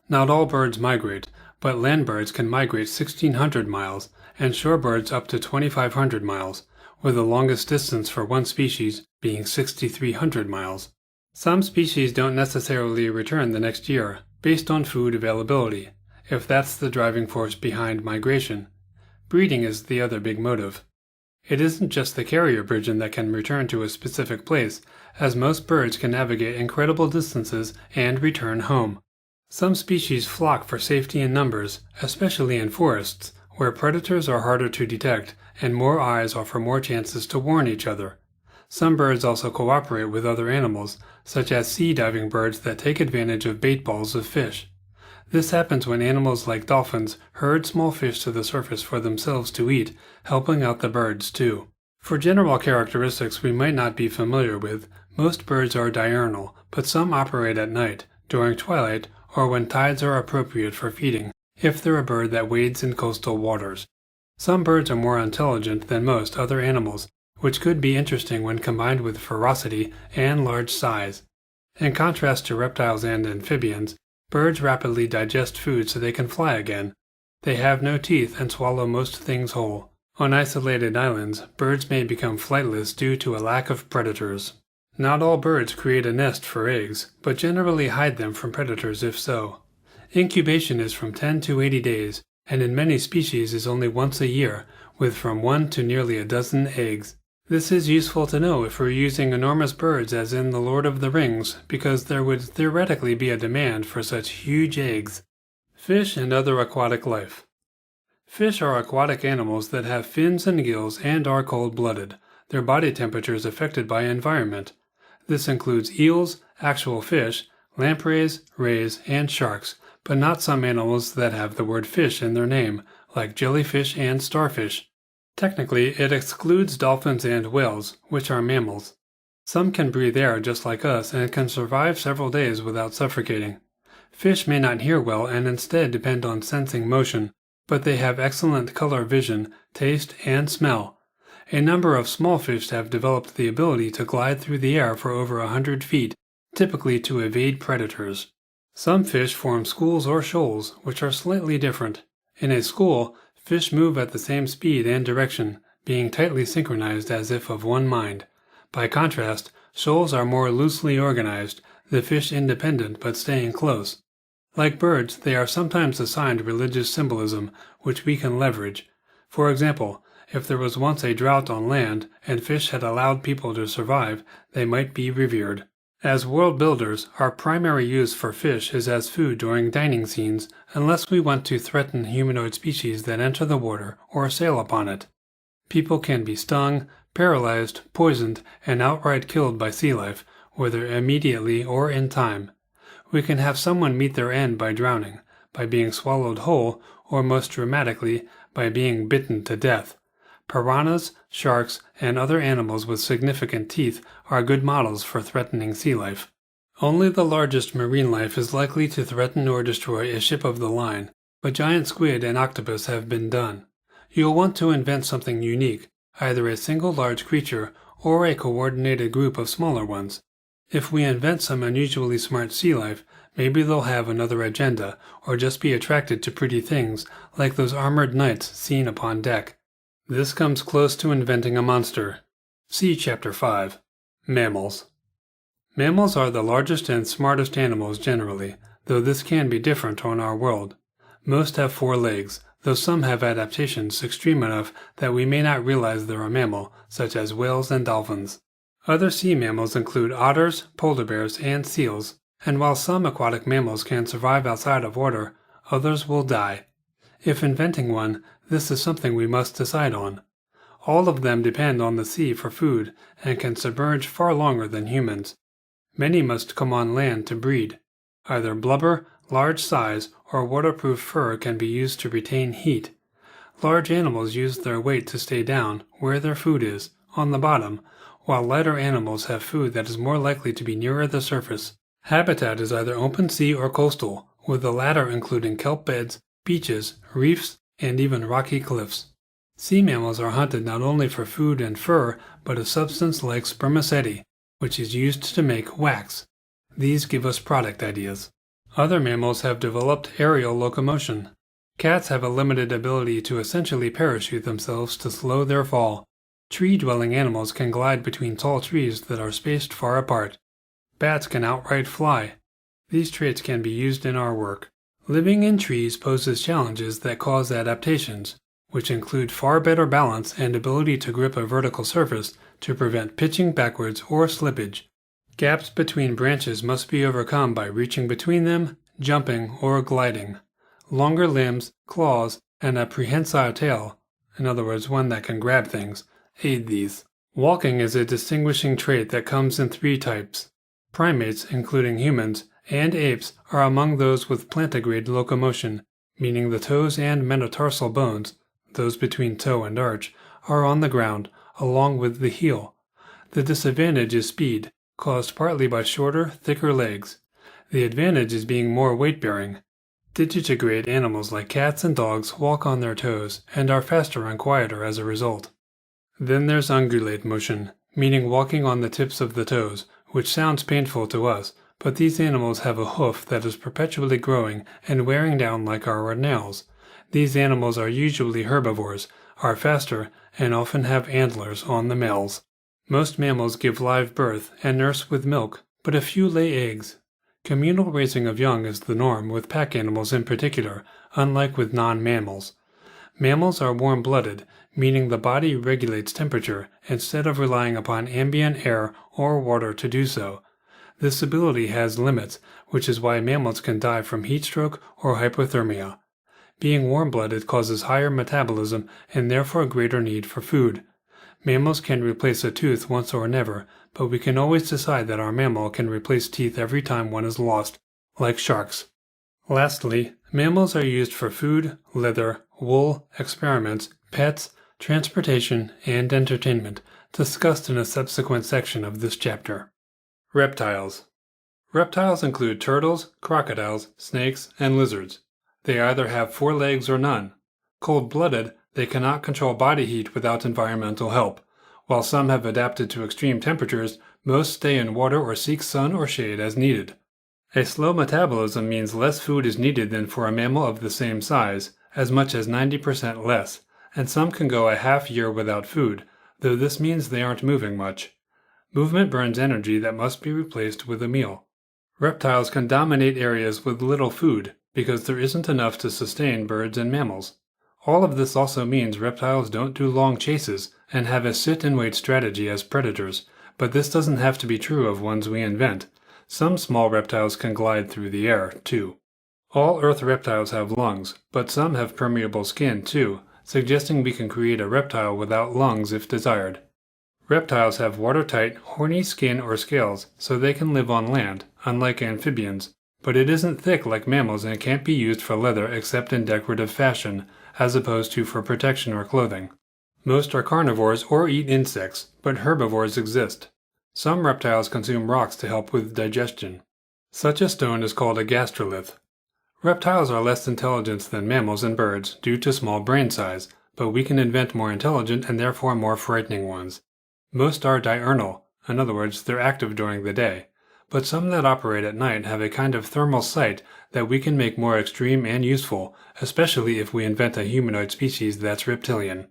Not all birds migrate, but land birds can migrate 1,600 miles, and shorebirds up to 2,500 miles, with the longest distance for one species being 6,300 miles. Some species don't necessarily return the next year, based on food availability, if that's the driving force behind migration. Breeding is the other big motive. It isn't just the carrier pigeon that can return to a specific place, as most birds can navigate incredible distances and return home. Some species flock for safety in numbers, especially in forests, where predators are harder to detect and more eyes offer more chances to warn each other. Some birds also cooperate with other animals, such as sea diving birds that take advantage of bait balls of fish. This happens when animals like dolphins herd small fish to the surface for themselves to eat, helping out the birds too. For general characteristics we might not be familiar with, most birds are diurnal, but some operate at night, during twilight, or when tides are appropriate for feeding, if they're a bird that wades in coastal waters. Some birds are more intelligent than most other animals, which could be interesting when combined with ferocity and large size. In contrast to reptiles and amphibians, birds rapidly digest food so they can fly again. They have no teeth and swallow most things whole. On isolated islands, birds may become flightless due to a lack of predators. Not all birds create a nest for eggs, but generally hide them from predators if so. Incubation is from 10 to 80 days, and in many species is only once a year, with from 1 to nearly a dozen eggs. This is useful to know if we're using enormous birds as in The Lord of the Rings, because there would theoretically be a demand for such huge eggs. Fish and other aquatic life. Fish are aquatic animals that have fins and gills and are cold-blooded. Their body temperature is affected by environment. This includes eels, actual fish, lampreys, rays, and sharks, but not some animals that have the word fish in their name, like jellyfish and starfish. Technically, it excludes dolphins and whales, which are mammals. Some can breathe air just like us and can survive several days without suffocating. Fish may not hear well and instead depend on sensing motion, but they have excellent color vision, taste, and smell. A number of small fish have developed the ability to glide through the air for over 100 feet, typically to evade predators. Some fish form schools or shoals, which are slightly different. In a school, fish move at the same speed and direction, being tightly synchronized as if of one mind. By contrast, shoals are more loosely organized, the fish independent but staying close. Like birds, they are sometimes assigned religious symbolism, which we can leverage. For example, if there was once a drought on land, and fish had allowed people to survive, they might be revered. As world builders, our primary use for fish is as food during dining scenes, unless we want to threaten humanoid species that enter the water or sail upon it. People can be stung, paralyzed, poisoned, and outright killed by sea life, whether immediately or in time. We can have someone meet their end by drowning, by being swallowed whole, or most dramatically, by being bitten to death. Piranhas, sharks, and other animals with significant teeth are good models for threatening sea life. Only the largest marine life is likely to threaten or destroy a ship of the line, but giant squid and octopus have been done. You'll want to invent something unique, either a single large creature or a coordinated group of smaller ones. If we invent some unusually smart sea life, maybe they'll have another agenda, or just be attracted to pretty things like those armored knights seen upon deck. This comes close to inventing a monster. See Chapter 5. Mammals. Mammals are the largest and smartest animals generally, though this can be different on our world. Most have 4 legs, though some have adaptations extreme enough that we may not realize they're a mammal, such as whales and dolphins. Other sea mammals include otters, polar bears, and seals, and while some aquatic mammals can survive outside of water, others will die. If inventing one, this is something we must decide on. All of them depend on the sea for food and can submerge far longer than humans. Many must come on land to breed. Either blubber, large size, or waterproof fur can be used to retain heat. Large animals use their weight to stay down, where their food is, on the bottom, while lighter animals have food that is more likely to be nearer the surface. Habitat is either open sea or coastal, with the latter including kelp beds, beaches, reefs, and even rocky cliffs. Sea mammals are hunted not only for food and fur, but a substance like spermaceti, which is used to make wax. These give us product ideas. Other mammals have developed aerial locomotion. Cats have a limited ability to essentially parachute themselves to slow their fall. Tree-dwelling animals can glide between tall trees that are spaced far apart. Bats can outright fly. These traits can be used in our work. Living in trees poses challenges that cause adaptations, which include far better balance and ability to grip a vertical surface to prevent pitching backwards or slippage. Gaps between branches must be overcome by reaching between them, jumping, or gliding. Longer limbs, claws, and a prehensile tail, in other words one that can grab things, aid these. Walking is a distinguishing trait that comes in 3 types. Primates, including humans, and apes are among those with plantigrade locomotion, meaning the toes and metatarsal bones, those between toe and arch, are on the ground, along with the heel. The disadvantage is speed, caused partly by shorter, thicker legs. The advantage is being more weight-bearing. Digitigrade animals like cats and dogs walk on their toes and are faster and quieter as a result. Then there's ungulate motion, meaning walking on the tips of the toes, which sounds painful to us, but these animals have a hoof that is perpetually growing and wearing down like our nails. These animals are usually herbivores, are faster, and often have antlers on the males. Most mammals give live birth and nurse with milk, but a few lay eggs. Communal raising of young is the norm with pack animals in particular, unlike with non-mammals. Mammals are warm-blooded, meaning the body regulates temperature instead of relying upon ambient air or water to do so. This ability has limits, which is why mammals can die from heat stroke or hypothermia. Being warm-blooded causes higher metabolism and therefore greater need for food. Mammals can replace a tooth once or never, but we can always decide that our mammal can replace teeth every time one is lost, like sharks. Lastly, mammals are used for food, leather, wool, experiments, pets, transportation, and entertainment, discussed in a subsequent section of this chapter. Reptiles. Reptiles include turtles, crocodiles, snakes, and lizards. They either have 4 legs or none. Cold-blooded, they cannot control body heat without environmental help. While some have adapted to extreme temperatures, most stay in water or seek sun or shade as needed. A slow metabolism means less food is needed than for a mammal of the same size, as much as 90% less, and some can go a half year without food, though this means they aren't moving much. Movement burns energy that must be replaced with a meal. Reptiles can dominate areas with little food, because there isn't enough to sustain birds and mammals. All of this also means reptiles don't do long chases and have a sit-and-wait strategy as predators, but this doesn't have to be true of ones we invent. Some small reptiles can glide through the air, too. All Earth reptiles have lungs, but some have permeable skin, too, suggesting we can create a reptile without lungs if desired. Reptiles have watertight, horny skin or scales, so they can live on land, unlike amphibians, but it isn't thick like mammals and can't be used for leather except in decorative fashion, as opposed to for protection or clothing. Most are carnivores or eat insects, but herbivores exist. Some reptiles consume rocks to help with digestion. Such a stone is called a gastrolith. Reptiles are less intelligent than mammals and birds due to small brain size, but we can invent more intelligent and therefore more frightening ones. Most are diurnal, in other words, they're active during the day, but some that operate at night have a kind of thermal sight that we can make more extreme and useful, especially if we invent a humanoid species that's reptilian.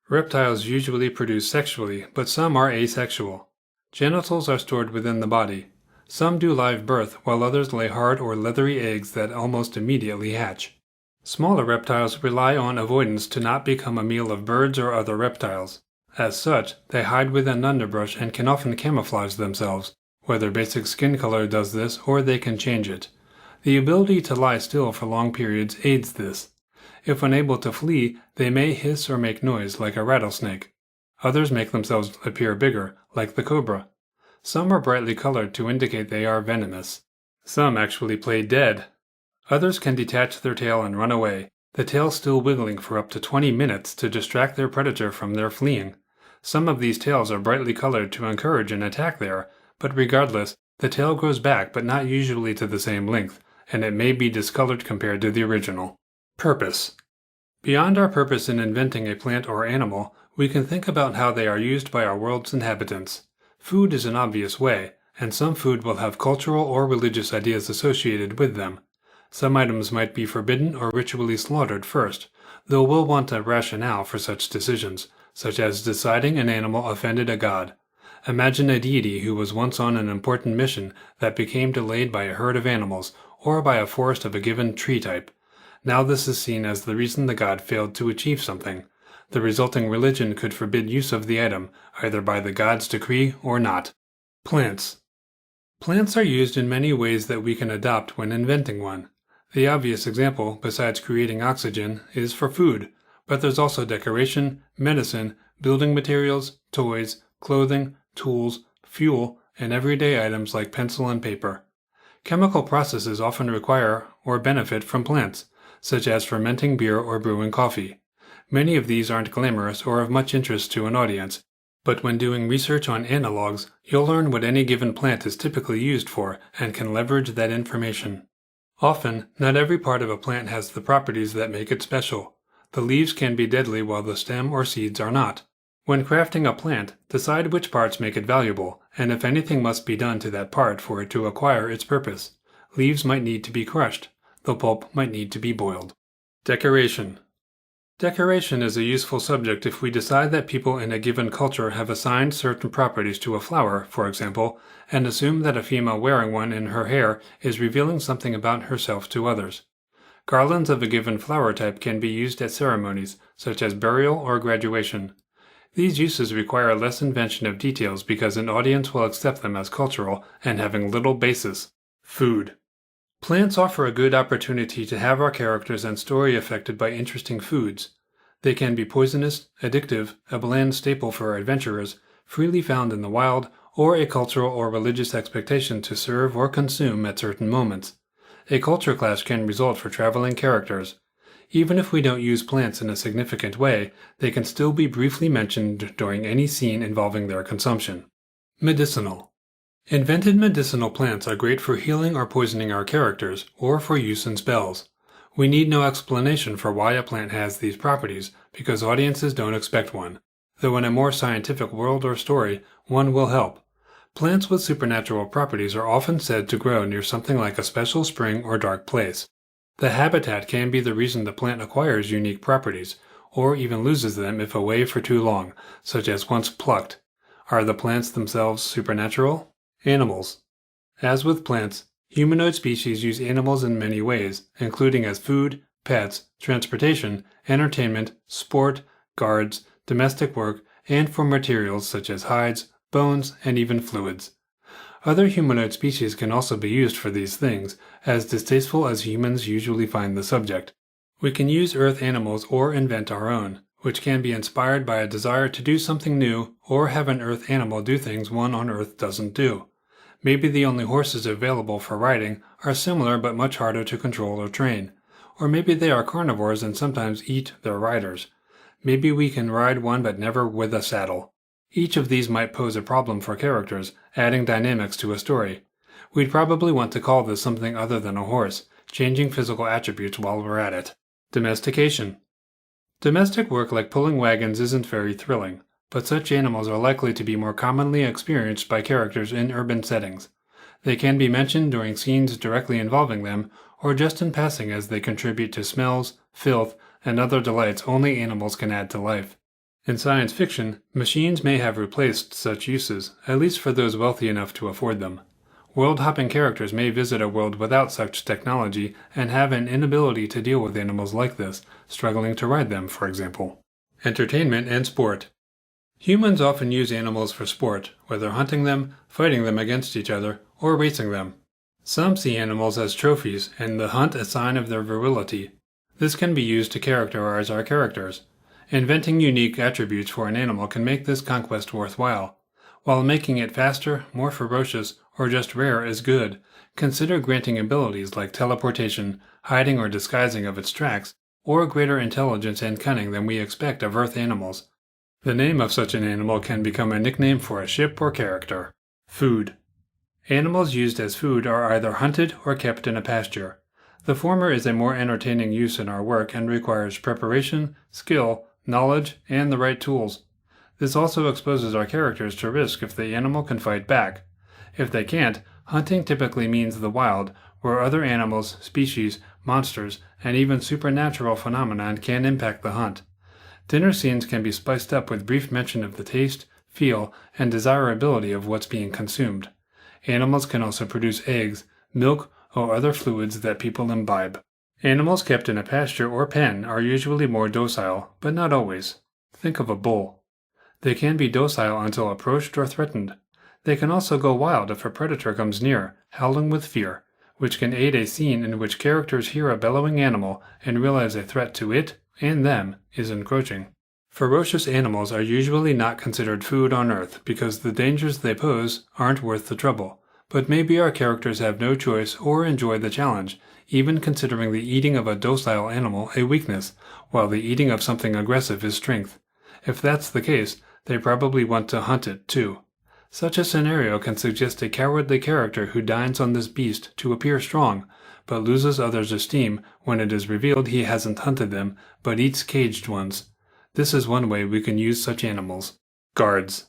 Reptiles usually produce sexually, but some are asexual. Genitals are stored within the body. Some do live birth, while others lay hard or leathery eggs that almost immediately hatch. Smaller reptiles rely on avoidance to not become a meal of birds or other reptiles. As such, they hide within underbrush and can often camouflage themselves, whether basic skin color does this or they can change it. The ability to lie still for long periods aids this. If unable to flee, they may hiss or make noise like a rattlesnake. Others make themselves appear bigger, like the cobra. Some are brightly colored to indicate they are venomous. Some actually play dead. Others can detach their tail and run away, the tail still wiggling for up to 20 minutes to distract their predator from their fleeing. Some of these tails are brightly colored to encourage an attack there, but regardless, the tail grows back but not usually to the same length, and it may be discolored compared to the original. Purpose. Beyond our purpose in inventing a plant or animal, we can think about how they are used by our world's inhabitants. Food is an obvious way, and some food will have cultural or religious ideas associated with them. Some items might be forbidden or ritually slaughtered first, though we'll want a rationale for such decisions, such as deciding an animal offended a god. Imagine a deity who was once on an important mission that became delayed by a herd of animals, or by a forest of a given tree type. Now this is seen as the reason the god failed to achieve something. The resulting religion could forbid use of the item, either by the god's decree or not. Plants. Plants are used in many ways that we can adopt when inventing one. The obvious example, besides creating oxygen, is for food, but there's also decoration, medicine, building materials, toys, clothing, tools, fuel, and everyday items like pencil and paper. Chemical processes often require or benefit from plants, such as fermenting beer or brewing coffee. Many of these aren't glamorous or of much interest to an audience, but when doing research on analogs, you'll learn what any given plant is typically used for and can leverage that information. Often, not every part of a plant has the properties that make it special. The leaves can be deadly while the stem or seeds are not. When crafting a plant, decide which parts make it valuable, and if anything must be done to that part for it to acquire its purpose. Leaves might need to be crushed. The pulp might need to be boiled. Decoration. Decoration is a useful subject if we decide that people in a given culture have assigned certain properties to a flower, for example, and assume that a female wearing one in her hair is revealing something about herself to others. Garlands of a given flower type can be used at ceremonies, such as burial or graduation. These uses require less invention of details because an audience will accept them as cultural and having little basis. Food. Plants offer a good opportunity to have our characters and story affected by interesting foods. They can be poisonous, addictive, a bland staple for adventurers, freely found in the wild, or a cultural or religious expectation to serve or consume at certain moments. A culture clash can result for traveling characters. Even if we don't use plants in a significant way, they can still be briefly mentioned during any scene involving their consumption. Medicinal. Invented medicinal plants are great for healing or poisoning our characters, or for use in spells. We need no explanation for why a plant has these properties, because audiences don't expect one, though in a more scientific world or story, one will help. Plants with supernatural properties are often said to grow near something like a special spring or dark place. The habitat can be the reason the plant acquires unique properties, or even loses them if away for too long, such as once plucked. Are the plants themselves supernatural? Animals. As with plants, humanoid species use animals in many ways, including as food, pets, transportation, entertainment, sport, guards, domestic work, and for materials such as hides, bones, and even fluids. Other humanoid species can also be used for these things, as distasteful as humans usually find the subject. We can use earth animals or invent our own, which can be inspired by a desire to do something new or have an earth animal do things one on earth doesn't do. Maybe the only horses available for riding are similar but much harder to control or train. Or maybe they are carnivores and sometimes eat their riders. Maybe we can ride one but never with a saddle. Each of these might pose a problem for characters, adding dynamics to a story. We'd probably want to call this something other than a horse, changing physical attributes while we're at it. Domestication. Domestic work like pulling wagons isn't very thrilling, but such animals are likely to be more commonly experienced by characters in urban settings. They can be mentioned during scenes directly involving them, or just in passing as they contribute to smells, filth, and other delights only animals can add to life. In science fiction, machines may have replaced such uses, at least for those wealthy enough to afford them. World-hopping characters may visit a world without such technology and have an inability to deal with animals like this, struggling to ride them, for example. Entertainment and sport. Humans often use animals for sport, whether hunting them, fighting them against each other, or racing them. Some see animals as trophies and the hunt a sign of their virility. This can be used to characterize our characters. Inventing unique attributes for an animal can make this conquest worthwhile. While making it faster, more ferocious, or just rare is good, consider granting abilities like teleportation, hiding or disguising of its tracks, or greater intelligence and cunning than we expect of Earth animals. The name of such an animal can become a nickname for a ship or character. Food. Animals used as food are either hunted or kept in a pasture. The former is a more entertaining use in our work and requires preparation, skill, knowledge, and the right tools. This also exposes our characters to risk if the animal can fight back. If they can't, hunting typically means the wild, where other animals, species, monsters, and even supernatural phenomena can impact the hunt. Dinner scenes can be spiced up with brief mention of the taste, feel, and desirability of what's being consumed. Animals can also produce eggs, milk, or other fluids that people imbibe. Animals kept in a pasture or pen are usually more docile, but not always. Think of a bull. They can be docile until approached or threatened. They can also go wild if a predator comes near, howling with fear, which can aid a scene in which characters hear a bellowing animal and realize a threat to it, and them, is encroaching. Ferocious animals are usually not considered food on Earth because the dangers they pose aren't worth the trouble, but maybe our characters have no choice or enjoy the challenge, even considering the eating of a docile animal a weakness, while the eating of something aggressive is strength. If that's the case, they probably want to hunt it too. Such a scenario can suggest a cowardly character who dines on this beast to appear strong, but loses others' esteem when it is revealed he hasn't hunted them, but eats caged ones. This is one way we can use such animals. Guards.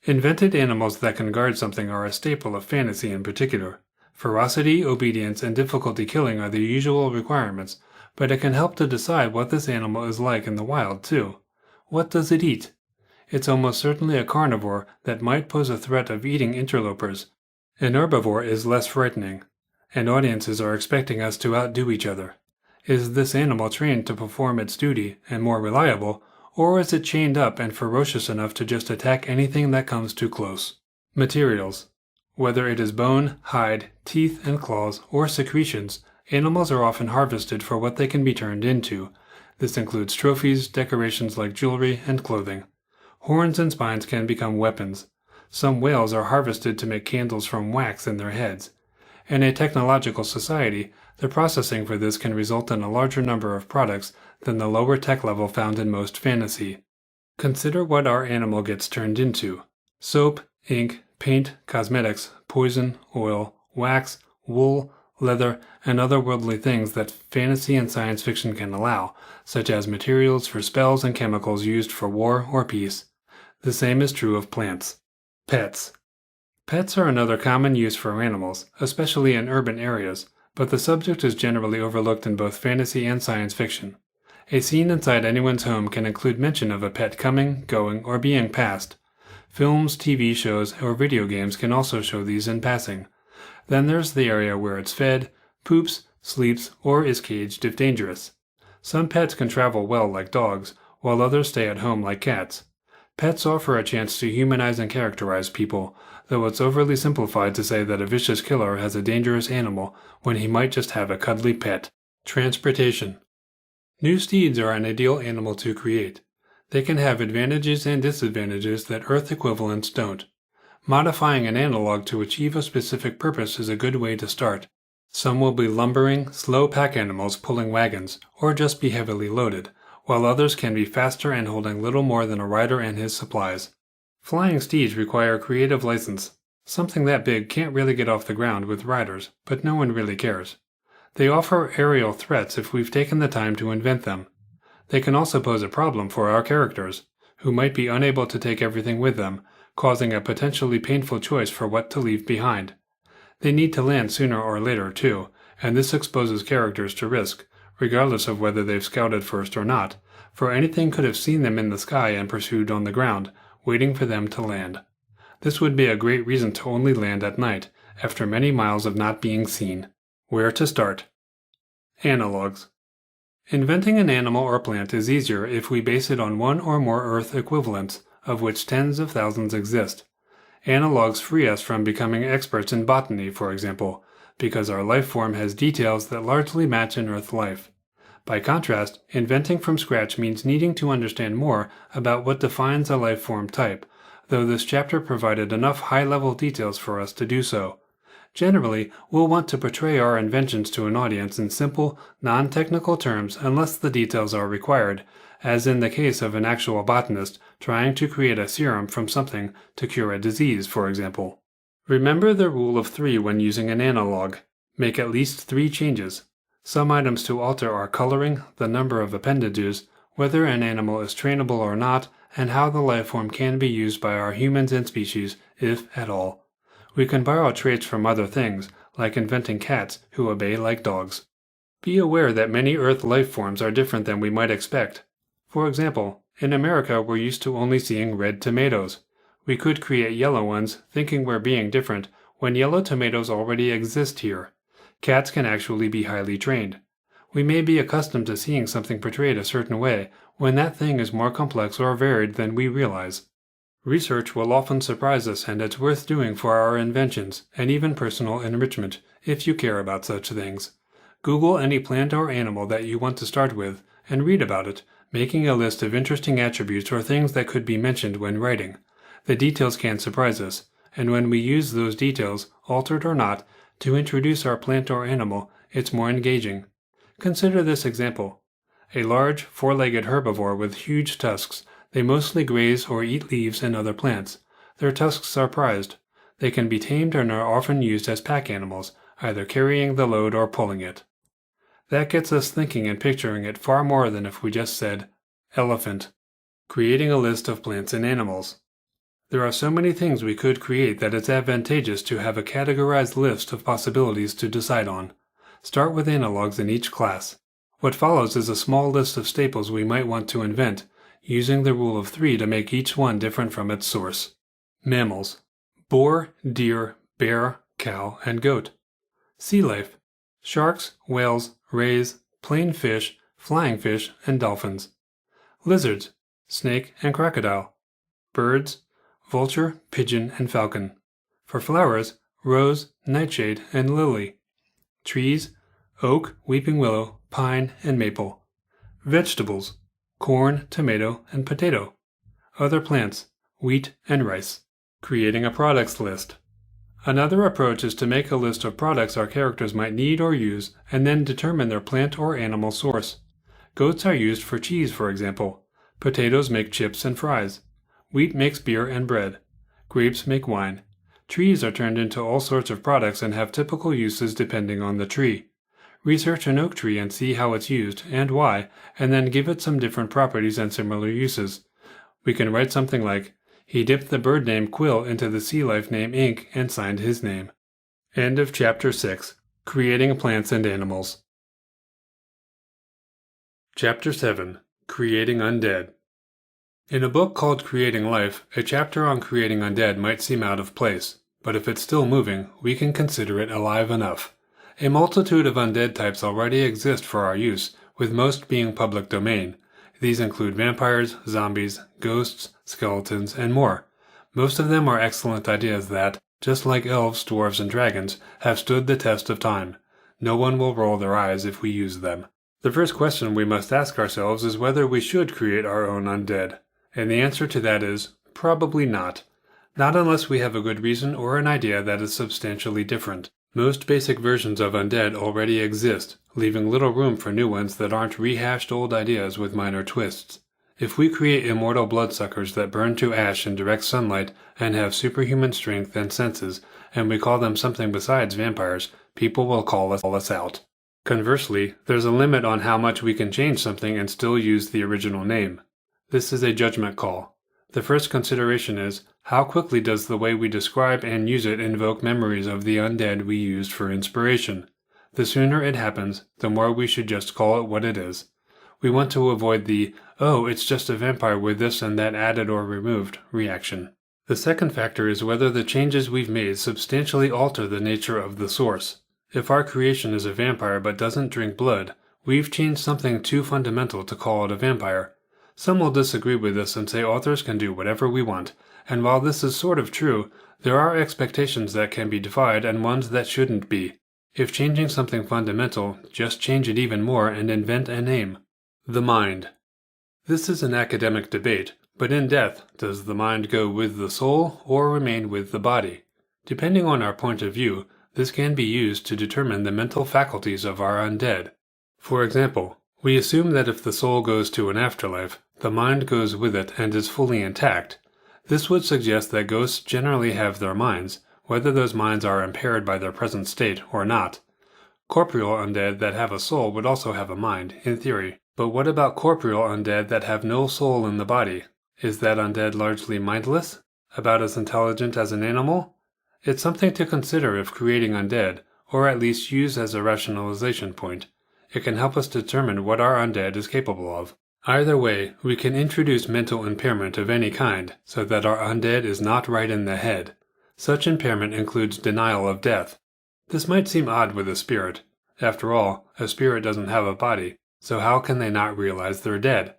Invented animals that can guard something are a staple of fantasy in particular. Ferocity, obedience, and difficulty killing are the usual requirements, but it can help to decide what this animal is like in the wild too. What does it eat? It's almost certainly a carnivore that might pose a threat of eating interlopers. An herbivore is less frightening, and audiences are expecting us to outdo each other. Is this animal trained to perform its duty and more reliable, or is it chained up and ferocious enough to just attack anything that comes too close? Materials. Whether it is bone, hide, teeth and claws, or secretions, animals are often harvested for what they can be turned into. This includes trophies, decorations like jewelry, and clothing. Horns and spines can become weapons. Some whales are harvested to make candles from wax in their heads. In a technological society, the processing for this can result in a larger number of products than the lower tech level found in most fantasy. Consider what our animal gets turned into. Soap, ink, paint, cosmetics, poison, oil, wax, wool, leather, and other worldly things that fantasy and science fiction can allow, such as materials for spells and chemicals used for war or peace. The same is true of plants. Pets. Pets are another common use for animals, especially in urban areas, but the subject is generally overlooked in both fantasy and science fiction. A scene inside anyone's home can include mention of a pet coming, going, or being passed. Films, TV shows, or video games can also show these in passing. Then there's the area where it's fed, poops, sleeps, or is caged if dangerous. Some pets can travel well like dogs, while others stay at home like cats. Pets offer a chance to humanize and characterize people, though it's overly simplified to say that a vicious killer has a dangerous animal when he might just have a cuddly pet. Transportation. New steeds are an ideal animal to create. They can have advantages and disadvantages that Earth equivalents don't. Modifying an analog to achieve a specific purpose is a good way to start. Some will be lumbering, slow pack animals pulling wagons, or just be heavily loaded, while others can be faster and holding little more than a rider and his supplies. Flying steeds require creative license. Something that big can't really get off the ground with riders, but no one really cares. They offer aerial threats if we've taken the time to invent them. They can also pose a problem for our characters, who might be unable to take everything with them, causing a potentially painful choice for what to leave behind. They need to land sooner or later, too, and this exposes characters to risk, regardless of whether they've scouted first or not, for anything could have seen them in the sky and pursued on the ground, waiting for them to land. This would be a great reason to only land at night, after many miles of not being seen. Where to start? Analogs. Inventing an animal or plant is easier if we base it on one or more Earth equivalents, of which tens of thousands exist. Analogs free us from becoming experts in botany, for example, because our life form has details that largely match an Earth life. By contrast, inventing from scratch means needing to understand more about what defines a life form type, though this chapter provided enough high-level details for us to do so. Generally, we'll want to portray our inventions to an audience in simple, non-technical terms unless the details are required, as in the case of an actual botanist trying to create a serum from something to cure a disease, for example. Remember the rule of 3 when using an analog. Make at least 3 changes. Some items to alter are coloring, the number of appendages, whether an animal is trainable or not, and how the lifeform can be used by our humans and species, if at all. We can borrow traits from other things, like inventing cats who obey like dogs. Be aware that many Earth life forms are different than we might expect. For example, in America we're used to only seeing red tomatoes. We could create yellow ones, thinking we're being different, when yellow tomatoes already exist here. Cats can actually be highly trained. We may be accustomed to seeing something portrayed a certain way, when that thing is more complex or varied than we realize. Research will often surprise us, and it's worth doing for our inventions, and even personal enrichment, if you care about such things. Google any plant or animal that you want to start with, and read about it, making a list of interesting attributes or things that could be mentioned when writing. The details can surprise us, and when we use those details, altered or not, to introduce our plant or animal, it's more engaging. Consider this example. A large, four-legged herbivore with huge tusks. They mostly graze or eat leaves and other plants. Their tusks are prized. They can be tamed and are often used as pack animals, either carrying the load or pulling it. That gets us thinking and picturing it far more than if we just said, elephant. Creating a list of plants and animals. There are so many things we could create that it's advantageous to have a categorized list of possibilities to decide on. Start with analogs in each class. What follows is a small list of staples we might want to invent, using the rule of 3 to make each one different from its source. Mammals. Boar, deer, bear, cow, and goat. Sea life. Sharks, whales, rays, plain fish, flying fish, and dolphins. Lizards. Snake and crocodile. Birds. Vulture, pigeon, and falcon. For flowers, rose, nightshade, and lily. Trees. Oak, weeping willow, pine, and maple. Vegetables. Corn, tomato, and potato. Other plants, wheat and rice. Creating a products list. Another approach is to make a list of products our characters might need or use, and then determine their plant or animal source. Goats are used for cheese, for example. Potatoes make chips and fries. Wheat makes beer and bread. Grapes make wine. Trees are turned into all sorts of products and have typical uses depending on the tree. Research an oak tree and see how it's used, and why, and then give it some different properties and similar uses. We can write something like, he dipped the bird name Quill into the sea life name ink and signed his name. End of Chapter 6. Creating Plants and Animals. Chapter 7. Creating Undead. In a book called Creating Life, a chapter on creating undead might seem out of place, but if it's still moving, we can consider it alive enough. A multitude of undead types already exist for our use, with most being public domain. These include vampires, zombies, ghosts, skeletons, and more. Most of them are excellent ideas that, just like elves, dwarves, and dragons, have stood the test of time. No one will roll their eyes if we use them. The first question we must ask ourselves is whether we should create our own undead. And the answer to that is, probably not. Not unless we have a good reason or an idea that is substantially different. Most basic versions of undead already exist, leaving little room for new ones that aren't rehashed old ideas with minor twists. If we create immortal bloodsuckers that burn to ash in direct sunlight and have superhuman strength and senses, and we call them something besides vampires, people will call us out. Conversely, there's a limit on how much we can change something and still use the original name. This is a judgment call. The first consideration is, how quickly does the way we describe and use it invoke memories of the undead we used for inspiration? The sooner it happens, the more we should just call it what it is. We want to avoid the, oh, it's just a vampire with this and that added or removed, reaction. The second factor is whether the changes we've made substantially alter the nature of the source. If our creation is a vampire but doesn't drink blood, we've changed something too fundamental to call it a vampire. Some will disagree with this and say authors can do whatever we want, and while this is sort of true, there are expectations that can be defied and ones that shouldn't be. If changing something fundamental, just change it even more and invent a name. The mind. This is an academic debate, but in death, does the mind go with the soul or remain with the body? Depending on our point of view, this can be used to determine the mental faculties of our undead. For example, we assume that if the soul goes to an afterlife, the mind goes with it and is fully intact. This would suggest that ghosts generally have their minds, whether those minds are impaired by their present state or not. Corporeal undead that have a soul would also have a mind, in theory. But what about corporeal undead that have no soul in the body? Is that undead largely mindless? About as intelligent as an animal? It's something to consider if creating undead, or at least use as a rationalization point. It can help us determine what our undead is capable of. Either way, we can introduce mental impairment of any kind, so that our undead is not right in the head. Such impairment includes denial of death. This might seem odd with a spirit. After all, a spirit doesn't have a body, so how can they not realize they're dead?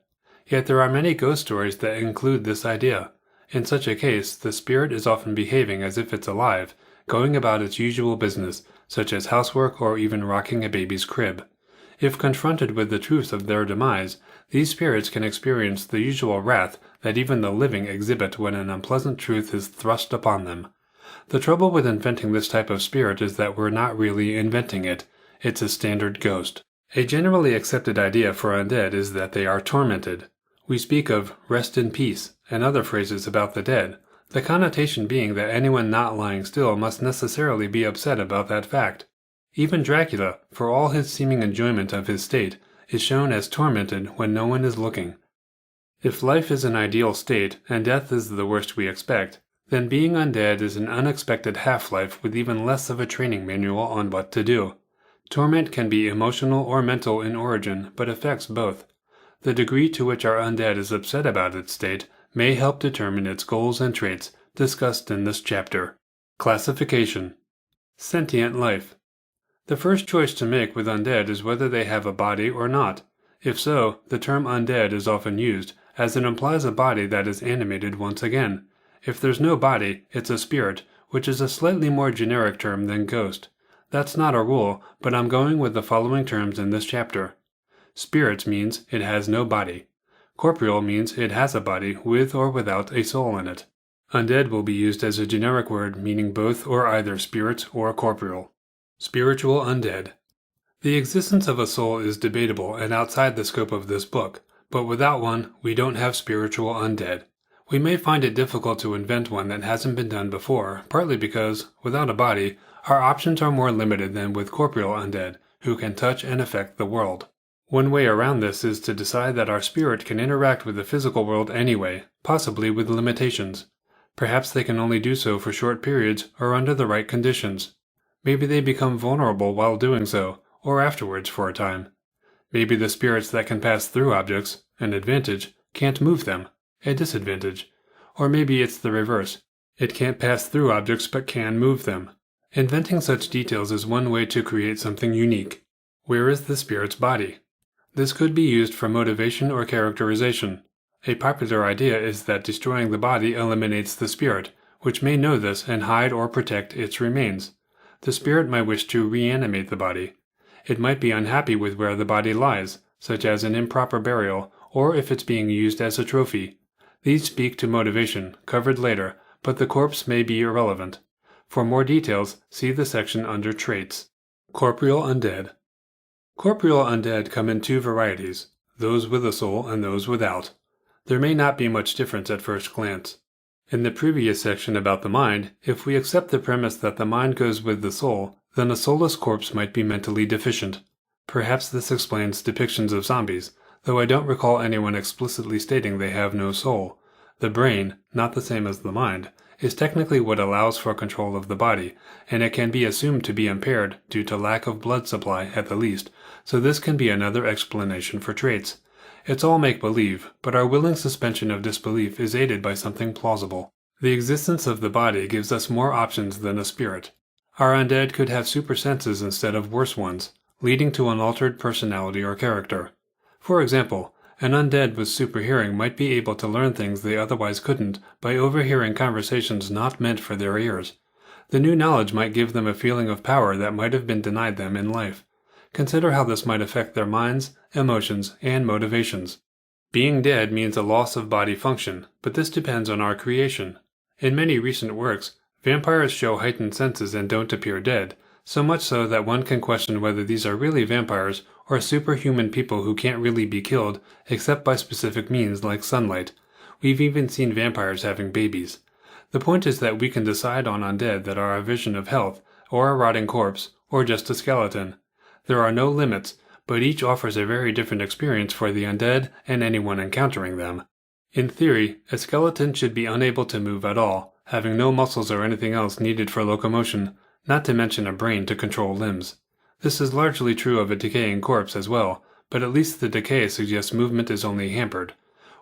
Yet there are many ghost stories that include this idea. In such a case, the spirit is often behaving as if it's alive, going about its usual business, such as housework or even rocking a baby's crib. If confronted with the truth of their demise, these spirits can experience the usual wrath that even the living exhibit when an unpleasant truth is thrust upon them. The trouble with inventing this type of spirit is that we're not really inventing it. It's a standard ghost. A generally accepted idea for undead is that they are tormented. We speak of rest in peace and other phrases about the dead, the connotation being that anyone not lying still must necessarily be upset about that fact. Even Dracula, for all his seeming enjoyment of his state, is shown as tormented when no one is looking. If life is an ideal state and death is the worst we expect, then being undead is an unexpected half-life with even less of a training manual on what to do. Torment can be emotional or mental in origin, but affects both. The degree to which our undead is upset about its state may help determine its goals and traits, discussed in this chapter. Classification. Sentient life. The first choice to make with undead is whether they have a body or not. If so, the term undead is often used, as it implies a body that is animated once again. If there's no body, it's a spirit, which is a slightly more generic term than ghost. That's not a rule, but I'm going with the following terms in this chapter. Spirit means it has no body. Corporeal means it has a body with or without a soul in it. Undead will be used as a generic word meaning both or either spirit or corporeal. Spiritual undead. The existence of a soul is debatable and outside the scope of this book, but without one, we don't have spiritual undead. We may find it difficult to invent one that hasn't been done before, partly because, without a body, our options are more limited than with corporeal undead, who can touch and affect the world. One way around this is to decide that our spirit can interact with the physical world anyway, possibly with limitations. Perhaps they can only do so for short periods or under the right conditions. Maybe they become vulnerable while doing so, or afterwards for a time. Maybe the spirits that can pass through objects, an advantage, can't move them, a disadvantage. Or maybe it's the reverse. It can't pass through objects but can move them. Inventing such details is one way to create something unique. Where is the spirit's body? This could be used for motivation or characterization. A popular idea is that destroying the body eliminates the spirit, which may know this and hide or protect its remains. The spirit might wish to reanimate the body. It might be unhappy with where the body lies, such as an improper burial, or if it's being used as a trophy. These speak to motivation, covered later, but the corpse may be irrelevant. For more details, see the section under Traits. Corporeal undead. Corporeal undead come in two varieties, those with a soul and those without. There may not be much difference at first glance. In the previous section about the mind, if we accept the premise that the mind goes with the soul, then a soulless corpse might be mentally deficient. Perhaps this explains depictions of zombies, though I don't recall anyone explicitly stating they have no soul. The brain, not the same as the mind, is technically what allows for control of the body, and it can be assumed to be impaired due to lack of blood supply at the least, so this can be another explanation for traits. It's all make-believe, but our willing suspension of disbelief is aided by something plausible. The existence of the body gives us more options than a spirit. Our undead could have super senses instead of worse ones, leading to an altered personality or character. For example, an undead with super hearing might be able to learn things they otherwise couldn't by overhearing conversations not meant for their ears. The new knowledge might give them a feeling of power that might have been denied them in life. Consider how this might affect their minds, emotions, and motivations. Being dead means a loss of body function, but this depends on our creation. In many recent works, vampires show heightened senses and don't appear dead, so much so that one can question whether these are really vampires or superhuman people who can't really be killed except by specific means like sunlight. We've even seen vampires having babies. The point is that we can decide on undead that are a vision of health, or a rotting corpse, or just a skeleton. There are no limits, but each offers a very different experience for the undead and anyone encountering them. In theory, a skeleton should be unable to move at all, having no muscles or anything else needed for locomotion, not to mention a brain to control limbs. This is largely true of a decaying corpse as well, but at least the decay suggests movement is only hampered.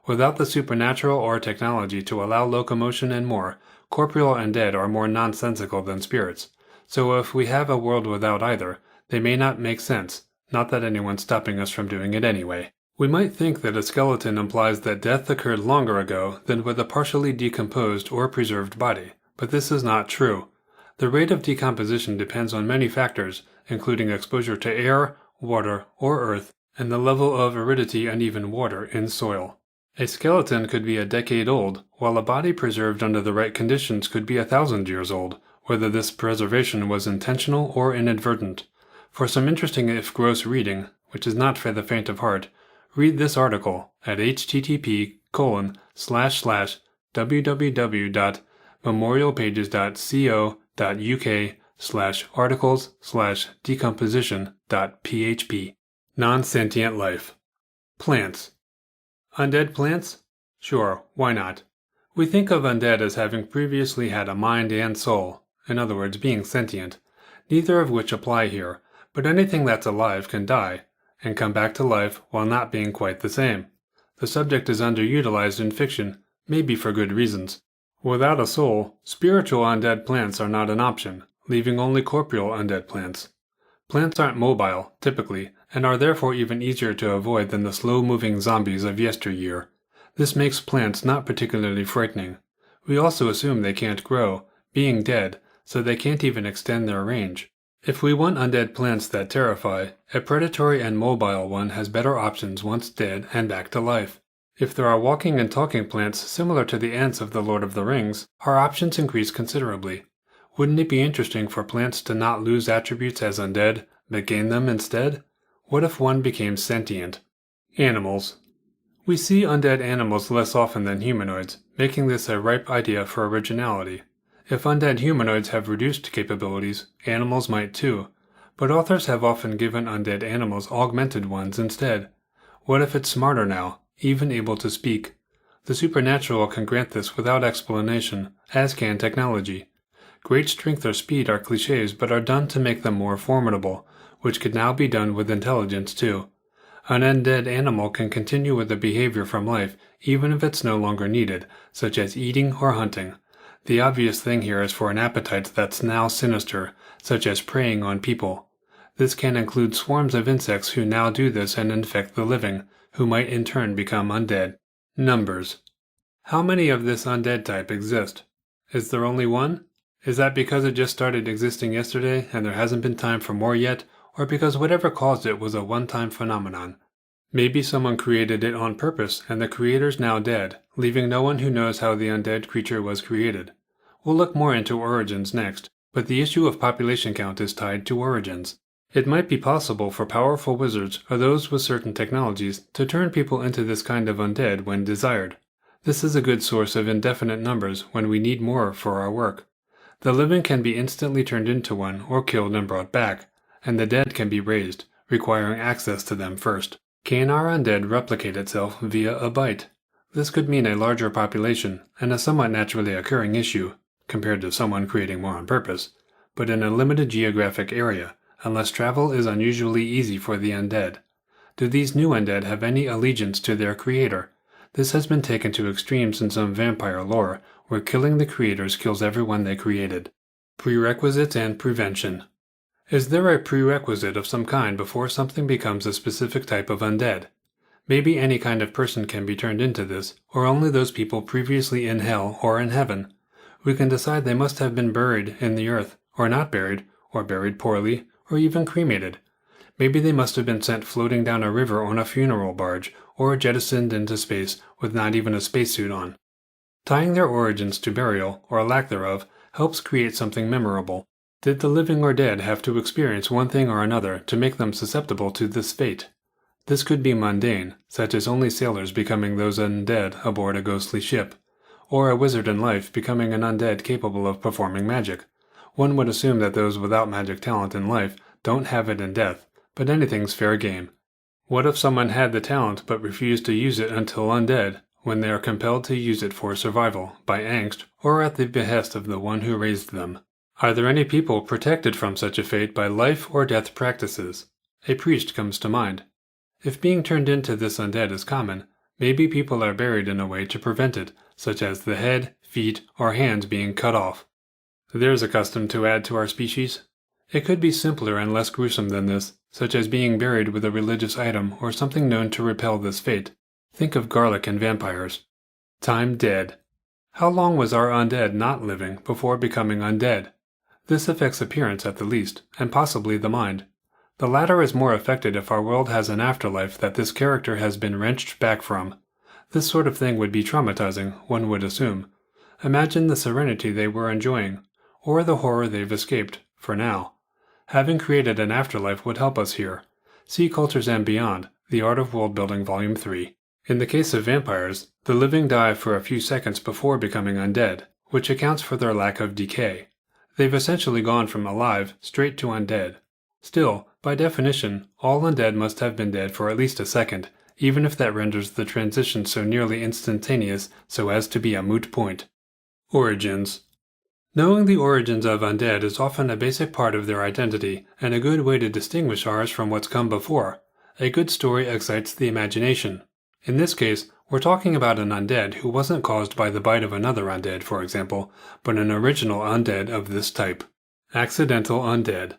Without the supernatural or technology to allow locomotion and more, corporeal undead are more nonsensical than spirits. So if we have a world without either, they may not make sense, not that anyone's stopping us from doing it anyway. We might think that a skeleton implies that death occurred longer ago than with a partially decomposed or preserved body, but this is not true. The rate of decomposition depends on many factors, including exposure to air, water, or earth, and the level of aridity and even water in soil. A skeleton could be a decade old, while a body preserved under the right conditions could be 1,000 years old, whether this preservation was intentional or inadvertent. For some interesting if gross reading, which is not for the faint of heart, read this article at http://www.memorialpages.co.uk/articles/decomposition.php. Non-sentient life. Plants. Undead plants? Sure, why not? We think of undead as having previously had a mind and soul, in other words, being sentient, neither of which apply here. But anything that's alive can die, and come back to life while not being quite the same. The subject is underutilized in fiction, maybe for good reasons. Without a soul, spiritual undead plants are not an option, leaving only corporeal undead plants. Plants aren't mobile, typically, and are therefore even easier to avoid than the slow-moving zombies of yesteryear. This makes plants not particularly frightening. We also assume they can't grow, being dead, so they can't even extend their range. If we want undead plants that terrify, a predatory and mobile one has better options once dead and back to life. If there are walking and talking plants similar to the ants of the Lord of the Rings, our options increase considerably. Wouldn't it be interesting for plants to not lose attributes as undead, but gain them instead? What if one became sentient? Animals. We see undead animals less often than humanoids, making this a ripe idea for originality. If undead humanoids have reduced capabilities, animals might too, but authors have often given undead animals augmented ones instead. What if it's smarter now, even able to speak? The supernatural can grant this without explanation, as can technology. Great strength or speed are cliches but are done to make them more formidable, which could now be done with intelligence too. An undead animal can continue with a behavior from life even if it's no longer needed, such as eating or hunting. The obvious thing here is for an appetite that's now sinister, such as preying on people. This can include swarms of insects who now do this and infect the living, who might in turn become undead. Numbers. How many of this undead type exist? Is there only one? Is that because it just started existing yesterday and there hasn't been time for more yet, or because whatever caused it was a one-time phenomenon? Maybe someone created it on purpose and the creator's now dead, leaving no one who knows how the undead creature was created. We'll look more into origins next. but the issue of population count is tied to origins. It might be possible for powerful wizards or those with certain technologies to turn people into this kind of undead when desired. This is a good source of indefinite numbers when we need more for our work. The living can be instantly turned into one or killed and brought back, and the dead can be raised, requiring access to them first. Can our undead replicate itself via a bite? This could mean a larger population and a somewhat naturally occurring issue, compared to someone creating more on purpose, but in a limited geographic area, unless travel is unusually easy for the undead. Do these new undead have any allegiance to their creator? This has been taken to extremes in some vampire lore, where killing the creators kills everyone they created. Prerequisites and prevention. Is there a prerequisite of some kind before something becomes a specific type of undead? Maybe any kind of person can be turned into this, or only those people previously in hell or in heaven. We can decide they must have been buried in the earth, or not buried, or buried poorly, or even cremated. Maybe they must have been sent floating down a river on a funeral barge, or jettisoned into space with not even a spacesuit on. Tying their origins to burial, or lack thereof, helps create something memorable. Did the living or dead have to experience one thing or another to make them susceptible to this fate? This could be mundane, such as only sailors becoming those undead aboard a ghostly ship, or a wizard in life becoming an undead capable of performing magic. One would assume that those without magic talent in life don't have it in death, but anything's fair game. What if someone had the talent but refused to use it until undead, when they are compelled to use it for survival, by angst, or at the behest of the one who raised them? Are there any people protected from such a fate by life or death practices? A priest comes to mind. If being turned into this undead is common, maybe people are buried in a way to prevent it, such as the head, feet, or hands being cut off. There's a custom to add to our species. It could be simpler and less gruesome than this, such as being buried with a religious item or something known to repel this fate. Think of garlic and vampires. Time dead. How long was our undead not living before becoming undead? This affects appearance at the least, and possibly the mind. The latter is more affected if our world has an afterlife that this character has been wrenched back from. This sort of thing would be traumatizing, one would assume. Imagine the serenity they were enjoying, or the horror they've escaped, for now. Having created an afterlife would help us here. See Cultures and Beyond, The Art of Worldbuilding Volume 3. In the case of vampires, the living die for a few seconds before becoming undead, which accounts for their lack of decay. They've essentially gone from alive straight to undead. Still, by definition, all undead must have been dead for at least a second, even if that renders the transition so nearly instantaneous so as to be a moot point. Origins. Knowing the origins of undead is often a basic part of their identity, and a good way to distinguish ours from what's come before. A good story excites the imagination. In this case, we're talking about an undead who wasn't caused by the bite of another undead, for example, but an original undead of this type. Accidental undead.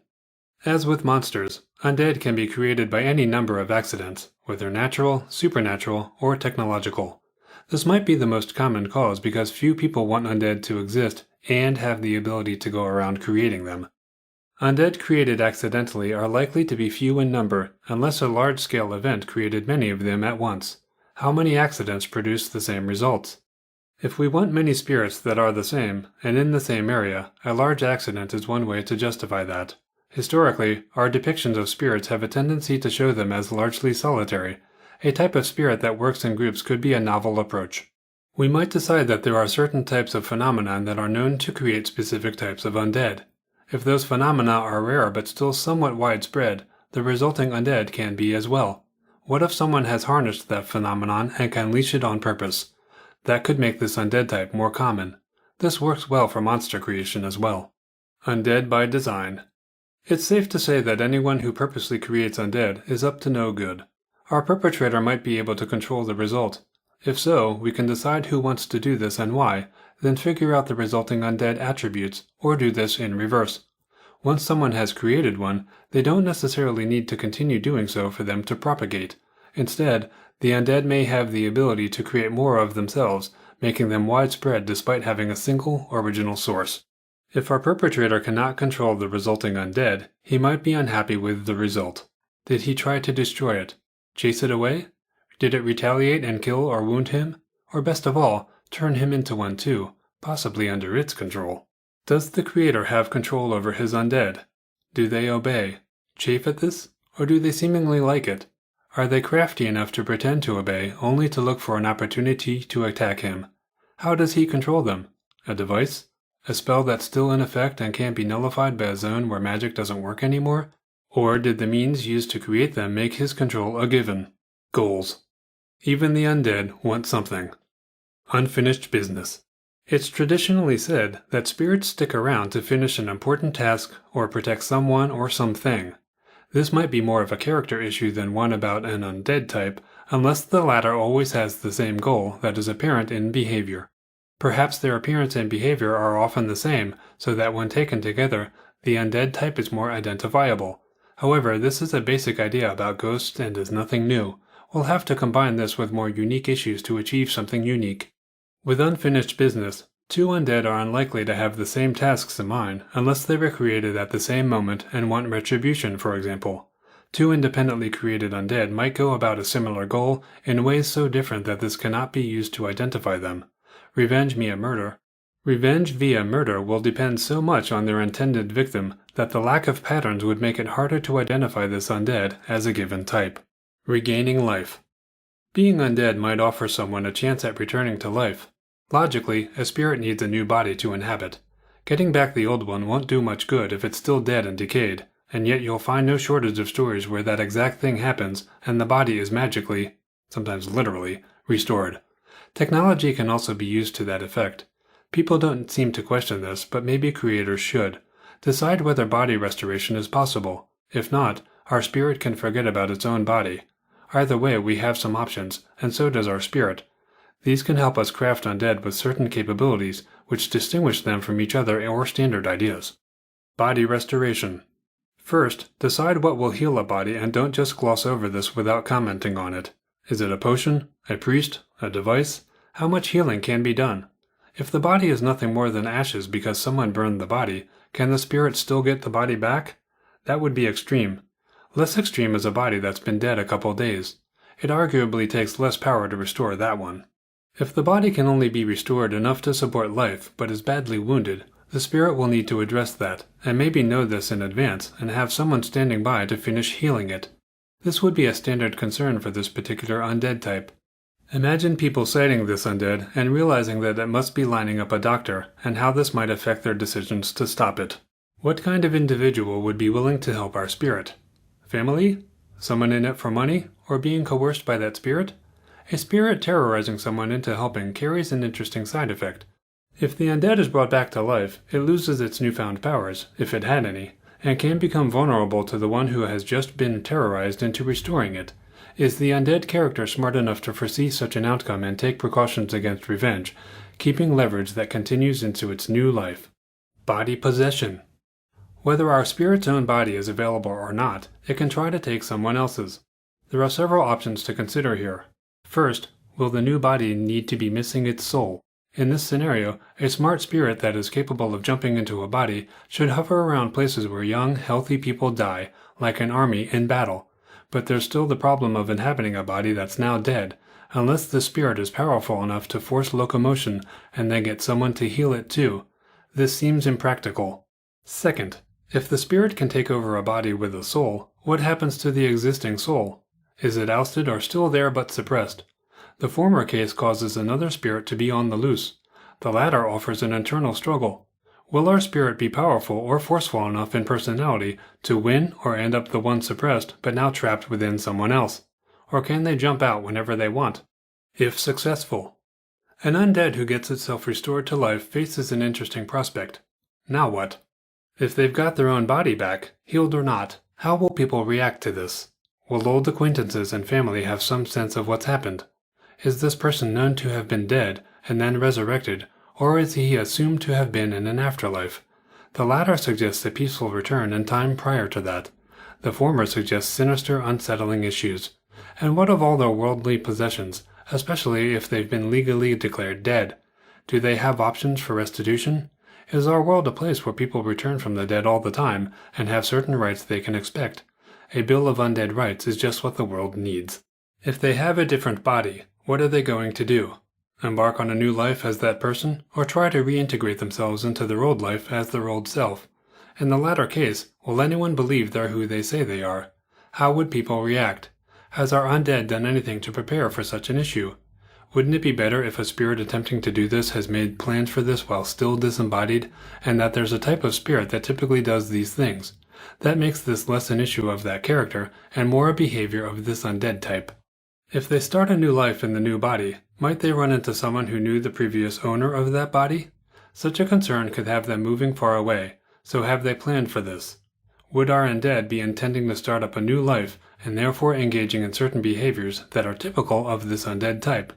As with monsters, undead can be created by any number of accidents, whether natural, supernatural, or technological. This might be the most common cause because few people want undead to exist and have the ability to go around creating them. Undead created accidentally are likely to be few in number unless a large-scale event created many of them at once. How many accidents produce the same results? If we want many spirits that are the same, and in the same area, a large accident is one way to justify that. Historically, our depictions of spirits have a tendency to show them as largely solitary. A type of spirit that works in groups could be a novel approach. We might decide that there are certain types of phenomena that are known to create specific types of undead. If those phenomena are rare but still somewhat widespread, the resulting undead can be as well. What if someone has harnessed that phenomenon and can leash it on purpose? That could make this undead type more common. This works well for monster creation as well. Undead by design. It's safe to say that anyone who purposely creates undead is up to no good. Our perpetrator might be able to control the result. If so, we can decide who wants to do this and why, then figure out the resulting undead attributes, or do this in reverse. Once someone has created one, they don't necessarily need to continue doing so for them to propagate. Instead, the undead may have the ability to create more of themselves, making them widespread despite having a single original source. If our perpetrator cannot control the resulting undead, he might be unhappy with the result. Did he try to destroy it? Chase it away? Did it retaliate and kill or wound him? Or best of all, turn him into one too, possibly under its control? Does the creator have control over his undead? Do they obey, chafe at this, or do they seemingly like it? Are they crafty enough to pretend to obey only to look for an opportunity to attack him? How does he control them? A device? A spell that's still in effect and can't be nullified by a zone where magic doesn't work anymore? Or did the means used to create them make his control a given? Goals. Even the undead want something. Unfinished business. It's traditionally said that spirits stick around to finish an important task or protect someone or something. This might be more of a character issue than one about an undead type, unless the latter always has the same goal that is apparent in behavior. Perhaps their appearance and behavior are often the same, so that when taken together, the undead type is more identifiable. However, this is a basic idea about ghosts and is nothing new. We'll have to combine this with more unique issues to achieve something unique. With unfinished business, two undead are unlikely to have the same tasks in mind unless they were created at the same moment and want retribution, for example. Two independently created undead might go about a similar goal in ways so different that this cannot be used to identify them. Revenge via murder will depend so much on their intended victim that the lack of patterns would make it harder to identify this undead as a given type. Regaining life. Being undead might offer someone a chance at returning to life. Logically, a spirit needs a new body to inhabit. Getting back the old one won't do much good if it's still dead and decayed, and yet you'll find no shortage of stories where that exact thing happens and the body is magically, sometimes literally, restored. Technology can also be used to that effect. People don't seem to question this, but maybe creators should. Decide whether body restoration is possible. If not, our spirit can forget about its own body. Either way, we have some options, and so does our spirit. These can help us craft undead with certain capabilities which distinguish them from each other or standard ideas. Body restoration. First, decide what will heal a body and don't just gloss over this without commenting on it. Is it a potion? A priest? A device? How much healing can be done? If the body is nothing more than ashes because someone burned the body, can the spirit still get the body back? That would be extreme. Less extreme is a body that's been dead a couple days. It arguably takes less power to restore that one. If the body can only be restored enough to support life but is badly wounded, the spirit will need to address that, and maybe know this in advance and have someone standing by to finish healing it. This would be a standard concern for this particular undead type. Imagine people citing this undead and realizing that it must be lining up a doctor and how this might affect their decisions to stop it. What kind of individual would be willing to help our spirit? Family? Someone in it for money? Or being coerced by that spirit? A spirit terrorizing someone into helping carries an interesting side effect. If the undead is brought back to life, it loses its newfound powers, if it had any, and can become vulnerable to the one who has just been terrorized into restoring it. Is the undead character smart enough to foresee such an outcome and take precautions against revenge, keeping leverage that continues into its new life? Body possession. Whether our spirit's own body is available or not, it can try to take someone else's. There are several options to consider here. First, will the new body need to be missing its soul? In this scenario, a smart spirit that is capable of jumping into a body should hover around places where young, healthy people die, like an army in battle. But there's still the problem of inhabiting a body that's now dead, unless the spirit is powerful enough to force locomotion and then get someone to heal it too. This seems impractical. Second, if the spirit can take over a body with a soul, what happens to the existing soul? Is it ousted or still there but suppressed? The former case causes another spirit to be on the loose. The latter offers an internal struggle. Will our spirit be powerful or forceful enough in personality to win or end up the one suppressed but now trapped within someone else? Or can they jump out whenever they want? If successful. An undead who gets itself restored to life faces an interesting prospect. Now what? If they've got their own body back, healed or not, how will people react to this? Will old acquaintances and family have some sense of what's happened? Is this person known to have been dead and then resurrected, or is he assumed to have been in an afterlife? The latter suggests a peaceful return in time prior to that. The former suggests sinister, unsettling issues. And what of all their worldly possessions, especially if they've been legally declared dead? Do they have options for restitution? Is our world a place where people return from the dead all the time and have certain rights they can expect? A bill of undead rights is just what the world needs. If they have a different body, what are they going to do? embark on a new life as that person, or try to reintegrate themselves into their old life as their old self? In the latter case, will anyone believe they're who they say they are? How would people react? Has our undead done anything to prepare for such an issue? Wouldn't it be better if a spirit attempting to do this has made plans for this while still disembodied, and that there's a type of spirit that typically does these things? That makes this less an issue of that character, and more a behavior of this undead type. If they start a new life in the new body, might they run into someone who knew the previous owner of that body? Such a concern could have them moving far away, so have they planned for this? Would our undead be intending to start up a new life, and therefore engaging in certain behaviors that are typical of this undead type?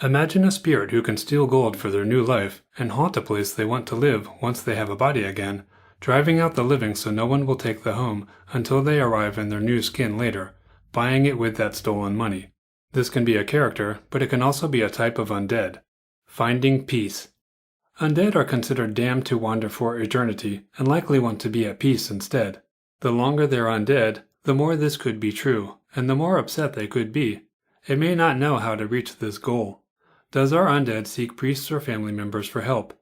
Imagine a spirit who can steal gold for their new life, and haunt a place they want to live once they have a body again, driving out the living so no one will take the home until they arrive in their new skin later, buying it with that stolen money. This can be a character, but it can also be a type of undead. Finding peace. Undead are considered damned to wander for eternity, and likely want to be at peace instead. The longer they're undead, the more this could be true, and the more upset they could be. It may not know how to reach this goal. Does our undead seek priests or family members for help?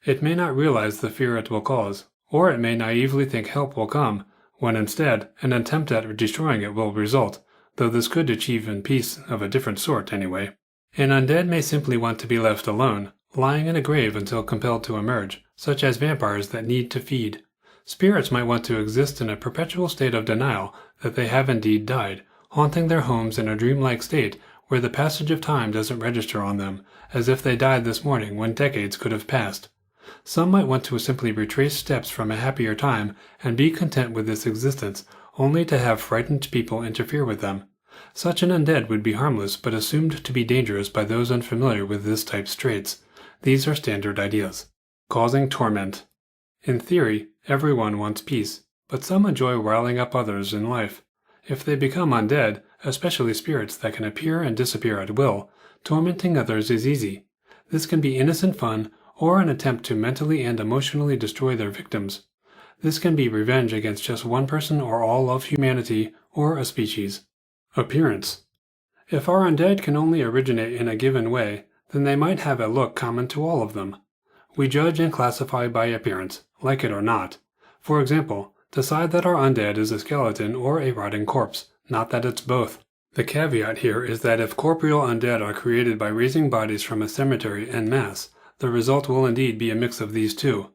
It may not realize the fear it will cause, or it may naively think help will come, when instead an attempt at destroying it will result, though this could achieve in peace of a different sort anyway. An undead may simply want to be left alone, lying in a grave until compelled to emerge, such as vampires that need to feed. Spirits might want to exist in a perpetual state of denial that they have indeed died, haunting their homes in a dreamlike state where the passage of time doesn't register on them, as if they died this morning when decades could have passed. Some might want to simply retrace steps from a happier time and be content with this existence, only to have frightened people interfere with them. Such an undead would be harmless but assumed to be dangerous by those unfamiliar with this type's traits. These are standard ideas. Causing torment. In theory, everyone wants peace, but some enjoy riling up others in life. If they become undead, especially spirits that can appear and disappear at will, tormenting others is easy. This can be innocent fun, or an attempt to mentally and emotionally destroy their victims. This can be revenge against just one person or all of humanity, or a species. Appearance. If our undead can only originate in a given way, then they might have a look common to all of them. We judge and classify by appearance, like it or not. For example, decide that our undead is a skeleton or a rotting corpse, not that it's both. The caveat here is that if corporeal undead are created by raising bodies from a cemetery en masse, the result will indeed be a mix of these two,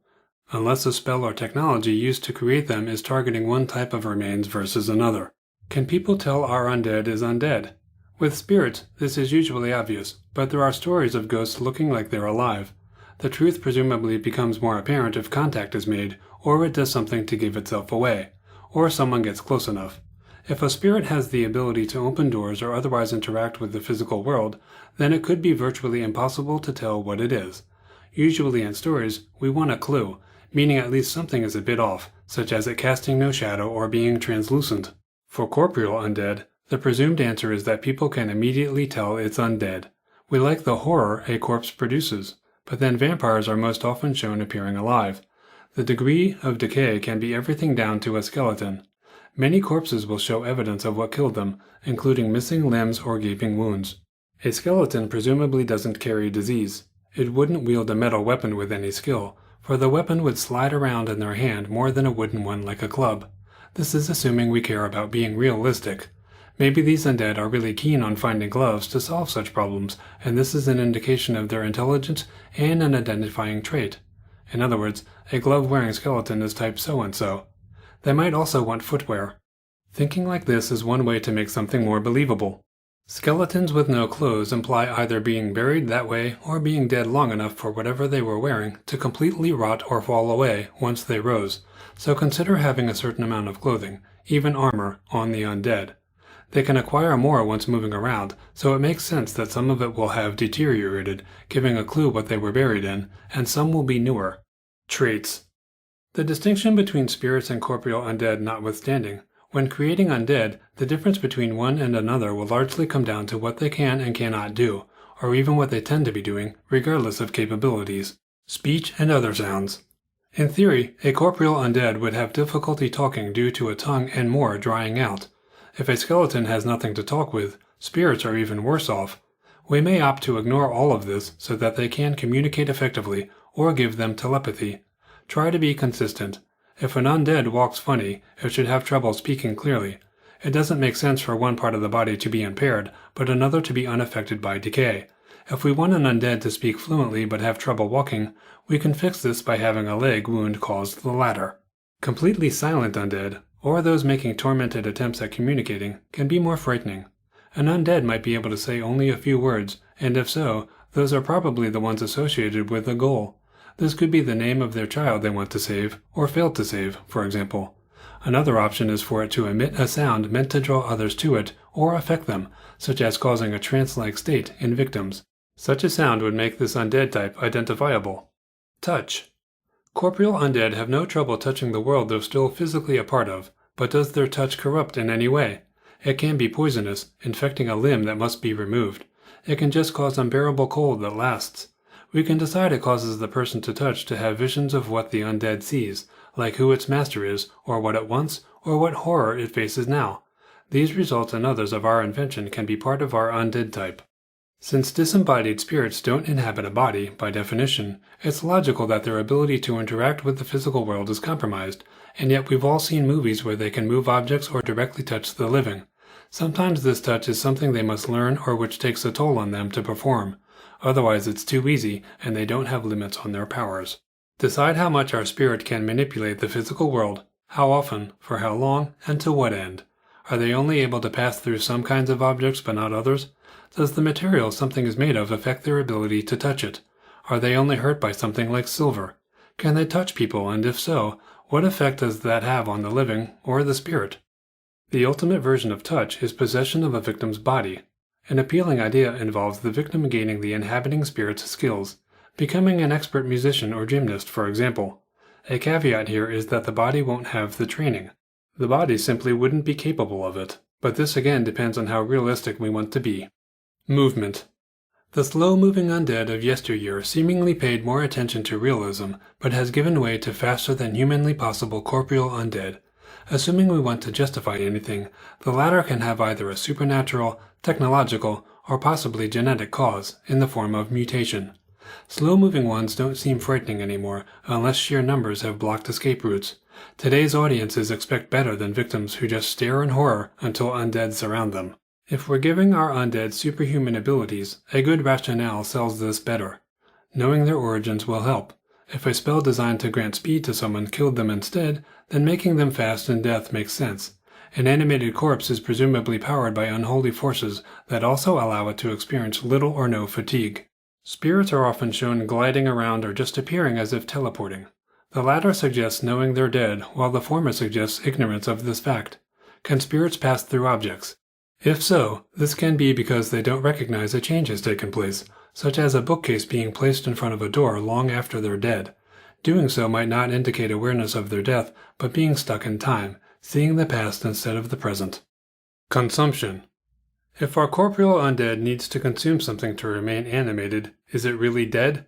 unless a spell or technology used to create them is targeting one type of remains versus another. Can people tell our undead is undead? With spirits, this is usually obvious, but there are stories of ghosts looking like they're alive. The truth presumably becomes more apparent if contact is made, or it does something to give itself away, or someone gets close enough. If a spirit has the ability to open doors or otherwise interact with the physical world, then it could be virtually impossible to tell what it is. Usually in stories, we want a clue, meaning at least something is a bit off, such as it casting no shadow or being translucent. For corporeal undead, the presumed answer is that people can immediately tell it's undead. We like the horror a corpse produces, but then vampires are most often shown appearing alive. The degree of decay can be everything down to a skeleton. Many corpses will show evidence of what killed them, including missing limbs or gaping wounds. A skeleton presumably doesn't carry disease. It wouldn't wield a metal weapon with any skill, for the weapon would slide around in their hand more than a wooden one like a club. This is assuming we care about being realistic. Maybe these undead are really keen on finding gloves to solve such problems, and this is an indication of their intelligence and an identifying trait. In other words, a glove-wearing skeleton is type so-and-so. They might also want footwear. Thinking like this is one way to make something more believable. Skeletons with no clothes imply either being buried that way or being dead long enough for whatever they were wearing to completely rot or fall away once they rose, so consider having a certain amount of clothing, even armor, on the undead. They can acquire more once moving around, so it makes sense that some of it will have deteriorated, giving a clue what they were buried in, and some will be newer. Traits. The distinction between spirits and corporeal undead notwithstanding, when creating undead, the difference between one and another will largely come down to what they can and cannot do, or even what they tend to be doing, regardless of capabilities. Speech and other sounds. In theory, a corporeal undead would have difficulty talking due to a tongue and more drying out. If a skeleton has nothing to talk with, spirits are even worse off. We may opt to ignore all of this so that they can communicate effectively or give them telepathy. Try to be consistent. If an undead walks funny, it should have trouble speaking clearly. It doesn't make sense for one part of the body to be impaired, but another to be unaffected by decay. If we want an undead to speak fluently but have trouble walking, we can fix this by having a leg wound cause the latter. Completely silent undead, or those making tormented attempts at communicating, can be more frightening. An undead might be able to say only a few words, and if so, those are probably the ones associated with the goal. This could be the name of their child they want to save, or failed to save, for example. Another option is for it to emit a sound meant to draw others to it, or affect them, such as causing a trance-like state in victims. Such a sound would make this undead type identifiable. Touch. Corporeal undead have no trouble touching the world they're still physically a part of, but does their touch corrupt in any way? It can be poisonous, infecting a limb that must be removed. It can just cause unbearable cold that lasts. We can decide it causes the person to touch to have visions of what the undead sees, like who its master is, or what it wants, or what horror it faces now. These results and others of our invention can be part of our undead type. Since disembodied spirits don't inhabit a body, by definition, it's logical that their ability to interact with the physical world is compromised, and yet we've all seen movies where they can move objects or directly touch the living. Sometimes this touch is something they must learn or which takes a toll on them to perform. Otherwise it's too easy, and they don't have limits on their powers. Decide how much our spirit can manipulate the physical world, how often, for how long, and to what end. Are they only able to pass through some kinds of objects but not others? Does the material something is made of affect their ability to touch it? Are they only hurt by something like silver? Can they touch people, and if so, what effect does that have on the living or the spirit? The ultimate version of touch is possession of a victim's body. An appealing idea involves the victim gaining the inhabiting spirit's skills, becoming an expert musician or gymnast, for example. A caveat here is that the body won't have the training. The body simply wouldn't be capable of it, but this again depends on how realistic we want to be. Movement. The slow-moving undead of yesteryear seemingly paid more attention to realism, but has given way to faster than humanly possible corporeal undead. Assuming we want to justify anything, the latter can have either a supernatural, technological, or possibly genetic cause, in the form of mutation. Slow-moving ones don't seem frightening anymore, unless sheer numbers have blocked escape routes. Today's audiences expect better than victims who just stare in horror until undead surround them. If we're giving our undead superhuman abilities, a good rationale sells this better. Knowing their origins will help. If a spell designed to grant speed to someone killed them instead, then making them fast in death makes sense. An animated corpse is presumably powered by unholy forces that also allow it to experience little or no fatigue. Spirits are often shown gliding around or just appearing as if teleporting. The latter suggests knowing they're dead, while the former suggests ignorance of this fact. Can spirits pass through objects? If so, this can be because they don't recognize a change has taken place, such as a bookcase being placed in front of a door long after they're dead. Doing so might not indicate awareness of their death, but being stuck in time, seeing the past instead of the present. Consumption. If our corporeal undead needs to consume something to remain animated, is it really dead?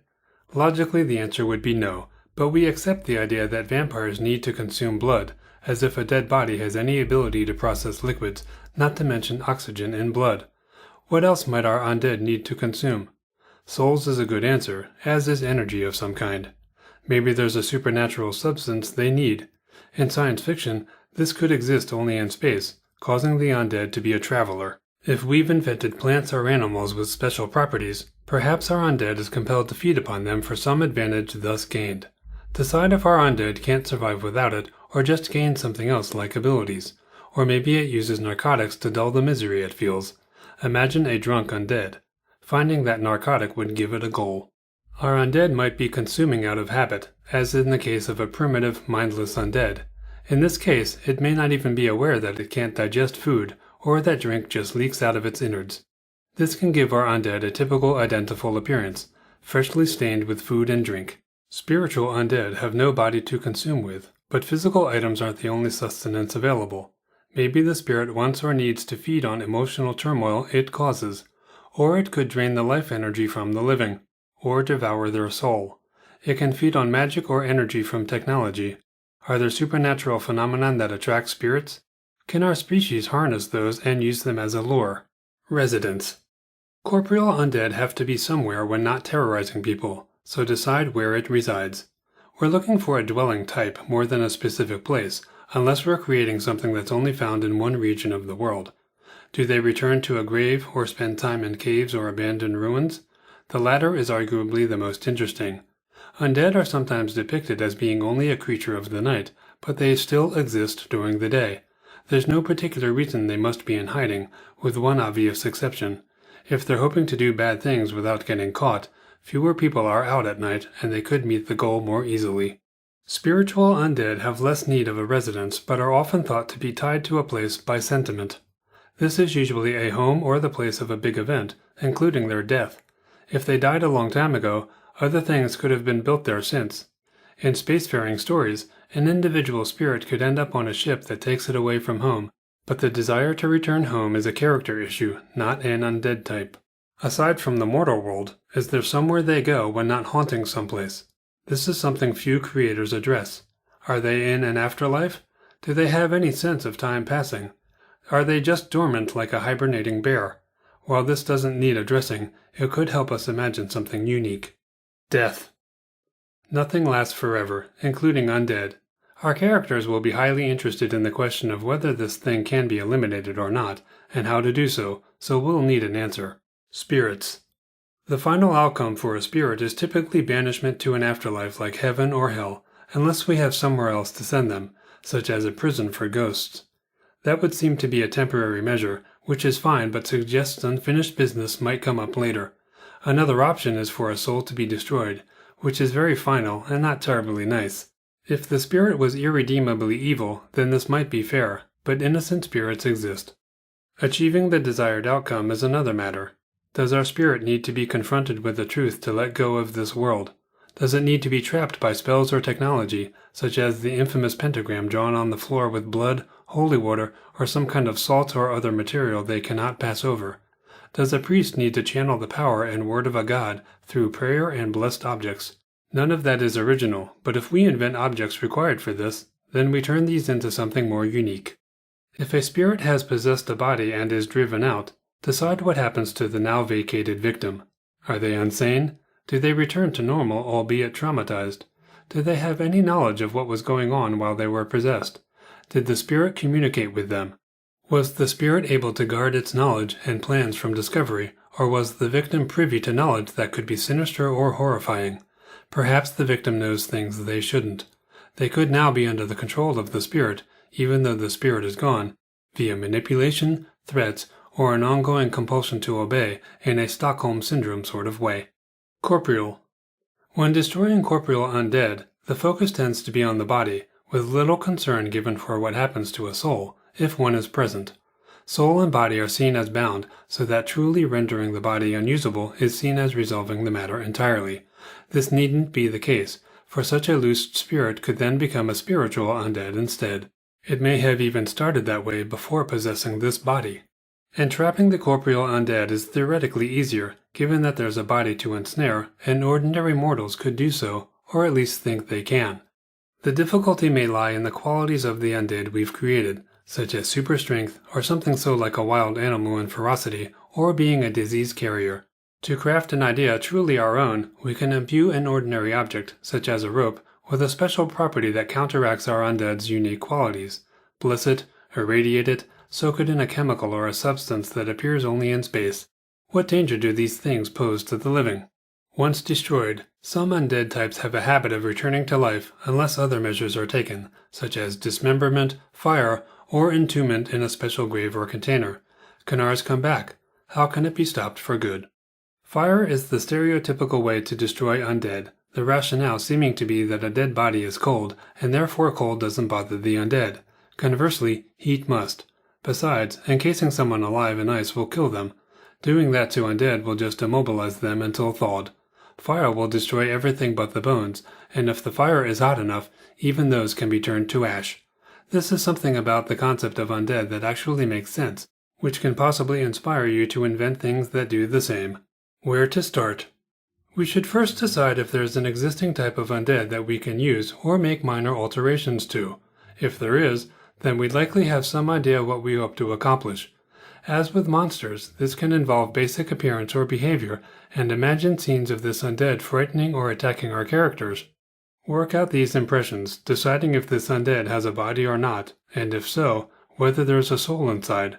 Logically, the answer would be no, but we accept the idea that vampires need to consume blood, as if a dead body has any ability to process liquids, not to mention oxygen in blood. What else might our undead need to consume? Souls is a good answer, as is energy of some kind. Maybe there's a supernatural substance they need. In science fiction, this could exist only in space, causing the undead to be a traveler. If we've invented plants or animals with special properties, perhaps our undead is compelled to feed upon them for some advantage thus gained. Decide if our undead can't survive without it, or just gain something else like abilities. Or maybe it uses narcotics to dull the misery it feels. Imagine a drunk undead. Finding that narcotic would give it a goal. Our undead might be consuming out of habit, as in the case of a primitive, mindless undead. In this case, it may not even be aware that it can't digest food, or that drink just leaks out of its innards. This can give our undead a typical identical appearance, freshly stained with food and drink. Spiritual undead have no body to consume with, but physical items aren't the only sustenance available. Maybe the spirit wants or needs to feed on emotional turmoil it causes, or it could drain the life energy from the living, or devour their soul. It can feed on magic or energy from technology. Are there supernatural phenomena that attract spirits? Can our species harness those and use them as a lure? Residence. Corporeal undead have to be somewhere when not terrorizing people, so decide where it resides. We're looking for a dwelling type more than a specific place, unless we're creating something that's only found in one region of the world. Do they return to a grave or spend time in caves or abandoned ruins? The latter is arguably the most interesting. Undead are sometimes depicted as being only a creature of the night, but they still exist during the day. There's no particular reason they must be in hiding, with one obvious exception. If they're hoping to do bad things without getting caught, fewer people are out at night and they could meet the goal more easily. Spiritual undead have less need of a residence, but are often thought to be tied to a place by sentiment. This is usually a home or the place of a big event, including their death. If they died a long time ago, other things could have been built there since. In spacefaring stories, an individual spirit could end up on a ship that takes it away from home, but the desire to return home is a character issue, not an undead type. Aside from the mortal world, is there somewhere they go when not haunting someplace? This is something few creators address. Are they in an afterlife? Do they have any sense of time passing? Are they just dormant like a hibernating bear? While this doesn't need addressing, it could help us imagine something unique. Death. Nothing lasts forever, including undead. Our characters will be highly interested in the question of whether this thing can be eliminated or not, and how to do so we'll need an answer. Spirits. The final outcome for a spirit is typically banishment to an afterlife like heaven or hell, unless we have somewhere else to send them, such as a prison for ghosts. That would seem to be a temporary measure, which is fine but suggests unfinished business might come up later. Another option is for a soul to be destroyed, which is very final and not terribly nice. If the spirit was irredeemably evil, then this might be fair, but innocent spirits exist. Achieving the desired outcome is another matter. Does our spirit need to be confronted with the truth to let go of this world? Does it need to be trapped by spells or technology, such as the infamous pentagram drawn on the floor with blood, holy water, or some kind of salt or other material they cannot pass over? Does a priest need to channel the power and word of a god through prayer and blessed objects? None of that is original, but if we invent objects required for this, then we turn these into something more unique. If a spirit has possessed a body and is driven out, decide what happens to the now vacated victim. Are they insane? Do they return to normal, albeit traumatized? Do they have any knowledge of what was going on while they were possessed? Did the spirit communicate with them? Was the spirit able to guard its knowledge and plans from discovery, or was the victim privy to knowledge that could be sinister or horrifying? Perhaps the victim knows things they shouldn't. They could now be under the control of the spirit, even though the spirit is gone, via manipulation, threats, or an ongoing compulsion to obey in a Stockholm Syndrome sort of way. Corporeal. When destroying corporeal undead, the focus tends to be on the body, with little concern given for what happens to a soul, if one is present. Soul and body are seen as bound, so that truly rendering the body unusable is seen as resolving the matter entirely. This needn't be the case, for such a loosed spirit could then become a spiritual undead instead. It may have even started that way before possessing this body. Entrapping the corporeal undead is theoretically easier, given that there's a body to ensnare, and ordinary mortals could do so, or at least think they can. The difficulty may lie in the qualities of the undead we've created, such as super strength, or something so like a wild animal in ferocity, or being a disease carrier. To craft an idea truly our own, we can imbue an ordinary object, such as a rope, with a special property that counteracts our undead's unique qualities. Bliss it, irradiate it, soak it in a chemical or a substance that appears only in space. What danger do these things pose to the living? Once destroyed, some undead types have a habit of returning to life unless other measures are taken, such as dismemberment, fire, or entombment in a special grave or container. Can ours come back? How can it be stopped for good? Fire is the stereotypical way to destroy undead, the rationale seeming to be that a dead body is cold, and therefore cold doesn't bother the undead. Conversely, heat must. Besides, encasing someone alive in ice will kill them. Doing that to undead will just immobilize them until thawed. Fire will destroy everything but the bones, and if the fire is hot enough, even those can be turned to ash. This is something about the concept of undead that actually makes sense, which can possibly inspire you to invent things that do the same. Where to start? We should first decide if there's an existing type of undead that we can use or make minor alterations to. If there is, then we'd likely have some idea what we hope to accomplish. As with monsters, this can involve basic appearance or behavior, and imagine scenes of this undead frightening or attacking our characters. Work out these impressions, deciding if this undead has a body or not, and if so, whether there's a soul inside.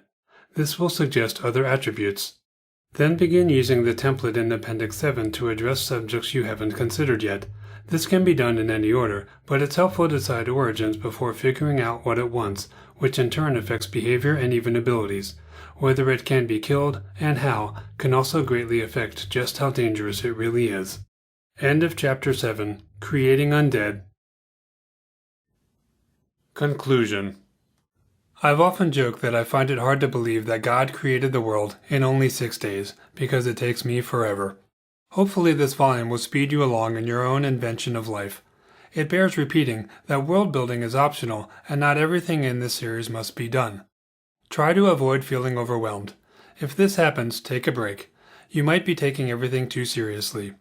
This will suggest other attributes. Then begin using the template in Appendix 7 to address subjects you haven't considered yet. This can be done in any order, but it's helpful to decide origins before figuring out what it wants, which in turn affects behavior and even abilities. Whether it can be killed, and how, can also greatly affect just how dangerous it really is. End of Chapter 7. Creating Undead. Conclusion. I've often joked that I find it hard to believe that God created the world in only 6 days, because it takes me forever. Hopefully this volume will speed you along in your own invention of life. It bears repeating that world building is optional and not everything in this series must be done. Try to avoid feeling overwhelmed. If this happens, take a break. You might be taking everything too seriously.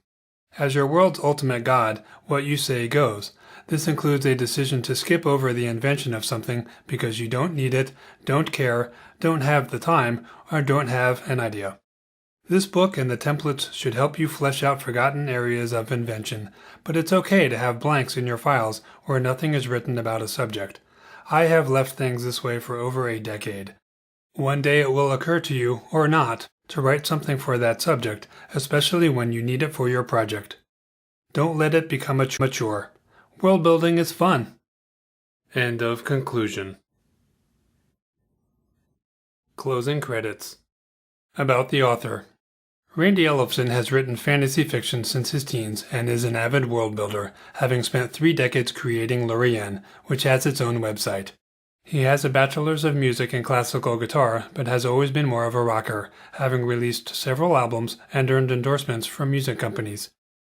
As your world's ultimate god, what you say goes. This includes a decision to skip over the invention of something because you don't need it, don't care, don't have the time, or don't have an idea. This book and the templates should help you flesh out forgotten areas of invention, but it's okay to have blanks in your files where nothing is written about a subject. I have left things this way for over a decade. One day it will occur to you, or not, to write something for that subject, especially when you need it for your project. Don't let it become a chore. World building is fun. End of conclusion. Closing credits. About the author. Randy Ellefson has written fantasy fiction since his teens and is an avid world builder, having spent 3 decades creating Lorien, which has its own website. He has a bachelor's of music and classical guitar, but has always been more of a rocker, having released several albums and earned endorsements from music companies.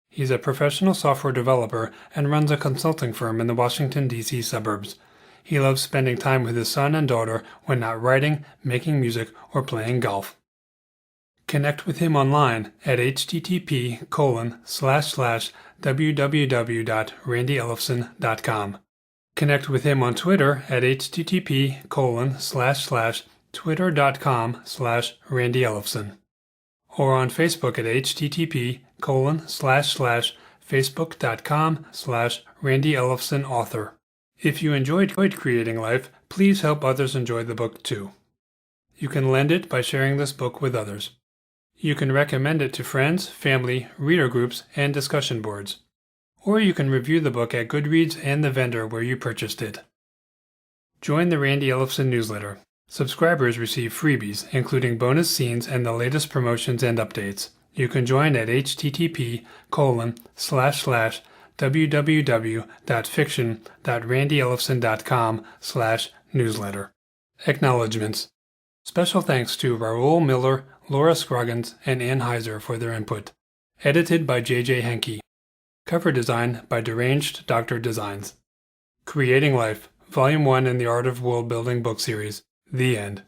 He's a professional software developer and runs a consulting firm in the Washington, D.C. suburbs. He loves spending time with his son and daughter when not writing, making music, or playing golf. Connect with him online at http://www.randyellefson.com. Connect with him on Twitter at http://twitter.com/randyellefson. Or on Facebook at http://facebook.com/randyellefsonauthor. If you enjoyed creating life, please help others enjoy the book too. You can lend it by sharing this book with others. You can recommend it to friends, family, reader groups, and discussion boards. Or you can review the book at Goodreads and the vendor where you purchased it. Join the Randy Ellefson newsletter. Subscribers receive freebies, including bonus scenes and the latest promotions and updates. You can join at http://www.fiction.randyellefson.com/newsletter. Acknowledgements. Special thanks to Raoul Miller, Laura Scroggins, and Ann Heiser for their input. Edited by J.J. Henke. Cover design by Deranged Dr. Designs. Creating Life, Volume 1 in the Art of World Building book series. The end.